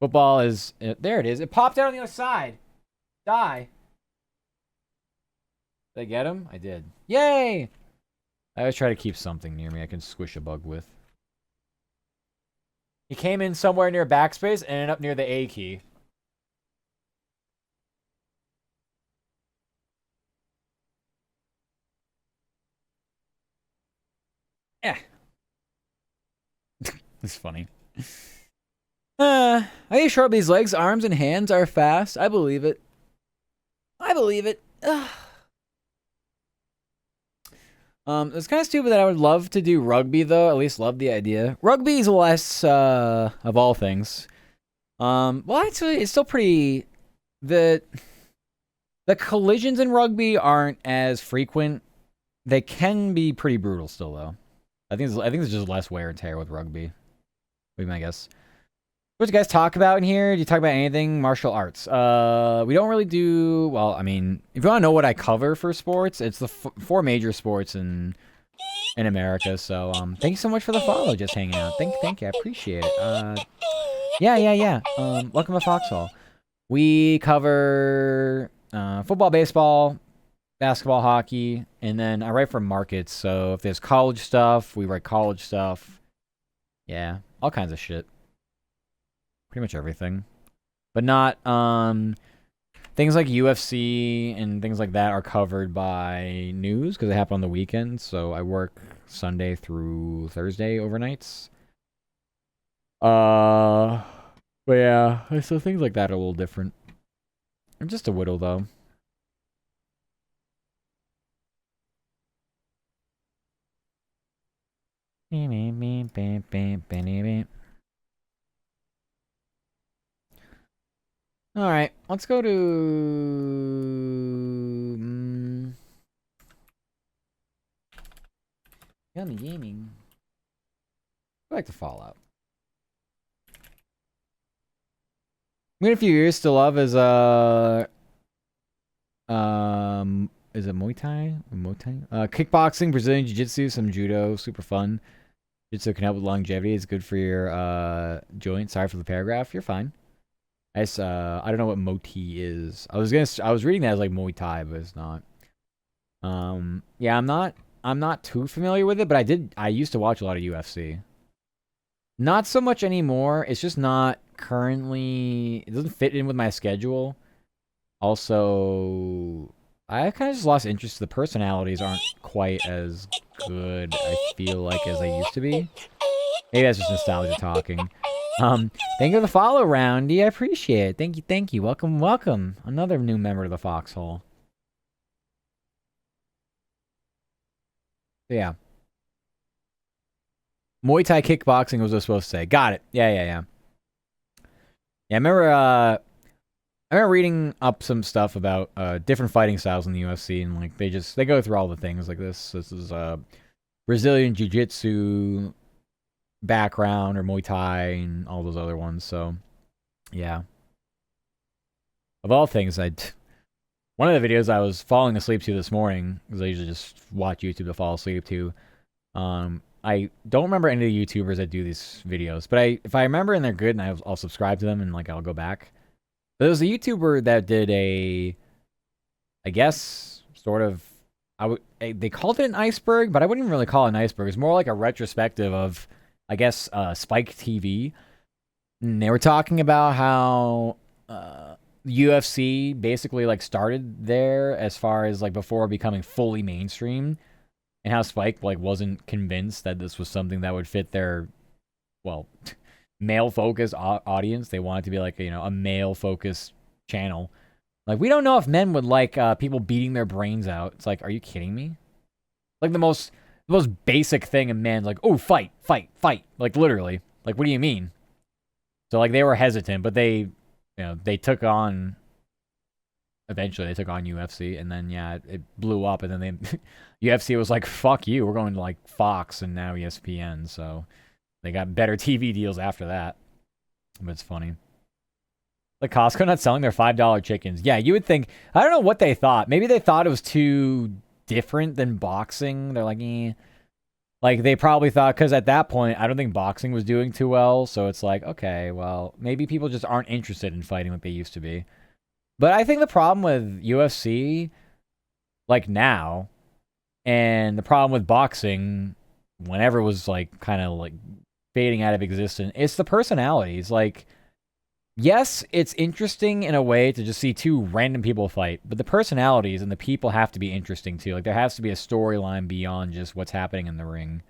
Football is... there it is. It popped out on the other side. Die. Did I get him? I did. Yay! I always try to keep something near me I can squish a bug with. He came in somewhere near backspace and ended up near the A key. Yeah. It's funny. Are you sure these legs, arms, and hands are fast? I believe it. I believe it. It's kind of stupid that I would love to do rugby, though. At least love the idea. Rugby's less, of all things. Well, actually, it's still pretty... The collisions in rugby aren't as frequent. They can be pretty brutal still, though. I think it's just less wear and tear with rugby. Would be my guess. What do you guys talk about in here? Do you talk about anything? Martial arts. We don't really do... Well, I mean, if you want to know what I cover for sports, it's the 4 major sports in America. So, thank you so much for the follow, just hanging out. Thank you. I appreciate it. Yeah. Welcome to Foxhole. We cover football, baseball, basketball, hockey, and then I write for markets. So if there's college stuff, we write college stuff. Yeah, all kinds of shit. Pretty much everything. But not, things like UFC and things like that are covered by news because they happen on the weekends. So I work Sunday through Thursday overnights. But yeah, so things like that are a little different. I'm just a whittle, though. Alright, let's go to... Yummy gaming. I like to Fallout. In a few years to love is is it Muay Thai? Kickboxing, Brazilian Jiu-Jitsu, some Judo, super fun. Jiu-Jitsu can help with longevity. It's good for your joints. Sorry for the paragraph. You're fine. I don't know what Moti is. I was reading that as like Muay Thai, but it's not. Yeah, I'm not too familiar with it, but I used to watch a lot of UFC. Not so much anymore. It's just not currently, it doesn't fit in with my schedule. Also, I kind of just lost interest. The personalities aren't quite as good, I feel like, as they used to be. Maybe that's just nostalgia talking. Thank you for the follow, Roundy. I appreciate it. Thank you. Welcome, welcome. Another new member to the Foxhole. Yeah. Muay Thai kickboxing was what I was supposed to say. Got it. Yeah. Yeah, I remember reading up some stuff about different fighting styles in the UFC, and like they go through all the things like this. This is Brazilian Jiu-Jitsu background or Muay Thai and all those other ones. So, yeah. Of all things, one of the videos I was falling asleep to this morning, because I usually just watch YouTube to fall asleep to. I don't remember any of the YouTubers that do these videos, but if I remember and they're good, and I'll subscribe to them and like I'll go back. But there was a YouTuber that did I guess sort of they called it an iceberg, but I wouldn't even really call it an iceberg. It's more like a retrospective of, I guess, Spike TV. And they were talking about how UFC basically like started there as far as like before becoming fully mainstream. And how Spike like wasn't convinced that this was something that would fit their, well, male-focused audience. They wanted to be like, a male-focused channel. Like, we don't know if men would like people beating their brains out. It's like, are you kidding me? Like the most basic thing a man's like, oh, fight. Like literally. Like, what do you mean? So like they were hesitant, but they took on. Eventually, they took on UFC, and then it blew up, and then UFC was like, "Fuck you, we're going to like Fox and now ESPN." So they got better TV deals after that. But it's funny. Like Costco not selling their $5 chickens. Yeah, you would think. I don't know what they thought. Maybe they thought it was too different than boxing. They're like, eh. Like they probably thought, because at that point, I don't think boxing was doing too well. So it's like, okay, well, maybe people just aren't interested in fighting like they used to be. But I think the problem with UFC, like now, and the problem with boxing, whenever it was like kind of like fading out of existence, it's the personalities. Like, yes, it's interesting in a way to just see two random people fight, but the personalities and the people have to be interesting too. Like, there has to be a storyline beyond just what's happening in the ring.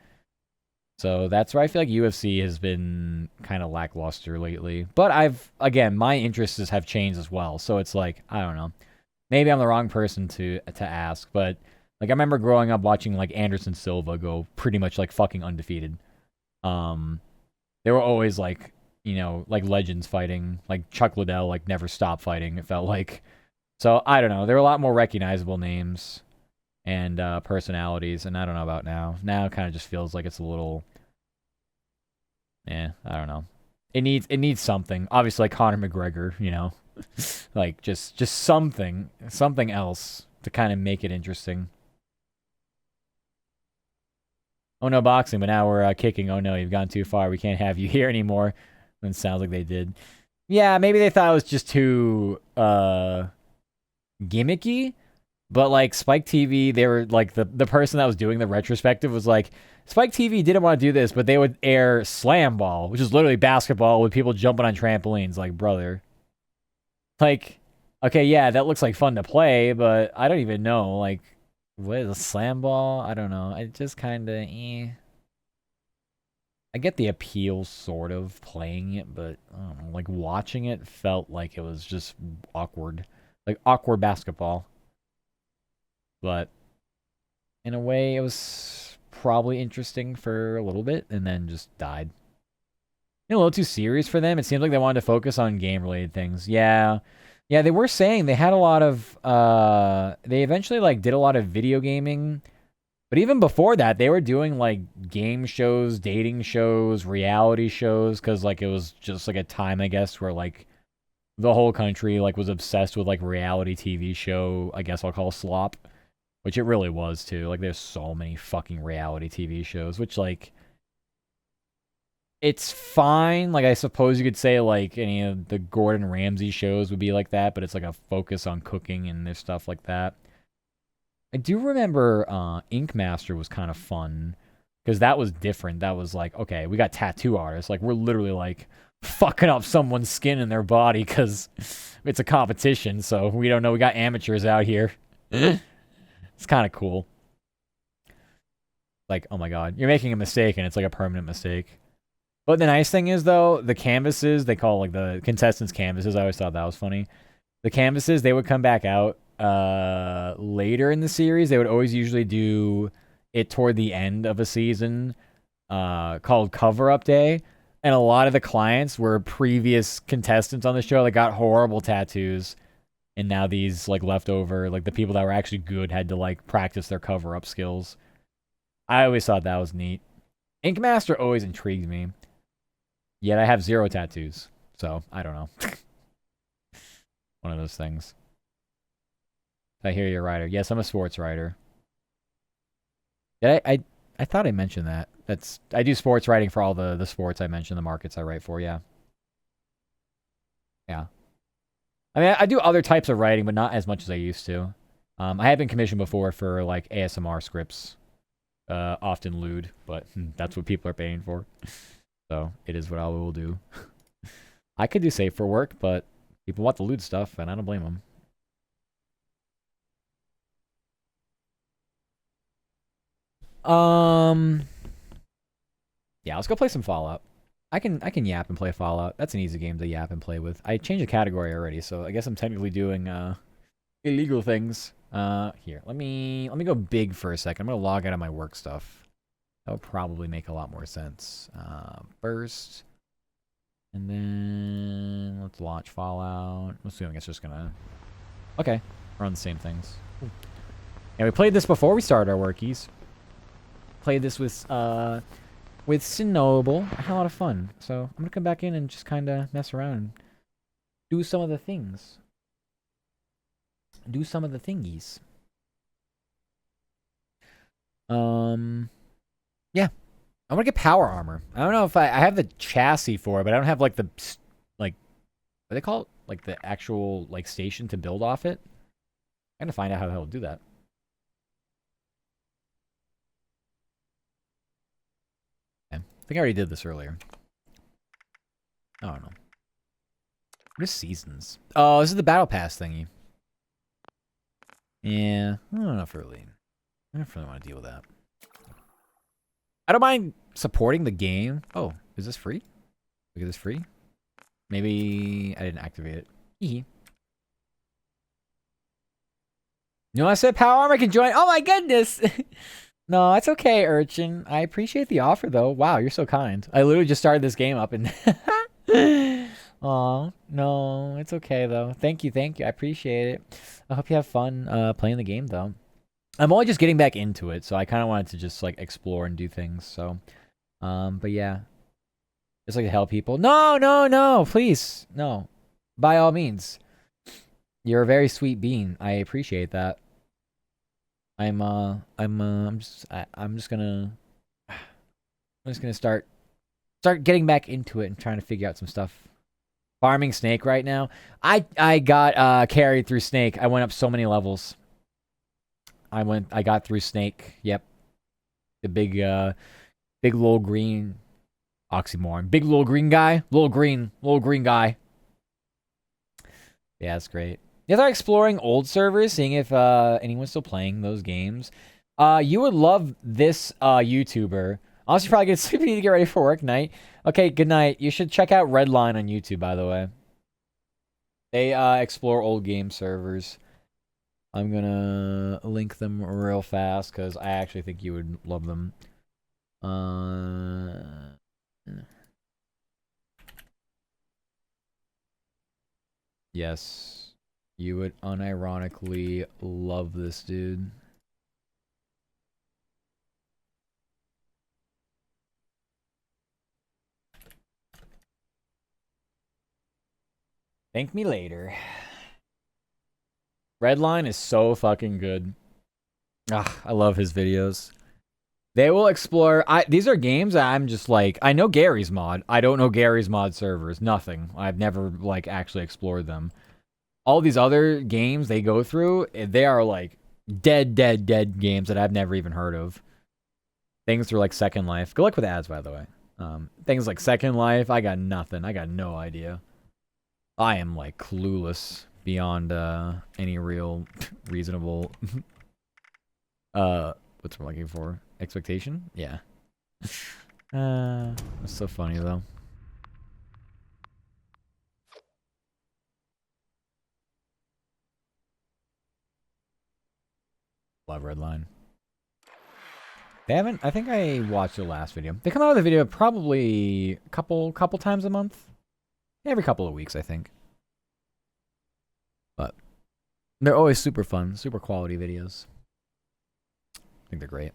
So that's where I feel like UFC has been kind of lackluster lately. But again, my interests have changed as well. So it's like, I don't know. Maybe I'm the wrong person to ask, but like I remember growing up watching like Anderson Silva go pretty much like fucking undefeated. They were always like, like legends fighting. Like Chuck Liddell like never stopped fighting, it felt like. So I don't know. There were a lot more recognizable names and personalities, and I don't know about now. Now it kind of just feels like it's a little, I don't know. It needs something. Obviously, like Conor McGregor, like just something else to kind of make it interesting. Oh no, boxing, but now we're kicking. Oh no, you've gone too far. We can't have you here anymore. And it sounds like they did. Yeah, maybe they thought it was just too gimmicky. But like Spike TV, they were like the person that was doing the retrospective was like, Spike TV didn't want to do this, but they would air Slam Ball, which is literally basketball with people jumping on trampolines. Like, brother, like, okay, yeah, that looks like fun to play, but I don't even know, like, what is a Slam Ball? I don't know. I just kind of, I get the appeal, sort of, playing it, but I don't know, like, watching it felt like it was just awkward. Like, awkward basketball. But in a way, it was probably interesting for a little bit and then just died. A little too serious for them. It seems like they wanted to focus on game-related things. Yeah, they were saying they had a lot of... they eventually like did a lot of video gaming But even before that, they were doing like game shows, dating shows, reality shows, because like it was just like a time, I guess, where like the whole country like was obsessed with like reality TV show, I guess I'll call slop, which it really was too. Like there's so many fucking reality TV shows, which like it's fine. Like I suppose you could say like any of the Gordon Ramsay shows would be like that, but it's like a focus on cooking and there's stuff like that. I do remember Ink Master was kind of fun because that was different. That was like, okay, we got tattoo artists. Like we're literally like fucking up someone's skin in their body because it's a competition. So we don't know. We got amateurs out here. It's kind of cool. Like, oh my god, you're making a mistake and it's like a permanent mistake. But the nice thing is though, the canvases, they call like the contestants canvases. I always thought that was funny. The canvases, they would come back out later in the series. They would always usually do it toward the end of a season called Cover Up Day. And a lot of the clients were previous contestants on the show that got horrible tattoos. And now these like leftover, like the people that were actually good had to like practice their cover up skills. I always thought that was neat. Ink Master always intrigued me. Yet I have 0 tattoos. So I don't know. One of those things. I hear you're a writer. Yes, I'm a sports writer. I thought I mentioned that. I do sports writing for all the sports I mentioned, the markets I write for, yeah. Yeah. I mean, I do other types of writing, but not as much as I used to. I have been commissioned before for like ASMR scripts. Often lewd, but that's what people are paying for. So it is what I will do. I could do safe for work, but people want the lewd stuff, and I don't blame them. Yeah, let's go play some Fallout. I can yap and play Fallout. That's an easy game to yap and play with. I changed the category already, so I guess I'm technically doing illegal things. Here, let me go big for a second. I'm gonna log out of my work stuff. That would probably make a lot more sense. First, and then let's launch Fallout. I'm assuming it's just gonna. Okay, we're on the same things. Yeah, we played this before we started our workies. Played this with Sinoble. I had a lot of fun. So I'm gonna come back in and just kind of mess around and do some of the things. Do some of the thingies. Yeah. I want to get power armor. I don't know if I have the chassis for it, but I don't have like the like what do they call it? Like the actual like station to build off it. I'm gonna find out how the hell to do that. Okay. I think I already did this earlier. I don't know. What is seasons? Oh, this is the battle pass thingy. Yeah, I don't know if really. I don't really want to deal with that. I don't mind supporting the game. Oh, is this free? Look at this free. Maybe I didn't activate it. You know, I said Power Armor can join. Oh my goodness. No, it's okay, Urchin. I appreciate the offer though. Wow, you're so kind. I literally just started this game up and. Aw, no, it's okay though. Thank you. I appreciate it. I hope you have fun playing the game though. I'm only just getting back into it, so I kind of wanted to just like explore and do things. So, but yeah, just like to help people. No, please, no. By all means, you're a very sweet being. I appreciate that. I'm just gonna start getting back into it and trying to figure out some stuff. Farming Snake right now. I got carried through Snake. I went up so many levels. I got through Snake. Yep. The big little green oxymoron. Big little green guy. Little green guy. Yeah, that's great. Yeah, they're exploring old servers, seeing if anyone's still playing those games. You would love this YouTuber. Honestly, probably get sleepy to get ready for work night. Okay, good night. You should check out Redline on YouTube, by the way. They explore old game servers. I'm gonna link them real fast because I actually think you would love them. Yes, you would unironically love this dude. Thank me later. Redline is so fucking good. Ah, I love his videos. They will explore. These are games that I'm just like, I know Gary's mod. I don't know Gary's mod servers. Nothing. I've never like actually explored them. All these other games they go through, they are like dead games that I've never even heard of. Things through like Second Life. Good luck with ads, by the way. Things like Second Life, I got nothing. I got no idea. I am like clueless beyond any real reasonable what's we're looking for? Expectation? Yeah. That's so funny though. Love Redline. They haven't. I think I watched their last video. They come out with a video probably a couple times a month, every couple of weeks, I think. But they're always super fun, super quality videos. I think they're great.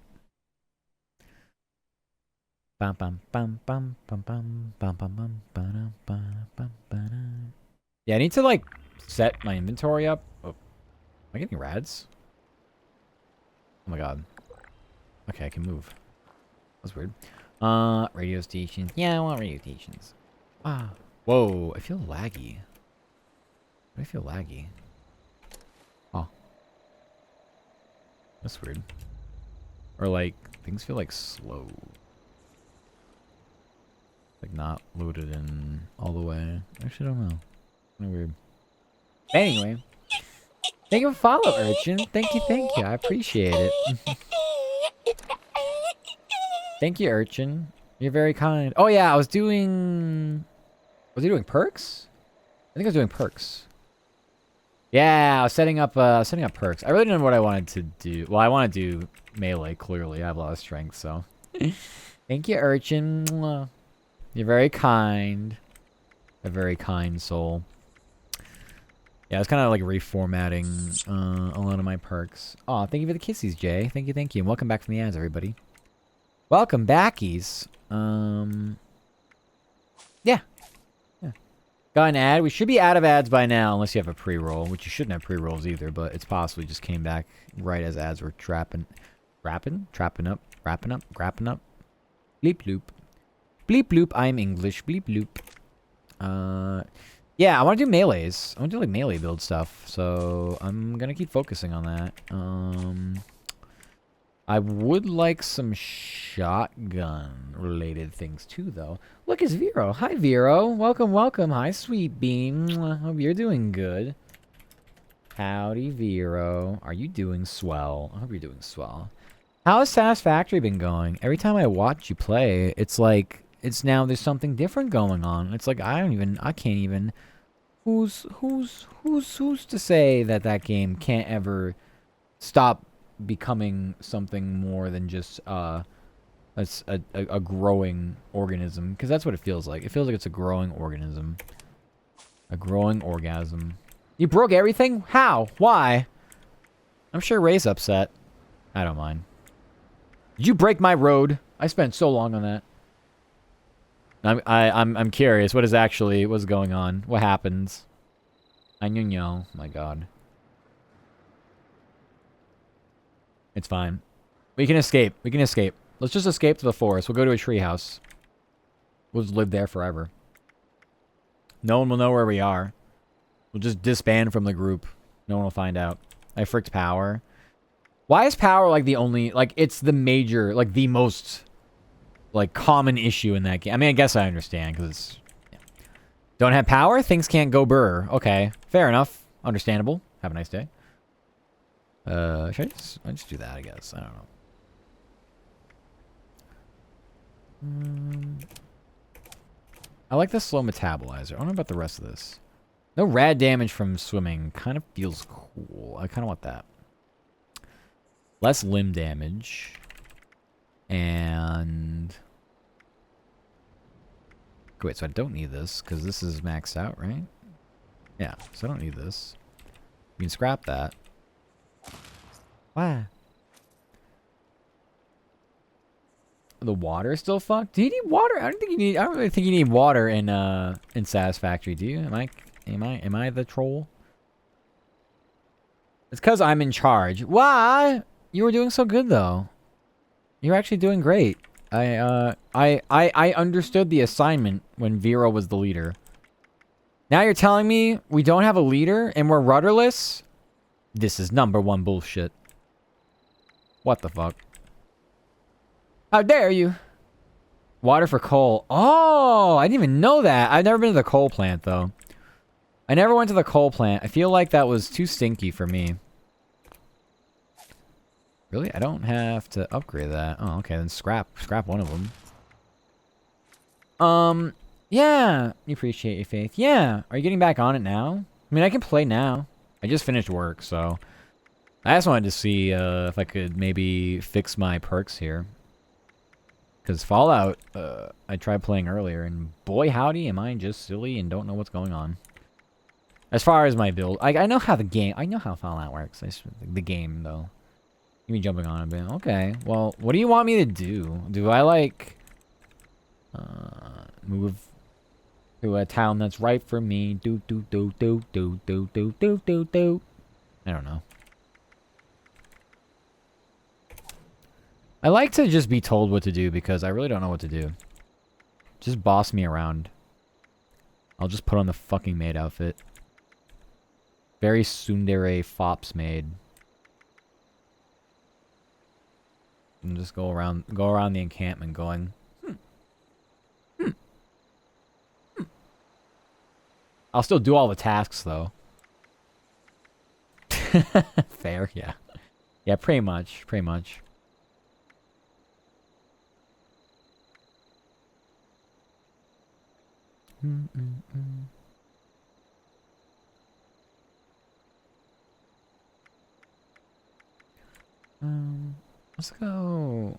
Bum bum bum bum bum bum bum bum bum bum bum. Yeah, I need to like set my inventory up. Oh, am I getting rads? Oh my god. Okay, I can move. That's weird. Radio stations. Yeah, I want radio stations. Wow. Whoa, I feel laggy. Why do I feel laggy? Oh. That's weird. Or like, things feel like slow. Like not loaded in all the way. Actually, I don't know. Kind of weird. Anyway. Thank you for follow, Urchin. Thank you, thank you. I appreciate it. Thank you, Urchin. You're very kind. Oh yeah, I was doing... Was he doing perks? I think I was doing perks. Yeah, I was setting up perks. I really didn't know what I wanted to do. Well, I want to do melee, clearly. I have a lot of strength, so... Thank you, Urchin. Mwah. You're very kind. A very kind soul. Yeah, I was kind of like reformatting a lot of my perks. Aw, thank you for the kissies, Jay. Thank you, thank you. And welcome back from the ads, everybody. Welcome backies. Yeah. Got an ad. We should be out of ads by now, unless you have a pre-roll, which you shouldn't have pre-rolls either, but it's possibly just came back right as ads were wrapping up. Bleep loop. Bleep loop, I'm English. Bleep loop. Yeah, I want to do melees. I want to do like melee build stuff, so I'm gonna keep focusing on that. I would like some shotgun-related things too, though. Look, it's Vero. Hi, Vero. Welcome, welcome. Hi, Sweet Bean. Hope you're doing good. Howdy, Vero. Are you doing swell? I hope you're doing swell. How has Satisfactory been going? Every time I watch you play, it's like it's now there's something different going on. It's like I can't even. Who's to say that that game can't ever stop becoming something more than just a growing organism? Because that's what it feels like. It feels like it's a growing organism. A growing orgasm. You broke everything? How? Why? I'm sure Ray's upset. I don't mind. Did you break my road? I spent so long on that. I'm curious. What's going on? What happens? I know. My God. It's fine. We can escape. We can escape. Let's just escape to the forest. We'll go to a treehouse. We'll just live there forever. No one will know where we are. We'll just disband from the group. No one will find out. I fricked power. Why is power like the only... Like, it's the major... Like, the most... Like, common issue in that game. I mean, I guess I understand, because it's... Yeah. Don't have power? Things can't go burr. Okay. Fair enough. Understandable. Have a nice day. Should I just do that, I guess. I don't know. I like the slow metabolizer. I don't know about the rest of this. No rad damage from swimming. Kind of feels cool. I kind of want that. Less limb damage. And... Wait, so I don't need this, because this is maxed out, right? Yeah, so I don't need this. We can scrap that. Why? The water is still fucked? Do you need water? I don't really think you need water in Satisfactory, do you? Am I Am I the troll? It's because I'm in charge. Why? You were doing so good though. You're actually doing great. I understood the assignment when Vera was the leader. Now you're telling me we don't have a leader and we're rudderless? This is #1 bullshit. What the fuck? How dare you? Water for coal. Oh, I didn't even know that. I've never been to the coal plant though. I never went to the coal plant. I feel like that was too stinky for me. Really? I don't have to upgrade that. Oh, okay. Then scrap one of them. Yeah. You appreciate your faith. Yeah. Are you getting back on it now? I mean, I can play now. I just finished work, so I just wanted to see if I could maybe fix my perks here. Because Fallout, I tried playing earlier, and boy howdy, am I just silly and don't know what's going on. As far as my build, I know how I know how Fallout works. The game, though. You mean jumping on a bit. Okay, well, what do you want me to do? Do I, like, move to a town that's right for me? I don't know. I like to just be told what to do because I really don't know what to do. Just boss me around. I'll just put on the fucking maid outfit. Very tsundere fops maid. And just go around the encampment going, I'll still do all the tasks though. Fair, yeah. Yeah, pretty much. Let's go.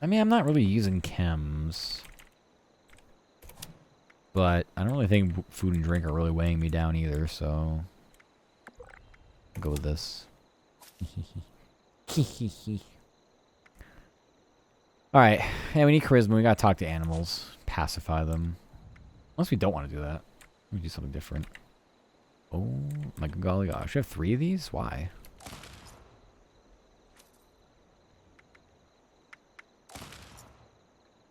I mean, I'm not really using chems. But I don't really think food and drink are really weighing me down either, so I'll go with this. Alright. Yeah, we need charisma. We gotta talk to animals. Pacify them. Unless we don't want to do that. We do something different. Oh my golly gosh. I have 3 of these? Why?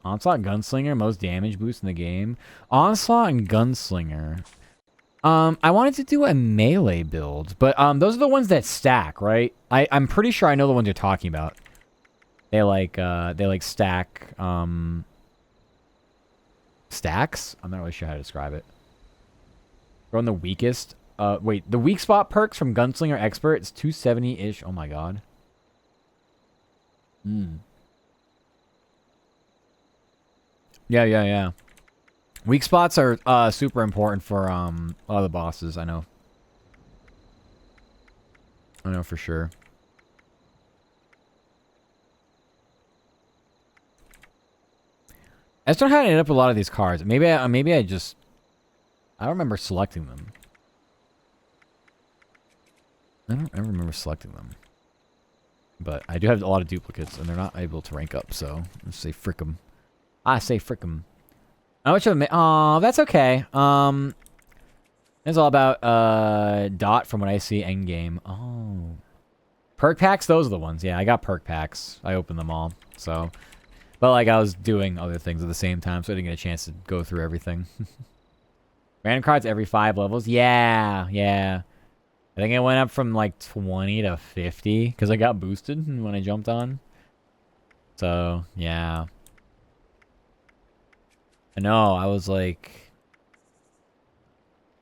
Onslaught Gunslinger, most damage boost in the game. Onslaught and Gunslinger. I wanted to do a melee build, but those are the ones that stack, right? I'm pretty sure I know the ones you're talking about. They like stack stacks? I'm not really sure how to describe it. Throw in the weakest. Wait, the weak spot perks from Gunslinger Expert, it's 270-ish. Oh my god. Yeah. Weak spots are super important for a lot of the bosses, I know. I know for sure. I just don't know how to end up with a lot of these cards. Maybe I just... I don't remember selecting them. I don't ever remember selecting them. But I do have a lot of duplicates, and they're not able to rank up, so let's say frick 'em. I say frick 'em. How much of a... Aw, that's okay. It's all about Dot from what I see endgame. Oh. Perk packs? Those are the ones. Yeah, I got perk packs. I opened them all, so... But, like, I was doing other things at the same time, so I didn't get a chance to go through everything. Random cards every 5 levels? Yeah. I think it went up from, like, 20 to 50, because I got boosted when I jumped on. So, yeah. I know, I was like...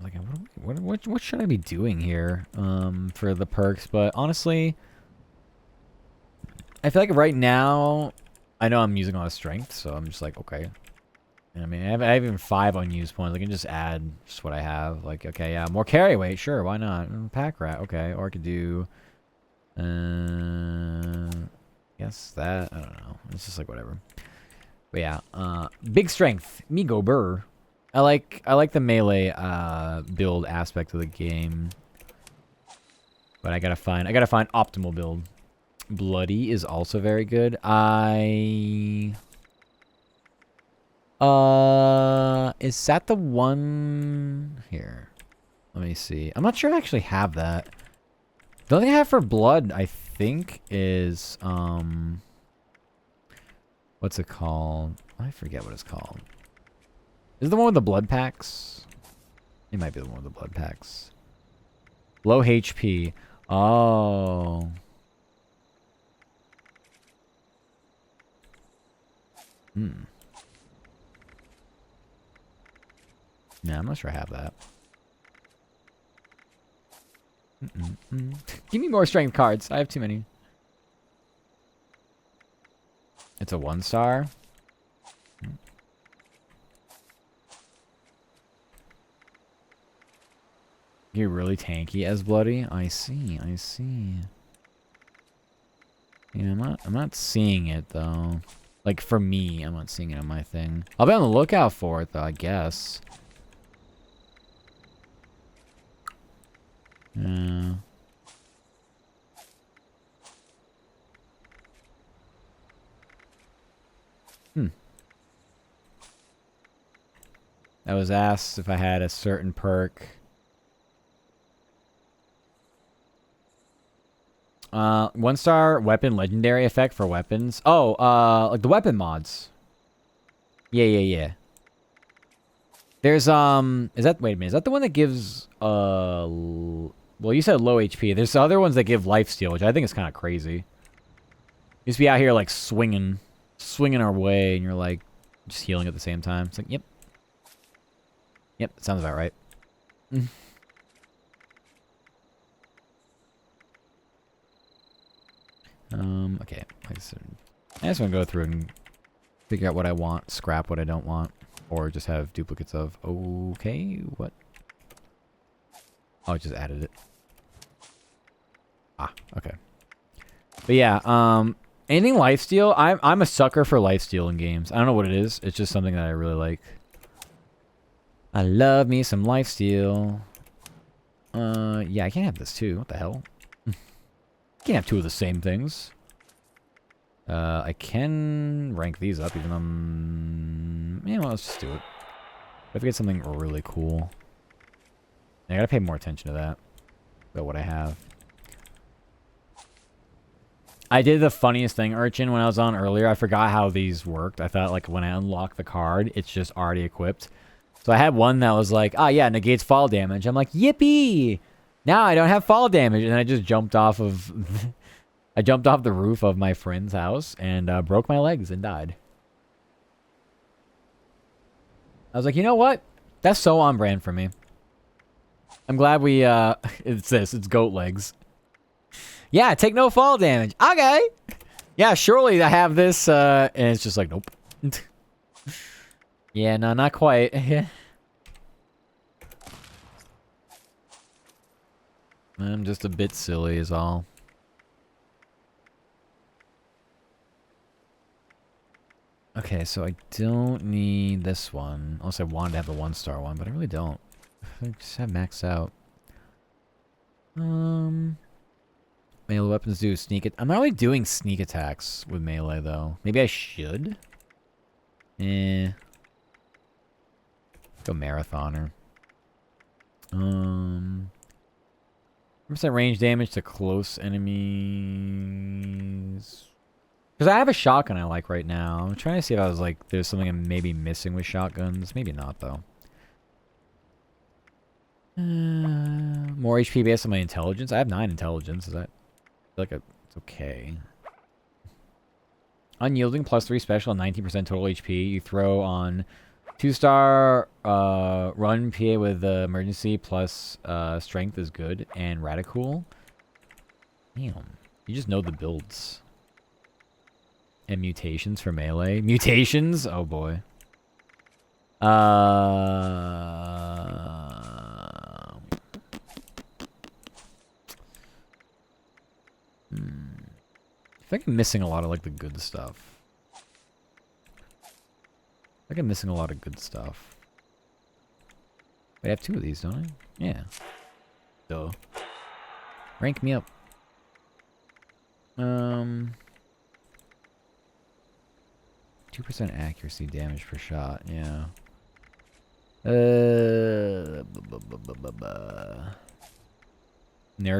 what should I be doing here, for the perks? But, honestly... I feel like right now... I know I'm using a lot of strength, so I'm just like, okay. I mean, I have even 5 unused points. I can just add just what I have. Like, okay, yeah, more carry weight, sure, why not? Pack rat, okay. Or I could do, guess that. I don't know. It's just like whatever. But yeah, big strength, me go burr. I like the melee build aspect of the game, but I gotta find optimal build. Bloody is also very good. Is that the one here? Let me see. I'm not sure I actually have that. The only thing I have for blood, I think, is, what's it called? I forget what it's called. Is it the one with the blood packs? It might be the one with the blood packs. Low HP. Oh. Hmm. Yeah, I'm not sure I have that. Give me more strength cards. I have too many. It's a 1-star. You're really tanky as bloody. I see. I see. Yeah, I'm not seeing it though. Like for me, I'm not seeing it on my thing. I'll be on the lookout for it though, I guess. Yeah. I was asked if I had a certain perk. 1-star weapon legendary effect for weapons. Oh, like the weapon mods. Yeah. There's, is that, wait a minute, is that the one that gives, well, you said low HP. There's other ones that give lifesteal, which I think is kind of crazy. Just be out here, like, swinging our way, and you're, like, just healing at the same time. It's like, yep. Yep, that sounds about right. Okay. I just want to go through and figure out what I want, scrap what I don't want, or just have duplicates of. Okay, what? Oh, I just added it. Ah, okay. But yeah, anything lifesteal, I'm a sucker for lifesteal in games. I don't know what it is. It's just something that I really like. I love me some lifesteal. Yeah, I can't have this too. What the hell? Can't have two of the same things. I can rank these up even on... Yeah, well, let's just do it. If I get something really cool. I gotta pay more attention to that. About what I have. I did the funniest thing, Urchin, when I was on earlier. I forgot how these worked. I thought, like, when I unlock the card, it's just already equipped. So I had one that was like, ah, yeah, negates fall damage. I'm like, yippee! Now I don't have fall damage. And I just jumped off of... I jumped off the roof of my friend's house and broke my legs and died. I was like, you know what? That's so on brand for me. I'm glad we, it's this. It's goat legs. Yeah, take no fall damage. Okay. Yeah, surely I have this, and it's just like, nope. Yeah, no, not quite. I'm just a bit silly is all. Okay, so I don't need this one. Unless I wanted to have the 1-star one, but I really don't. I just have maxed out. Melee weapons do sneak it. I'm not really doing sneak attacks with melee though. Maybe I should. Go marathoner. 1% range damage to close enemies. Because I have a shotgun I like right now. I'm trying to see if I was like, there's something I'm maybe missing with shotguns. Maybe not though. More HP based on my intelligence. I have 9 intelligence. Is that? I feel like it's okay. Unyielding +3 special, 19% total HP. You throw on 2-star run PA with emergency plus strength is good and radical. Damn, you just know the builds. And mutations for melee. Mutations? Oh boy. I think I'm missing a lot of like the good stuff. I think I'm missing a lot of good stuff. Wait, I have 2 of these, don't I? Yeah. Duh. Rank me up. 2% accuracy damage per shot, yeah. Nerd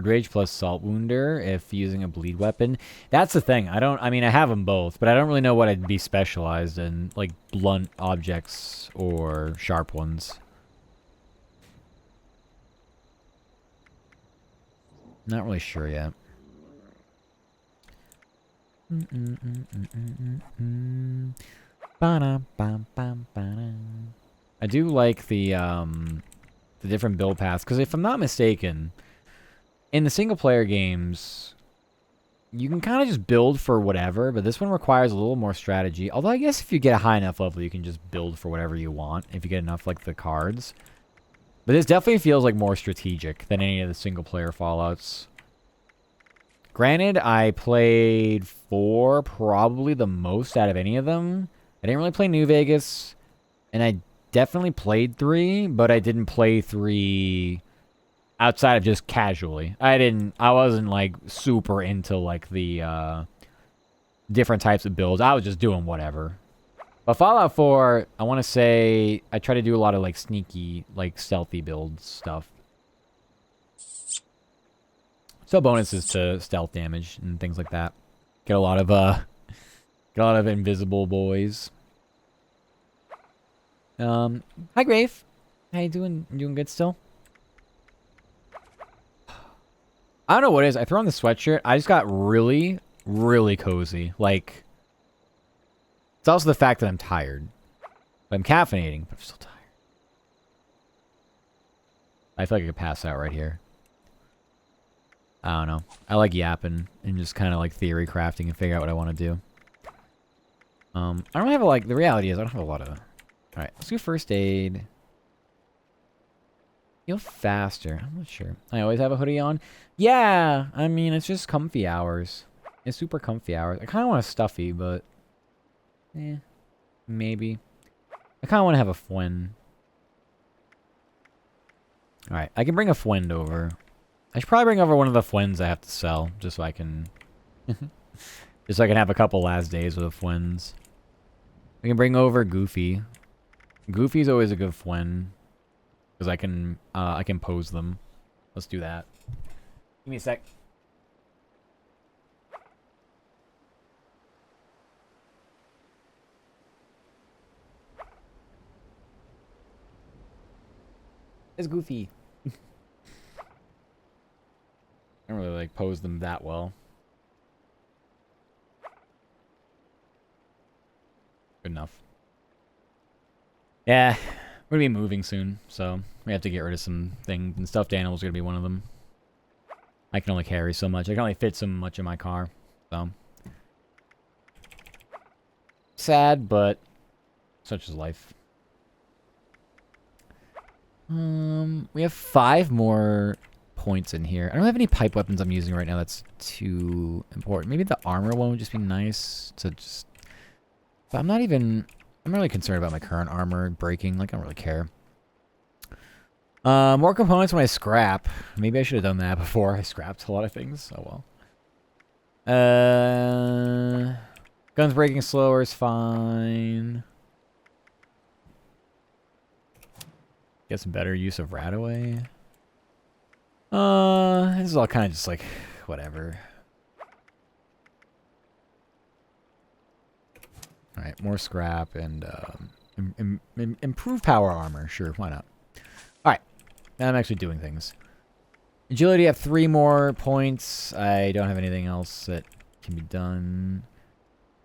Rage plus Salt Wounder if using a bleed weapon. That's the thing. I mean, I have them both, but I don't really know what I'd be specialized in. Like, blunt objects or sharp ones. Not really sure yet. I do like the different build paths, because if I'm not mistaken, in the single player games, you can kind of just build for whatever, but this one requires a little more strategy. Although I guess if you get a high enough level, you can just build for whatever you want if you get enough like the cards. But this definitely feels like more strategic than any of the single player Fallouts. Granted, I played 4 probably the most out of any of them. I didn't really play New Vegas, and I definitely played 3, but I didn't play 3 outside of just casually. I wasn't like super into like the different types of builds. I was just doing whatever. But Fallout 4, I want to say I try to do a lot of like sneaky, like stealthy build stuff. So bonuses to stealth damage and things like that. Get a lot of invisible boys. Hi Grave. How you doing? You doing good still? I don't know what it is. I throw on the sweatshirt. I just got really, really cozy. Like, it's also the fact that I'm tired. But I'm caffeinating, but I'm still tired. I feel like I could pass out right here. I don't know. I like yapping and just kind of like theory crafting and figure out what I want to do. I don't have a, like, the reality is I don't have a lot of... Alright, let's do first aid. Feel faster. I'm not sure. I always have a hoodie on. Yeah, I mean, it's just comfy hours. It's super comfy hours. I kind of want a stuffy, but... maybe. I kind of want to have a Fwend. Alright, I can bring a Fwend over. I should probably bring over one of the Fwends I have to sell, just so I can... just so I can have a couple last days with the Fwends. I can bring over Goofy. Goofy's always a good Fwend. Because I can pose them. Let's do that. Give me a sec. It's Goofy. I don't really like pose them that well. Good enough. Yeah, we're gonna be moving soon, so we have to get rid of some things, and stuffed animals are gonna be one of them. I can only carry so much. I can only fit so much in my car, so sad, but such is life. We have 5 more points in here. I don't have any pipe weapons I'm using right now that's too important. Maybe the armor one would just be nice to just... But I'm really concerned about my current armor breaking. Like, I don't really care. More components when I scrap. Maybe I should have done that before I scrapped a lot of things. Oh well. Guns breaking slower is fine. Get some better use of Radaway. This is all kind of just like, whatever. Alright, more scrap and improve power armor. Sure, why not? Alright, now I'm actually doing things. Agility, I have 3 more points. I don't have anything else that can be done.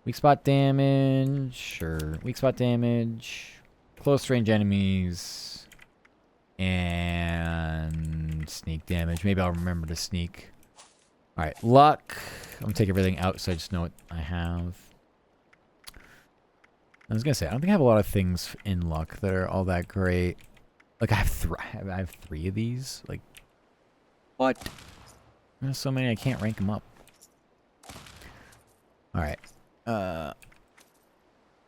Weak spot damage. Sure. Weak spot damage. Close range enemies. And sneak damage. Maybe I'll remember to sneak. Alright, luck. I'm gonna take everything out so I just know what I have. I was gonna say, I don't think I have a lot of things in luck that are all that great. Like, I have 3 of these? Like, what? There's so many I can't rank them up. Alright. And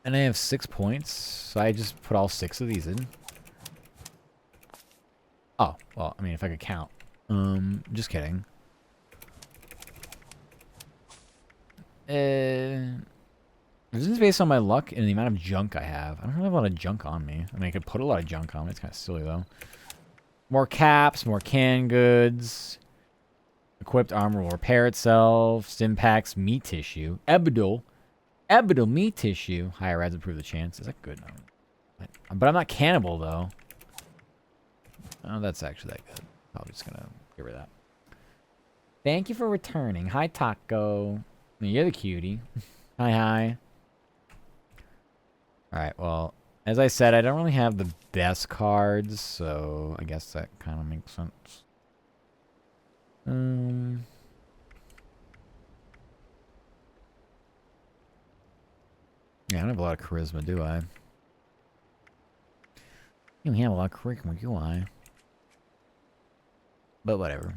I have 6 points, so I just put all 6 of these in. Oh, well, I mean, if I could count. Just kidding. This is based on my luck and the amount of junk I have. I don't really have a lot of junk on me. I mean, I could put a lot of junk on me. It's kind of silly, though. More caps, more canned goods. Equipped armor will repair itself. Stimpaks, meat tissue. Ebidol. Ebidol meat tissue. Higher odds improve the chance. Is that good? But I'm not cannibal, though. Oh, that's actually that good. Probably just gonna get rid of that. Thank you for returning. Hi, Taco. You're the cutie. Hi, hi. Alright, well, as I said, I don't really have the best cards, so I guess that kind of makes sense. Yeah, I don't have a lot of charisma, do I? You don't have a lot of charisma, do I? But whatever.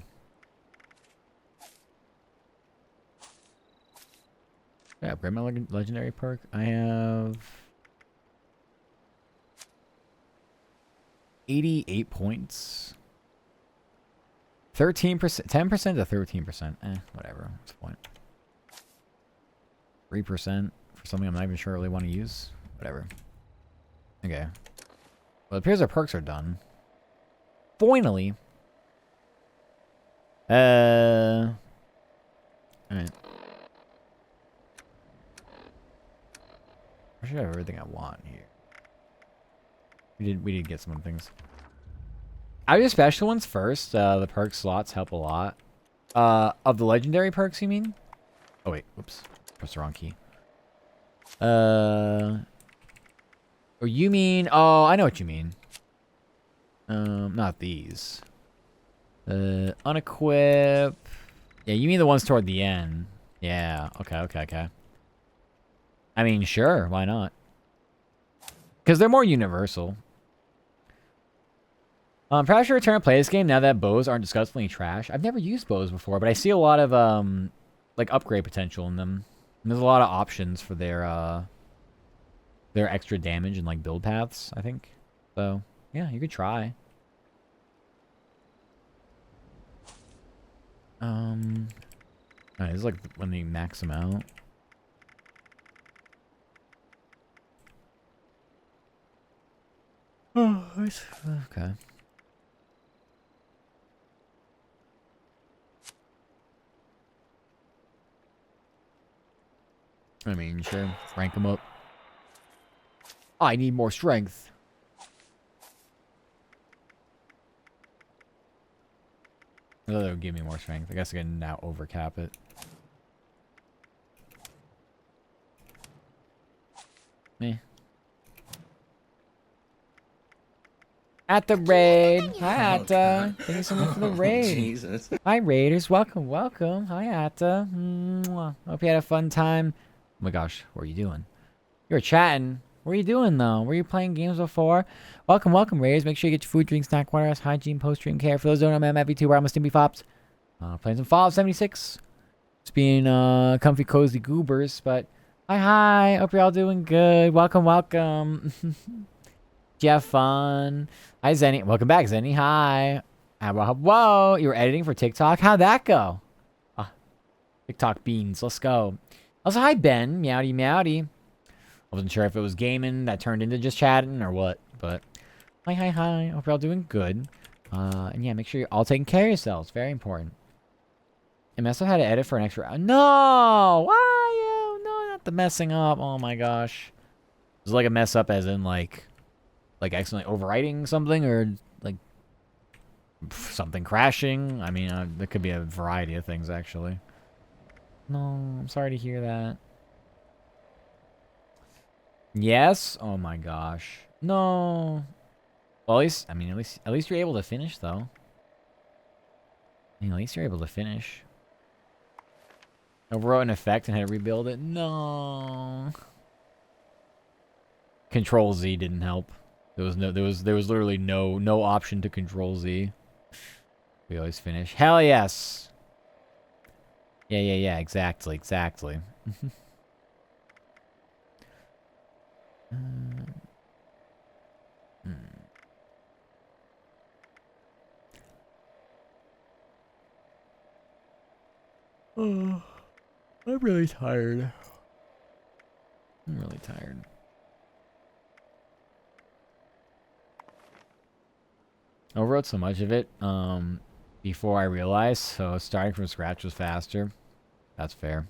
Yeah, upgrade my legendary perk. I have 88 points. 13%, 10% to 13%. Whatever. What's the point? 3% for something I'm not even sure I really want to use. Whatever. Okay. Well, it appears our perks are done. Finally. Alright. I should have everything I want here. We did get some things. I do special ones first. The perk slots help a lot. Of the legendary perks, you mean? Oh wait, whoops. Pressed the wrong key. Or you mean? Oh, I know what you mean. Not these. Unequip. Yeah, you mean the ones toward the end. Yeah. Okay. I mean, sure. Why not? Because they're more universal. I'm probably sure return to play this game now that bows aren't disgustingly trash. I've never used bows before, but I see a lot of like upgrade potential in them. And there's a lot of options for their extra damage and like build paths, I think. So yeah, you could try. This is like when they max them out. Oh, okay. I mean, sure. Rank them up. I need more strength. I thought that would give me more strength. I guess I can now overcap it. At the raid. Hi, Atta. Thank you so much for the raid.
Jesus.
Hi, Raiders. Welcome. Hi, Atta. Mwah. Hope you had a fun time. Oh my gosh, what are you doing? You were chatting. What are you doing, though? Were you playing games before? Welcome, Raiders. Make sure you get your food, drink, snack, water, hygiene, post-stream care. For those who don't know, I'm FB2, where I'm a Stimpy Fops. Playing some Fallout 76. Just being comfy, cozy goobers, but hi. Hope you're all doing good. Welcome. Jeff fun. Hi, Zenny. Welcome back, Zenny. Hi. Whoa, you were editing for TikTok? How'd that go? TikTok beans. Let's go. Also, hi, Ben. Meowdy. I wasn't sure if it was gaming that turned into just chatting or what, but hi. Hope you're all doing good. And yeah, make sure you're all taking care of yourselves. Very important. I messed up how to edit for an extra round. No! Why you? No, not the messing up. Oh my gosh. Is it like a mess up as in like accidentally overwriting something or like something crashing? I mean, there could be a variety of things actually. No, I'm sorry to hear that. Yes? Oh my gosh. No. Well, at least you're able to finish though. At least you're able to finish. Overwrote an effect and had to rebuild it. No. Control Z didn't help. There was literally no option to Control Z. We always finish. Hell yes. Yeah. Exactly. Oh, I'm really tired. tired. I overwrote so much of it before I realized, so starting from scratch was faster. That's fair.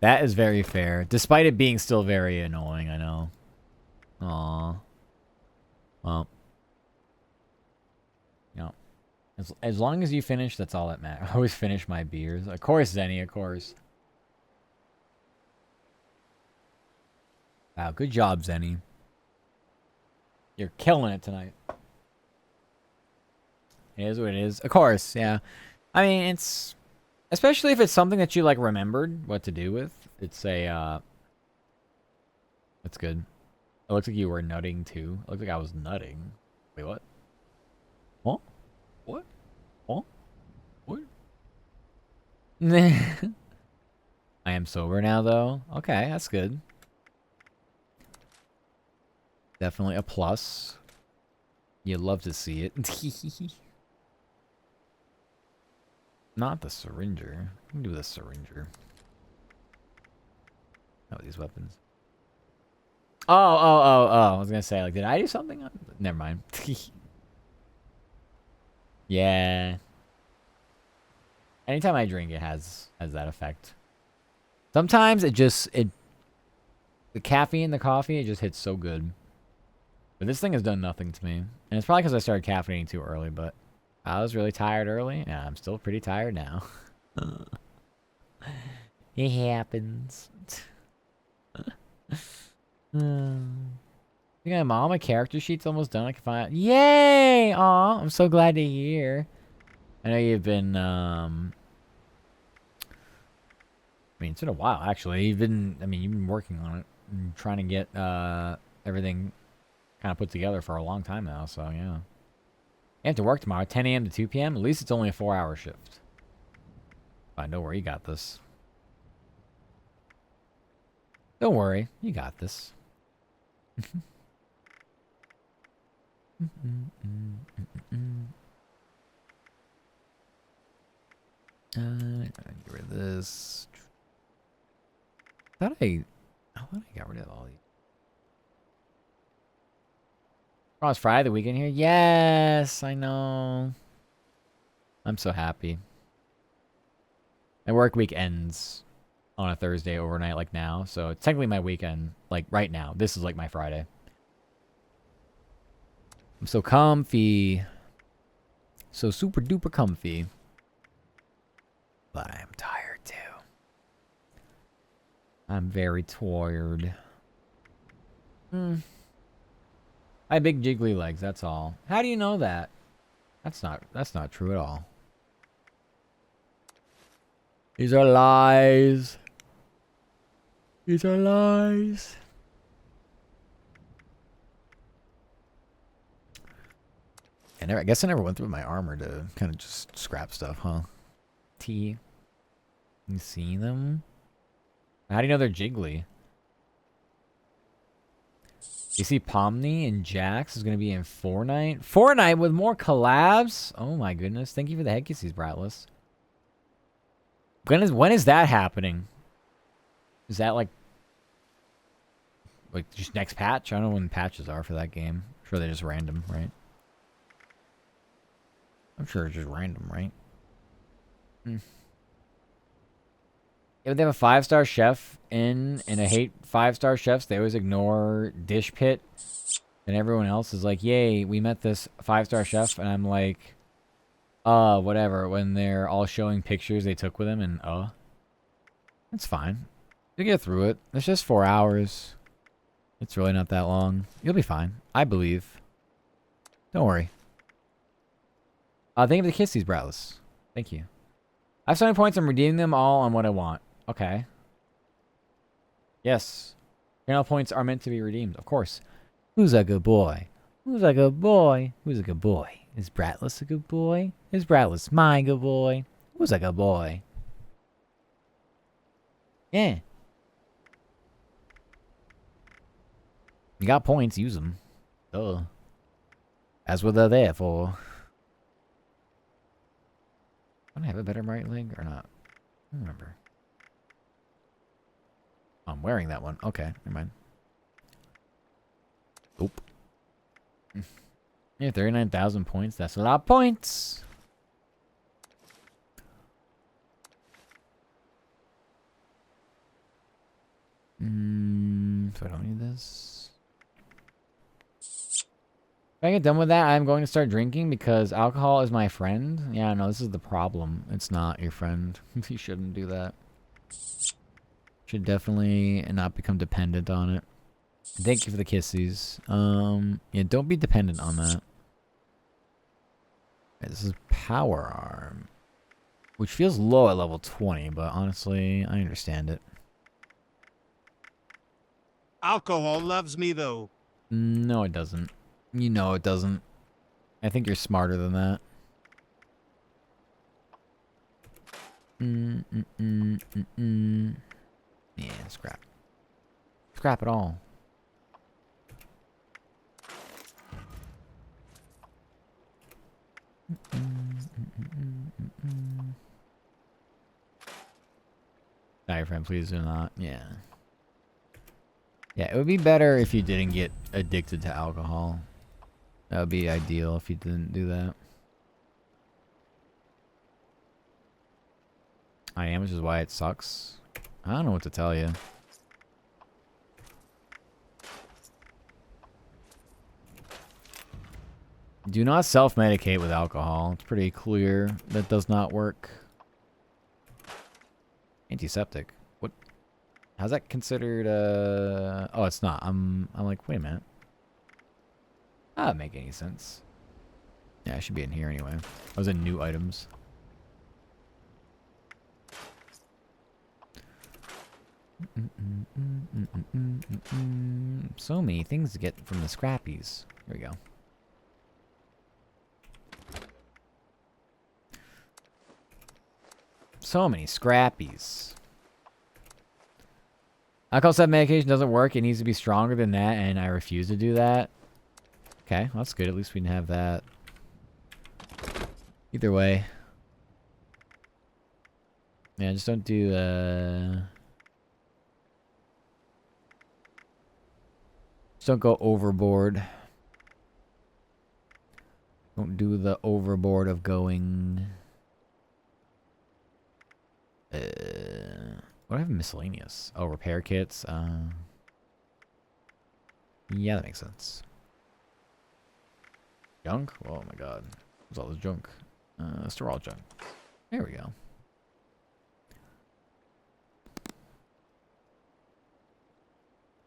That is very fair, despite it being still very annoying, I know. Aww. Well. You know, as long as you finish, that's all that matters. I always finish my beers. Of course, Zenny, of course. Wow, good job, Zenny. You're killing it tonight. It is what it is. Of course, yeah. I mean, it's... Especially if it's something that you, like, remembered what to do with. It's a, That's good. It looks like you were nutting, too. It looks like I was nutting. Wait, what? Huh? What? Huh? What? I am sober now, though. Okay, that's good. Definitely a plus. You'd love to see it. Not the syringer. I can do the syringer. Oh, these weapons. Oh. I was gonna say, like, did I do something? Never mind. Yeah. Anytime I drink, it has that effect. Sometimes the caffeine in the coffee, it just hits so good. But this thing has done nothing to me. And it's probably because I started caffeinating too early, but I was really tired early. Yeah, I'm still pretty tired now. It happens. I think I'm all my character sheet's almost done. I can find... Yay! Aw, I'm so glad to hear. I know you've been, I mean, it's been a while, actually. You've been working on it. And trying to get, everything kind of put together for a long time now, so, yeah. You have to work tomorrow, 10 a.m. to 2 p.m. At least it's only a 4-hour shift. I know where you got this. Don't worry, you got this. Get rid of this. I thought I got rid of all these. Oh, it's Friday, the weekend here? Yes, I know. I'm so happy. My work week ends on a Thursday overnight like now, so it's technically my weekend, like right now. This is like my Friday. I'm so comfy. So super duper comfy. But I am tired too. I'm very tired. I have big jiggly legs, that's all. How do you know that? That's not true at all. These are lies. These are lies. I guess I never went through my armor to kind of just scrap stuff, huh? T. You see them? How do you know they're jiggly? You see Pomni and Jax is going to be in Fortnite? Fortnite with more collabs? Oh my goodness. Thank you for the head kisses, Bratless. When is that happening? Is that like just next patch? I don't know when patches are for that game. I'm sure they're just random, right? I'm sure it's just random, right? Yeah, but they have a 5-star chef and I hate 5-star chefs. They always ignore Dish Pit. And everyone else is like, yay, we met this 5-star chef. And I'm like, whatever. When they're all showing pictures they took with him and, it's fine. You'll get through it. It's just 4 hours. It's really not that long. You'll be fine. I believe. Don't worry. Thank you for the kissies, Bratless. Thank you. I have so many points, I'm redeeming them all on what I want. Okay. Yes. Channel points are meant to be redeemed, of course. Who's a good boy? Who's a good boy? Who's a good boy? Is Bratless a good boy? Is Bratless my good boy? Who's a good boy? Yeah. You got points, use them. Duh. That's what they're there for. Do I have a better right leg or not? I don't remember. I'm wearing that one. Okay, never mind. Oop. Yeah, 39,000 points. That's a lot of points. So I don't need this. If I get done with that, I'm going to start drinking because alcohol is my friend. Yeah, no, this is the problem. It's not your friend. You shouldn't do that. Should definitely not become dependent on it. Thank you for the kissies. Yeah, don't be dependent on that. Right, this is power arm, which feels low at level 20, but honestly, I understand it.
Alcohol loves me, though.
No, it doesn't. You know it doesn't. I think you're smarter than that. Yeah, scrap. Scrap it all. Die, friend, please do not. Yeah. Yeah, it would be better if you didn't get addicted to alcohol. That would be ideal if you didn't do that. I am, which is why it sucks. I don't know what to tell you. Do not self-medicate with alcohol. It's pretty clear that does not work. Antiseptic. What? How's that considered? Oh, it's not. I'm like, wait a minute. That doesn't make any sense. Yeah, I should be in here anyway. I was in new items. So many things to get from the scrappies. Here we go. So many scrappies. Alcohol sub medication doesn't work. It needs to be stronger than that, and I refuse to do that. Okay, well, that's good. At least we can have that. Either way. Yeah, just don't do, just don't go overboard. Don't do the overboard of going... what do I have miscellaneous? Oh, repair kits. Yeah, that makes sense. Junk? Oh my god. What's all this junk? Store all junk. There we go.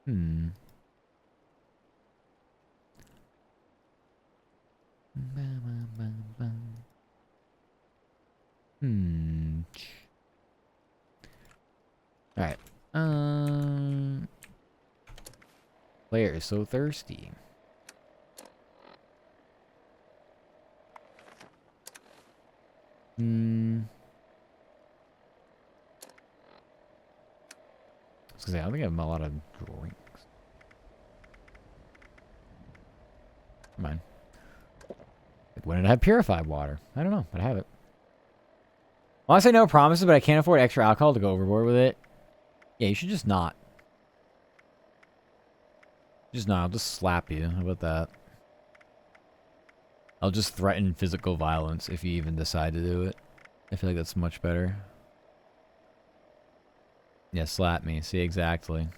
Hmm. Hmm. Alright. Player is so thirsty. Hmm. I was gonna say, I don't think I have a lot of drinks. Come on. Like, when did I have purified water? I don't know, but I have it. Well, I say no promises, but I can't afford extra alcohol to go overboard with it. Yeah, you should just not. Just not. I'll just slap you. How about that? I'll just threaten physical violence if you even decide to do it. I feel like that's much better. Yeah, slap me. See, exactly.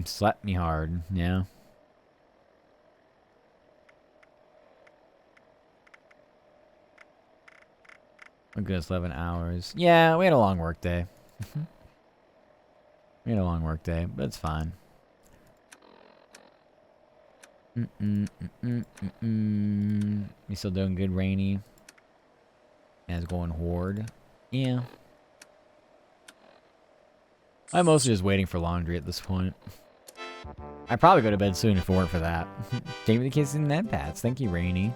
Slap me hard, yeah. Oh goodness, 11 hours. Yeah, we had a long work day. We had a long work day, but it's fine. You still doing good, Rainy? And it's going horde. Yeah. I'm mostly just waiting for laundry at this point. I'd probably go to bed soon if it weren't for that. Thank you for the kids and net pats. Thank you, Rainy.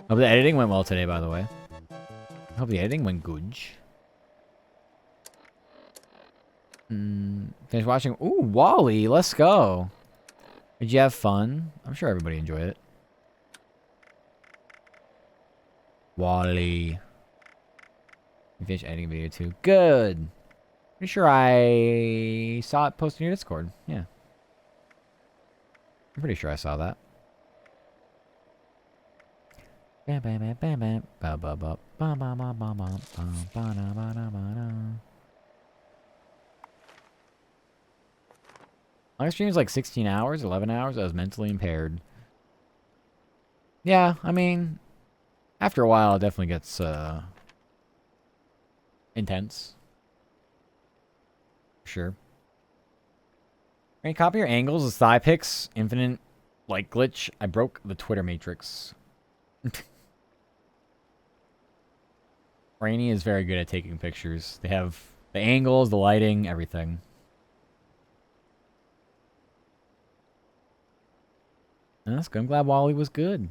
Hope the editing went well today, by the way. Hope the editing went good. Finish watching. Ooh, Wally, let's go. Did you have fun? I'm sure everybody enjoyed it. Wally. You finished editing video too. Good. Pretty sure I saw it posted in your Discord. Yeah. I'm pretty sure I saw that. My stream is like 16 hours, 11 hours. I was mentally impaired. Yeah, I mean, after a while, it definitely gets intense. Sure. Can you copy your angles as thigh pics? Infinite like glitch. I broke the Twitter matrix. Rainy is very good at taking pictures. They have the angles, the lighting, everything. That's good. I'm glad Wally was good.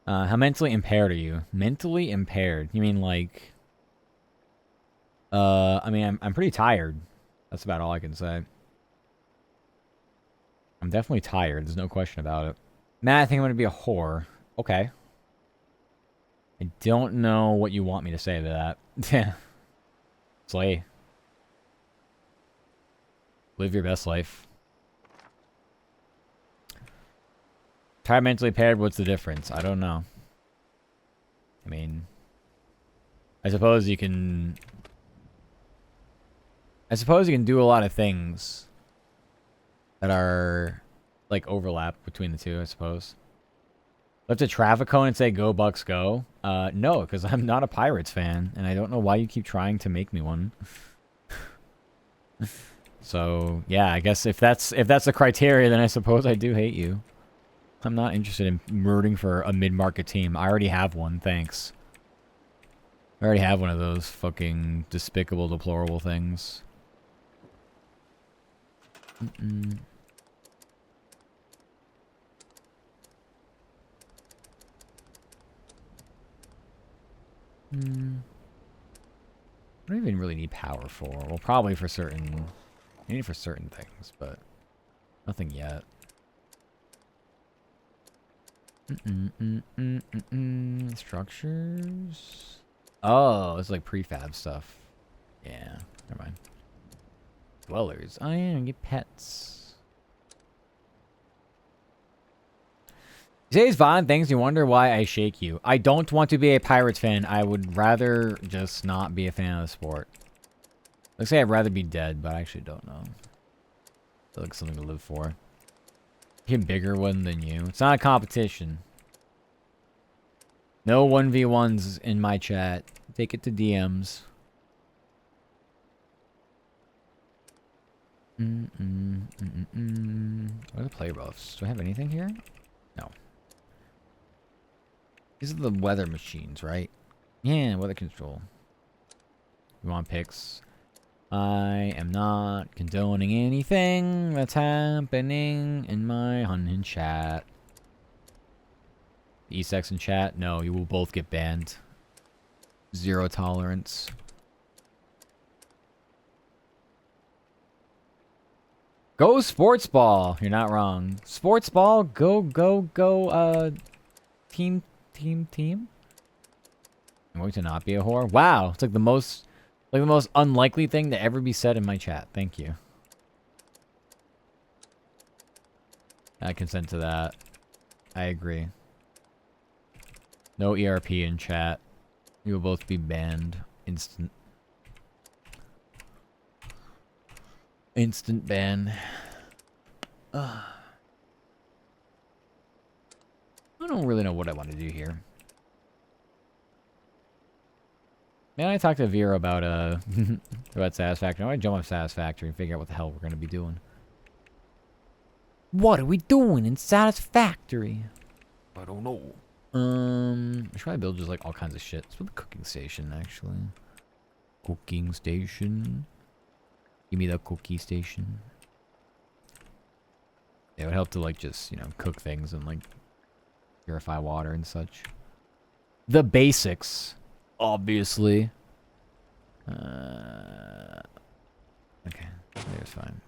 How mentally impaired are you? Mentally impaired? You mean like... I mean, I'm pretty tired. That's about all I can say. I'm definitely tired. There's no question about it. Matt, I think I'm going to be a whore. Okay. I don't know what you want me to say to that. Slay. Live your best life. Tired, mentally impaired, what's the difference? I don't know. I mean... I suppose you can do a lot of things that are, like, overlap between the two, I suppose. Lift a traffic cone and say, go Bucks go? No, because I'm not a Pirates fan, and I don't know why you keep trying to make me one. So, yeah, I guess if that's the criteria, then I suppose I do hate you. I'm not interested in rooting for a mid-market team. I already have one, thanks. I already have one of those fucking despicable, deplorable things. I don't even really need power for. Well, probably for certain... I need it for certain things, but... Nothing yet. Structures? Oh, it's like prefab stuff. Yeah, never mind. Dwellers. Oh yeah, get pets. You say it's violent things, you wonder why I shake you. I don't want to be a Pirates fan. I would rather just not be a fan of the sport. Let's say I'd rather be dead, but I actually don't know. Feel like something to live for. Be a bigger one than you. It's not a competition. No 1v1s in my chat. Take it to DMs. What are the play buffs? Do I have anything here? No. These are the weather machines, right? Yeah, weather control. You want picks? I am not condoning anything that's happening in my hunting chat. E-sex in chat? No, you will both get banned. Zero tolerance. Go sports ball! You're not wrong. Sports ball, go, team. I'm going to not be a whore. Wow, it's like the most unlikely thing to ever be said in my chat. Thank you. I consent to that. I agree. No ERP in chat. You will both be banned. Instant ban. I don't really know what I want to do here. Man, I talked to Vera about about Satisfactory. I want to jump on Satisfactory and figure out what the hell we're going to be doing. What are we doing in Satisfactory? I don't know. I should probably build just like all kinds of shit. Let's build a cooking station, actually. Cooking station. Give me the cookie station. Yeah, it would help to like just, you know, cook things and like purify water and such. The basics, obviously. Okay, there's fine.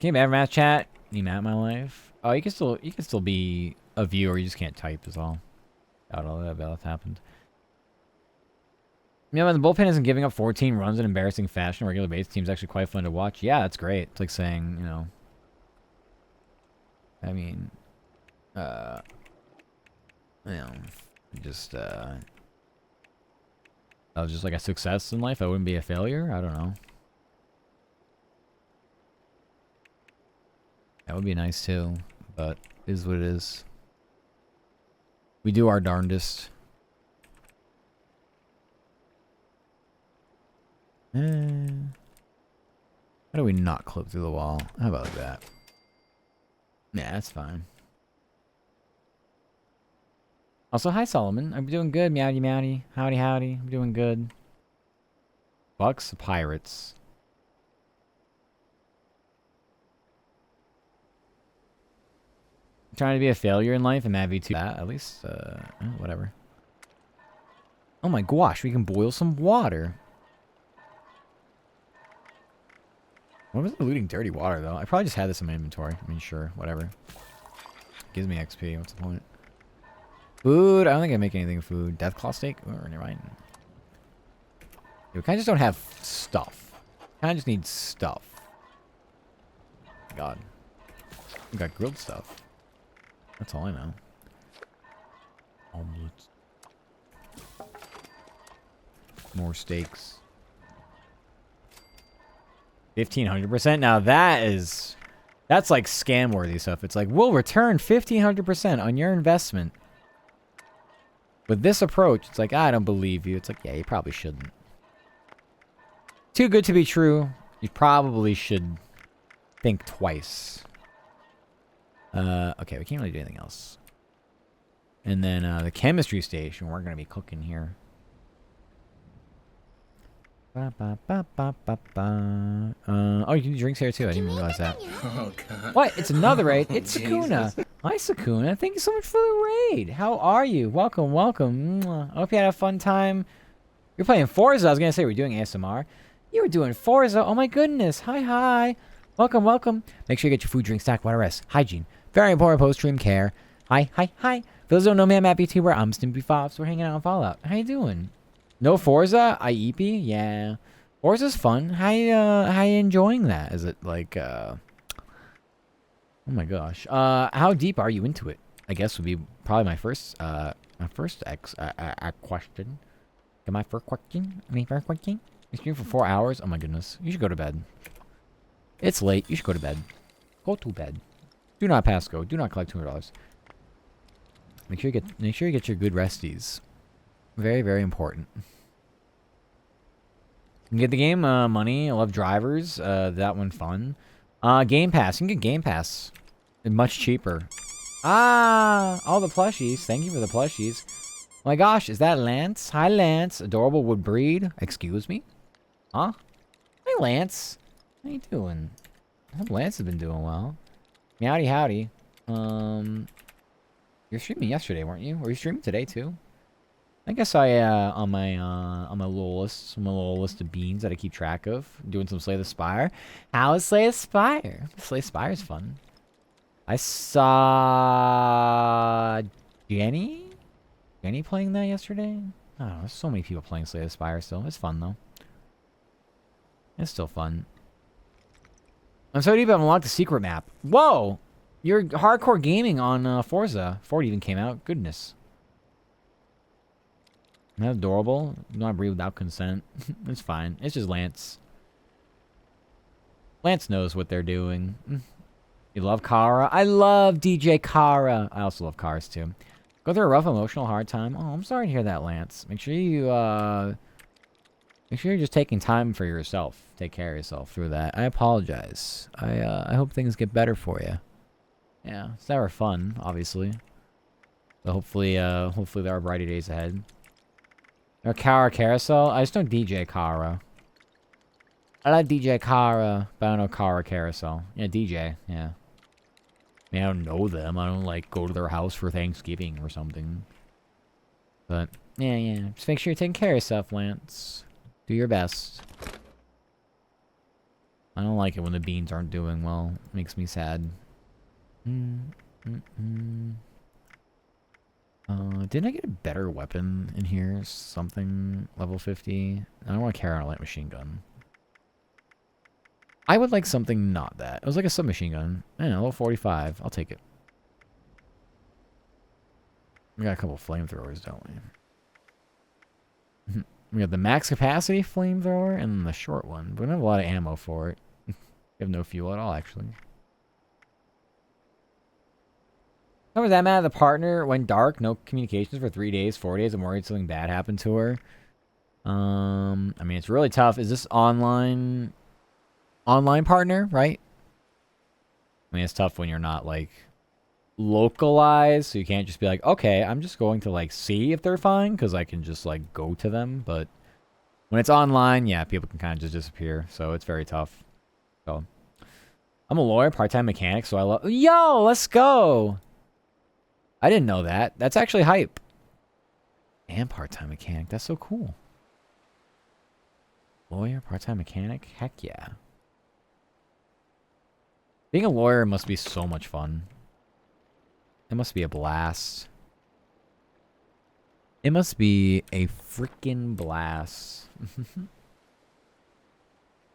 Can you mad match chat? You mad at my life? Oh, you can still be a viewer. You just can't type is all. Doubt all that about happened. You know, when the bullpen isn't giving up 14 runs in embarrassing fashion on a regular basis, team's actually quite fun to watch. Yeah, that's great. It's like saying, you know, I mean, you know, just, that was just like a success in life. I wouldn't be a failure. I don't know. That would be nice too, but it is what it is. We do our darndest. How do we not clip through the wall? How about that? Yeah, that's fine. Also, hi Solomon. I'm doing good, meowdy meowdy. Howdy howdy. I'm doing good. Bucks, Pirates. Trying to be a failure in life and Matt V2 that, at least, whatever. Oh my gosh, we can boil some water. What was looting dirty water, though? I probably just had this in my inventory. I mean, sure, whatever. Gives me XP, what's the point? Food, I don't think I make anything food. Deathclaw steak? Oh, never mind. We kinda just don't have stuff. Kinda just need stuff. God. We got grilled stuff. That's all I know. Omelets. More steaks. 1500%. Now that's like scam worthy stuff. It's like, we'll return 1500% on your investment. With this approach, it's like, I don't believe you. It's like, yeah, you probably shouldn't. Too good to be true. You probably should think twice. Okay, we can't really do anything else. And then the chemistry station, we're going to be cooking here. Oh, you can do drinks here too. I didn't even realize that.
Oh, God.
What? It's another raid. It's Sakuna. Hi, Sakuna. Thank you so much for the raid. How are you? Welcome, welcome. Mwah. I hope you had a fun time. You're playing Forza. I was going to say we're doing ASMR. You were doing Forza. Oh, my goodness. Hi, hi. Welcome, welcome. Make sure you get your food, drink, snack, water, rest. Hygiene. Very important post-stream care. Hi, hi, hi. For those who don't know me, I'm Matt BT, where I'm Stimpy Fops. We're hanging out on Fallout. How you doing? No Forza? IEP? Yeah. Forza's fun. How you enjoying that? Is it like, oh my gosh. How deep are you into it? I guess would be probably my first question. My first question? You stream for 4 hours? Oh my goodness. You should go to bed. It's late. You should go to bed. Go to bed. Do not pass go. Do not collect $200. Make sure you get your good resties. Very, very important. You can get the game money. I love drivers. That one fun. Game Pass. You can get Game Pass. Much cheaper. Ah, all the plushies. Thank you for the plushies. Oh my gosh, is that Lance? Hi, Lance. Adorable would breed. Excuse me? Huh? Hey, Lance. How you doing? I hope Lance has been doing well. Meowdy howdy. You're streaming yesterday, weren't you? Were you streaming today too? I guess on my little list of beans that I keep track of, doing some Slay the Spire. How is Slay the Spire? Slay the Spire's fun. I saw Jenny playing that yesterday. Oh, there's so many people playing Slay the Spire still. It's fun though. It's still fun. I'm so deep I've unlocked the secret map. Whoa! You're hardcore gaming on Forza. 40 even came out. Goodness. Isn't that adorable? Do not breathe without consent. It's fine. It's just Lance. Lance knows what they're doing. You love Kara? I love DJ Kara. I also love cars too. Go through a rough emotional hard time. Oh, I'm sorry to hear that, Lance. Make sure you're just taking time for yourself. Take care of yourself through that. I apologize. I hope things get better for you. Yeah, it's never fun, obviously. So hopefully there are brighter days ahead. Or Kara Carousel? I just know DJ Kara. I like DJ Kara, but I don't know Kara Carousel. Yeah, DJ, yeah. I mean, I don't know them. I don't, like, go to their house for Thanksgiving or something. But, yeah. Just make sure you're taking care of yourself, Lance. Do your best. I don't like it when the beans aren't doing well. It makes me sad. Didn't I get a better weapon in here? Something level 50? I don't want to carry on a light machine gun. I would like something not that. It was like a submachine gun. I don't know, level 45. I'll take it. We got a couple flamethrowers, don't we? We got the max capacity flamethrower and the short one. But we don't have a lot of ammo for it. We have no fuel at all, actually. Remember that man, the partner went dark, no communications for 3 days, 4 days. I'm worried something bad happened to her. I mean, it's really tough. Is this online partner, right? I mean, it's tough when you're not, like, localized, so you can't just be like, okay, I'm just going to, like, see if they're fine, because I can just, like, go to them. But when it's online, yeah, people can kind of just disappear, so it's very tough. So, I'm a lawyer, part-time mechanic, so I love... Yo, let's go! I didn't know that. That's actually hype. And part-time mechanic. That's so cool. Lawyer, part-time mechanic? Heck yeah. Being a lawyer must be so much fun. It must be a blast. It must be a freaking blast.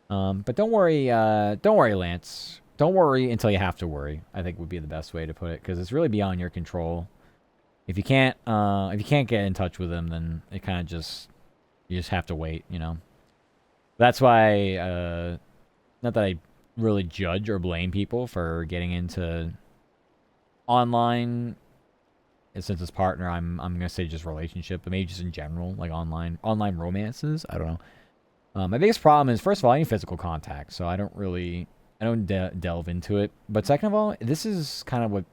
But don't worry, Lance. Don't worry until you have to worry, I think would be the best way to put it, because it's really beyond your control. If you can't get in touch with them, then it kind of just, you just have to wait, you know. That's why, not that I really judge or blame people for getting into online, since it's partner, I'm gonna say just relationship, but maybe just in general, like online romances. I don't know. My biggest problem is, first of all, I need physical contact, so I don't delve into it. But second of all, this is kind of what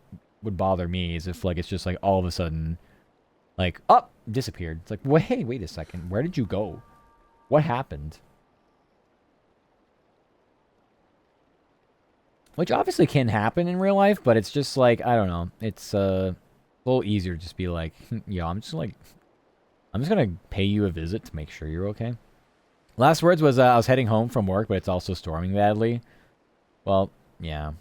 would bother me, is if, like, it's just like all of a sudden, like, oh, disappeared. It's like, wait a second, where did you go? What happened? Which obviously can happen in real life, but it's just like, I don't know. It's a little easier to just be like, yo, I'm just gonna pay you a visit to make sure you're okay. Last words was, I was heading home from work, but it's also storming badly. Well, yeah.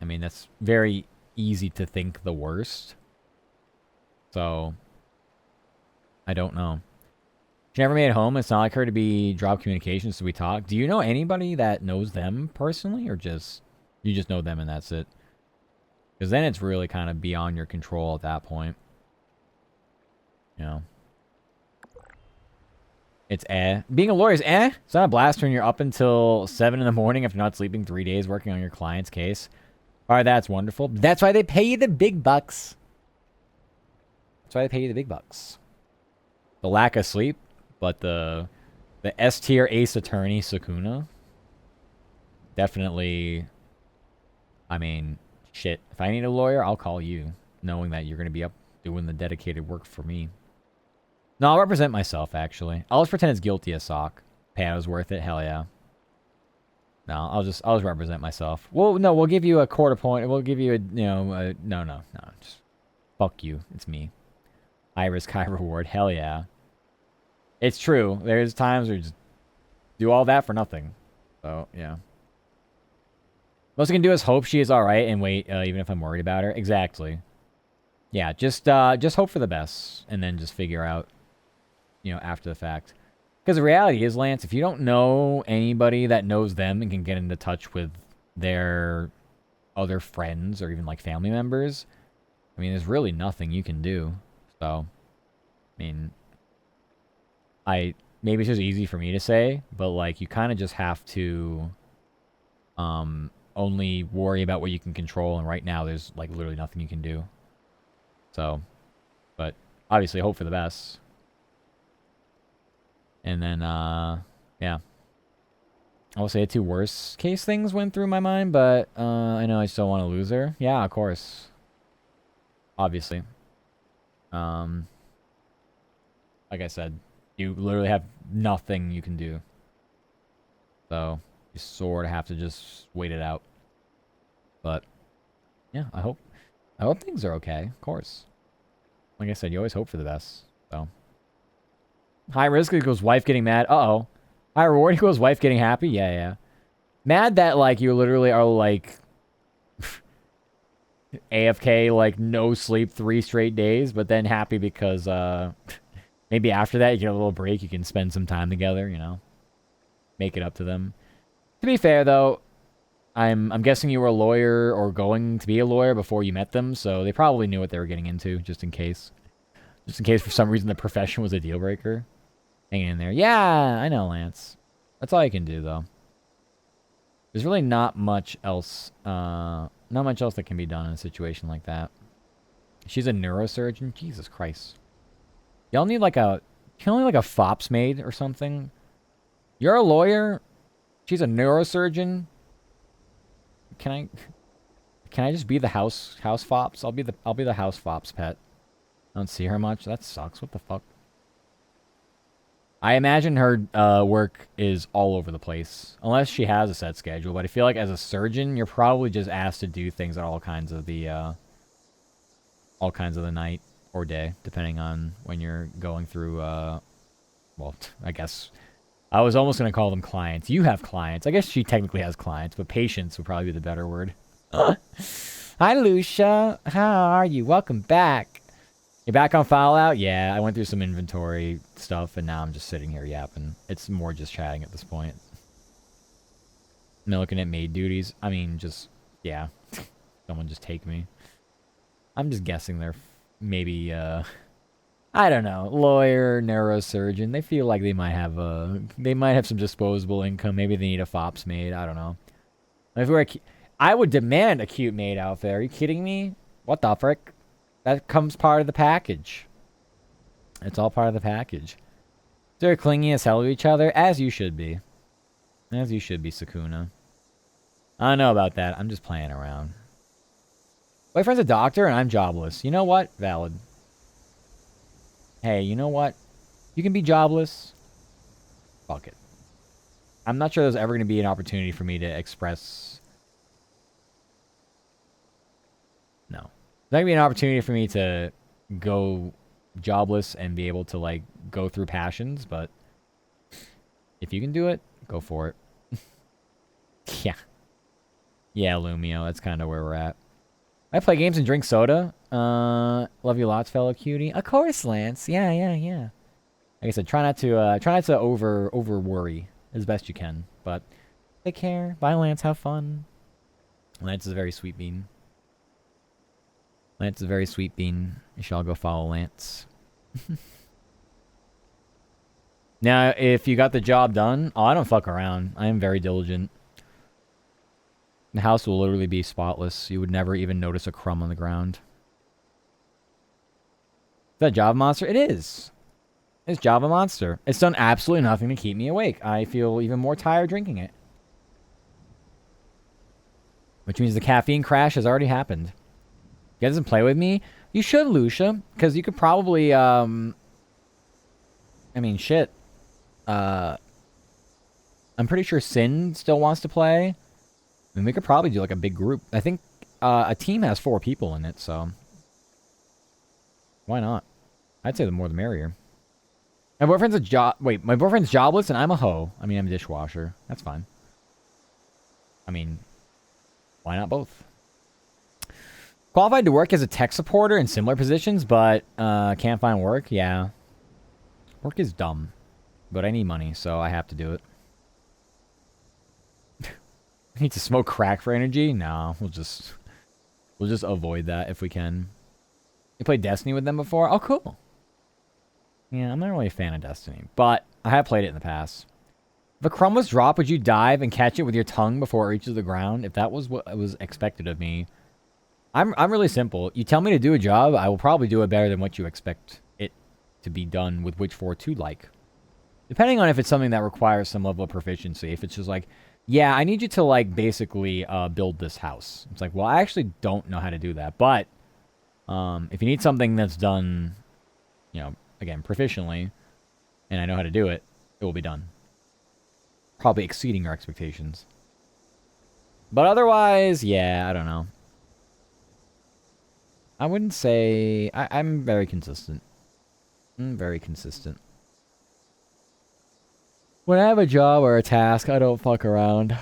I mean, that's very easy to think the worst. So, I don't know. She never made it home. It's not like her to be drop communications, so we talk. Do you know anybody that knows them personally, or just you just know them and that's it? Because then it's really kind of beyond your control at that point. You know. It's Being a lawyer is It's not a blast when you're up until 7 in the morning after not sleeping 3 days working on your client's case. Alright, that's wonderful. That's why they pay you the big bucks. That's why they pay you the big bucks. The lack of sleep, but the S tier ace attorney Sakuna. Definitely, I mean, shit. If I need a lawyer, I'll call you, knowing that you're going to be up doing the dedicated work for me. No, I'll represent myself, actually. I'll just pretend it's guilty as sock. Pay was worth it, hell yeah. No, I'll just represent myself. Well, no, we'll give you a quarter point. We'll give you a, no. Just fuck you. It's me. High risk, high reward. Hell yeah. It's true. There's times where you just do all that for nothing. So, yeah. Most I can do is hope she is alright and wait, even if I'm worried about her. Exactly. Yeah, just hope for the best. And then just figure out, after the fact. Because the reality is, Lance, if you don't know anybody that knows them and can get into touch with their other friends or even, like, family members, I mean, there's really nothing you can do. So, I mean, maybe it's just easy for me to say, but, like, you kind of just have to only worry about what you can control, and right now there's, like, literally nothing you can do. So, but obviously hope for the best. And then, yeah. I will say the two worst case things went through my mind, but I know I still want to lose her. Yeah, of course. Obviously. Like I said, you literally have nothing you can do. So, you sort of have to just wait it out. But, yeah, I hope things are okay, of course. Like I said, you always hope for the best. So high risk equals wife getting mad. Uh-oh. High reward equals wife getting happy. Yeah, yeah. Mad that like you literally are like AFK, like no sleep 3 straight days, but then happy because maybe after that you get a little break, you can spend some time together, you know. Make it up to them. To be fair though, I'm guessing you were a lawyer or going to be a lawyer before you met them, so they probably knew what they were getting into, just in case. Just in case for some reason the profession was a deal breaker. Hanging in there. Yeah, I know, Lance. That's all I can do though. There's really not much else that can be done in a situation like that. She's a neurosurgeon? Jesus Christ. Y'all need like a... Can only like a FOPS maid or something? You're a lawyer? She's a neurosurgeon? Can I just be the house FOPS? I'll be the house FOPS pet. I don't see her much. That sucks. What the fuck? I imagine her work is all over the place. Unless she has a set schedule. But I feel like as a surgeon, you're probably just asked to do things at all kinds of the night or day, depending on when you're going through, well, I guess... I was almost going to call them clients. You have clients. I guess she technically has clients, but patients would probably be the better word. Hi, Lucia. How are you? Welcome back. You're back on Fallout? Yeah, I went through some inventory stuff, and now I'm just sitting here yapping. It's more just chatting at this point. I'm looking at maid duties. I mean, just, yeah. Someone just take me. I'm just guessing they're maybe, I don't know, lawyer, neurosurgeon. They feel like they might have some disposable income. Maybe they need a FOPS maid. I don't know. If we're I would demand a cute maid outfit. Are you kidding me? What the frick? That comes part of the package. It's all part of the package. They're clingy as hell to each other, as you should be. As you should be, Sakuna. I don't know about that. I'm just playing around. Boyfriend's a doctor and I'm jobless. You know what? Valid. Hey, you know what? You can be jobless. Fuck it. I'm not sure there's ever going to be an opportunity for me to express... No. There's not going to be an opportunity for me to go jobless and be able to, like, go through passions, but if you can do it, go for it. Yeah. Yeah, Lumio. That's kind of where we're at. I play games and drink soda. Love you lots, fellow cutie. Of course, Lance. Yeah. Like I said, try not to over worry as best you can. But take care. Bye, Lance. Have fun. Lance is a very sweet bean. Lance is a very sweet bean. You should all go follow Lance. Now, if you got the job done, I don't fuck around. I am very diligent. The house will literally be spotless. You would never even notice a crumb on the ground. Is that Java Monster? It is. It's Java Monster. It's done absolutely nothing to keep me awake. I feel even more tired drinking it. Which means the caffeine crash has already happened. You guys doesn't play with me? You should, Lucia. Because you could probably, I mean, shit. I'm pretty sure Sin still wants to play. I mean, we could probably do like a big group. I think a team has 4 people in it, so why not? I'd say the more the merrier. My boyfriend's my boyfriend's jobless and I'm a hoe. I mean, I'm a dishwasher. That's fine. I mean, why not both? Qualified to work as a tech supporter in similar positions, but can't find work. Yeah, work is dumb, but I need money, so I have to do it. Need to smoke crack for energy? No, we'll just avoid that if we can. You played Destiny with them before? Oh, cool. Yeah, I'm not really a fan of Destiny, but I have played it in the past. If a crumb was dropped, would you dive and catch it with your tongue before it reaches the ground? If that was what was expected of me, I'm really simple. You tell me to do a job, I will probably do it better than what you expect it to be done with Witch 4.2 like. Depending on if it's something that requires some level of proficiency. If it's just like, yeah, I need you to, like, basically build this house. It's like, well, I actually don't know how to do that. But if you need something that's done, you know, again, proficiently, and I know how to do it, it will be done. Probably exceeding your expectations. But otherwise, yeah, I don't know. I wouldn't say... I'm very consistent. I'm very consistent. When I have a job or a task, I don't fuck around.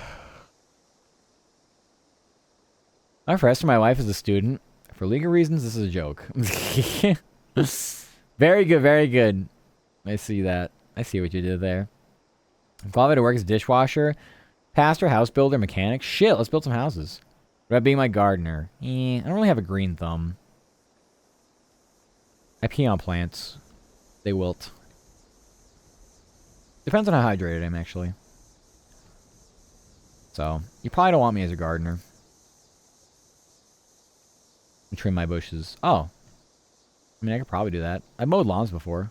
My first my wife is a student. For legal reasons, this is a joke. Very good, very good. I see that. I see what you did there. Father to work as dishwasher, pastor, house builder, mechanic. Shit, let's build some houses. What about being my gardener? I don't really have a green thumb. I pee on plants. They wilt. Depends on how hydrated I am, actually. So, you probably don't want me as a gardener. And trim my bushes. Oh. I mean, I could probably do that. I've mowed lawns before.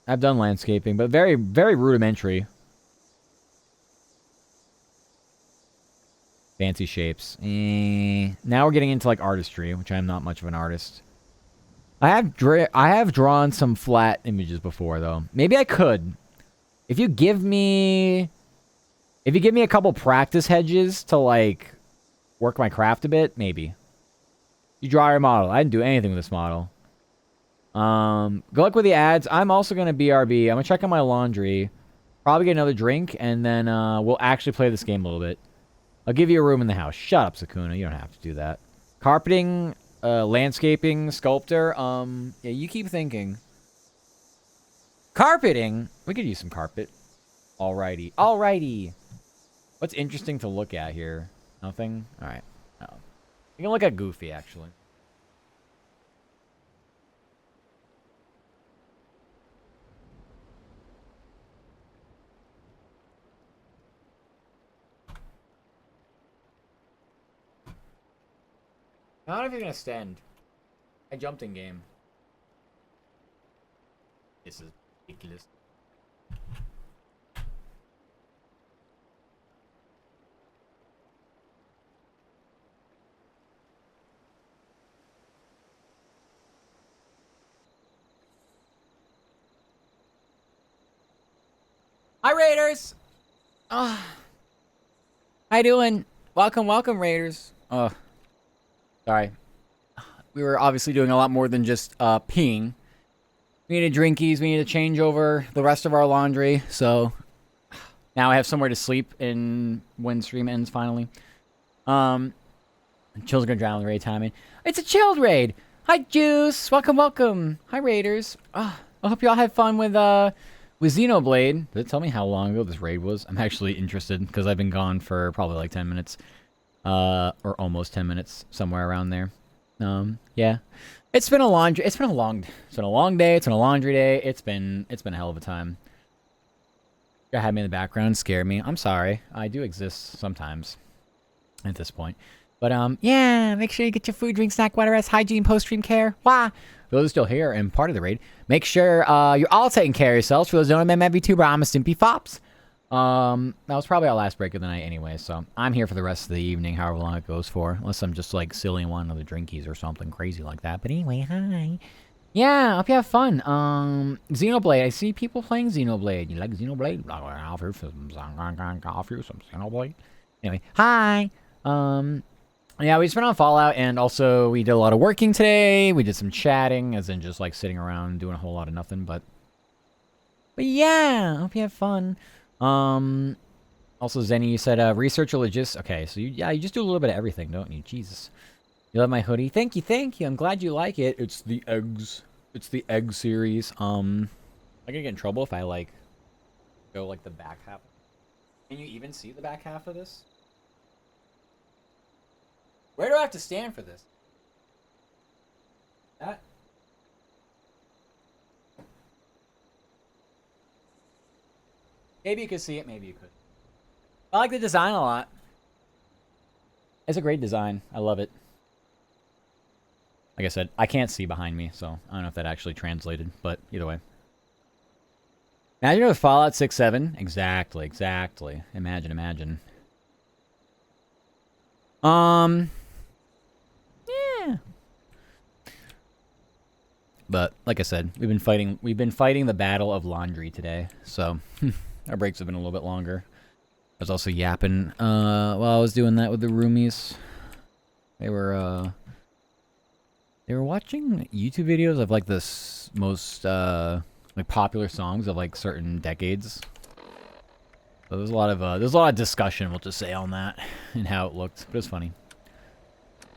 I've done landscaping, but very, very rudimentary. Fancy shapes. Now we're getting into, like, artistry, which I'm not much of an artist. I have drawn some flat images before, though. Maybe I could. If you give me a couple practice hedges to, like, work my craft a bit, maybe. You draw your model. I didn't do anything with this model. Good luck with the ads. I'm also going to BRB. I'm going to check on my laundry. Probably get another drink, and then we'll actually play this game a little bit. I'll give you a room in the house. Shut up, Sakuna. You don't have to do that. Carpeting, landscaping, sculptor. Yeah, you keep thinking. Carpeting? We could use some carpet. Alrighty. Alrighty. What's interesting to look at here? Nothing? Alright. Oh. You can look at Goofy, actually. I don't know if you're gonna stand. I jumped in game. This is ridiculous. Hi, Raiders! How you doing? Welcome, welcome, Raiders. Sorry. We were obviously doing a lot more than just peeing. We needed drinkies. We need to change over the rest of our laundry. So now I have somewhere to sleep when stream ends finally. Chill's gonna drown the raid timing. It's a chilled raid. Hi, Juice. Welcome, welcome. Hi, Raiders. I hope y'all had fun with Xenoblade. Did it tell me how long ago this raid was? I'm actually interested because I've been gone for probably like 10 minutes. Or almost 10 minutes, somewhere around there. Yeah. It's been a long day. It's been a laundry day. It's been a hell of a time. You had me in the background, scare me. I'm sorry. I do exist sometimes at this point. But, yeah, make sure you get your food, drink, snack, water, rest, hygiene, post-stream care. Wah! For those still here and part of the raid, make sure, you're all taking care of yourselves. For those who don't remember VTuber, I'm a Stimpy Fops. That was probably our last break of the night anyway, so I'm here for the rest of the evening, however long it goes for. Unless I'm just, like, silly and want another drinkies or something crazy like that. But anyway, hi. Yeah, hope you have fun. Xenoblade. I see people playing Xenoblade. You like Xenoblade? I'll offer you some Xenoblade. Anyway, hi. Yeah, we just went on Fallout, and also we did a lot of working today. We did some chatting, as in just, like, sitting around doing a whole lot of nothing, but yeah, hope you have fun. Also, Zenny, you said, research or logistics. Okay, so you just do a little bit of everything, don't you? Jesus. You love my hoodie? Thank you, thank you. I'm glad you like it. It's the eggs. It's the egg series. I'm gonna get in trouble if I, like, go, like, the back half. Can you even see the back half of this? Where do I have to stand for this? That? Maybe you could see it, maybe you could. I like the design a lot. It's a great design. I love it. Like I said, I can't see behind me, so I don't know if that actually translated, but either way. Imagine with Fallout 6-7. Exactly, exactly. Imagine. Yeah. But like I said, we've been fighting the battle of laundry today, so our breaks have been a little bit longer. I was also yapping while I was doing that with the roomies. They were watching YouTube videos of like the most like popular songs of like certain decades. So there's a lot of discussion, we'll just say, on that and how it looked. But it was funny.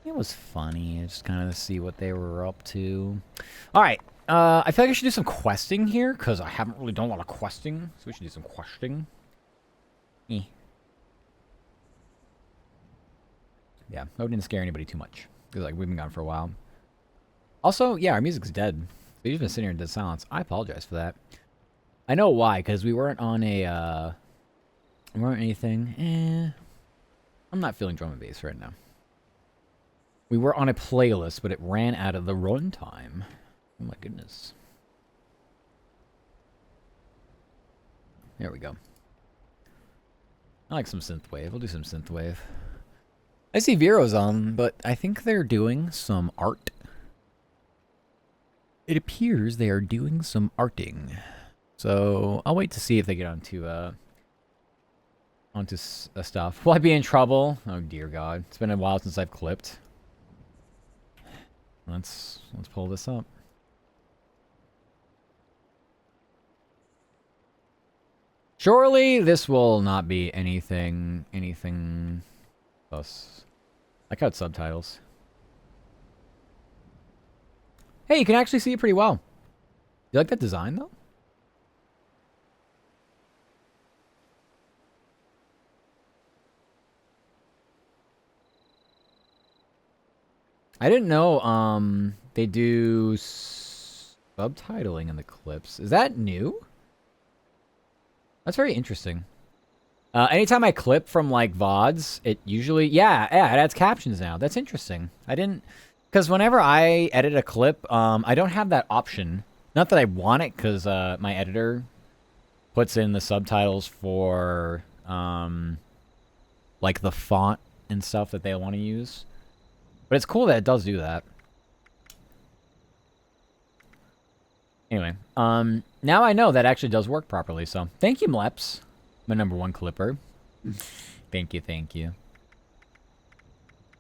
It was funny, just kind of to see what they were up to. All right, I feel like I should do some questing here because I haven't really done a lot of questing, so we should do some questing. Yeah, I didn't scare anybody too much because like we've been gone for a while. Also, yeah, our music's dead. We've just been sitting here in dead silence. I apologize for that. I know why, because we weren't on a we weren't anything. I'm not feeling drum and bass right now. We were on a playlist, but it ran out of the runtime. Oh my goodness. There we go. I like some synthwave. We'll do some synthwave. I see Vero's on, but I think they're doing some art. It appears they are doing some arting. So I'll wait to see if they get onto stuff. Will I be in trouble? Oh dear God. It's been a while since I've clipped. Let's pull this up. Surely this will not be anything else. I cut subtitles. Hey, you can actually see it pretty well. You like that design though? I didn't know they do subtitling in the clips. Is that new? That's very interesting. Anytime I clip from like VODs, it usually it adds captions now. That's interesting. I didn't, because whenever I edit a clip, I don't have that option. Not that I want it, because my editor puts in the subtitles for like the font and stuff that they want to use. But it's cool that it does do that. Anyway, now I know that actually does work properly, so thank you, Mleps, my #1 clipper. Thank you, thank you.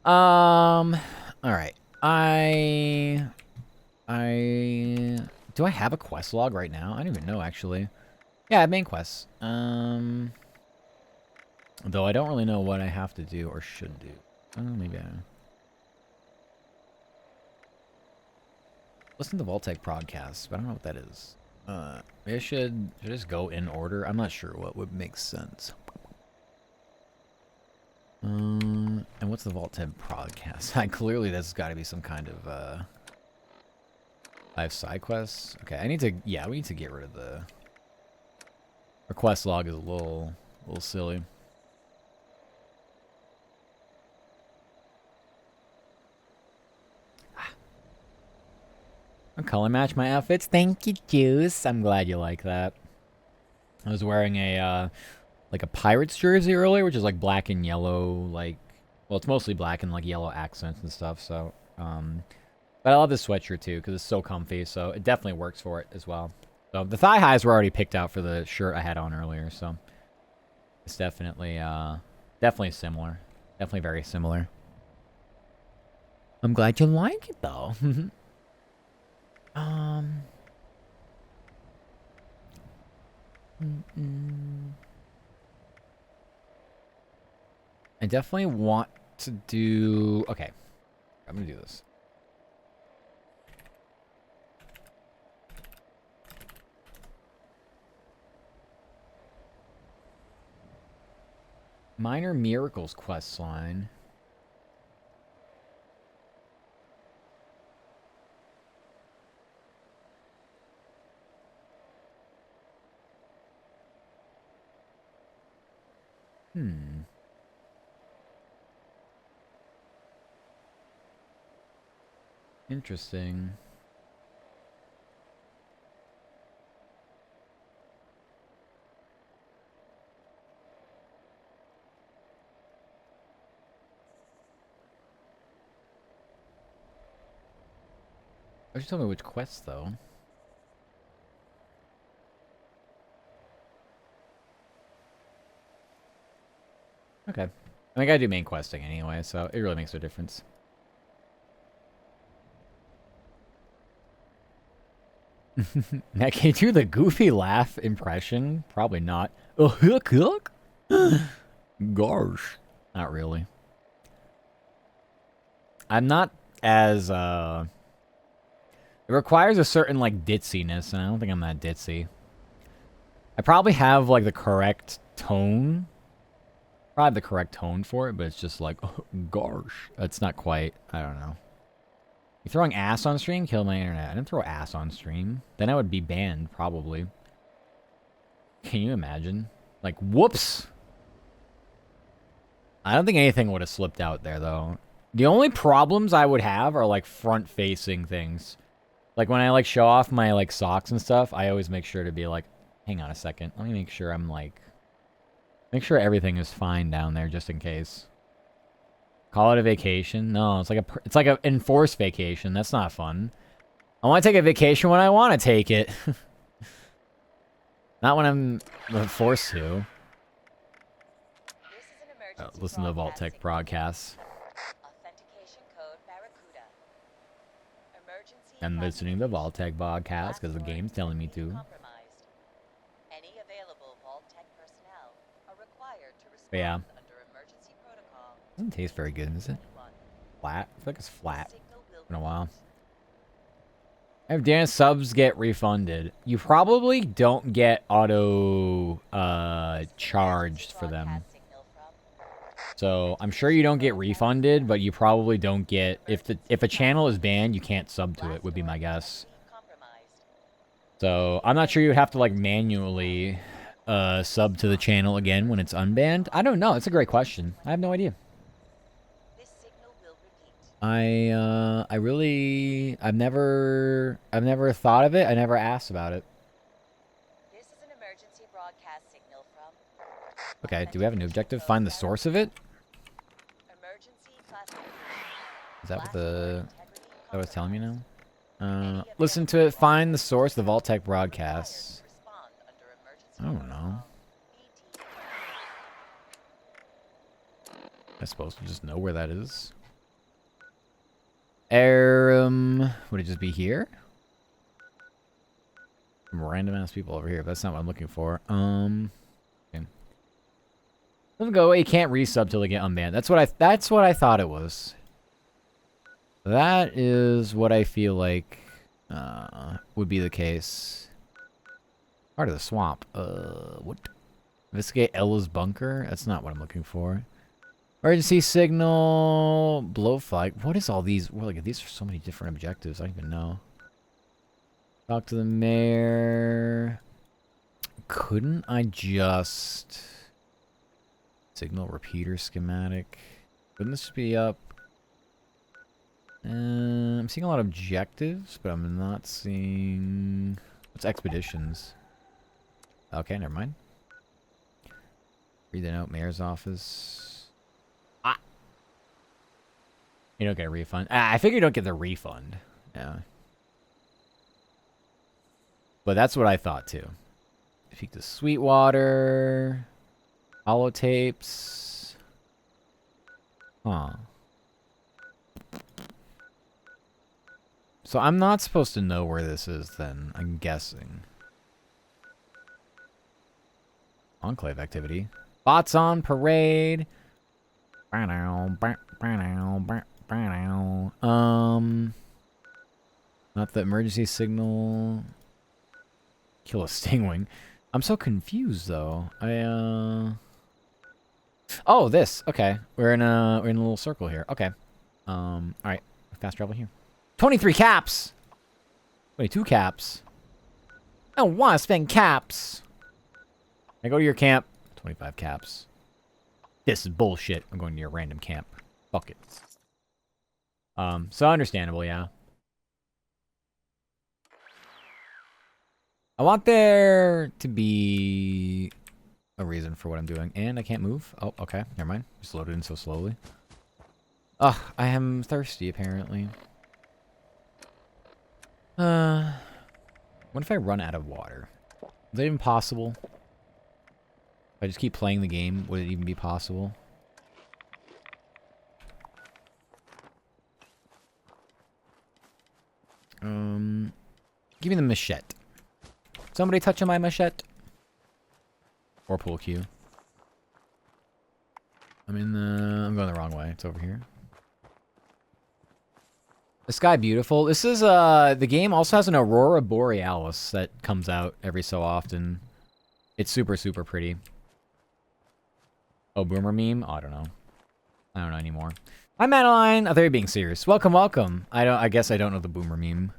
Alright. Do I have a quest log right now? I don't even know, actually. Yeah, I have main quests. Though I don't really know what I have to do or should do. Maybe I don't. Listen to Vault-Tec podcast, but I don't know what that is. Maybe I should just go in order. I'm not sure what would make sense. And what's the Vault-Tec podcast? Clearly, that's got to be some kind of I have side quests. Okay, I need to. Yeah, we need to get rid of the. Our quest log is a little silly. I'll color match my outfits. Thank you, Juice. I'm glad you like that. I was wearing a like a Pirates jersey earlier, which is like black and yellow, like, well, it's mostly black and like yellow accents and stuff. So, but I love this sweatshirt too because it's so comfy. So it definitely works for it as well. So the thigh highs were already picked out for the shirt I had on earlier. So it's definitely similar. Definitely very similar. I'm glad you like it though. I definitely want to do. Okay, I'm gonna do this. Minor Miracles quest line. Interesting. Why don't you tell me which quests, though? Okay. I mean, I gotta do main questing anyway, so it really makes no difference. Now, can you do the goofy laugh impression? Probably not. Oh, hook. Gosh. Not really. I'm not as, It requires a certain, like, ditziness, and I don't think I'm that ditzy. I probably have, like, the correct tone. Probably the correct tone for it, but it's just like, oh, gosh. It's not quite, I don't know. You throwing ass on stream? Kill my internet. I didn't throw ass on stream. Then I would be banned, probably. Can you imagine? Like, whoops! I don't think anything would have slipped out there, though. The only problems I would have are, like, front-facing things. Like, when I, like, show off my, like, socks and stuff, I always make sure to be like, hang on a second. Let me make sure I'm, like... Make sure everything is fine down there, just in case. Call it a vacation? No, it's like a enforced vacation. That's not fun. I want to take a vacation when I want to take it. Not when I'm forced to. Listen to the Vault Tech broadcasts. I'm listening to the Vault Tech broadcast because the game's telling me to. But yeah. Doesn't taste very good, is it? Flat? I feel like it's flat. In a while. If Dana's subs get refunded, you probably don't get auto charged for them. So I'm sure you don't get refunded, but you probably don't get if a channel is banned, you can't sub to it, would be my guess. So I'm not sure you have to like manually sub to the channel again when it's unbanned. I don't know. It's a great question. I have no idea. I've never thought of it. I never asked about it.
This is an emergency broadcast signal from.
Okay, do we have a new objective? Find the source of it? Is that what that was telling me now? Listen to it, find the source, the Vault Tech broadcasts. I don't know. I'm supposed to just know where that is. Would it just be here? Some random ass people over here, but that's not what I'm looking for. Okay. Doesn't go away, you can't resub till they get unbanned. That's what I thought it was. That is what I feel like would be the case. Part of the swamp. What? Investigate Ella's bunker? That's not what I'm looking for. Emergency signal, blowfly. What is all these? Well, like, these are so many different objectives. I don't even know. Talk to the mayor. Couldn't I just signal repeater schematic? Wouldn't this be up? I'm seeing a lot of objectives, but I'm not seeing. What's expeditions? Okay, never mind. Read the note, mayor's office. You don't get a refund. I figure you don't get the refund. Yeah. But that's what I thought too. Peek to Sweetwater. Holotapes. Huh. So I'm not supposed to know where this is then, I'm guessing. Enclave activity. Bots on parade. Not the emergency signal. Kill a stingwing. I'm so confused though. Oh, this. Okay. We're in a little circle here. Okay. Alright. Fast travel here. 23 caps! 22 caps. I don't want to spend caps. I go to your camp. 25 caps. This is bullshit. I'm going to your random camp. Fuck it. So understandable, yeah. I want there to be a reason for what I'm doing. And I can't move. Oh, okay. Never mind. Just loaded in so slowly. Ugh, I am thirsty, apparently. What if I run out of water? Is that even possible? If I just keep playing the game, would it even be possible? Give me the machete. Somebody touching my machete? Or pool cue. I'm going the wrong way. It's over here. The sky beautiful. This is, the game also has an Aurora Borealis that comes out every so often. It's super, super pretty. Oh, boomer meme? Oh, I don't know. I don't know anymore. Hi, Madeline. I thought you were being serious. Welcome, welcome. I guess I don't know the boomer meme.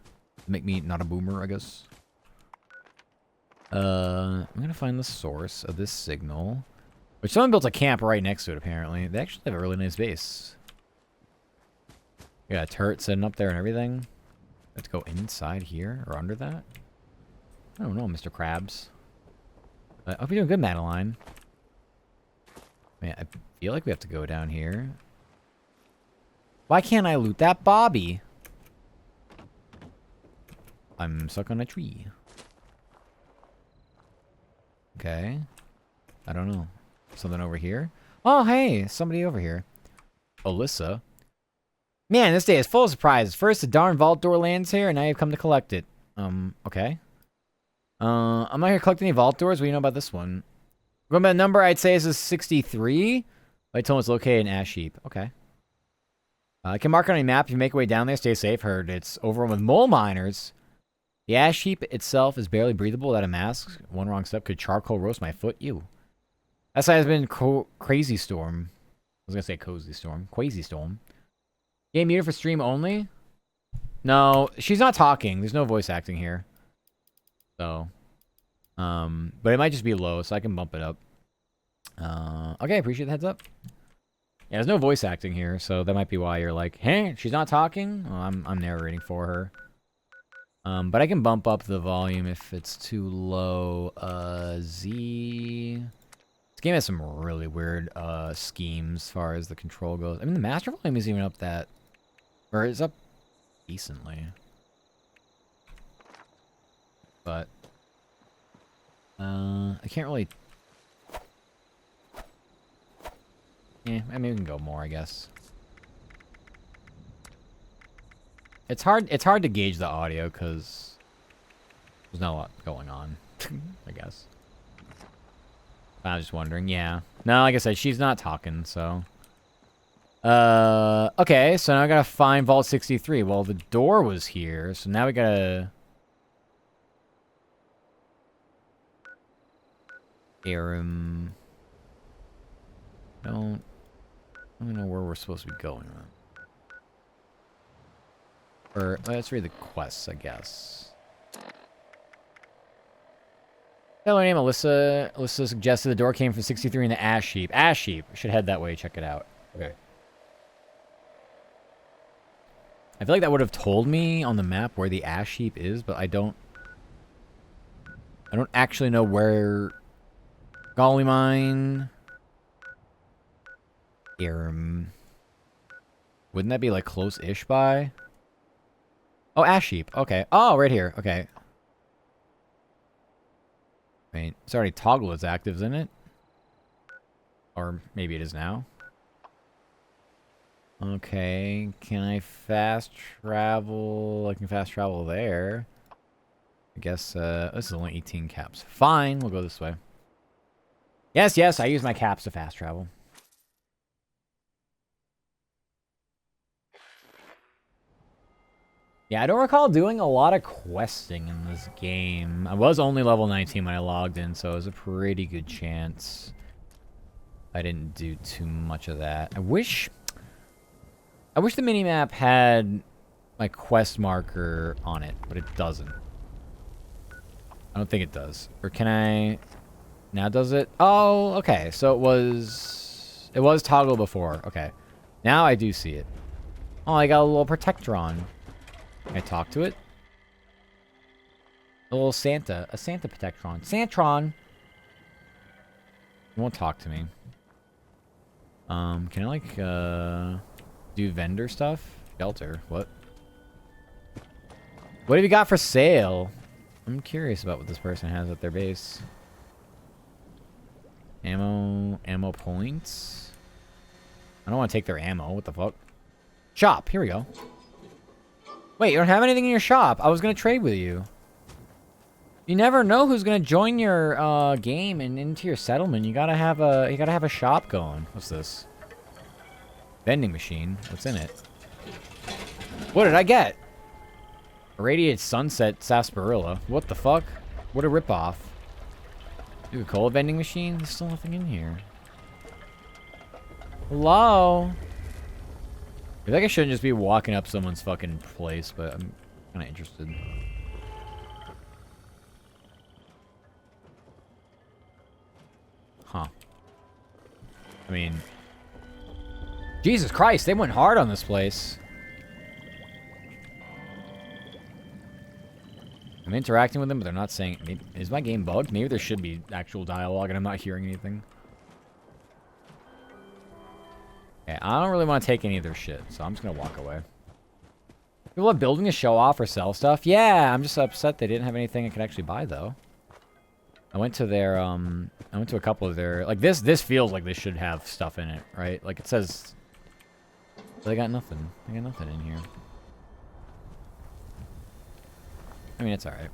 Make me not a boomer, I guess. I'm gonna find the source of this signal. Which someone built a camp right next to it, apparently. They actually have a really nice base. We got a turret setting up there and everything. Let's go inside here or under that. I don't know, Mr. Krabs. I hope you're doing good, Madeline. Man, I feel like we have to go down here. Why can't I loot that Bobby? I'm stuck on a tree. Okay. I don't know. Something over here? Oh, hey, somebody over here. Alyssa. Man, this day is full of surprises. First, the darn vault door lands here, and now you've come to collect it. Okay. I'm not here collecting any vault doors. What do you know about this one? Going by the number, I'd say this is 63. I told him it's located in Ash Heap. Okay. I can mark on a map. If you make your way down there, stay safe. Heard it's overrun with mole miners. The ash heap itself is barely breathable without a mask. One wrong step could charcoal roast my foot. Ew. That side has been crazy storm. I was gonna say cozy storm. Quasi storm. Game muted for stream only? No, she's not talking. There's no voice acting here. So. But it might just be low, so I can bump it up. Okay, appreciate the heads up. Yeah, there's no voice acting here, so that might be why you're like, hey, she's not talking? Well, I'm narrating for her. But I can bump up the volume if it's too low. Z. This game has some really weird schemes as far as the control goes. I mean, the master volume is even up that, or it's up decently. But I can't really. Yeah, I mean we can go more, I guess. It's hard to gauge the audio because there's not a lot going on, I guess. I was just wondering, yeah. No, like I said, she's not talking, so. Okay, so now I gotta find Vault 63. Well, the door was here, so now we gotta. Aram. I don't know where we're supposed to be going. Or let's read the quests, I guess. Hello, name Alyssa. Alyssa suggested the door came from 63 in the Ash Heap. Ash Heap. Should head that way. Check it out. Okay. I feel like that would have told me on the map where the Ash Heap is, but I don't actually know where. Golly mine. Wouldn't that be like close-ish by? Oh, Ash Heap. Okay. Oh, right here. Okay. Wait, it's already toggled as active, isn't it? Or maybe it is now. Okay. Can I fast travel? I can fast travel there. I guess this is only 18 caps. Fine, we'll go this way. Yes, yes, I use my caps to fast travel. Yeah, I don't recall doing a lot of questing in this game. I was only level 19 when I logged in, so it was a pretty good chance I didn't do too much of that. I wish the minimap had my quest marker on it, but it doesn't. I don't think it does. Or can I... Now does it? Oh, okay. So it was toggle before. Okay. Now I do see it. Oh, I got a little protector on. Can I talk to it? A little Santa. A Santa Protectron. Santron! It won't talk to me. Can I, like, do vendor stuff? Shelter. What? What have you got for sale? I'm curious about what this person has at their base. Ammo points? I don't want to take their ammo. What the fuck? Shop. Here we go. Wait, you don't have anything in your shop. I was going to trade with you. You never know who's gonna join your game and into your settlement. You gotta have a shop going. What's this? Vending machine. What's in it? What did I get? Irradiated Sunset Sarsaparilla. What the fuck? What a ripoff. Dude, cola vending machine? There's still nothing in here. Hello? I feel like I shouldn't just be walking up someone's fucking place, but I'm kind of interested. Huh. I mean... Jesus Christ, they went hard on this place. I'm interacting with them, but they're not saying... Maybe, is my game bugged? Maybe there should be actual dialogue and I'm not hearing anything. Okay, I don't really want to take any of their shit, so I'm just going to walk away. People are building to show off or sell stuff? Yeah, I'm just upset they didn't have anything I could actually buy, though. I went to their, I went to a couple of their... Like, this feels like they should have stuff in it, right? Like, it says... They got nothing. They got nothing in here. I mean, it's alright.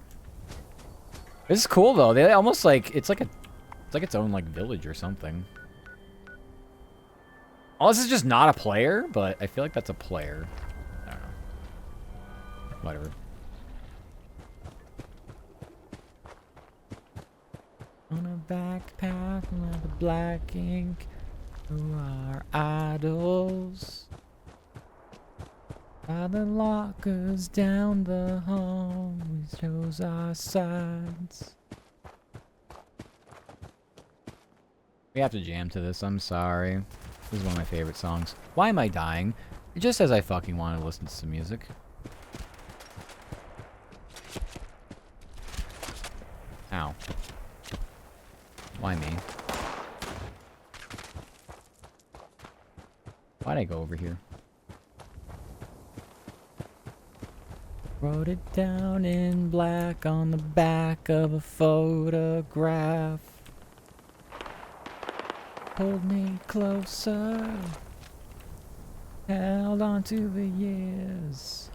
This is cool, though. They almost, like... It's like its own, like, village or something. Oh, this is just not a player, but I feel like that's a player. I don't know. Whatever. On a backpack with the black ink, who are idols? By the lockers down the hall, we chose our sides. We have to jam to this, I'm sorry. This is one of my favorite songs. Why am I dying? It just says I fucking want to listen to some music. Ow. Why me? Why'd I go over here? Wrote it down in black on the back of a photograph. Pulled me closer. Held on to the years.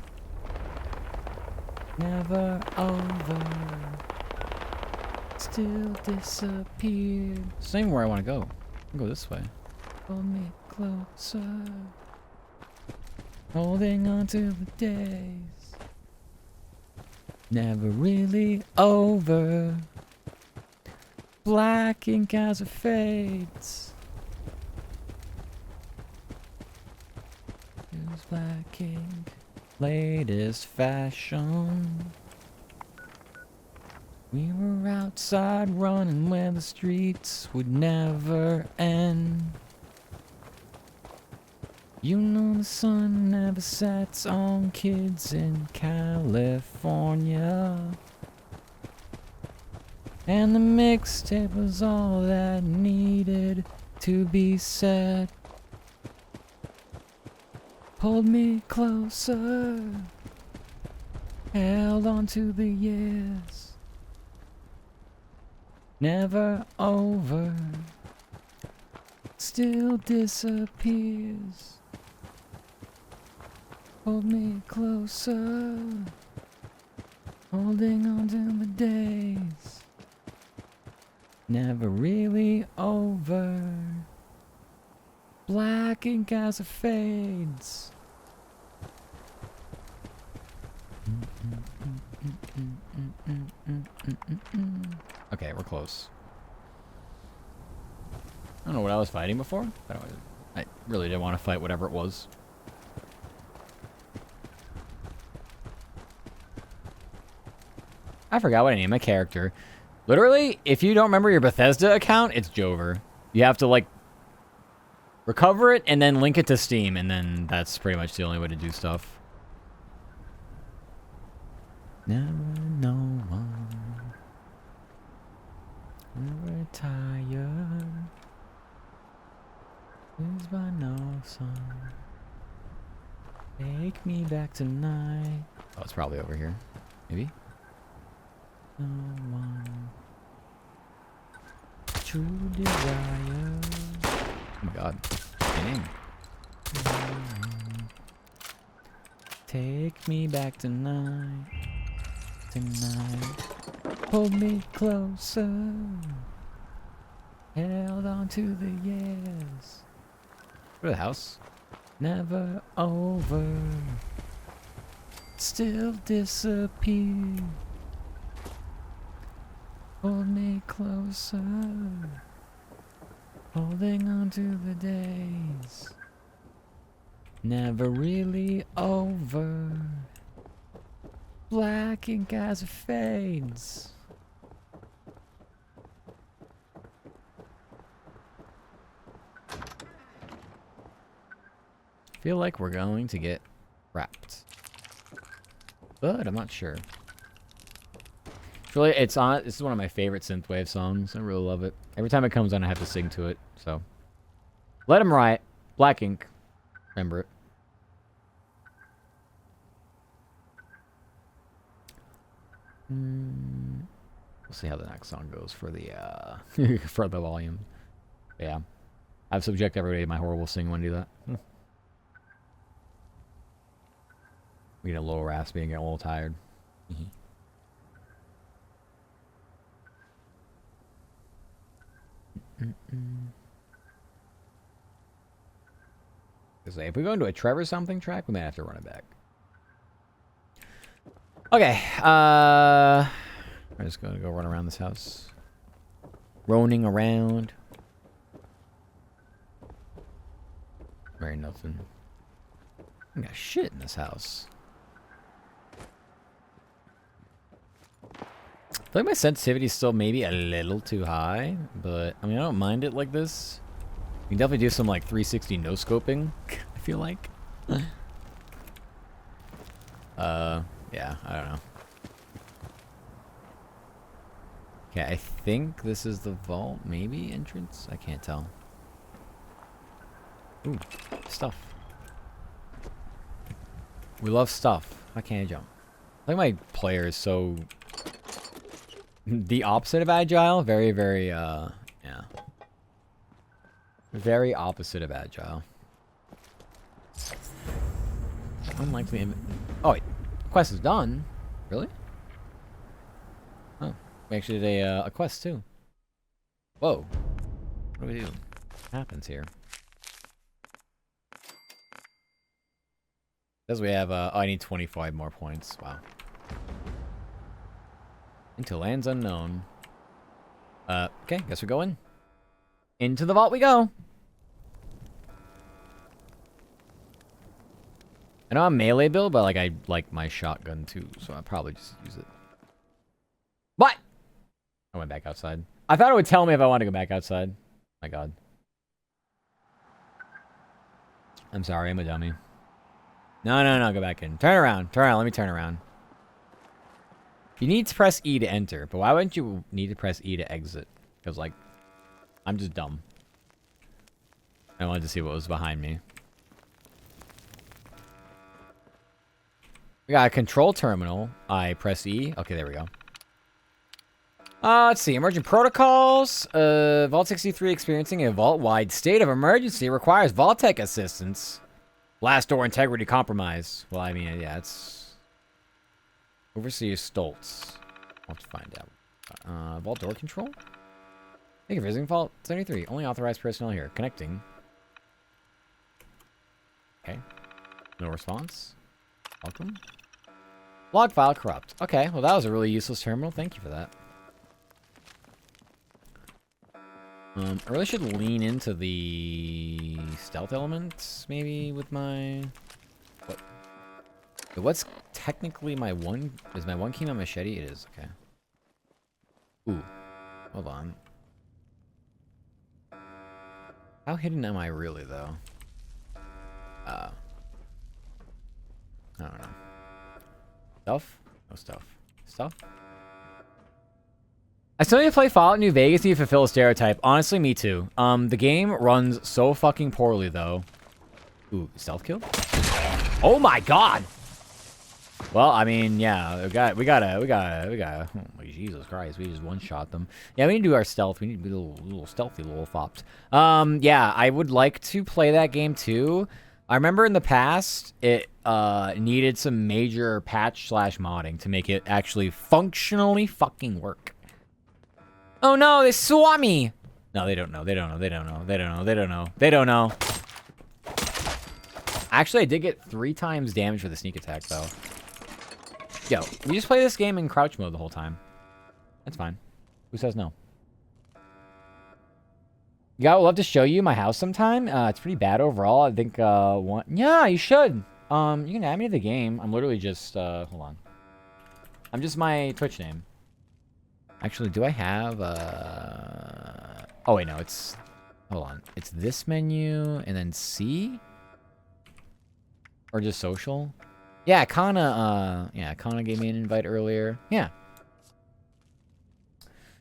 Never over. Still disappeared. It's not even where I want to go. I'll go this way. Hold me closer. Holding on to the days. Never really over. Black ink as it fades. Use black ink. Latest fashion. We were outside running where the streets would never end. You know the sun never sets on kids in California. And the mixtape was all that needed to be said. Pulled me closer. Held on to the years. Never over. Still disappears. Hold me closer. Holding on to the days. Never really over. Black ink as it fades. Okay, we're close. I don't know what I was fighting before, but I really didn't want to fight whatever it was. I forgot what I named my character. Literally, if you don't remember your Bethesda account, it's Jover. You have to, like, recover it and then link it to Steam, and then that's pretty much the only way to do stuff. Never know one. Never tired. Lose by no song. Take me back tonight. Oh, it's probably over here. Maybe? No one. True desire. Oh my god. Dang. Take me back tonight. Tonight. Hold me closer. Held on to the yes. Go to the house. Never over. Still disappear. Hold me closer. Holding on to the days. Never really over. Black ink as it fades. Feel like we're going to get wrapped. But I'm not sure. It's really, it's on. This is one of my favorite synthwave songs. I really love it. Every time it comes on, I have to sing to it. So, Let 'Em Riot, Black Ink. Remember it. We'll see how the next song goes for the for the volume. Yeah, I've subject everybody to my horrible sing when I do that. We get a little raspy and get a little tired. If we go into a Trevor something track, we might have to run it back. Okay, we're just gonna go run around this house. Roning around. There ain't nothing. I got shit in this house. I feel like my sensitivity is still maybe a little too high, but I mean, I don't mind it like this. We can definitely do some like 360 no scoping, I feel like. Yeah, I don't know. Okay, I think this is the vault, maybe entrance? I can't tell. Ooh, stuff. We love stuff. Why can't I jump? I think my player is so the opposite of agile. Very, very, yeah. Very opposite of agile. Unlikely. Oh, wait. Quest is done. Really? Oh, we actually did a quest too. Whoa. What do we do? What happens here? Says we have, oh, I need 25 more points. Wow. Into lands unknown. Okay, guess we're going. Into the vault we go. I know I'm melee build, but like I like my shotgun too, so I'll probably just use it. What? I went back outside. I thought it would tell me if I want to go back outside. My god. I'm sorry, I'm a dummy. No, go back in. Turn around, let me turn around. You need to press E to enter, but why wouldn't you need to press E to exit? Because, like, I'm just dumb. I wanted to see what was behind me. We got a control terminal. I press E. Okay, there we go. Let's see. Emergent protocols. Vault 63 experiencing a vault-wide state of emergency requires Vault-Tech assistance. Blast door integrity compromised. Well, I mean, yeah, it's... Overseer Stoltz. I'll have to find out. Vault door control? Thank you for visiting Vault 73. Only authorized personnel here. Connecting. Okay. No response. Welcome. Log file corrupt. Okay, well that was a really useless terminal. Thank you for that. I really should lean into the stealth elements, maybe, with my... What? What's technically my one... Is my one key my machete? It is, okay. Ooh. Hold on. How hidden am I really, though? I don't know. Stuff? No stuff. Stuff? I still need to play Fallout New Vegas to fulfill a stereotype. Honestly, me too. The game runs so fucking poorly, though. Ooh, stealth kill? Oh my god! Well, I mean, yeah, we gotta, oh, Jesus Christ, we just one-shot them. Yeah, we need to do our stealth. We need to be little stealthy little fops. Yeah, I would like to play that game too. I remember in the past, it needed some major patch / modding to make it actually functionally fucking work. Oh no, they saw me! No, they don't know. They don't know. They don't know. They don't know. They don't know. They don't know. Actually, I did get 3 times damage for the sneak attack, though. Yo, we just play this game in crouch mode the whole time. That's fine. Who says no? Yeah, I would love to show you my house sometime. It's pretty bad overall. I think, yeah, you should. You can add me to the game. I'm literally just, hold on. I'm just my Twitch name. Actually, do I have, oh, wait, no, it's, hold on. It's this menu, and then C? Or just social? Yeah, Kana gave me an invite earlier. Yeah.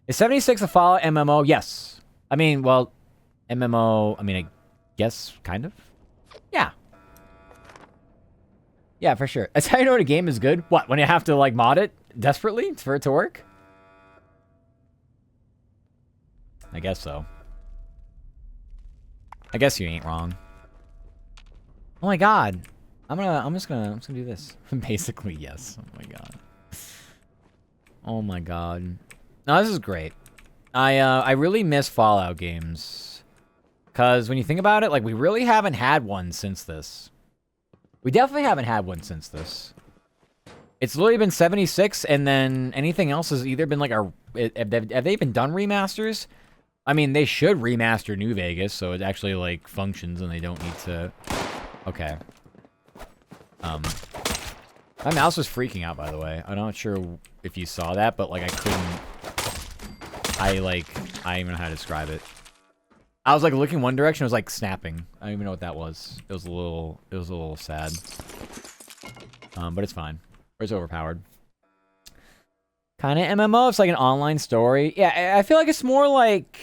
Is 76 a Fallout MMO? Yes. I mean, well, MMO, I mean, I guess, kind of? Yeah. Yeah, for sure. That's how you know when a game is good. What, when you have to, like, mod it desperately for it to work? I guess so. I guess you ain't wrong. Oh my god. I'm just gonna do this. Basically, yes. Oh my god. Oh my god. No, this is great. I really miss Fallout games. Cause when you think about it, like, we really haven't had one since this. We definitely haven't had one since this. It's literally been 76, and then anything else has either been like a... Have they even done remasters? I mean, they should remaster New Vegas, so it actually, like, functions and they don't need to... Okay. My mouse was freaking out, by the way. I'm not sure if you saw that, but, like, I couldn't... I don't even know how to describe it. I was, like, looking one direction, it was, like, snapping. I don't even know what that was. It was a little sad. But it's fine. Or it's overpowered. Kind of MMO, it's like an online story. Yeah, I feel like it's more like...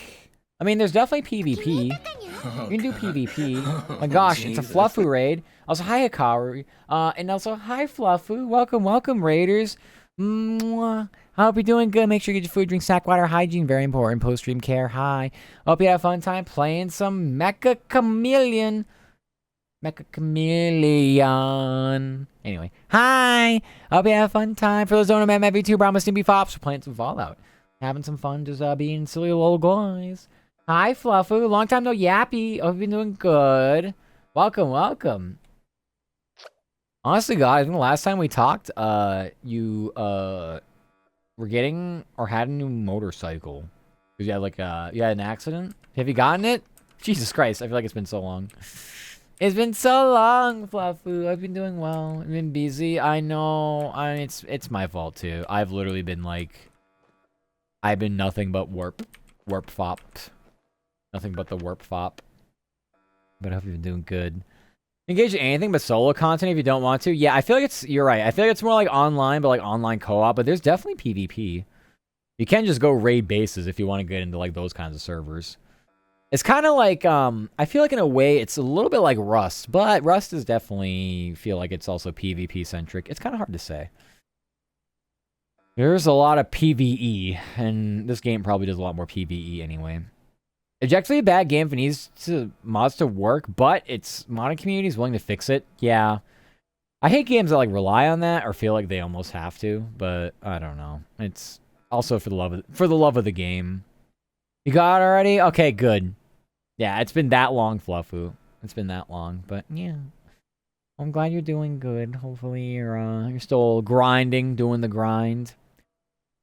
I mean, there's definitely PvP. You can do PvP. My gosh, it's a Fluffu raid. Also, hi, Hikaru. And also, hi, Fluffu. Welcome, welcome, raiders. Mwah. I hope you're doing good. Make sure you get your food, drink, snack, water, hygiene. Very important. Post-stream care. Hi. Hope you have a fun time playing some Mecha Chameleon. Mecha Chameleon. Anyway, hi. Hope you have a fun time. For those who don't know, I'm VTuber. I'm a Snippy Fops. We're playing some Fallout. Having some fun just being silly little guys. Hi, Fluffu. Long time no yappy. Hope you've been doing good. Welcome, welcome. Honestly, God, I think the last time we talked, you, were getting or had a new motorcycle. Because you had, like, you had an accident. Have you gotten it? Jesus Christ, I feel like it's been so long. It's been so long, Fluffu. I've been doing well. I've been busy. I know. It's my fault, too. I've literally been, like... I've been nothing but warp fopped. Nothing but the warp fop. But I hope you've been doing good. Engage in anything but solo content if you don't want to. Yeah, I feel like you're right. I feel like it's more like online, but like online co-op. But there's definitely PvP. You can just go raid bases if you want to get into like those kinds of servers. It's kind of like, I feel like in a way it's a little bit like Rust. But Rust is definitely, feel like it's also PvP centric. It's kind of hard to say. There's a lot of PvE. And this game probably does a lot more PvE anyway. It's actually a bad game if it needs mods to work, but its modding community is willing to fix it. Yeah. I hate games that like rely on that or feel like they almost have to, but I don't know. It's also for the love of the game. You got it already? Okay, good. Yeah, it's been that long, Fluffu. It's been that long, but yeah. I'm glad you're doing good. Hopefully you're still grinding, doing the grind.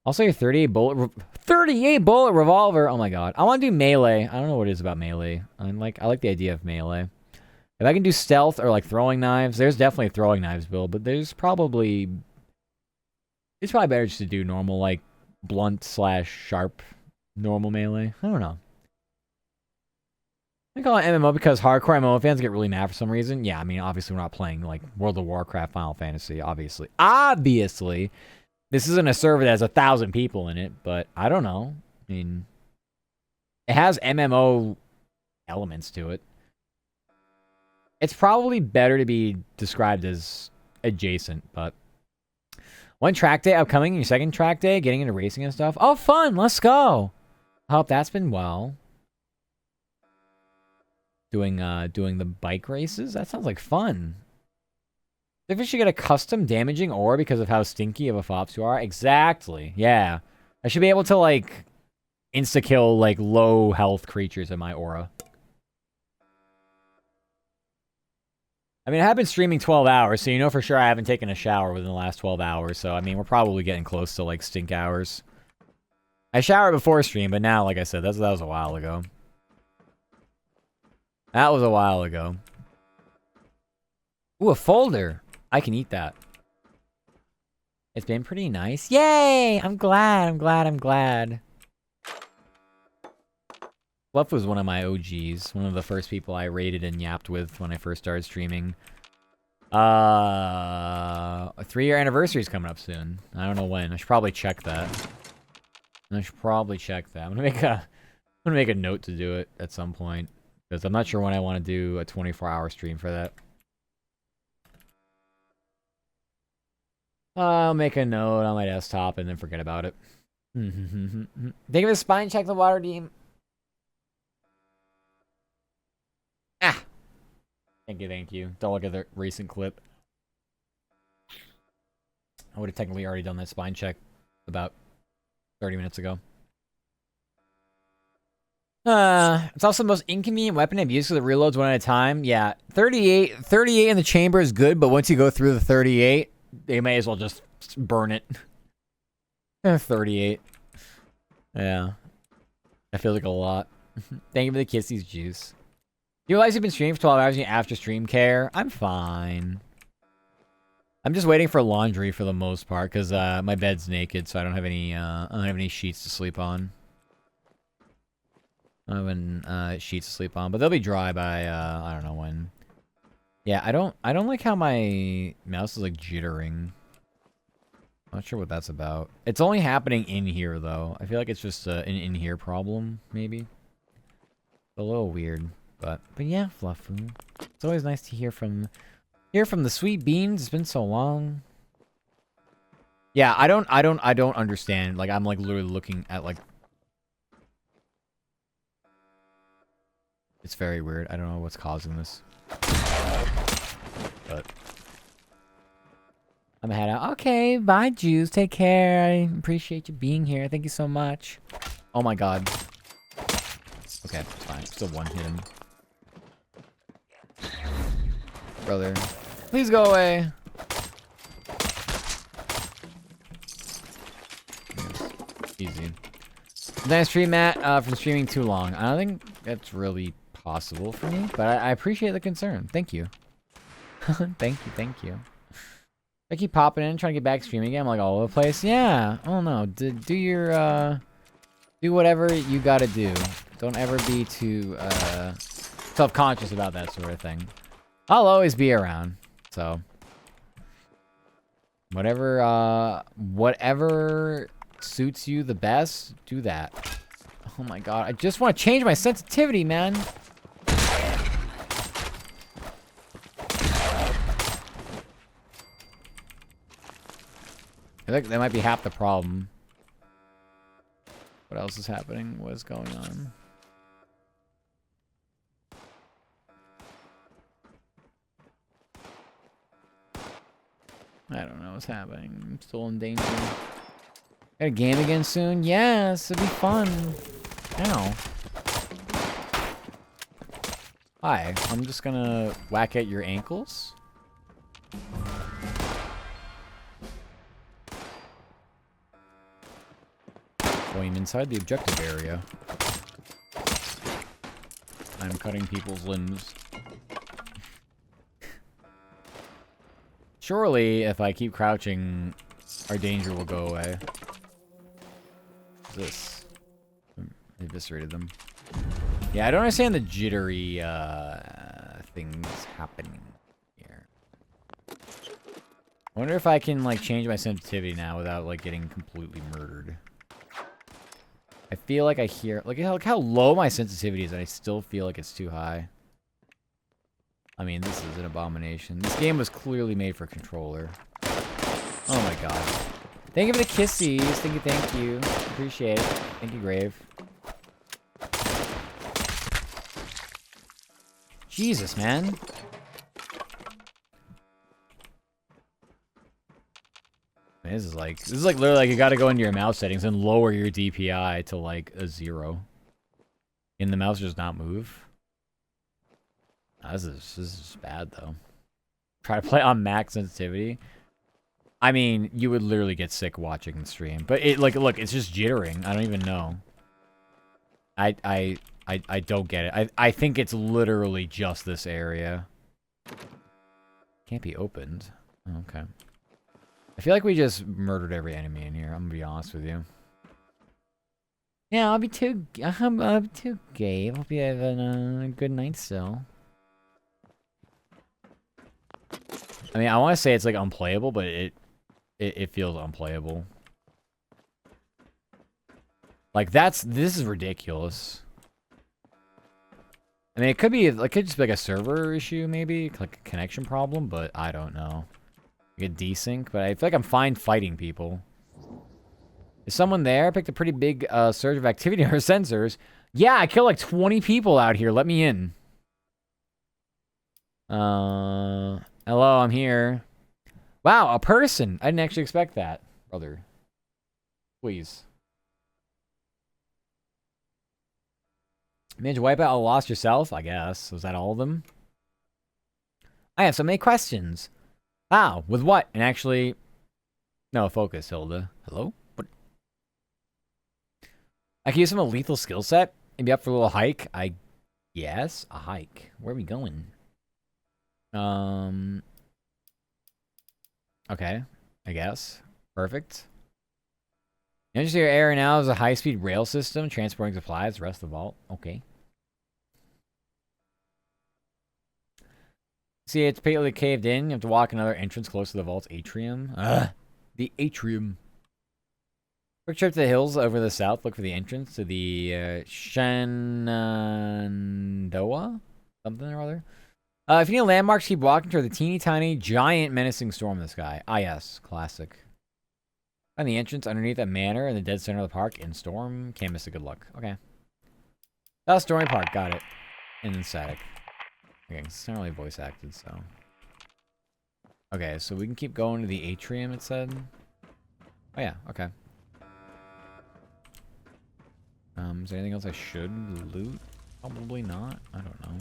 Also, your 38 bullet revolver. Oh my god. I want to do melee. I don't know what it is about melee. I like the idea of melee. If I can do stealth or like throwing knives, there's definitely a throwing knives build, but it's probably better just to do normal like blunt / sharp normal melee. I don't know. I call it MMO because hardcore MMO fans get really mad for some reason. Yeah, I mean, obviously we're not playing like World of Warcraft, Final Fantasy, obviously. Obviously. This isn't a server that has 1,000 people in it, but I don't know. I mean, it has MMO elements to it. It's probably better to be described as adjacent, but... One track day upcoming, your second track day, getting into racing and stuff. Oh, fun! Let's go! I hope that's been well. Doing the bike races? That sounds like fun. If we should get a custom damaging ore because of how stinky of a fops you are? Exactly. Yeah. I should be able to, like, insta-kill, like, low health creatures in my aura. I mean, I have been streaming 12 hours, so you know for sure I haven't taken a shower within the last 12 hours. So, I mean, we're probably getting close to, like, stink hours. I showered before stream, but now, like I said, that was a while ago. That was a while ago. Ooh, a folder. I can eat that. It's been pretty nice. Yay! I'm glad. Fluff was one of my OGs. One of the first people I raided and yapped with when I first started streaming. A 3-year anniversary is coming up soon. I don't know when. I should probably check that. I'm gonna make a note to do it at some point. Because I'm not sure when I want to do a 24-hour stream for that. I'll make a note on my desktop and then forget about it. Think of a spine check the water team. Ah! Thank you. Don't look at the recent clip. I would have technically already done that spine check about 30 minutes ago. It's also the most inconvenient weapon I've used because it reloads one at a time. Yeah, 38 in the chamber is good, but once you go through the 38, they may as well just burn it. 38. Yeah. That feels like a lot. Thank you for the kissies, juice. You realize you've been streaming for 12 hours and you after stream care? I'm fine. I'm just waiting for laundry for the most part, because my bed's naked, so I don't have any sheets to sleep on. I don't have any sheets to sleep on, but they'll be dry by I don't know when. Yeah, I don't like how my mouse is like jittering. Not sure what that's about. It's only happening in here though. I feel like it's just an in here problem, maybe. A little weird, but yeah, Fluffu. It's always nice to hear from the sweet beans. It's been so long. Yeah, I don't understand. Like I'm like literally looking at like. It's very weird. I don't know what's causing this. But I'm gonna head out. Okay, bye, Jews. Take care. I appreciate you being here. Thank you so much. Oh my god. Okay, it's fine. Still one hit him. Brother. Please go away. Yes. Easy. Nice stream, Matt, from streaming too long. I don't think that's really possible for me, but I appreciate the concern. Thank you. Thank you. I keep popping in, trying to get back streaming again. I'm like all over the place. Yeah. Oh no. Do your do whatever you gotta do. Don't ever be too self-conscious about that sort of thing. I'll always be around. So whatever suits you the best, do that. Oh my god. I just want to change my sensitivity, man. I think that might be half the problem. What else is happening? What is going on? I don't know what's happening. I'm still in danger. Got a game again soon? Yes, it'll be fun. Ow. Hi, I'm just gonna whack at your ankles. I'm inside the objective area. I'm cutting people's limbs. Surely, if I keep crouching, our danger will go away. What's this? I eviscerated them. Yeah, I don't understand the jittery things happening here. I wonder if I can like change my sensitivity now without like getting completely murdered. I feel like I hear look how low my sensitivity is and I still feel like it's too high. I mean, this is an abomination. This game was clearly made for a controller. Oh my god. Thank you for the kissies. Thank you. Appreciate it. Thank you, Grave. Jesus, man. This is like literally like you gotta go into your mouse settings and lower your DPI to like a 0. And the mouse does not move. This is bad though. Try to play on max sensitivity. I mean, you would literally get sick watching the stream. But it like look, it's just jittering. I don't even know. I don't get it. I think it's literally just this area. Can't be opened. Oh, okay. I feel like we just murdered every enemy in here. I'm gonna be honest with you. Yeah, I'll be too gay. Hope you have a good night still. I mean, I want to say it's like unplayable, but it feels unplayable. Like this is ridiculous. I mean, it could just be like a server issue, maybe like a connection problem, but I don't know. Like a desync, but I feel like I'm fine fighting people. Is someone there? I picked a pretty big surge of activity on our sensors. Yeah, I killed like 20 people out here. Let me in. Hello, I'm here. Wow, a person. I didn't actually expect that, brother. Please. Managed to wipe out a lost yourself, I guess. Was that all of them? I have so many questions. Wow, with what? And actually... No, focus, Hilda. Hello? What? I can use some lethal skill set and be up for a little hike. Yes, a hike. Where are we going? Okay, I guess. Perfect. Interesting area now is a high-speed rail system transporting supplies. The rest of the vault. Okay. See, it's completely caved in. You have to walk another entrance close to the vault's atrium. The atrium. Quick trip to the hills over the south. Look for the entrance to the Shenandoah? Something or other. If you need landmarks, keep walking toward the teeny tiny, giant, menacing storm in the sky. Ah, yes. Classic. Find the entrance underneath that manor in the dead center of the park in storm. Can't miss a good luck. Okay. That's Story Park. Got it. And then static. Okay, it's not really voice acted, so. Okay, so we can keep going to the atrium, it said. Oh, yeah. Okay. Is there anything else I should loot? Probably not. I don't know.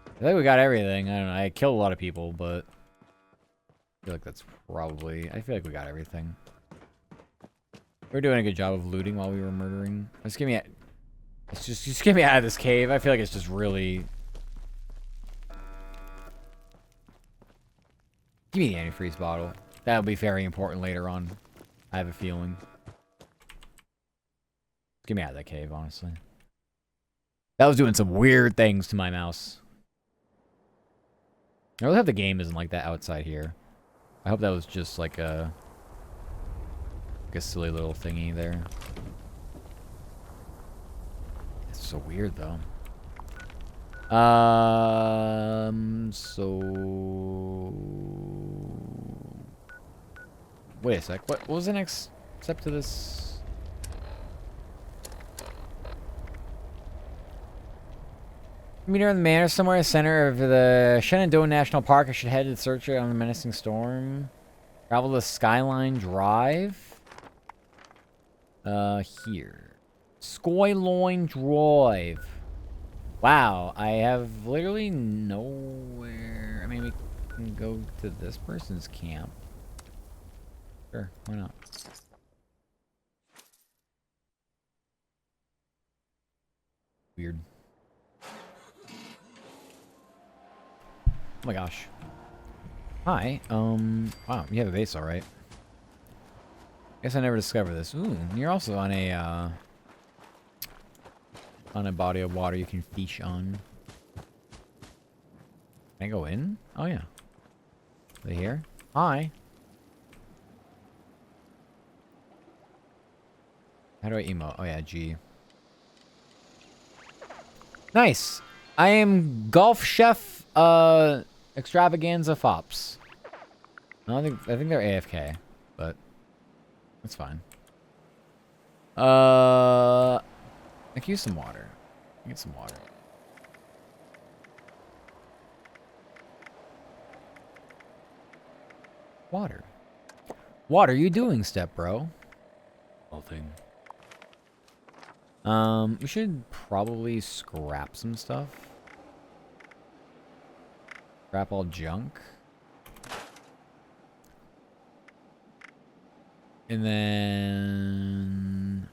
I think we got everything. I don't know. I killed a lot of people, but I feel like that's probably... I feel like we got everything. We're doing a good job of looting while we were murdering. Just get me out of this cave. I feel like it's just really... Give me the antifreeze bottle. That'll be very important later on. I have a feeling. Get me out of that cave, honestly. That was doing some weird things to my mouse. I really hope the game isn't like that outside here. I hope that was just like a silly little thingy there. It's so weird though. So wait a sec. What was the next step to this? Meter in the manor somewhere in the center of the Shenandoah National Park. I should head to the search on the menacing storm. Travel to Skyline Drive. Here. Skyline Drive. Wow, I have literally nowhere. I mean, we can go to this person's camp. Sure, why not? Weird. Oh my gosh. Hi, wow, you have a base, alright. Guess I never discovered this. Ooh, you're also on a body of water you can fish on. Can I go in? Oh yeah. Are they here? Hi. How do I emote? Oh yeah, G. Nice. I am Golf Chef Extravaganza Fops. I think they're AFK, but that's fine. I can use some water. Get some water. Water. What are you doing, step bro? Nothing. We should probably scrap some stuff. Scrap all junk. And then,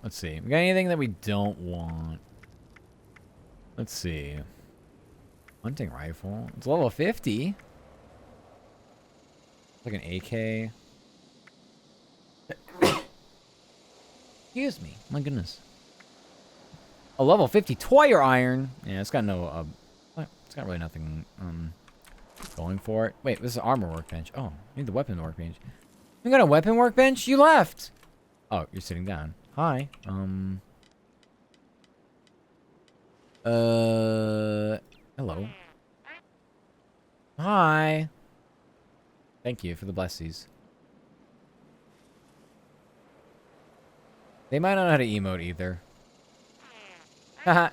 let's see. We got anything that we don't want? Let's see. Hunting rifle. It's level 50. Like an AK. Excuse me. My goodness. A level 50 Toyer iron. Yeah, it's got no, it's got really nothing, going for it. Wait, this is an armor workbench. Oh, I need the weapon workbench. You got a weapon workbench? You left! Oh, you're sitting down. Hi. Hello. Hi. Thank you for the blessies. They might not know how to emote either. Haha.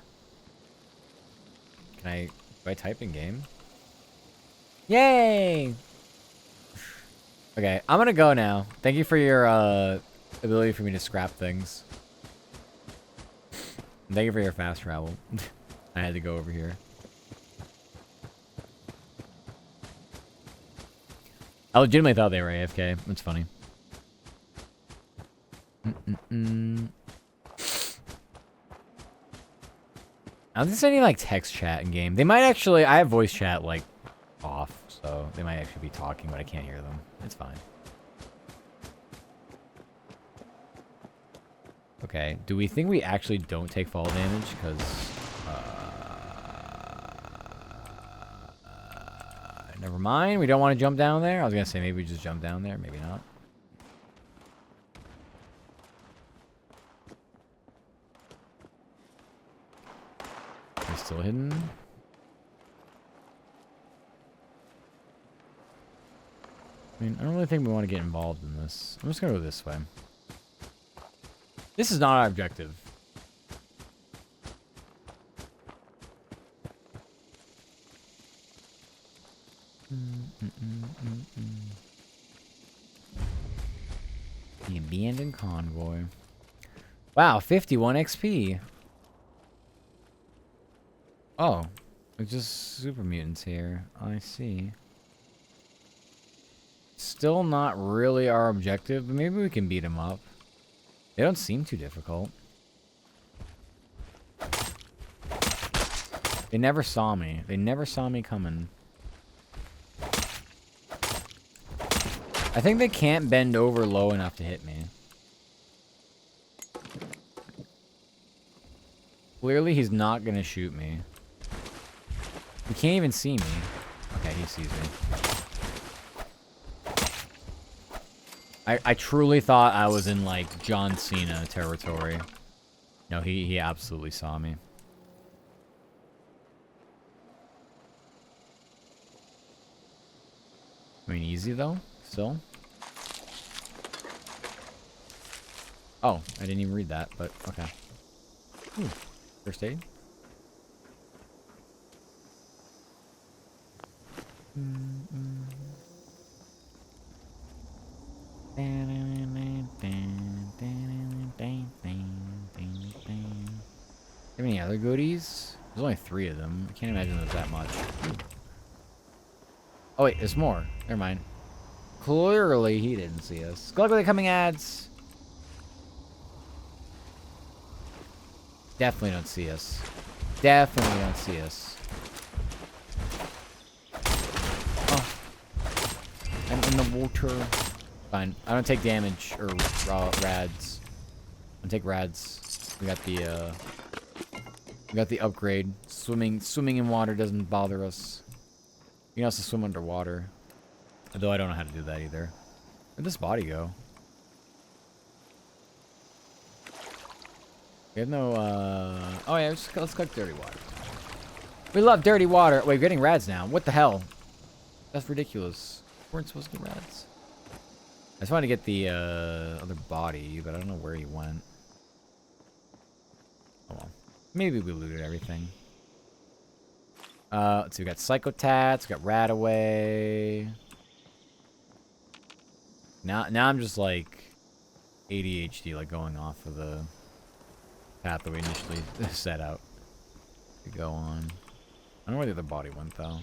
Do I type in game? Yay! Okay, I'm gonna go now. Thank you for your, ability for me to scrap things. Thank you for your fast travel. I had to go over here. I legitimately thought they were AFK. That's funny. I don't think there's any, like, text chat in game. They might actually... I have voice chat, like, off, so they might actually be talking, but I can't hear them. It's fine. Okay, do we think we actually don't take fall damage? Because... never mind, we don't want to jump down there? I was gonna say maybe we just jump down there, maybe not. Are still hidden? I mean, I don't really think we want to get involved in this. I'm just gonna go this way. This is not our objective. The abandoned convoy. Wow, 51 XP. Oh, it's just super mutants here. I see. Still not really our objective, but maybe we can beat them up. They don't seem too difficult. They never saw me. They never saw me coming. I think they can't bend over low enough to hit me. Clearly, he's not gonna shoot me. He can't even see me. Okay, he sees me. I truly thought I was in, like, John Cena territory. No, he absolutely saw me. I mean, easy, though, still. Oh, I didn't even read that, but okay. Ooh, first aid. Have any other goodies? There's only 3 of them. I can't imagine there's that much. Ooh. Oh wait, there's more. Never mind. Clearly he didn't see us. Good luck with the coming ads. Definitely don't see us. Definitely don't see us. Oh. I'm in the water. Fine. I don't take damage or rads. I don't take rads. We got the upgrade. Swimming in water doesn't bother us. You can also swim underwater. Although I don't know how to do that either. Where'd this body go? We have no, oh yeah, let's collect dirty water. We love dirty water. Wait, we're getting rads now. What the hell? That's ridiculous. We weren't supposed to get rads. I just wanted to get the, other body, but I don't know where he went. Oh well. Maybe we looted everything. Let's see, we got Psychotats, we got Radaway. Now I'm just like ADHD, like going off of the path that we initially set out to go on. I don't know where the other body went though.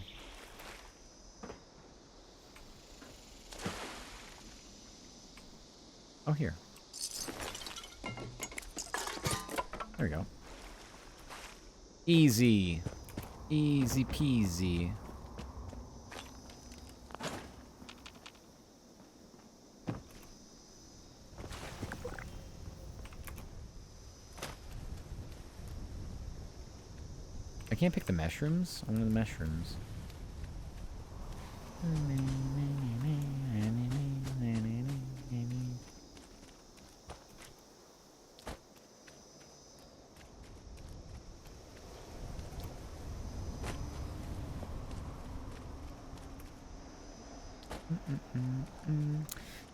Oh, here. There we go. Easy. Easy peasy. I can't pick the mushrooms. I want the mushrooms.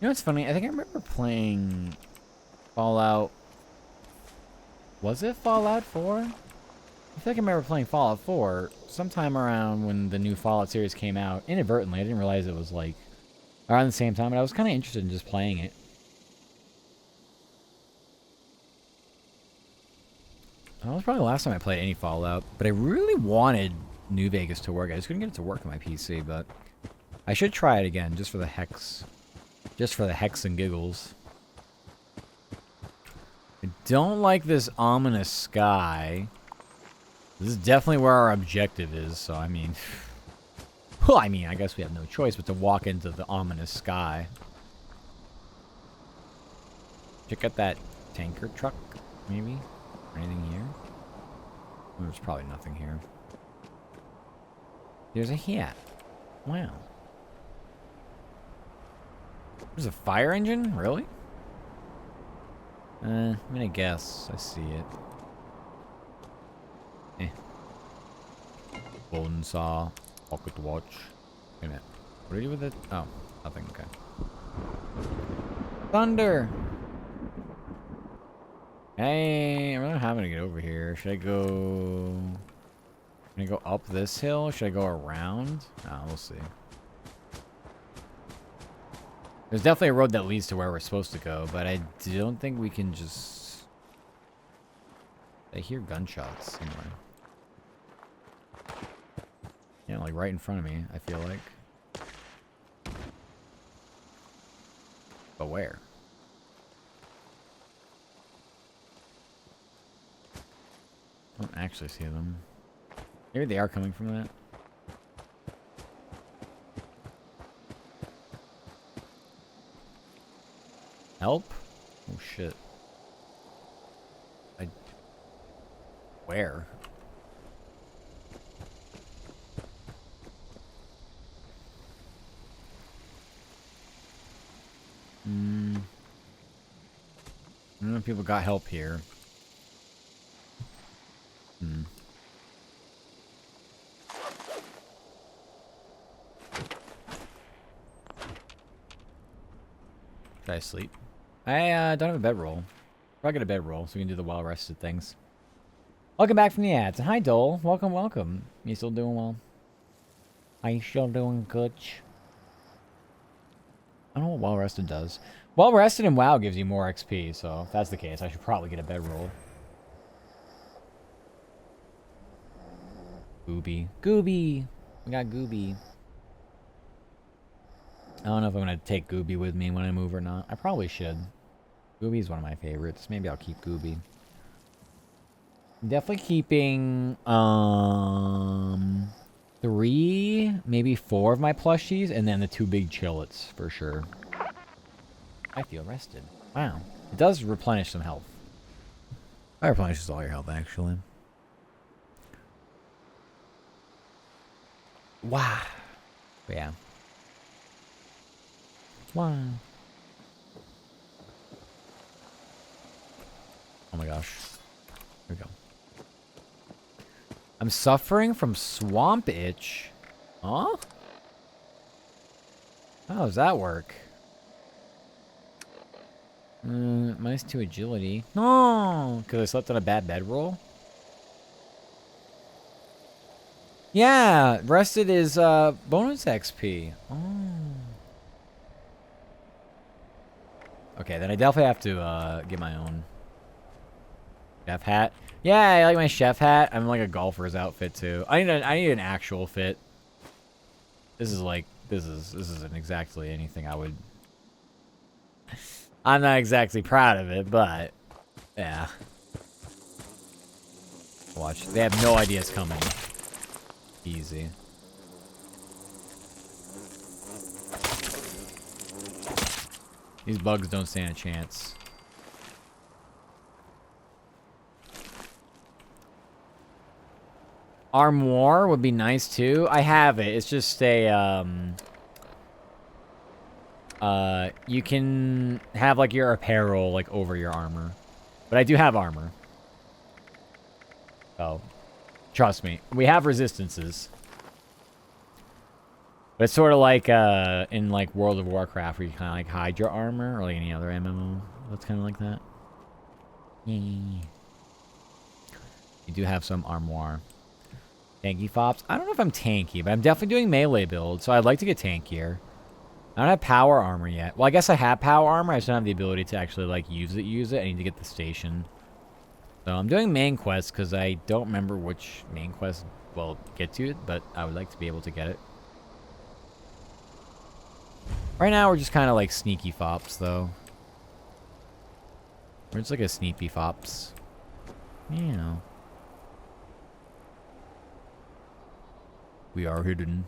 You know what's funny? I think I remember playing Fallout. Was it Fallout 4? I feel like I remember playing Fallout 4 sometime around when the new Fallout series came out. Inadvertently, I didn't realize it was like around the same time, but I was kind of interested in just playing it. That was probably the last time I played any Fallout, but I really wanted New Vegas to work. I just couldn't get it to work on my PC, but I should try it again just for the hex. Just for the hex and giggles. I don't like this ominous sky. This is definitely where our objective is, so I mean... Well, I mean, I guess we have no choice but to walk into the ominous sky. Check out that tanker truck, maybe? Anything here? There's probably nothing here. There's a hat. Wow. There's a fire engine? Really? I'm gonna guess. I see it. Golden saw. Pocket watch. Wait a minute. What do you do with it? Oh, nothing. Okay. Thunder! Hey, I'm not having to get over here. Should I go... Can I go up this hill? Should I go around? Oh, we'll see. There's definitely a road that leads to where we're supposed to go, but I don't think we can just... I hear gunshots somewhere. Yeah, like right in front of me, I feel like. But where? I don't actually see them. Maybe they are coming from that. Help? Oh shit. Where? I don't know if people got help here. Should I sleep? I don't have a bedroll. I'll get a bedroll so we can do the well-rested things. Welcome back from the ads. Hi, Dole. Welcome, welcome. You still doing well? Are you still doing good? I don't know what well-rested does. Well-rested in WoW gives you more XP, so if that's the case, I should probably get a bedroll. Gooby. Gooby! We got Gooby. I don't know if I'm going to take Gooby with me when I move or not. I probably should. Gooby's one of my favorites. Maybe I'll keep Gooby. I'm definitely keeping 3, maybe 4 of my plushies, and then the 2 big chillets for sure. I feel rested. Wow. It does replenish some health. It replenishes all your health, actually. Wow. But yeah. Wow. Oh my gosh. Here we go. I'm suffering from swamp itch. Huh? How does that work? Minus 2 agility. No! Because I slept on a bad bedroll? Yeah! Rested is bonus XP. Oh. Okay, then I definitely have to get my own chef hat. Yeah, I like my chef hat. I'm like a golfer's outfit too. I need an actual fit. This isn't exactly anything I would. I'm not exactly proud of it, but yeah. Watch, they have no idea it's coming. Easy. These bugs don't stand a chance. Armoire would be nice too. I have it. It's just a you can have like your apparel like over your armor. But I do have armor. Oh. Trust me. We have resistances. But it's sort of like in like World of Warcraft where you kind of like hide your armor, or like any other MMO. That's kind of like that. You do have some armoire. Tanky fops. I don't know if I'm tanky, but I'm definitely doing melee build, so I'd like to get tankier. I don't have power armor yet. Well, I guess I have power armor. I just don't have the ability to actually like use it. I need to get the station. So I'm doing main quest because I don't remember which main quest will get to it, but I would like to be able to get it. Right now, we're just kind of like sneaky fops, though. We're just like a sneaky fops. Yeah. We are hidden.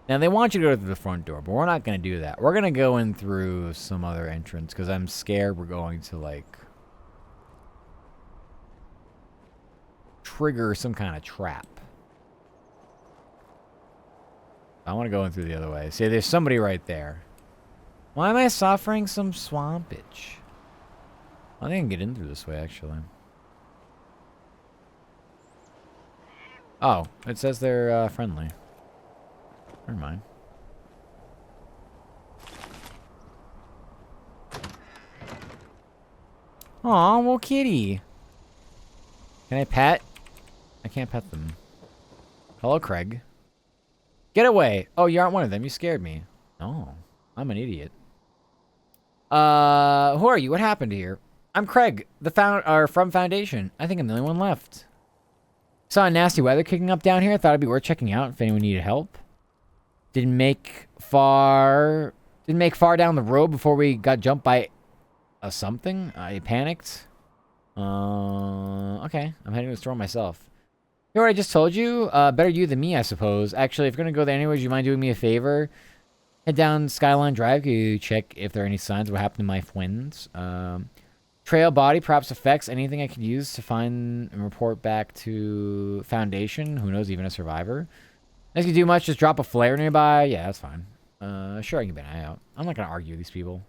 Now, they want you to go through the front door, but we're not going to do that. We're going to go in through some other entrance, because I'm scared we're going to, like, trigger some kind of trap. I want to go in through the other way. See, there's somebody right there. Why am I suffering some swampage? I think I can get in through this way, actually. Oh, it says they're friendly. Never mind. Aw, well, kitty. Can I pet? I can't pet them. Hello, Craig. Get away. Oh, you aren't one of them. You scared me. Oh, I'm an idiot. Who are you? What happened here? I'm Craig, from Foundation. I think I'm the only one left. Saw a nasty weather kicking up down here. Thought it'd be worth checking out if anyone needed help. Didn't make far down the road before we got jumped by a something. I panicked. Okay. I'm heading to the store myself. You know what I just told you? Better you than me, I suppose. Actually, if you're gonna go there anyways, you mind doing me a favor? Head down Skyline Drive. Can you check if there are any signs of what happened to my friends? Trail, body, perhaps effects, anything I could use to find and report back to Foundation. Who knows, even a survivor. If you do much, just drop a flare nearby. Yeah, that's fine. Sure, I can keep an eye out. I'm not gonna argue with these people.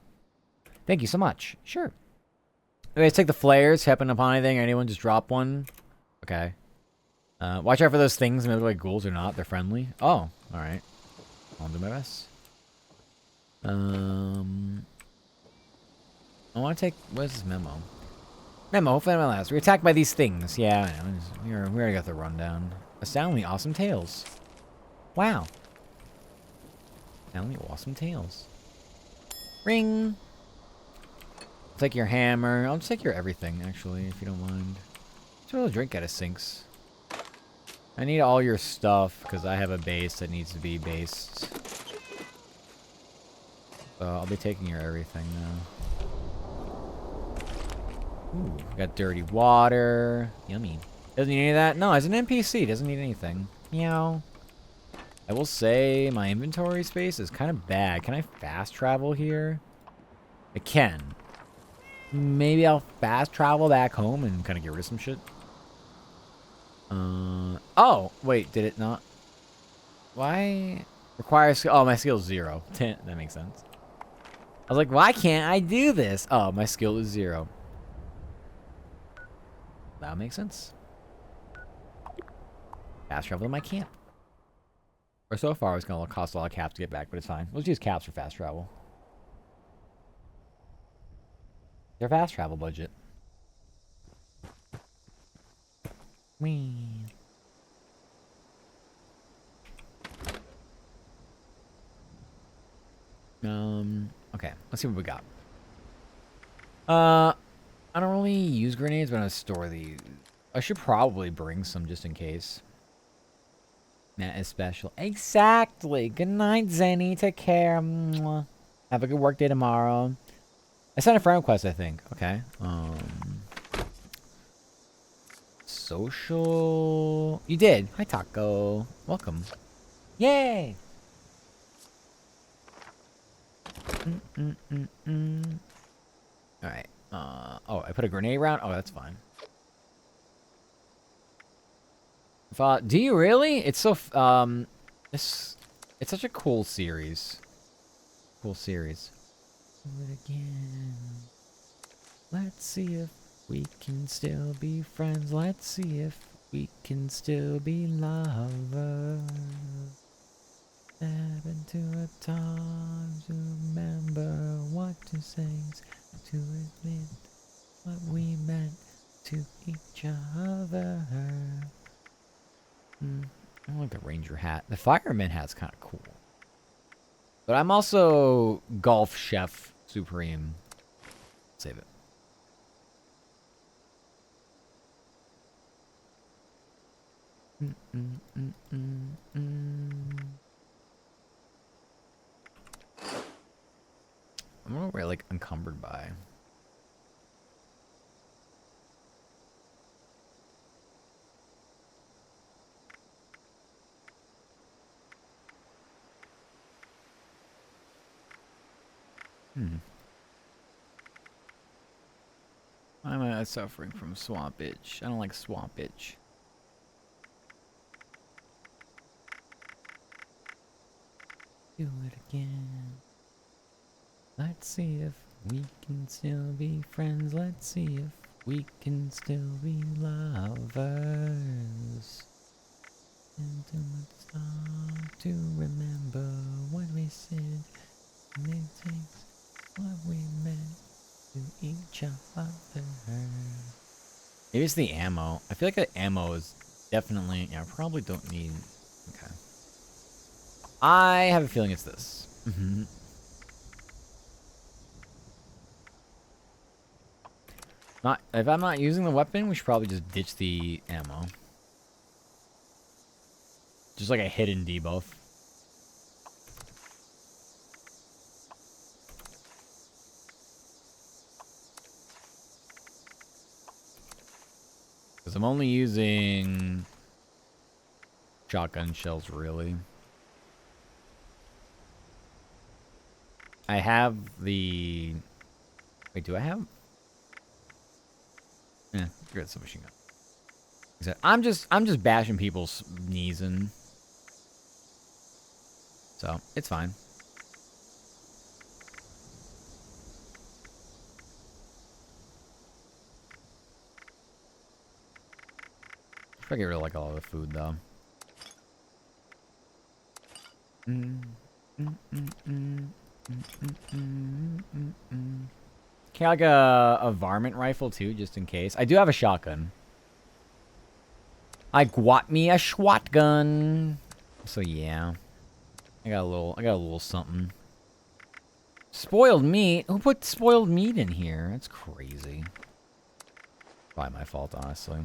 Thank you so much. Sure. Anyways, take the flares. Happen upon anything, or anyone just drop one. Okay. Watch out for those things. Maybe they're like ghouls or not. They're friendly. Oh, alright. I'll do my best. I want to take... What is this memo? Memo, hopefully my last. We're attacked by these things. Yeah, I know. We already got the rundown. Astoundingly awesome tales. Wow. Astoundingly awesome tales. Ring! I'll take your hammer. I'll just take your everything, actually, if you don't mind. Let's roll a drink out of sinks. I need all your stuff, because I have a base that needs to be based. So I'll be taking your everything now. Ooh, got dirty water. Yummy. Doesn't need any of that? No, as an NPC, doesn't need anything. Meow. I will say my inventory space is kind of bad. Can I fast travel here? I can. Maybe I'll fast travel back home and kind of get rid of some shit. Oh, wait, did it not? Why? Require skill. Oh, my skill is 0. That makes sense. I was like, why can't I do this? Oh, my skill is 0. That makes sense. Fast travel to my camp. Or so far, it's going to cost a lot of caps to get back, but it's fine. Let's use caps for fast travel. Their fast travel budget. Whee. Okay, let's see what we got. I don't really use grenades, but I store these. I should probably bring some just in case. That is special. Exactly. Good night, Zenny. Take care. Mwah. Have a good work day tomorrow. I sent a friend request, I think. Okay. Social. You did. Hi, Taco. Welcome. Yay. All right. Oh, I put a grenade round. Oh, that's fine. Do you really? It's so it's such a cool series. Cool series. Do it again. Let's see if we can still be friends. Let's see if we can still be lovers. Step into a time to remember what to say, to admit what we meant to each other. I don't like the ranger hat. The fireman hat's kind of cool. But I'm also golf chef supreme. Save it. I'm not really like encumbered by. I'm suffering from swamp itch. I don't like swamp itch. Do it again. Let's see if we can still be friends. Let's see if we can still be lovers. And too much time to remember what we said. And it takes what we meant to each other. Maybe it's the ammo. I feel like the ammo is definitely... Yeah, I probably don't need... Okay. I have a feeling it's this. If I'm not using the weapon, we should probably just ditch the ammo. Just like a hidden debuff. Because I'm only using shotgun shells, really. I have the... Wait, do I have... Forget the submachine gun. I'm just bashing people's knees in. So, it's fine. I get rid of like all the food though. Can I like a varmint rifle too, just in case? I do have a shotgun. I got me a shotgun. So yeah. I got a little something. Spoiled meat? Who put spoiled meat in here? That's crazy. Probably my fault, honestly.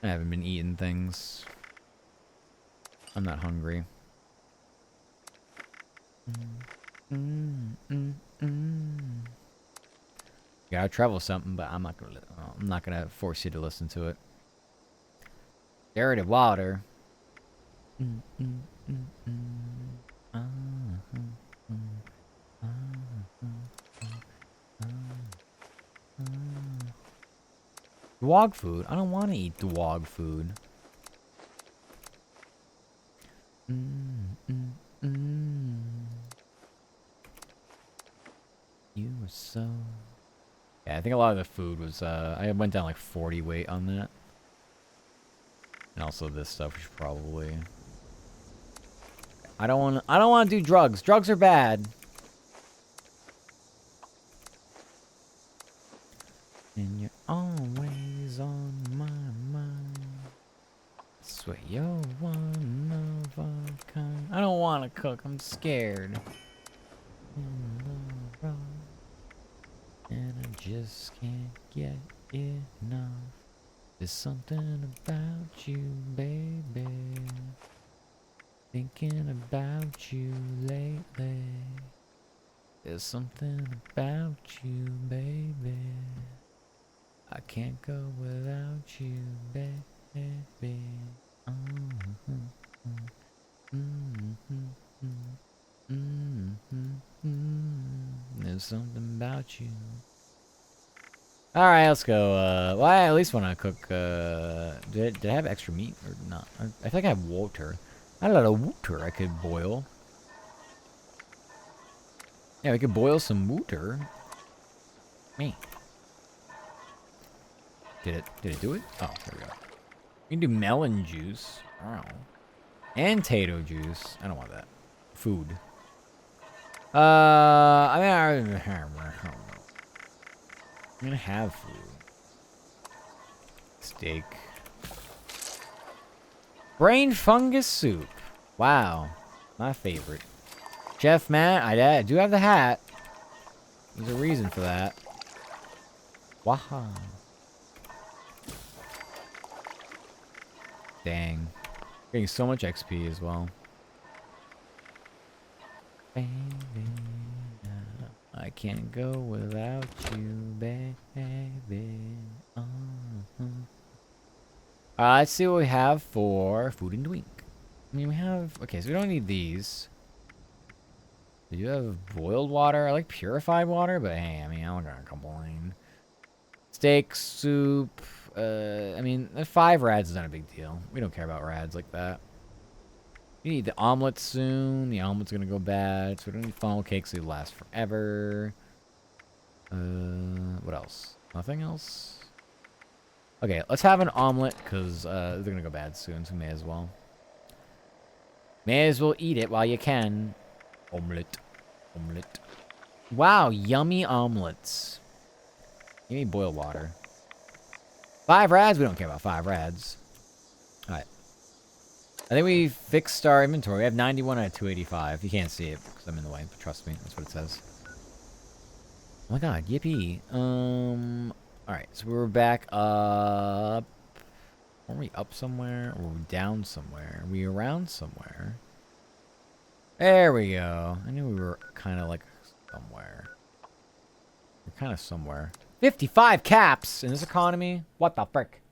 I haven't been eating things. I'm not hungry. Gotta travel something, but I'm not gonna force you to listen to it. Dirty water. Dog food? I don't want to eat dog food. You were so... Yeah, I think a lot of the food was, I went down like 40 weight on that. And also this stuff we should probably... I don't want to do drugs. Drugs are bad. And you're always on my mind. I swear you're one of a kind. I don't want to cook. I'm scared. In the rock. just can't get enough. There's something about you, baby. Thinking about you lately. There's something about you, baby. I can't go without you, baby. There's something about you. Alright, let's go. Well, I at least want to cook. Did I have extra meat or not? I think I have water. I had a lot of water I could boil. Yeah, we could boil some water. Me. Did it do it? Oh, there we go. We can do melon juice. Wow. And tato juice. I don't want that. Food. I'm gonna have food. Steak. Brain fungus soup. Wow. My favorite. Chef Matt, I do have the hat. There's a reason for that. Waha. Dang. Getting so much XP as well. Baby, I can't go without you, baby. Let's see what we have for food and drink. I mean, we have... Okay, so we don't need these. Do you have boiled water? I like purified water, but hey, I mean, I'm not gonna complain. Steak, soup. I mean, 5 rads is not a big deal. We don't care about rads like that. We need the omelet soon. The omelet's gonna go bad, so we don't need funnel cakes. They last forever. What else? Nothing else? Okay, let's have an omelet, because they're gonna go bad soon, so we may as well. May as well eat it while you can. Omelet. Omelet. Wow, yummy omelets. Give me boiled water. 5 rads? We don't care about 5 rads. Alright. I think we fixed our inventory. We have 91 out of 285. You can't see it because I'm in the way, but trust me, that's what it says. Oh my god, yippee. Alright, so we're back up. Were we up somewhere? Or were we down somewhere? Are we around somewhere? There we go. I knew we were kind of like somewhere. We're kind of somewhere. 55 caps in this economy? What the frick?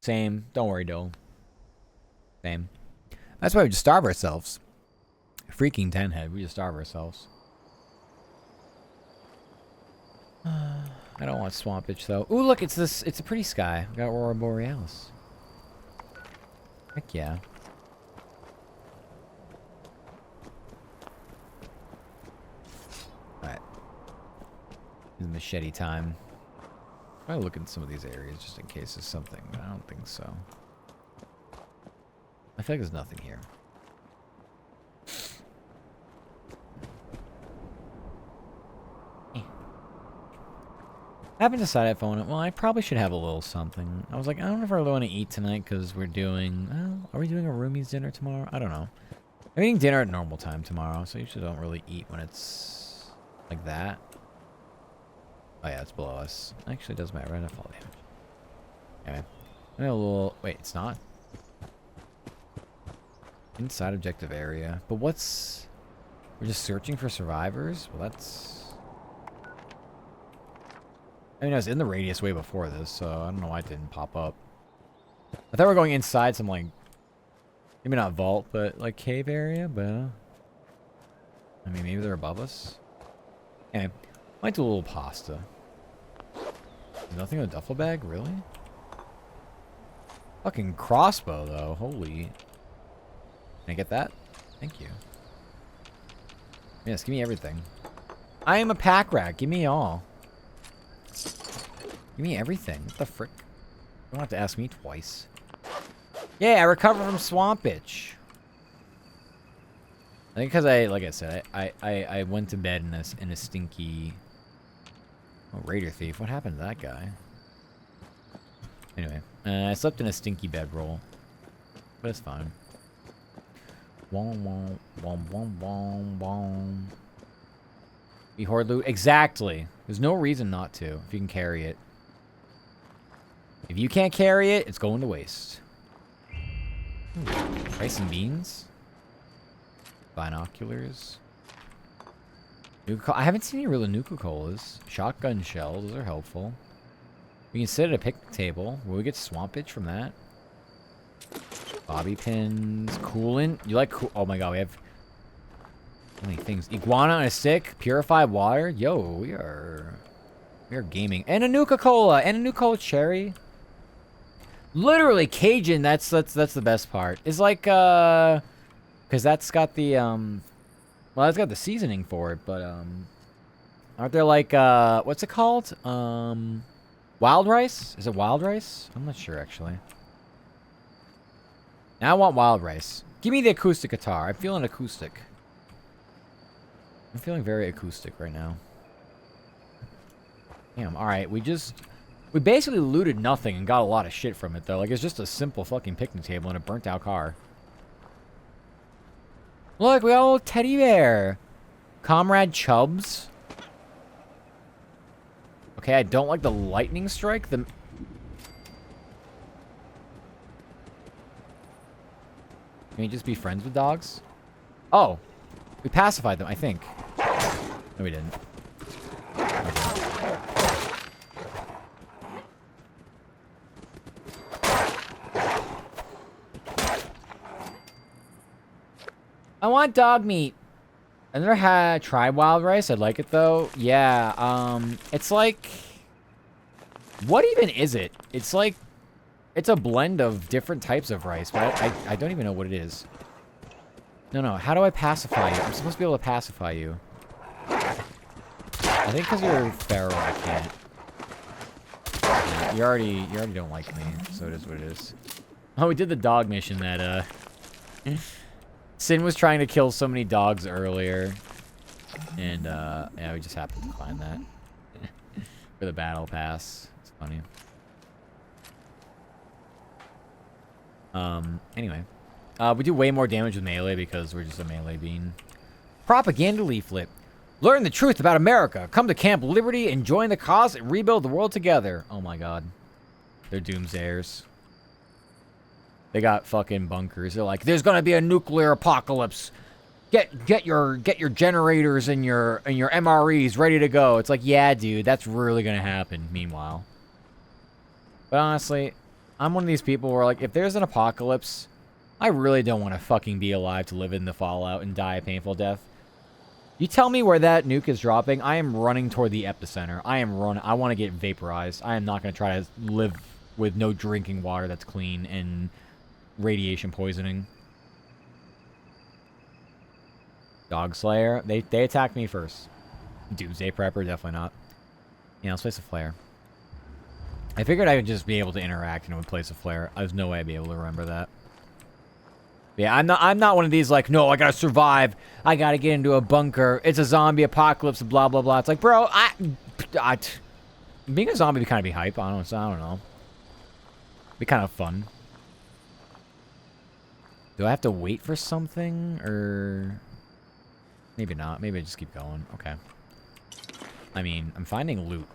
Same. Don't worry, Dole. Same. That's why we just starve ourselves. Freaking 10 head. We just starve ourselves. I don't want swamp bitch though. Ooh, look, it's a pretty sky. We got Aurora Borealis. Heck yeah. Alright. It's machete time. I'll look in some of these areas just in case there's something, but I don't think so. I feel like there's nothing here. I haven't decided if I want to... Well, I probably should have a little something. I was like, I don't know if I really want to eat tonight because we're doing... Well, are we doing a roomies dinner tomorrow? I don't know. I'm eating dinner at normal time tomorrow, so you usually don't really eat when it's like that. Oh yeah, it's below us. Actually, it does matter. I don't fall damage. Anyway. I need a little... Wait, it's not? Inside objective area. But what's... We're just searching for survivors? Well, that's... I mean, I was in the radius way before this, so I don't know why it didn't pop up. I thought we were going inside some, like... Maybe not vault, but, like, cave area, but... I mean, maybe they're above us? Anyway, might do a little pasta. There's nothing in the duffel bag? Really? Fucking crossbow, though. Holy... Can I get that? Thank you. Yes, give me everything. I am a pack rat. Give me all. Give me everything. What the frick? You don't have to ask me twice. Yeah, I recovered from Swamp Bitch. I think because like I said, I went to bed in a stinky... Oh, Raider Thief. What happened to that guy? Anyway, I slept in a stinky bedroll. But it's fine. Wom wom wom wom wom wom. We hoard loot. Exactly. There's no reason not to if you can carry it. If you can't carry it, it's going to waste. Rice and beans. Binoculars. I haven't seen any real Nuka-Colas. Shotgun shells. Those are helpful. We can sit at a picnic table. Will we get swampage from that? Bobby pins. Coolant. You like cool? Oh my god, we have so many things. Iguana on a stick. Purified water. Yo, we are gaming. And a Nuka-Cola. And a Nuka-Cola cherry. Literally Cajun. That's the best part. It's like because that's got the well, it's got the seasoning for it, but aren't there like what's it called? Wild rice? Is it wild rice? I'm not sure actually. Now I want wild rice. Give me the acoustic guitar. I'm feeling acoustic. I'm feeling very acoustic right now. Damn, alright, we basically looted nothing and got a lot of shit from it though. Like it's just a simple fucking picnic table and a burnt out car. Look, we got a little teddy bear. Comrade Chubbs. Okay, I don't like the lightning strike. Can we just be friends with dogs? Oh. We pacified them, I think. No, we didn't. I want dog meat. I never had tried wild rice. I'd like it though. Yeah, it's like, what even is it? It's like, it's a blend of different types of rice, but I don't even know what it is. No, how do I pacify you? I'm supposed to be able to pacify you. I think because you're feral, I can't. Yeah, you already don't like me, so it is what it is. Oh, we did the dog mission that, Sin was trying to kill so many dogs earlier. And, yeah, we just happened to find that. For the battle pass. It's funny. Anyway. We do way more damage with melee because we're just a melee bean. Propaganda leaflet. Learn the truth about America. Come to Camp Liberty and join the cause and rebuild the world together. Oh my god. They're doomsayers. They got fucking bunkers. They're like, there's gonna be a nuclear apocalypse. Get your generators and your MREs ready to go. It's like, yeah, dude, that's really gonna happen. Meanwhile, but honestly, I'm one of these people where like, if there's an apocalypse, I really don't want to fucking be alive to live in the fallout and die a painful death. You tell me where that nuke is dropping, I am running toward the epicenter. I want to get vaporized. I am not gonna try to live with no drinking water that's clean and radiation poisoning. Dog Slayer. They attacked me first. Doomsday Prepper, definitely not. Yeah, let's place a flare. I figured I would just be able to interact and it would place a flare. There's no way I'd be able to remember that. Yeah, I'm not one of these like, no, I gotta survive. I gotta get into a bunker. It's a zombie apocalypse, blah blah blah. It's like, bro, being a zombie would kind of be hype. I don't know. Be kind of fun. Do I have to wait for something, or maybe not? Maybe I just keep going. Okay. I mean, I'm finding loot,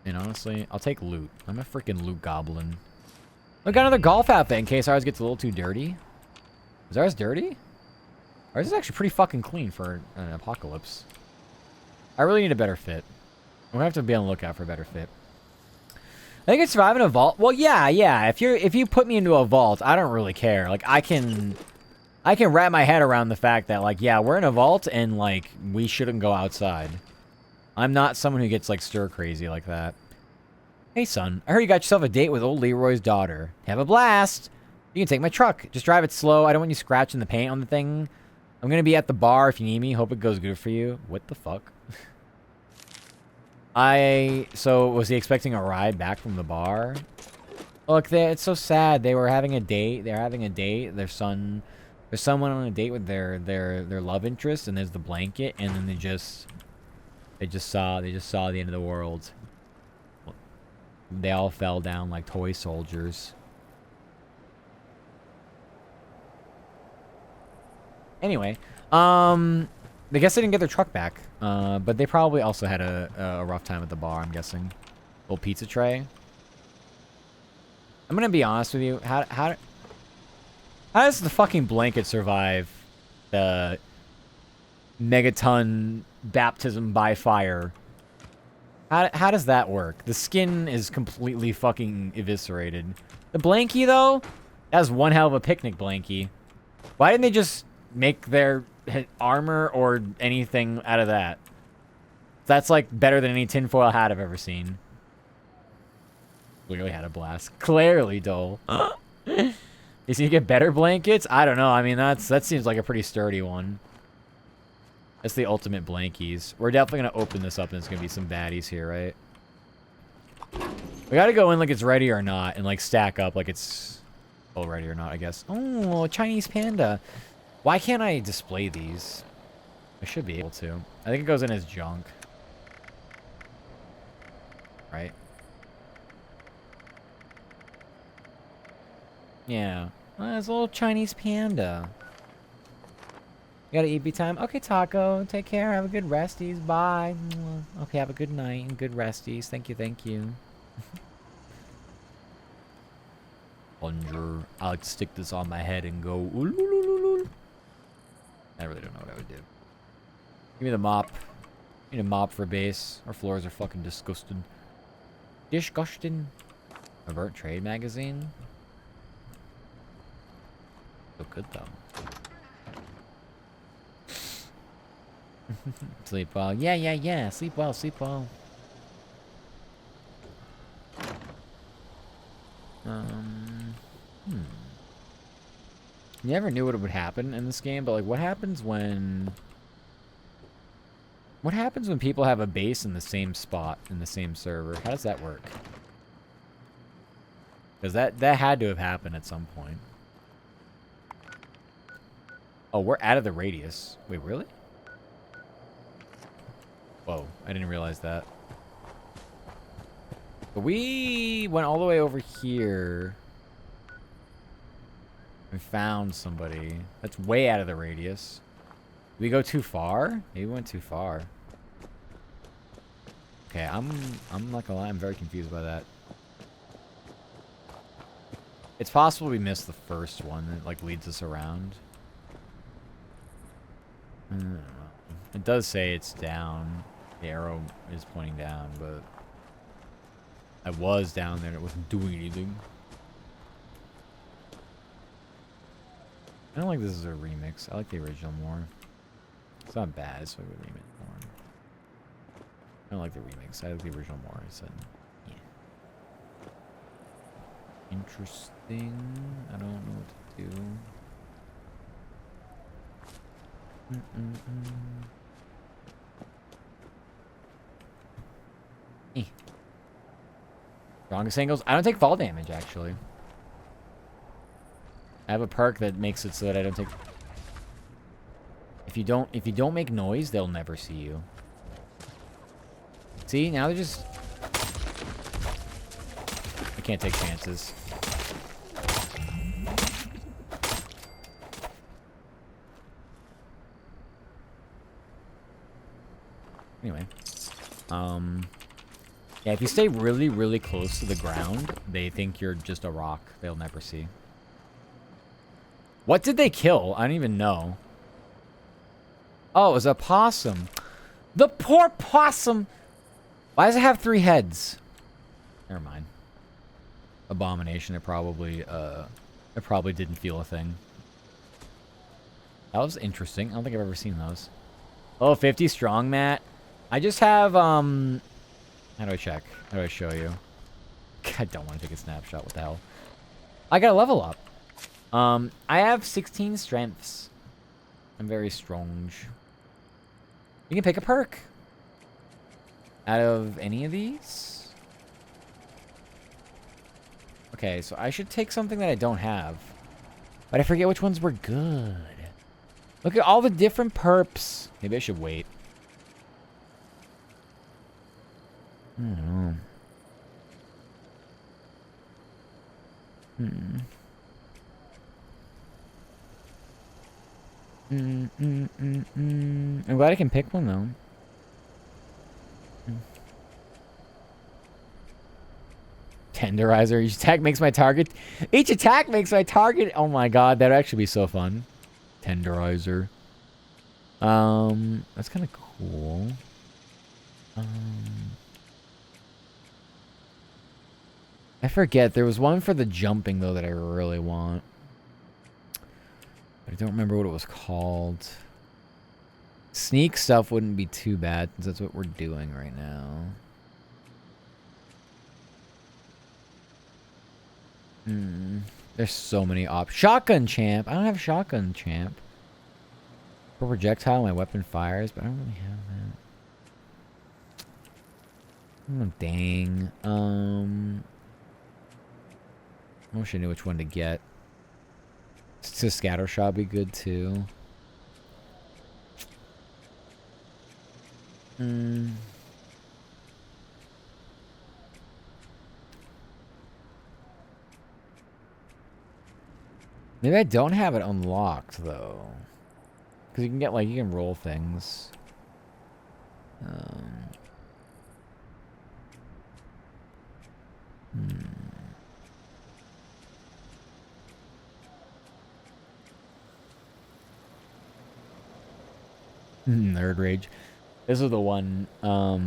and honestly, I'll take loot. I'm a freaking loot goblin. Look, got another golf outfit in case ours gets a little too dirty. Is ours dirty? Ours is actually pretty fucking clean for an apocalypse. I really need a better fit. I'm gonna have to be on the lookout for a better fit. I think it's survive in a vault. Well, yeah. If you put me into a vault, I don't really care. Like, I can wrap my head around the fact that, like, yeah, we're in a vault and, like, we shouldn't go outside. I'm not someone who gets, like, stir crazy like that. Hey, son, I heard you got yourself a date with old Leroy's daughter. Have a blast. You can take my truck. Just drive it slow. I don't want you scratching the paint on the thing. I'm gonna be at the bar if you need me. Hope it goes good for you. What the fuck? So was he expecting a ride back from the bar? Look, it's so sad. They were having a date. They're having a date. There's someone on a date with their love interest, and there's the blanket, and then they just saw the end of the world. They all fell down like toy soldiers. Anyway, They guess they didn't get their truck back. But they probably also had a rough time at the bar, I'm guessing. Little pizza tray. I'm gonna be honest with you. How does the fucking blanket survive the megaton baptism by fire? How does that work? The skin is completely fucking eviscerated. The blankie, though, that's one hell of a picnic blankie. Why didn't they just make their armor or anything out of that? That's, like, better than any tinfoil hat I've ever seen. Clearly had a blast. Clearly, Dole. Is he get better blankets? I don't know. I mean, that seems like a pretty sturdy one. That's the ultimate blankies. We're definitely going to open this up and there's going to be some baddies here, right? We got to go in like it's ready or not and like stack up like it's all ready or not, I guess. Oh, Chinese panda. Why can't I display these? I should be able to. I think it goes in as junk. Right? Yeah. Well, it's a little Chinese panda. You got EB time? Okay, Taco. Take care. Have a good resties. Bye. Okay, have a good night and good resties. Thank you, thank you. Plunger. I like to stick this on my head and go. Ooh, I really don't know what I would do. Give me the mop. Need a mop for base. Our floors are fucking disgusting. Disgusting. Avert trade magazine. So good though. Sleep well. Yeah. Sleep well, sleep well. You never knew what would happen in this game, but like what happens when people have a base in the same spot in the same server? How does that work? Because that had to have happened at some point. Oh, we're out of the radius. Wait, really? Whoa, I didn't realize that. But we went all the way over here. We found somebody. That's way out of the radius. Did we go too far? Maybe we went too far. Okay, I'm not gonna lie, I'm very confused by that. It's possible we missed the first one that like leads us around. I don't know. It does say it's down. The arrow is pointing down, but I was down there and it wasn't doing anything. I don't like this as a remix. I like the original more. It's not bad, so I would remix more. I don't like the remix. I like the original more. So, yeah. Interesting. I don't know what to do. Strongest angles? I don't take fall damage, actually. I have a perk that makes it so that I don't take... If you don't make noise, they'll never see you. See? Now they're just... I can't take chances. Anyway. Yeah, if you stay really, really close to the ground, they think you're just a rock. They'll never see. What did they kill? I don't even know. Oh, it was a possum. The poor possum! Why does it have 3 heads? Never mind. Abomination. It probably didn't feel a thing. That was interesting. I don't think I've ever seen those. Oh, 50 strong, Matt. I just have, how do I check? How do I show you? I don't want to take a snapshot. What the hell? I got a level up. I have 16 strengths. I'm very strong. You can pick a perk. Out of any of these? Okay, so I should take something that I don't have. But I forget which ones were good. Look at all the different perps. Maybe I should wait. I don't know. I'm glad I can pick one though. Tenderizer. Each attack makes my target. Each attack makes my target. Oh my god, that'd actually be so fun. Tenderizer. That's kind of cool. I forget. There was one for the jumping though that I really want. But I don't remember what it was called. Sneak stuff wouldn't be too bad since that's what we're doing right now. There's so many options. Shotgun champ. I don't have shotgun champ. For projectile, my weapon fires, but I don't really have that. Oh, dang. I wish I knew which one to get. To scatter shot be good too. Maybe I don't have it unlocked though, because you can get like you can roll things. Nerd rage. This is the one. I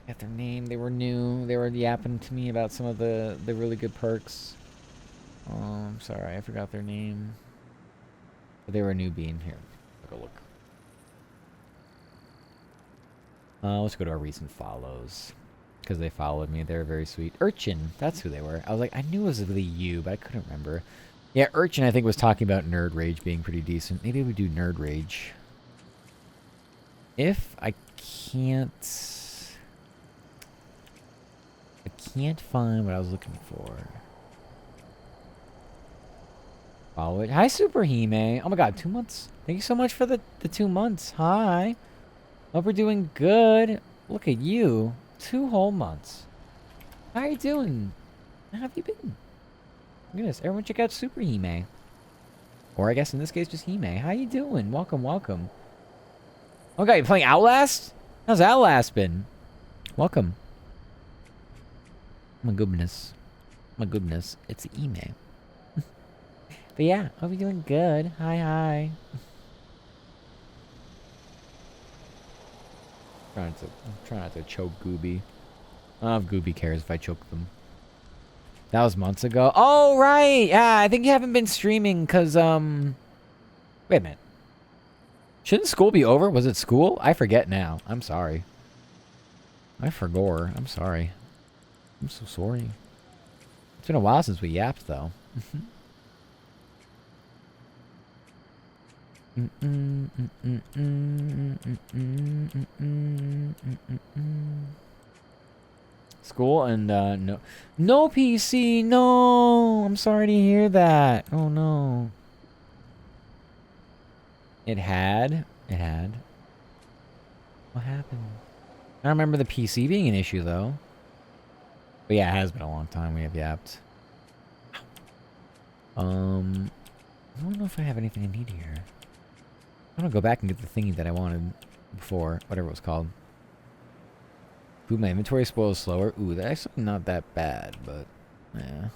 forgot their name. They were new. They were yapping to me about some of the really good perks. I'm sorry, I forgot their name. But they were a newbie in here. Take a look. Let's go to our recent follows. Because they followed me. They were very sweet. Urchin. That's who they were. I was like, I knew it was really you, but I couldn't remember. Yeah, Urchin, I think, was talking about Nerd Rage being pretty decent. Maybe we do Nerd Rage. If I can't find what I was looking for. Follow it. Hi, Super Hime. Oh my god, 2 months. Thank you so much for the 2 months. Hi. Hope we're doing good. Look at you. 2 whole months. How are you doing? How have you been? Goodness, everyone check out Super Hime. Or I guess in this case just Hime. How you doing? Welcome, welcome. Okay, you playing Outlast? How's Outlast been? Welcome. My goodness. My goodness. It's Hime. But yeah, hope you're doing good. Hi, hi. I'm trying not to choke Gooby. I don't know if Gooby cares if I choke them. That was months ago. Oh, right. Yeah, I think you haven't been streaming because, wait a minute. Shouldn't school be over? Was it school? I forget now. I'm sorry. I forgot. I'm sorry. I'm so sorry. It's been a while since we yapped, though. School and no PC. No, I'm sorry to hear that. Oh no. It had. What happened? I don't remember the PC being an issue though. But yeah, it has been a long time we have yapped. I don't know if I have anything I need here. I'm gonna go back and get the thingy that I wanted before, whatever it was called. Ooh, my inventory spoils slower. Ooh, that's actually not that bad, but yeah.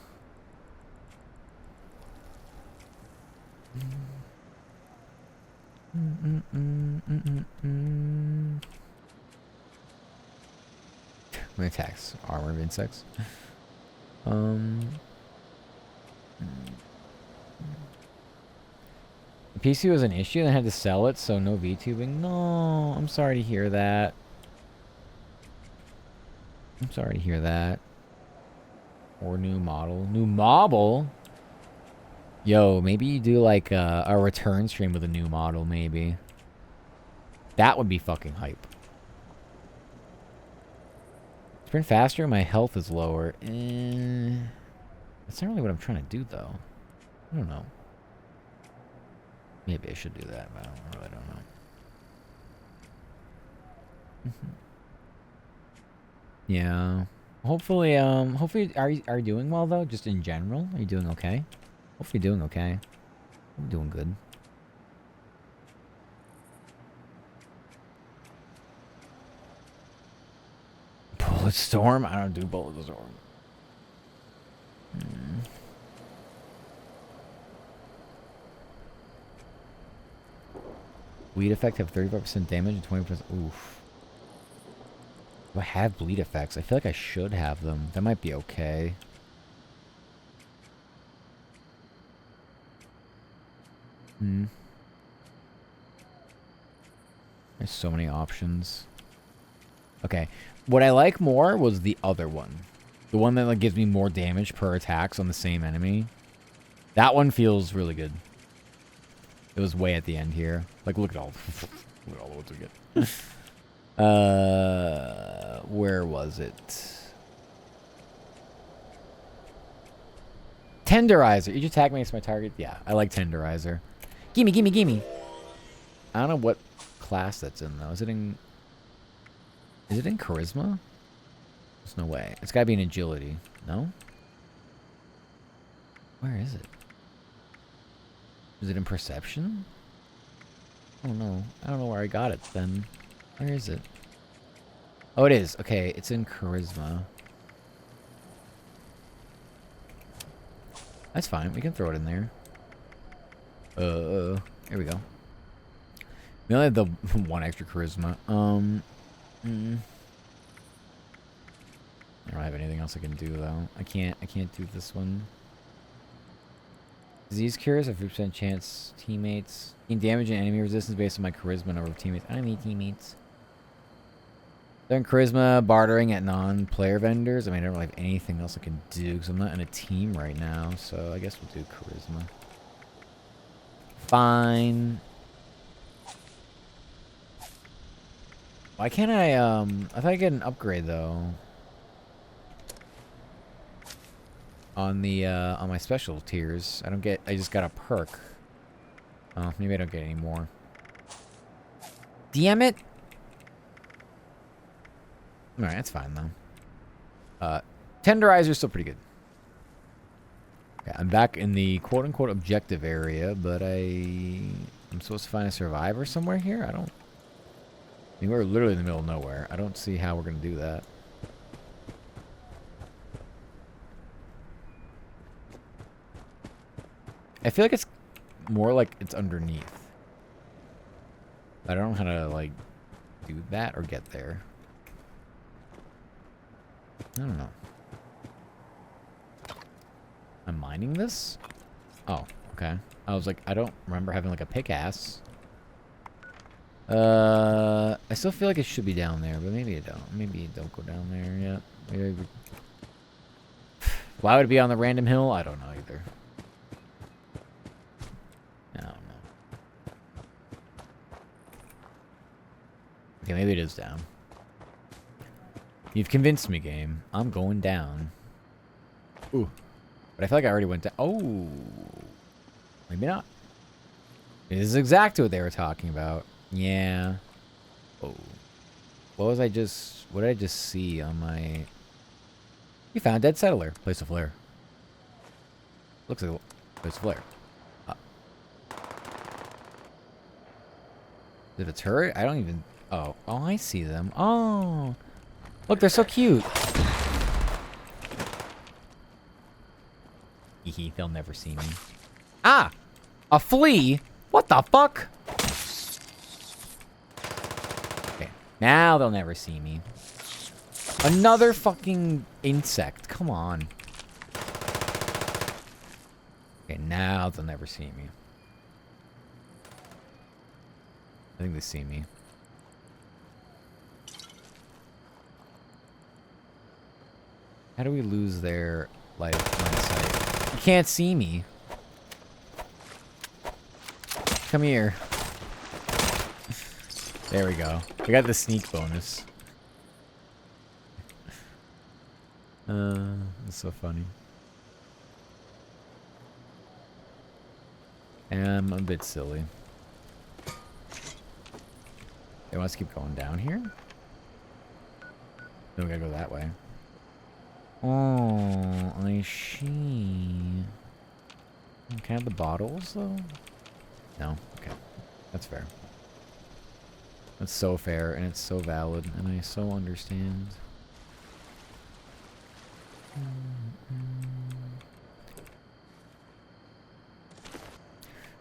My attacks, armor of insects. The PC was an issue and I had to sell it, so no VTubing. No, I'm sorry to hear that. I'm sorry to hear that. Or new model. New model? Yo, maybe you do like a return stream with a new model, maybe. That would be fucking hype. Sprint faster, my health is lower. That's not really what I'm trying to do, though. I don't know. Maybe I should do that, but I really don't know. Yeah. Hopefully, hopefully, are you doing well though? Just in general, are you doing okay? Hopefully, you're doing okay. I'm doing good. Bullet storm? I don't do bullet storm. Bleed effect have 35% damage and 20%. Oof. Do I have bleed effects? I feel like I should have them. That might be okay. There's so many options. Okay. What I like more was the other one. The one that like gives me more damage per attacks on the same enemy. That one feels really good. It was way at the end here. Like, look at all look at all the ones we get. Where was it? Tenderizer. Each attack makes my target. Yeah, I like Tenderizer. Gimme, gimme, gimme. I don't know what class that's in though. Is it in Charisma? There's no way. It's gotta be in Agility. No? Where is it? Is it in Perception? I don't know. I don't know where I got it then. Where is it? Oh, it is. Okay, it's in Charisma. That's fine. We can throw it in there. Here we go. We only have the one extra Charisma. I don't have anything else I can do though. I can't do this one. Disease cures have 50% chance teammates. Gain damage and enemy resistance based on my charisma and number of teammates. I don't need teammates. Then charisma, bartering at non-player vendors. I mean, I don't really have anything else I can do because I'm not in a team right now. So I guess we'll do charisma. Fine. Why can't I thought I get an upgrade though. On the on my special tiers. I just got a perk. Oh, maybe I don't get any more. Damn it! Alright, that's fine though. Tenderizer's still pretty good. Okay, I'm back in the quote-unquote objective area, but I'm supposed to find a survivor somewhere here? I mean, we're literally in the middle of nowhere. I don't see how we're gonna do that. I feel like it's more like it's underneath. I don't know how to, like, do that or get there. I don't know. I'm mining this? Oh, okay. I was like, I don't remember having, like, a pickaxe. I still feel like it should be down there, but maybe it don't. Maybe it don't go down there yet. Maybe. Why would it be on the random hill? I don't know either. I don't know. Okay, maybe it is down. You've convinced me, game. I'm going down. Ooh. But I feel like I already went down. Oh. Maybe not. This is exactly what they were talking about. Yeah. Oh. What did I just see on my... You found dead settler. Place a flare. Looks like a place a flare. Is it a turret? I don't even... Oh. Oh, I see them. Oh. Look, they're so cute. Hehe, they'll never see me. Ah! A flea? What the fuck? Okay, now they'll never see me. Another fucking insect. Come on. Okay, now they'll never see me. I think they see me. How do we lose their line of sight? You can't see me. Come here. There we go. We got the sneak bonus. That's so funny. I'm a bit silly. They want us to keep going down here? No, we gotta go that way. Oh, I see. Can I have the bottles, though? No? Okay. That's fair. That's so fair, and it's so valid, and I so understand.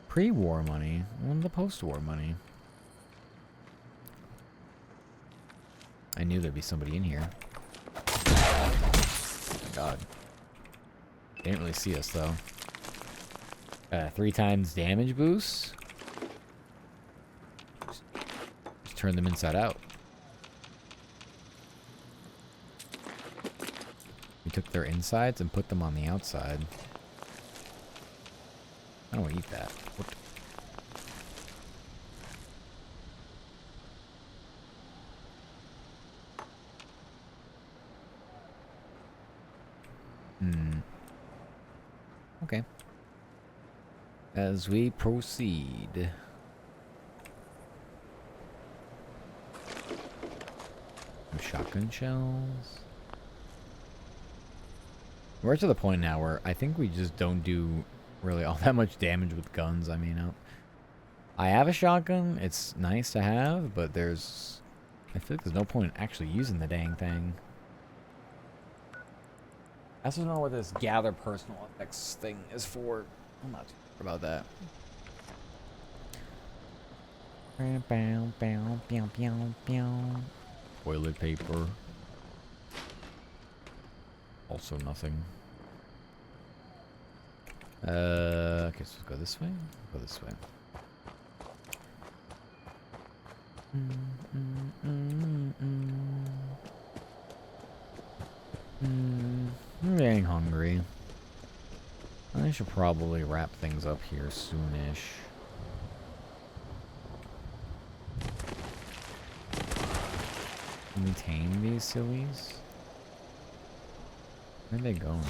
Pre-war money? When the post-war money? I knew there'd be somebody in here. Oh my god. They didn't really see us, though. 3 times damage boost? Just turn them inside out. We took their insides and put them on the outside. I don't want to eat that. What? Okay. As we proceed. Some shotgun shells. We're to the point now where I think we just don't do really all that much damage with guns. I mean, I have a shotgun. It's nice to have, but I feel like there's no point in actually using the dang thing. I also don't know what this gather personal effects thing is for. I'm not too sure about that. Toilet paper. Also nothing. Okay, so let's go this way. Go this way. I'm getting hungry. I should probably wrap things up here soonish. Can we tame these sillies? Where are they going?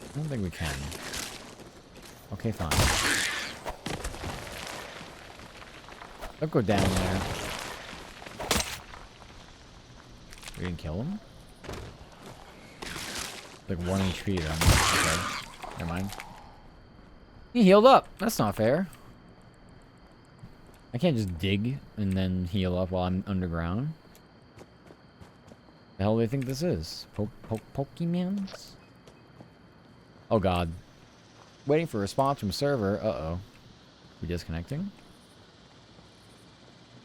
I don't think we can. Okay, fine. Don't go down there. We didn't kill him? Like 1 HP then. Okay. Never mind. He healed up. That's not fair. I can't just dig and then heal up while I'm underground. The hell do they think this is? Pokemons? Oh god. Waiting for a response from server. Uh-oh. We disconnecting?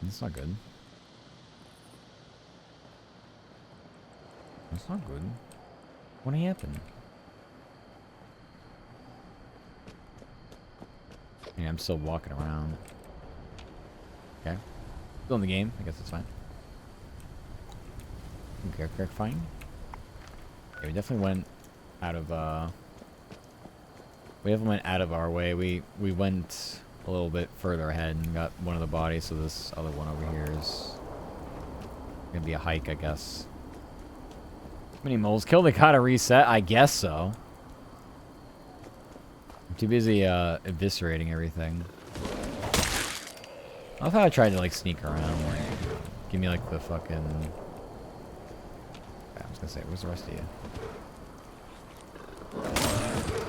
That's not good. That's not good. What happened? Yeah, I'm still walking around. Okay. Still in the game. I guess it's fine. Okay, fine. Yeah, we definitely went out of, we definitely went out of our way. We went a little bit further ahead and got one of the bodies, so this other one over here is gonna be a hike, I guess. Many moles killed. They gotta reset. I guess so. I'm too busy eviscerating everything. I love how I tried to like sneak around. Like, give me like the fucking. I was gonna say, where's the rest of you?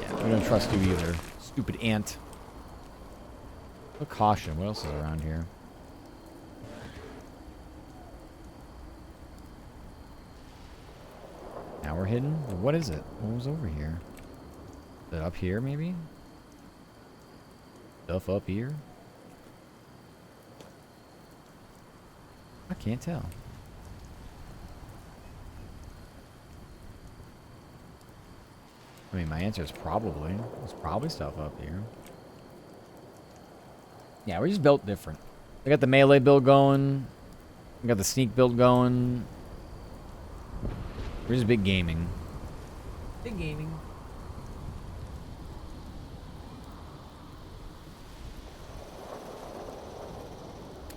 Yeah, we don't trust you either. Stupid ant. Look, caution. What else is around here? Now we're hidden? What is it? What was over here? Is it up here, maybe? Stuff up here? I can't tell. I mean, my answer is probably. There's probably stuff up here. Yeah, we're just built different. We got the melee build going. We got the sneak build going. We're just big gaming. Big gaming.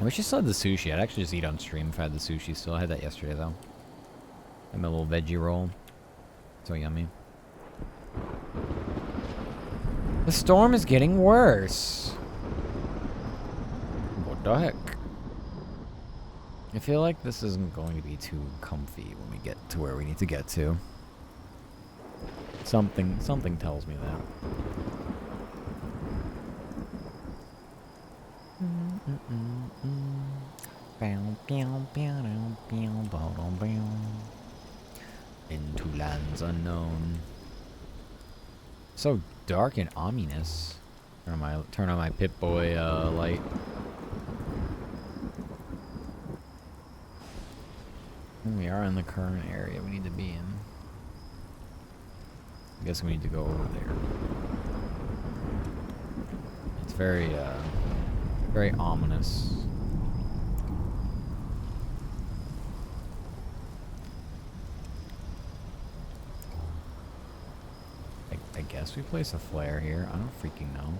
I wish I still had the sushi. I'd actually just eat on stream if I had the sushi still. I had that yesterday, though. I had my little veggie roll. So yummy. The storm is getting worse. What the heck? I feel like this isn't going to be too comfy when we get to where we need to get to. Something tells me that. Into lands unknown. So dark and ominous. Turn on my Pip-Boy light. We are in the current area we need to be in. I guess we need to go over there. It's very ominous. I guess we place a flare here. I don't freaking know.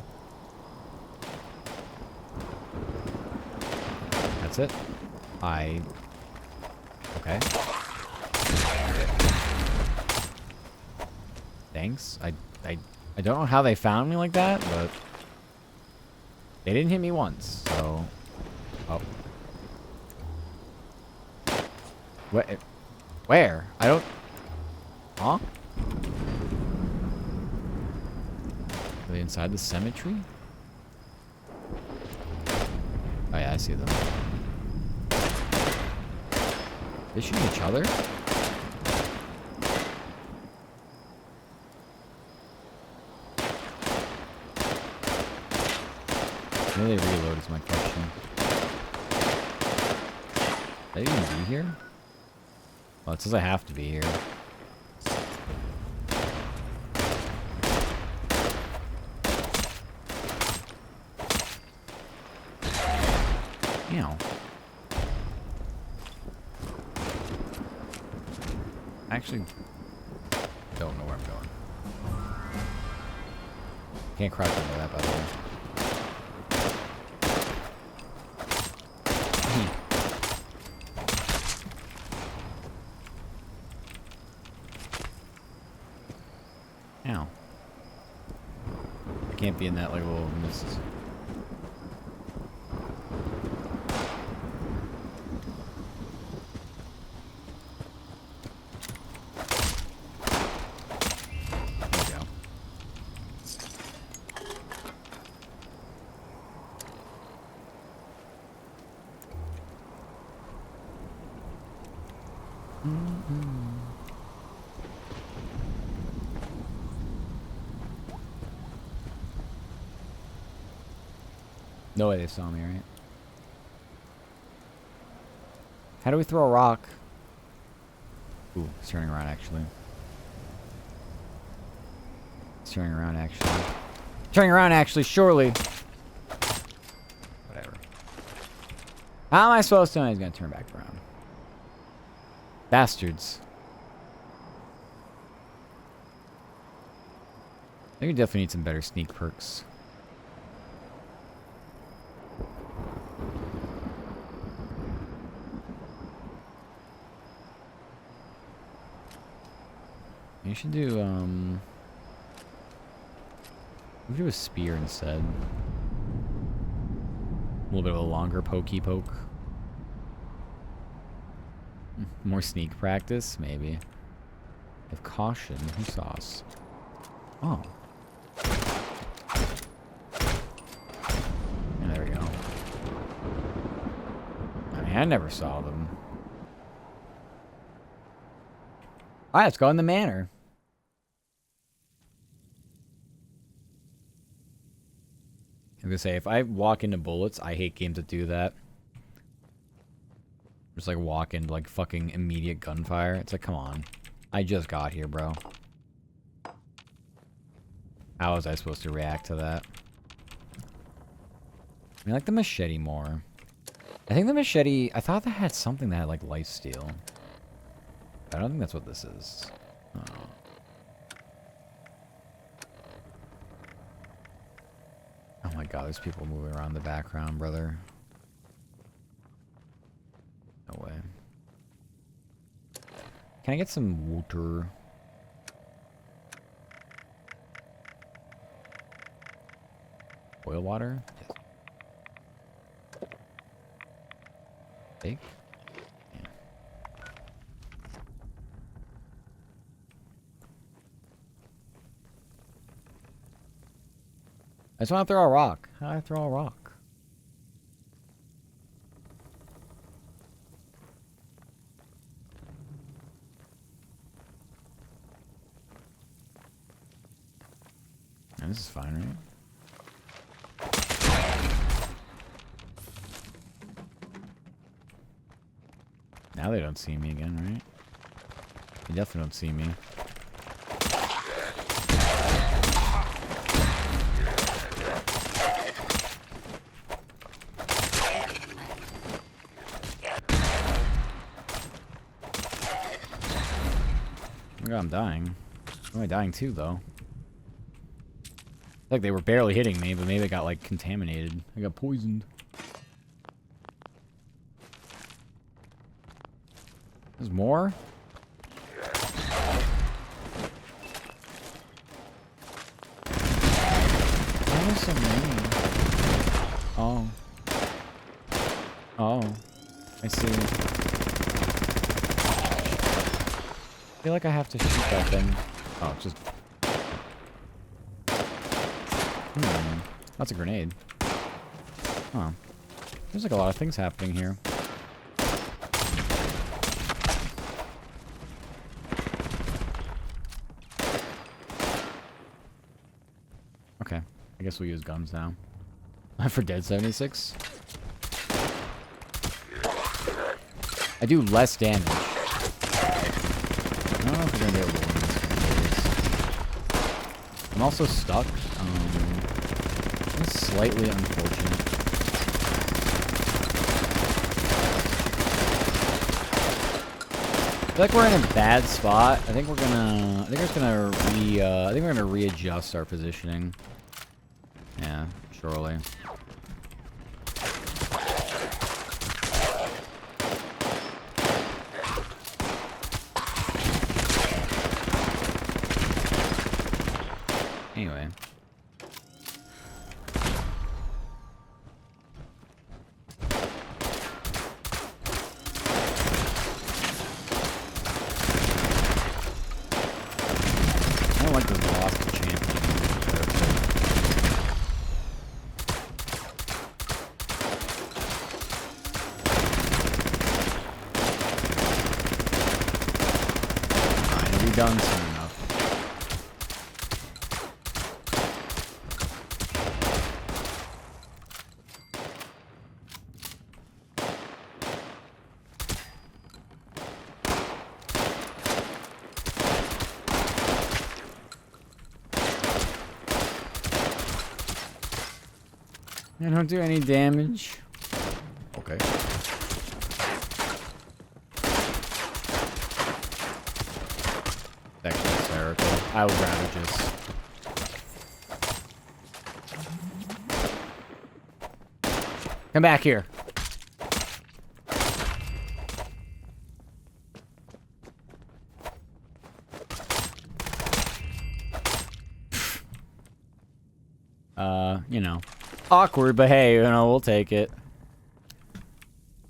That's it. Okay. Thanks. I don't know how they found me like that, but they didn't hit me once, so... Oh. Where? I don't... Huh? Are they inside the cemetery? Oh yeah, I see them. They shoot each other? Maybe they reload is my question. Should I even be here? Well, it says I have to be here. Meow. I actually don't know where I'm going. Can't crouch under that, by the way. Ow. I can't be in that like little mist. There we go. No way they saw me, right? How do we throw a rock? Ooh, it's turning around actually. It's turning around actually. Turning around actually, surely. Whatever. How am I supposed to know he's gonna turn back around? Bastards. I think we definitely need some better sneak perks. You should do, we could do a spear instead. A little bit of a longer pokey poke. More sneak practice, maybe. If caution, who saw us? Oh. And there we go. I mean, I never saw them. Alright, let's go in the manor. I was gonna say, if I walk into bullets, I hate games that do that. Just like walk into like fucking immediate gunfire. It's like, come on. I just got here, bro. How was I supposed to react to that? I like the machete more. I think the machete, I thought that had something that had like lifesteal. I don't think that's what this is. Oh. Oh my god, there's people moving around the background, brother. No way. Can I get some water? Boil water? Yes. Big? I just want to throw a rock. How do I throw a rock? Yeah, this is fine, right? Now they don't see me again, right? They definitely don't see me. Oh my god, I'm dying. Why am I dying too, though? Like they were barely hitting me, but maybe I got like contaminated. I got poisoned. There's more? Why are there so many? Oh. Oh. I see. I feel like I have to shoot that thing. Oh, it's just... That's a grenade. Huh. There's like a lot of things happening here. Okay. I guess we'll use guns now. For Dead 76? I do less damage. I don't know if we're gonna be able to win this. I'm also stuck. It's slightly unfortunate. I feel like we're in a bad spot. I think we're gonna readjust our positioning. Yeah, surely. Anyway. I don't like the lost champion character. Fine, it'll be done soon enough. I don't do any damage. Okay. That's actually hysterical. I would rather just... Come back here. You know. Awkward, but hey, you know, we'll take it. I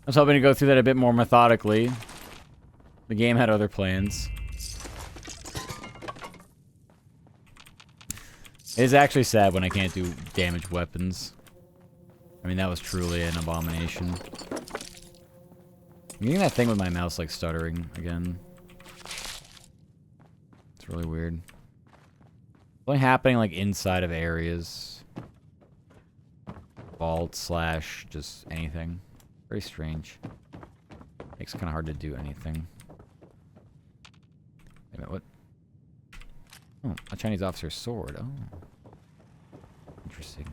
was hoping to go through that a bit more methodically. The game had other plans. It is actually sad when I can't do damaged weapons. I mean, that was truly an abomination. I'm getting that thing with my mouse, like, stuttering again. It's really weird. It's only happening, like, inside of areas. Vault slash just anything. Very strange. Makes it kind of hard to do anything. Wait a minute, what? Oh, a Chinese officer's sword. Oh. Interesting.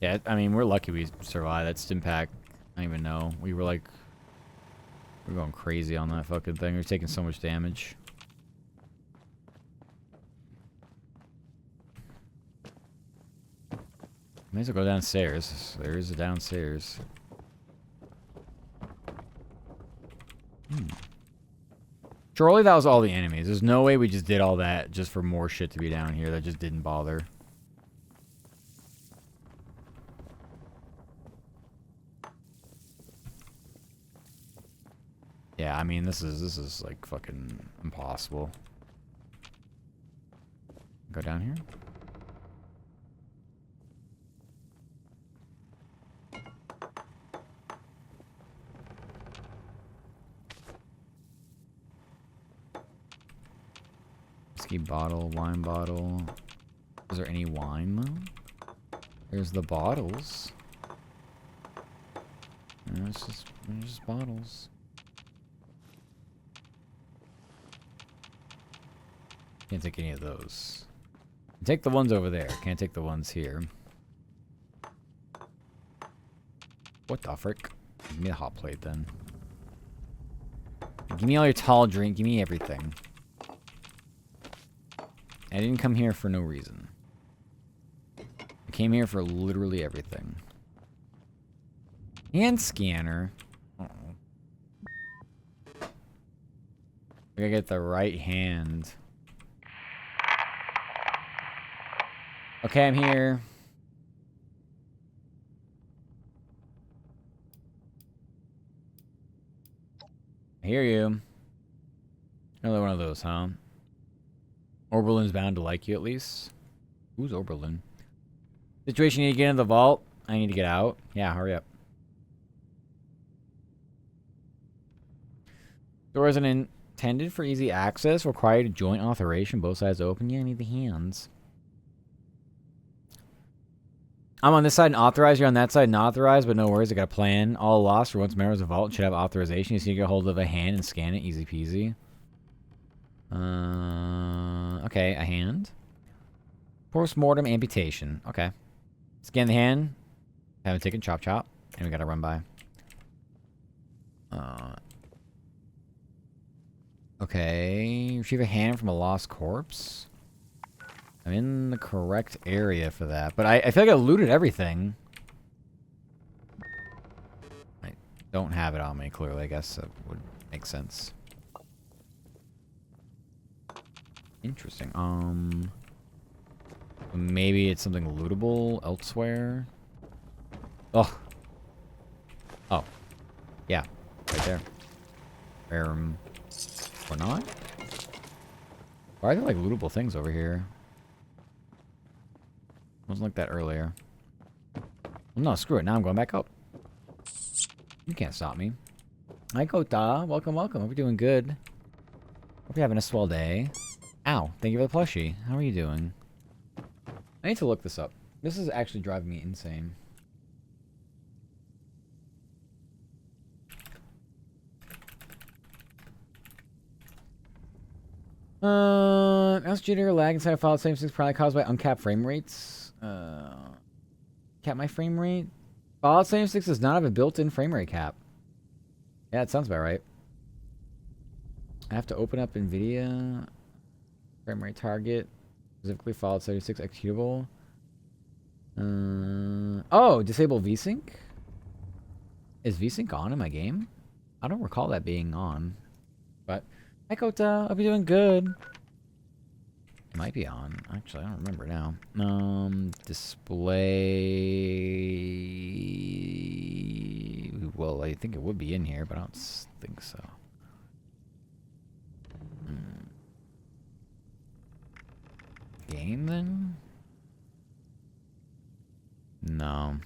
Yeah, I mean, we're lucky we survived. That stim pack, I don't even know. We were like... We're going crazy on that fucking thing. We're taking so much damage. May as well go downstairs. There is a downstairs. Surely that was all the enemies. There's no way we just did all that just for more shit to be down here that just didn't bother. Yeah, I mean, this is like fucking impossible. Go down here. Whiskey bottle, wine bottle. Is there any wine though? There's the bottles. No, it's just bottles. Can't take any of those. Take the ones over there. Can't take the ones here. What the frick? Give me a hot plate then. Give me all your tall drink. Give me everything. I didn't come here for no reason. I came here for literally everything. Hand scanner. Uh-oh. I gotta get the right hand. Okay, I'm here. I hear you. Another one of those, huh? Oberlin's bound to like you at least. Who's Oberlin? Situation, you need to get in the vault. I need to get out. Yeah, hurry up. Door isn't intended for easy access. Required joint authorization. Both sides open. Yeah, I need the hands. I'm on this side and authorized. You're on that side and authorized, but no worries. I got a plan. All lost for once members of Vault should have authorization. You just need to get hold of a hand and scan it. Easy peasy. Okay, a hand. Post-mortem amputation. Okay. Scan the hand. Have a ticket. Chop chop. And we gotta run by. Okay. Retrieve a hand from a lost corpse. I'm in the correct area for that. But I feel like I looted everything. I don't have it on me, clearly. I guess that would make sense. Interesting. Maybe it's something lootable elsewhere. Oh. Oh. Yeah. Right there. Or not? Why are there like lootable things over here? Wasn't like that earlier. Well, no, screw it. Now I'm going back up. You can't stop me. Hi, Kota. Welcome, welcome. Hope you're doing good. Hope you're having a swell day. Ow. Thank you for the plushie. How are you doing? I need to look this up. This is actually driving me insane. Mouse jitter, lag inside of Fallout 76 probably caused by uncapped frame rates. Cap my frame rate? Fallout 76 does not have a built-in frame rate cap. Yeah, it sounds about right. I have to open up NVIDIA. Frame rate target. Specifically Fallout 76 executable. Oh, disable VSync? Is VSync on in my game? I don't recall that being on. But, hi Kota, hope you're doing good. It might be on. Actually, I don't remember now. Display... Well, I think it would be in here, but I don't think so. Game, then? No.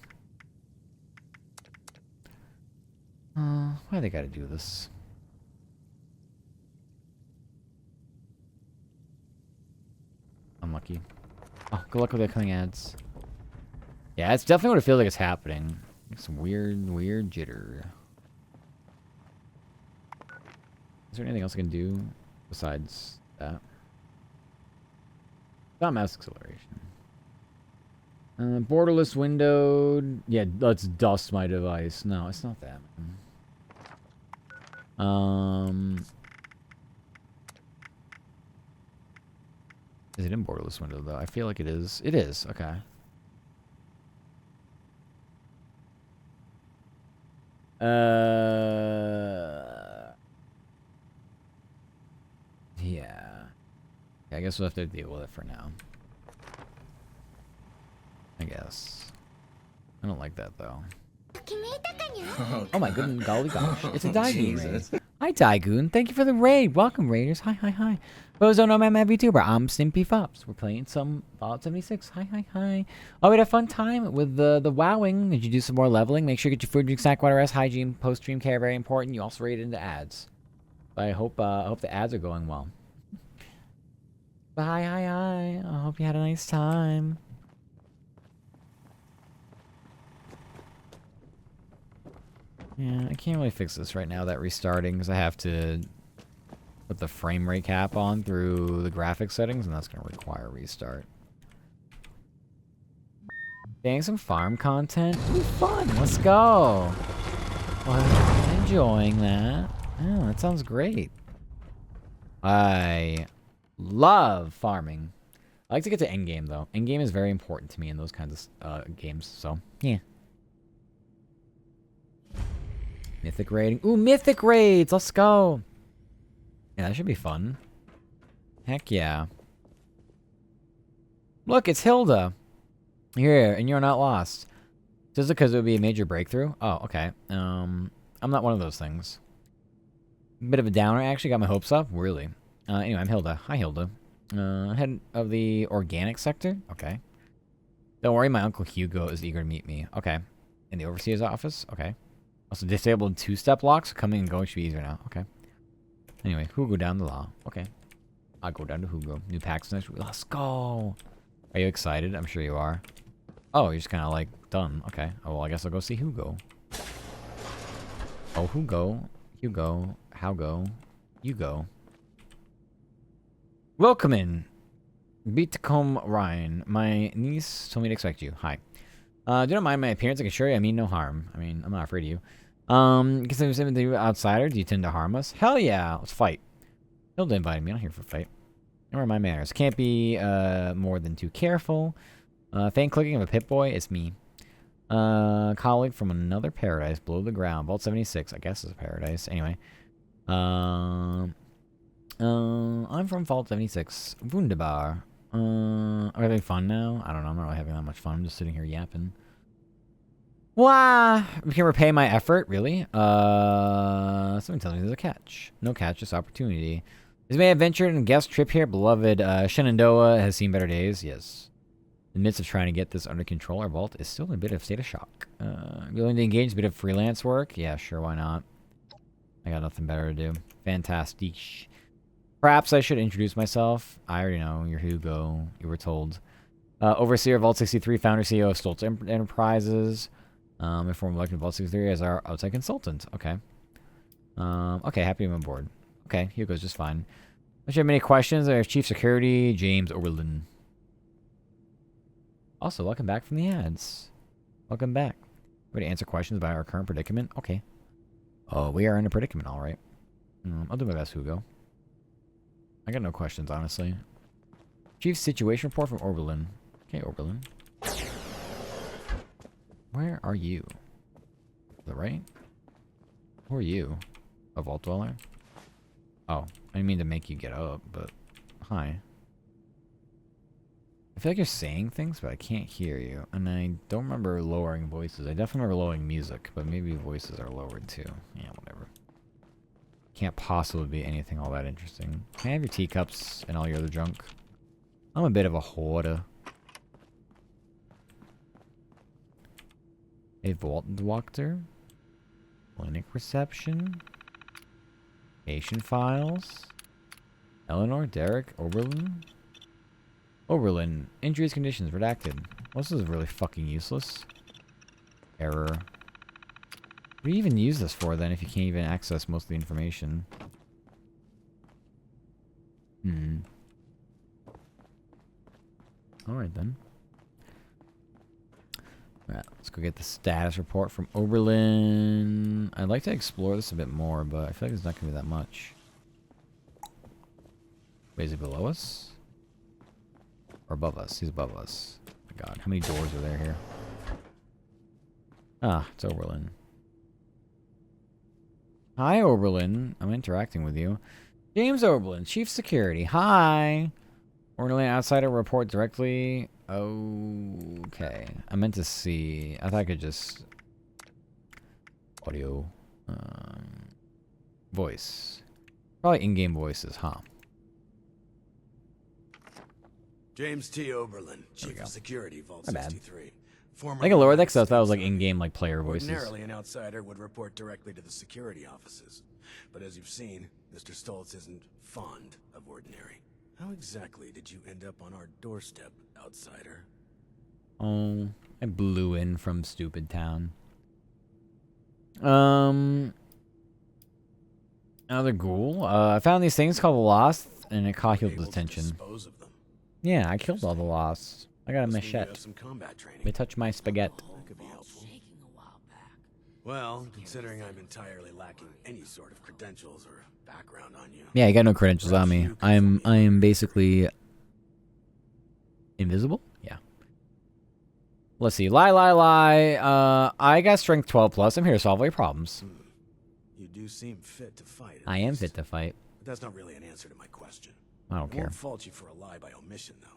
Why they gotta do this? Unlucky. Oh, good luck with the coming ads. Yeah, it's definitely what it feels like it's happening. Some weird jitter. Is there anything else I can do besides that? Not mouse acceleration. Borderless windowed. Yeah, let's dust my device. No, it's not that. Is it in borderless window though? I feel like it is. It is. Okay. Yeah. I guess we'll have to deal with it for now. I guess. I don't like that though. Oh my goodness, golly gosh. It's a diving ray. Hi Hi, Tygoon. Thank you for the raid. Welcome, Raiders. Hi, hi, hi. Those don't know my mad VTuber. I'm Stimpy Fops. We're playing some Fallout 76. Hi, hi, hi. Oh, we had a fun time with the wowing. Did you do some more leveling? Make sure you get your food, drink, snack, water, rest, hygiene, post-stream care. Very important. You also rated into ads. I hope the ads are going well. But hi, hi, hi. I hope you had a nice time. Yeah, I can't really fix this right now, that restarting, because I have to put the frame rate cap on through the graphics settings, and that's going to require a restart. Getting some farm content. Ooh, fun. Let's go. Well, enjoying that. Oh, that sounds great. I love farming. I like to get to endgame, though. Endgame is very important to me in those kinds of games, so, yeah. Mythic raiding. Ooh, mythic raids! Let's go! Yeah, that should be fun. Heck yeah. Look, it's Hilda! Here, and you're not lost. Just because it would be a major breakthrough? Oh, okay. I'm not one of those things. Bit of a downer. I actually got my hopes up. Really. Anyway, I'm Hilda. Hi, Hilda. Head of the organic sector? Okay. Don't worry, my Uncle Hugo is eager to meet me. Okay. In the overseer's office? Okay. Also, disabled two-step locks. Coming and going should be easier now. Okay. Anyway, Hugo down the law. Okay. I'll go down to Hugo. New packs next week. Let's go. Are you excited? I'm sure you are. Oh, you're just kind of like done. Okay. Oh, well, I guess I'll go see Hugo. Oh, Hugo. Hugo. How go? You go. Welcome in. Beatcombe Ryan. My niece told me to expect you. Hi. Do not mind my appearance. I can assure you I mean no harm. I mean, I'm not afraid of you. Considering something to do outsider, do you tend to harm us? Hell yeah. Let's fight. Hilda invited me. I'm not here for a fight. Where are my manners? Can't be more than too careful. Fan clicking of a Pip-Boy. It's me. Colleague from another paradise below the ground. Vault 76. I guess is a paradise. Anyway. I'm from Vault 76. Wunderbar. Are we having fun now? I don't know. I'm not really having that much fun. I'm just sitting here yapping. Wow. We can repay my effort? Really? Someone tells me there's a catch. No catch, just opportunity. This may have ventured on a guest trip here. Beloved Shenandoah has seen better days. Yes. In the midst of trying to get this under control, our vault is still in a bit of state of shock. Willing to engage a bit of freelance work? Yeah, sure, why not? I got nothing better to do. Fantastic. Perhaps I should introduce myself. I already know. You're Hugo. You were told. Overseer of Vault 63, founder, CEO of Stoltz Enterprises. Informed elected Vault 63 as our outside consultant. Okay. Okay, happy I'm on board. Okay, Hugo's just fine. If you have any questions, there's Chief Security, James Oberlin. Also, welcome back from the ads. Welcome back. Ready to answer questions about our current predicament? Okay. Oh, we are in a predicament, all right. I'll do my best, Hugo. I got no questions, honestly. Chief Situation Report from Oberlin. Okay, Oberlin. Where are you? Is that right? Who are you? A vault dweller? Oh, I didn't mean to make you get up, but... Hi. I feel like you're saying things, but I can't hear you. And I don't remember lowering voices. I definitely remember lowering music, but maybe voices are lowered too. Yeah, whatever. Can't possibly be anything all that interesting. Can I have your teacups and all your other junk? I'm a bit of a hoarder. A vault doctor. Clinic reception. Patient files. Eleanor, Derek, Oberlin. Oberlin. Injuries, conditions, redacted. Well, this is really fucking useless. Error. What do you even use this for, then, if you can't even access most of the information? Alright, then. Alright, let's go get the status report from Oberlin. I'd like to explore this a bit more, but I feel like there's not going to be that much. Wait, is he below us? Or above us? He's above us. Oh my god, how many doors are there here? Ah, it's Oberlin. Hi, Oberlin. I'm interacting with you. James Oberlin, Chief Security. Hi. Ordinary outsider report directly. Okay. I meant to see. I thought I could just... Audio. Voice. Probably in-game voices, huh?
James T. Oberlin,
we
Chief
go.
of Security, Vault
My bad.
63.
I can lower that because I thought it was like in-game like player voices.
Ordinarily, an outsider would report directly to the security offices. But as you've seen, Mr. Stoltz isn't fond of ordinary. How exactly did you end up on our doorstep, outsider?
Oh, I blew in from Stupid Town. Another ghoul. I found these things called the Lost, and it caught people's
Able to
attention.
dispose of them.
Yeah, I killed all the Losts. I got a
Must mean you have
machete.
some combat training.
They touch my spaghetti.
That could be helpful. Well, considering I'm entirely lacking any sort of credentials or background on you.
Yeah, you got no credentials on me. I am basically invisible. Yeah. Let's see. Lie. I got strength 12 plus. I'm here to solve all your problems.
You do seem fit to fight.
I am fit to fight.
But that's not really an answer to my question.
I don't
I
care.
won't fault you for a lie by omission, though.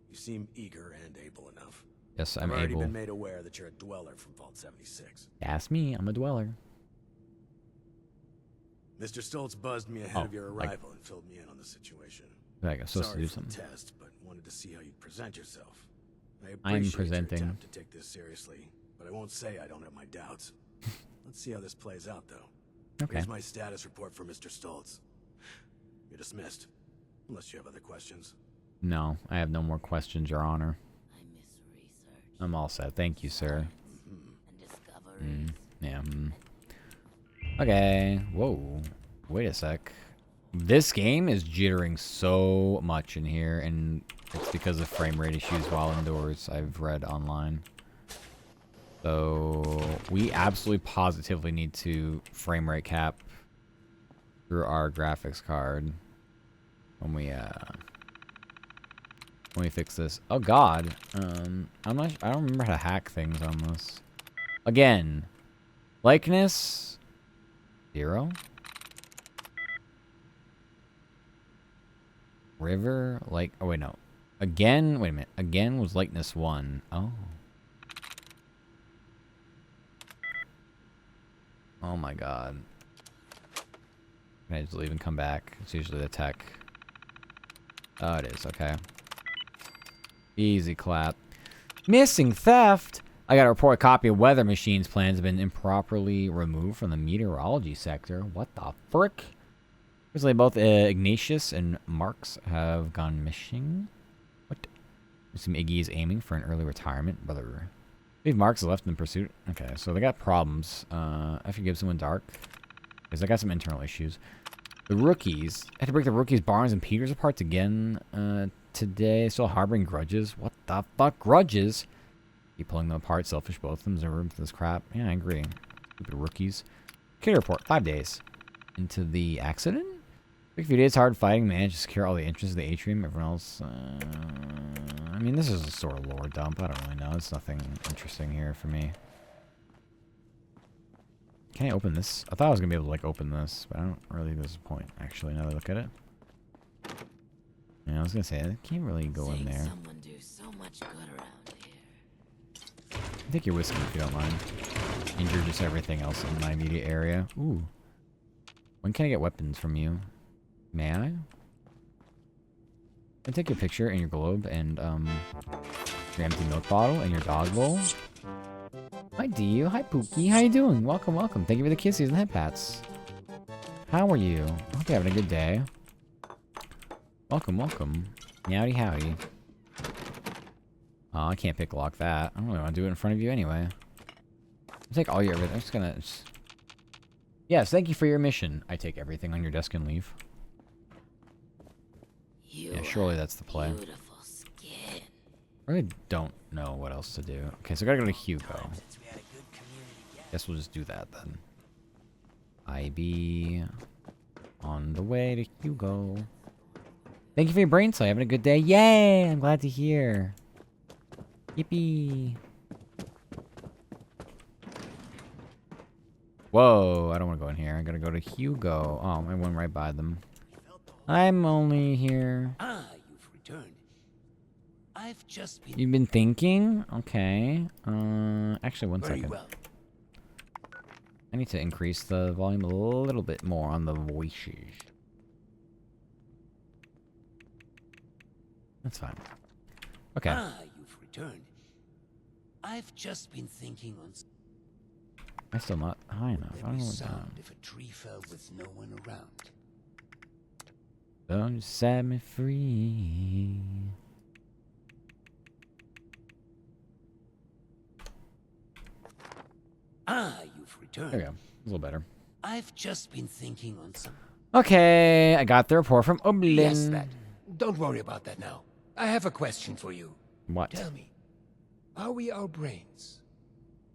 You seem eager and able enough.
Yes, I'm
I've already
able.
been made aware that you're a dweller from Vault 76.
Ask me. I'm a dweller.
Mr. Stoltz buzzed me ahead of your
like-
arrival and filled me in on the situation.
Like I'm supposed to
Sorry
do
for the
something.
test, but wanted to see how you present yourself. I
I'm
appreciate
presenting.
your attempt to take this seriously, but I won't say I don't have my doubts. Let's see how this plays out, though.
Okay.
Here's my status report for Mr. Stoltz. You're dismissed, unless you have other questions.
No, I have no more questions, Your Honor.
I miss research
I'm all set. Thank you, sir.
and discoveries.
Yeah. Okay. Whoa. Wait a sec. This game is jittering so much in here, and it's because of frame rate issues while indoors, I've read online. So, we absolutely positively need to frame rate cap through our graphics card when we fix this. Oh god. I don't remember how to hack things on this. Again. Likeness 0. River, like, oh wait, no. Again, wait a minute. Again was likeness 1. Oh. Oh my god. Can I just leave and come back? It's usually the tech. Oh, it is, okay. Easy clap. Missing theft! I got to report a copy of Weather Machine's plans have been improperly removed from the meteorology sector. What the frick? Recently, both Ignatius and Marks have gone missing. What? Some Iggy is aiming for an early retirement, brother. I believe Marks left in pursuit. Okay, so they got problems. After Gibson went dark. Because I got some internal issues. The rookies. I had to break the rookies' Barnes and Peters apart again today. Still harboring grudges. What the fuck? Grudges? Keep pulling them apart. Selfish, both of them. There's no room for this crap. Yeah, I agree. Stupid rookies. Kid report. 5 days. Into the accident? Took a few days hard fighting. Managed to secure all the entrances of the atrium. Everyone else... I mean, this is a sort of lore dump. I don't really know. It's nothing interesting here for me. Can I open this? I thought I was going to be able to, like, open this, but I don't really think there's a point, actually, now that I look at it. Yeah, I was going to say, I can't really go in
Seeing
there.
someone do so much good around here.
Take your whiskey if you don't mind. Injure just everything else in my immediate area. Ooh. When can I get weapons from you? May I? Can I take your picture and your globe and, your empty milk bottle and your dog bowl? Hi, Dio. Hi, Pookie. How you doing? Welcome, welcome. Thank you for the kisses and head pats. How are you? I hope you're having a good day. Welcome, welcome. Howdy, howdy. Oh, I can't pick lock that. I don't really want to do it in front of you anyway. I'll take all your everything. I'm just gonna... Yes, thank you for your mission. I take everything on your desk and leave. Yeah, surely that's the play.
Beautiful skin.
I really don't know what else to do. Okay, so I gotta go to Hugo.
Since we had a good community get
Guess we'll just do that then. IB on the way to Hugo. Thank you for your brain cell. Having a good day. Yay! I'm glad to hear. Yippee. Whoa, I don't want to go in here. I gotta go to Hugo. Oh, I went right by them. I'm only here.
Ah, you've returned. I've just been
You've been thinking? Okay. Actually, one
very
second.
well.
I need to increase the volume a little bit more on the voices. That's fine. Okay.
Ah, you've returned. I've just been thinking on
I'm still not high enough. I don't know what's
sound
down.
if a tree fell with no one around.
Don't set me free.
Ah, you've returned.
There we go. A little better.
I've just been thinking on some.
Okay, I got the report from Oblin.
Yes, that. Don't worry about that now. I have a question for you.
What?
Tell me, are we our brains?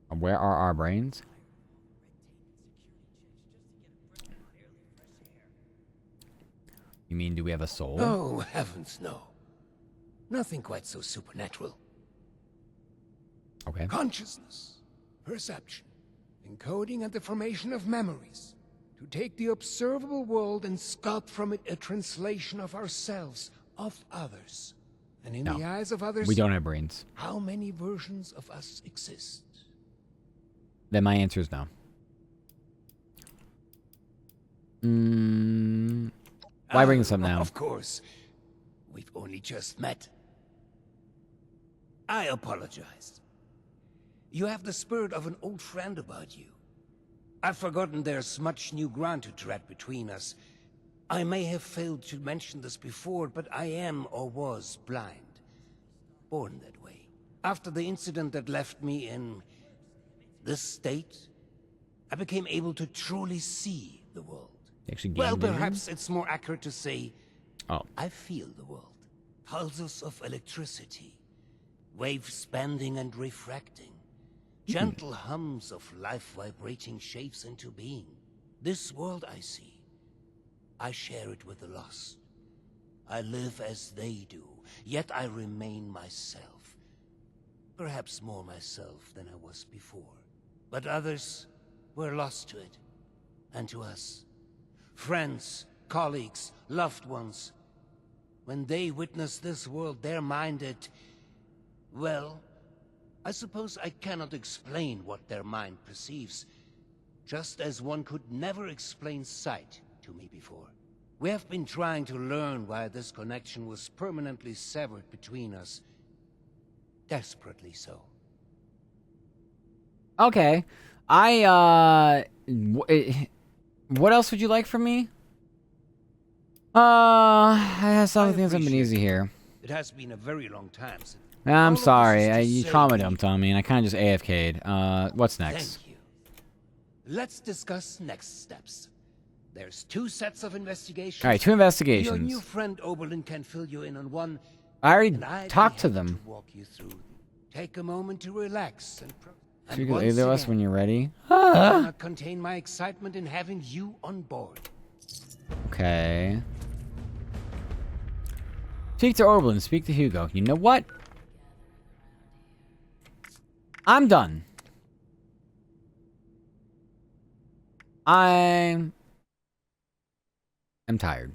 Where are our brains? You mean, do we have a soul?
Oh, heavens, no. Nothing quite so supernatural.
Okay.
Consciousness, perception, encoding and the formation of memories. To take the observable world and sculpt from it a translation of ourselves, of others. And in
No.
the eyes of others,
We don't have brains.
how many versions of us exist?
Then my answer is no. Why bring this up now?
Of course. We've only just met. I apologize. You have the spirit of an old friend about you. I've forgotten there's much new ground to tread between us. I may have failed to mention this before, but I am or was blind. Born that way. After the incident that left me in this state, I became able to truly see the world.
Actually,
Well,
game
perhaps it's more accurate to say,
Oh,
I feel the world. Pulses of electricity. Waves bending and refracting. Gentle hums of life vibrating shapes into being. This world I see. I share it with the lost. I live as they do, yet I remain myself. Perhaps more myself than I was before. But others were lost to it, and to us. Friends, colleagues, loved ones. When they witness this world, they're minded. Well, I suppose I cannot explain what their mind perceives, just as one could never explain sight to me before. We have been trying to learn why this connection was permanently severed between us. Desperately so.
okay. What else would you like from me? I have some things have been easy here.
It has been a very long time since.
I'm
All of this
sorry.
is to
You
say
trauma
we-
dumped on me, and I kind of just AFK'd. What's next?
Thank you. Let's discuss next steps. There's 2 sets of investigations.
All right, 2
Your
investigations.
new friend Oberlin can fill you in on one,
I already
and I'd
talked
be
to
happy
them.
to walk you through. Take a moment to relax and.
You can
once
either of us
again,
when you're ready.
I cannot contain my excitement in having you on board.
Okay. Speak to Oberlin. Speak to Hugo. You know what? I'm done. I'm tired.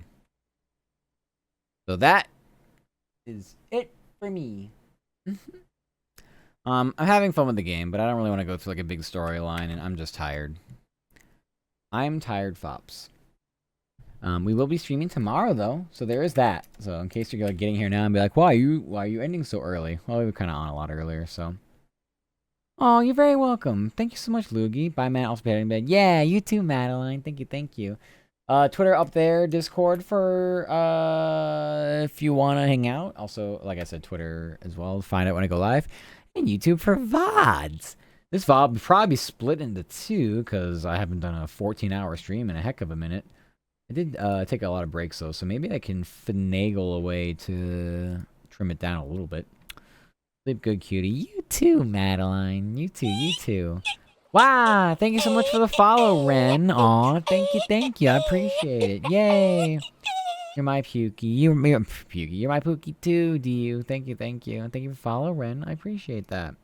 So that is it for me. I'm having fun with the game, but I don't really want to go through like a big storyline, and I'm just tired. I'm tired, fops. We will be streaming tomorrow though, so there is that. So in case you're like getting here now and be like, why are you ending so early? Well, we were kind of on a lot earlier, so. Oh, you're very welcome. Thank you so much, Loogie. Bye, Matt. Also in bed. Yeah, you too, Madeline. Thank you, thank you. Twitter up there, Discord for if you want to hang out. Also, like I said, Twitter as well. Find out when I go live, and YouTube for VODs. This VOD will probably be split into 2 because I haven't done a 14-hour stream in a heck of a minute. I did take a lot of breaks though, so maybe I can finagle a way to trim it down a little bit. Sleep good, cutie. You too, Madeline. You too, you too. Wow, thank you so much for the follow, Ren. Aw, thank you. I appreciate it. Yay. You're my Pukey. You're Pukey. You're my Pookie too, do you? Thank you. And thank you for follow, Ren. I appreciate that.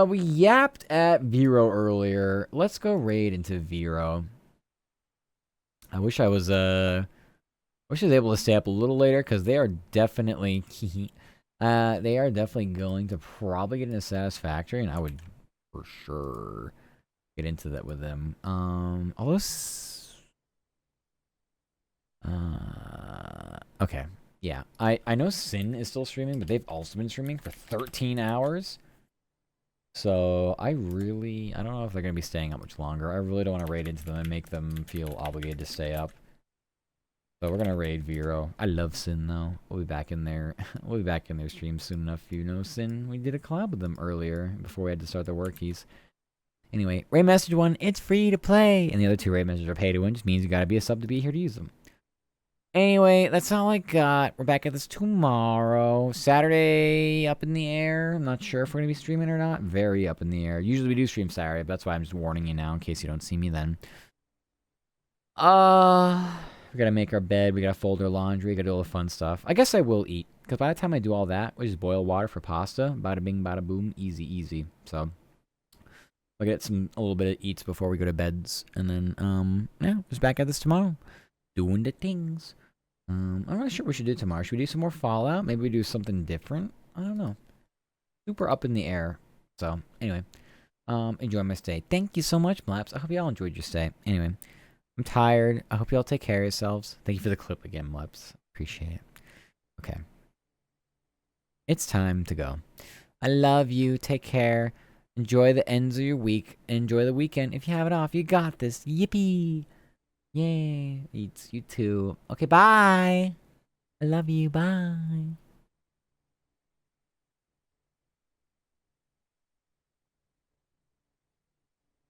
We yapped at Vero earlier. Let's go raid into Vero. I wish I was able to stay up a little later because they are definitely going to probably get into Satisfactory, and I would for sure get into that with them. Although, okay, yeah, I know Sin is still streaming, but they've also been streaming for 13 hours. So I don't know if they're gonna be staying up much longer. I really don't want to raid into them and make them feel obligated to stay up. So we're gonna raid Vero. I love Sin though. We'll be back in there. We'll be back in their stream soon enough. You know, Sin. We did a collab with them earlier before we had to start the workies. Anyway, raid message 1, it's free to play, and the other 2 raid messages are pay to win. Just means you gotta be a sub to be here to use them. Anyway, that's all I got. We're back at this tomorrow. Saturday, up in the air. I'm not sure if we're gonna be streaming or not. Very up in the air. Usually we do stream Saturday, but that's why I'm just warning you now in case you don't see me then. We gotta make our bed, we gotta fold our laundry, we gotta do all the fun stuff. I guess I will eat, because by the time I do all that, we just boil water for pasta. Bada bing, bada boom, easy, easy. So, we'll get a little bit of eats before we go to beds. And then, yeah, just back at this tomorrow. Doing the things. I'm not sure what we should do tomorrow. Should we do some more Fallout? Maybe we do something different? I don't know. Super up in the air. So, anyway. Enjoy my stay. Thank you so much, Mlaps. I hope you all enjoyed your stay. Anyway. I'm tired. I hope you all take care of yourselves. Thank you for the clip again, Mleps. Appreciate it. Okay. It's time to go. I love you. Take care. Enjoy the ends of your week. Enjoy the weekend. If you have it off, you got this. Yippee. Yay. You too. Okay, bye. I love you. Bye.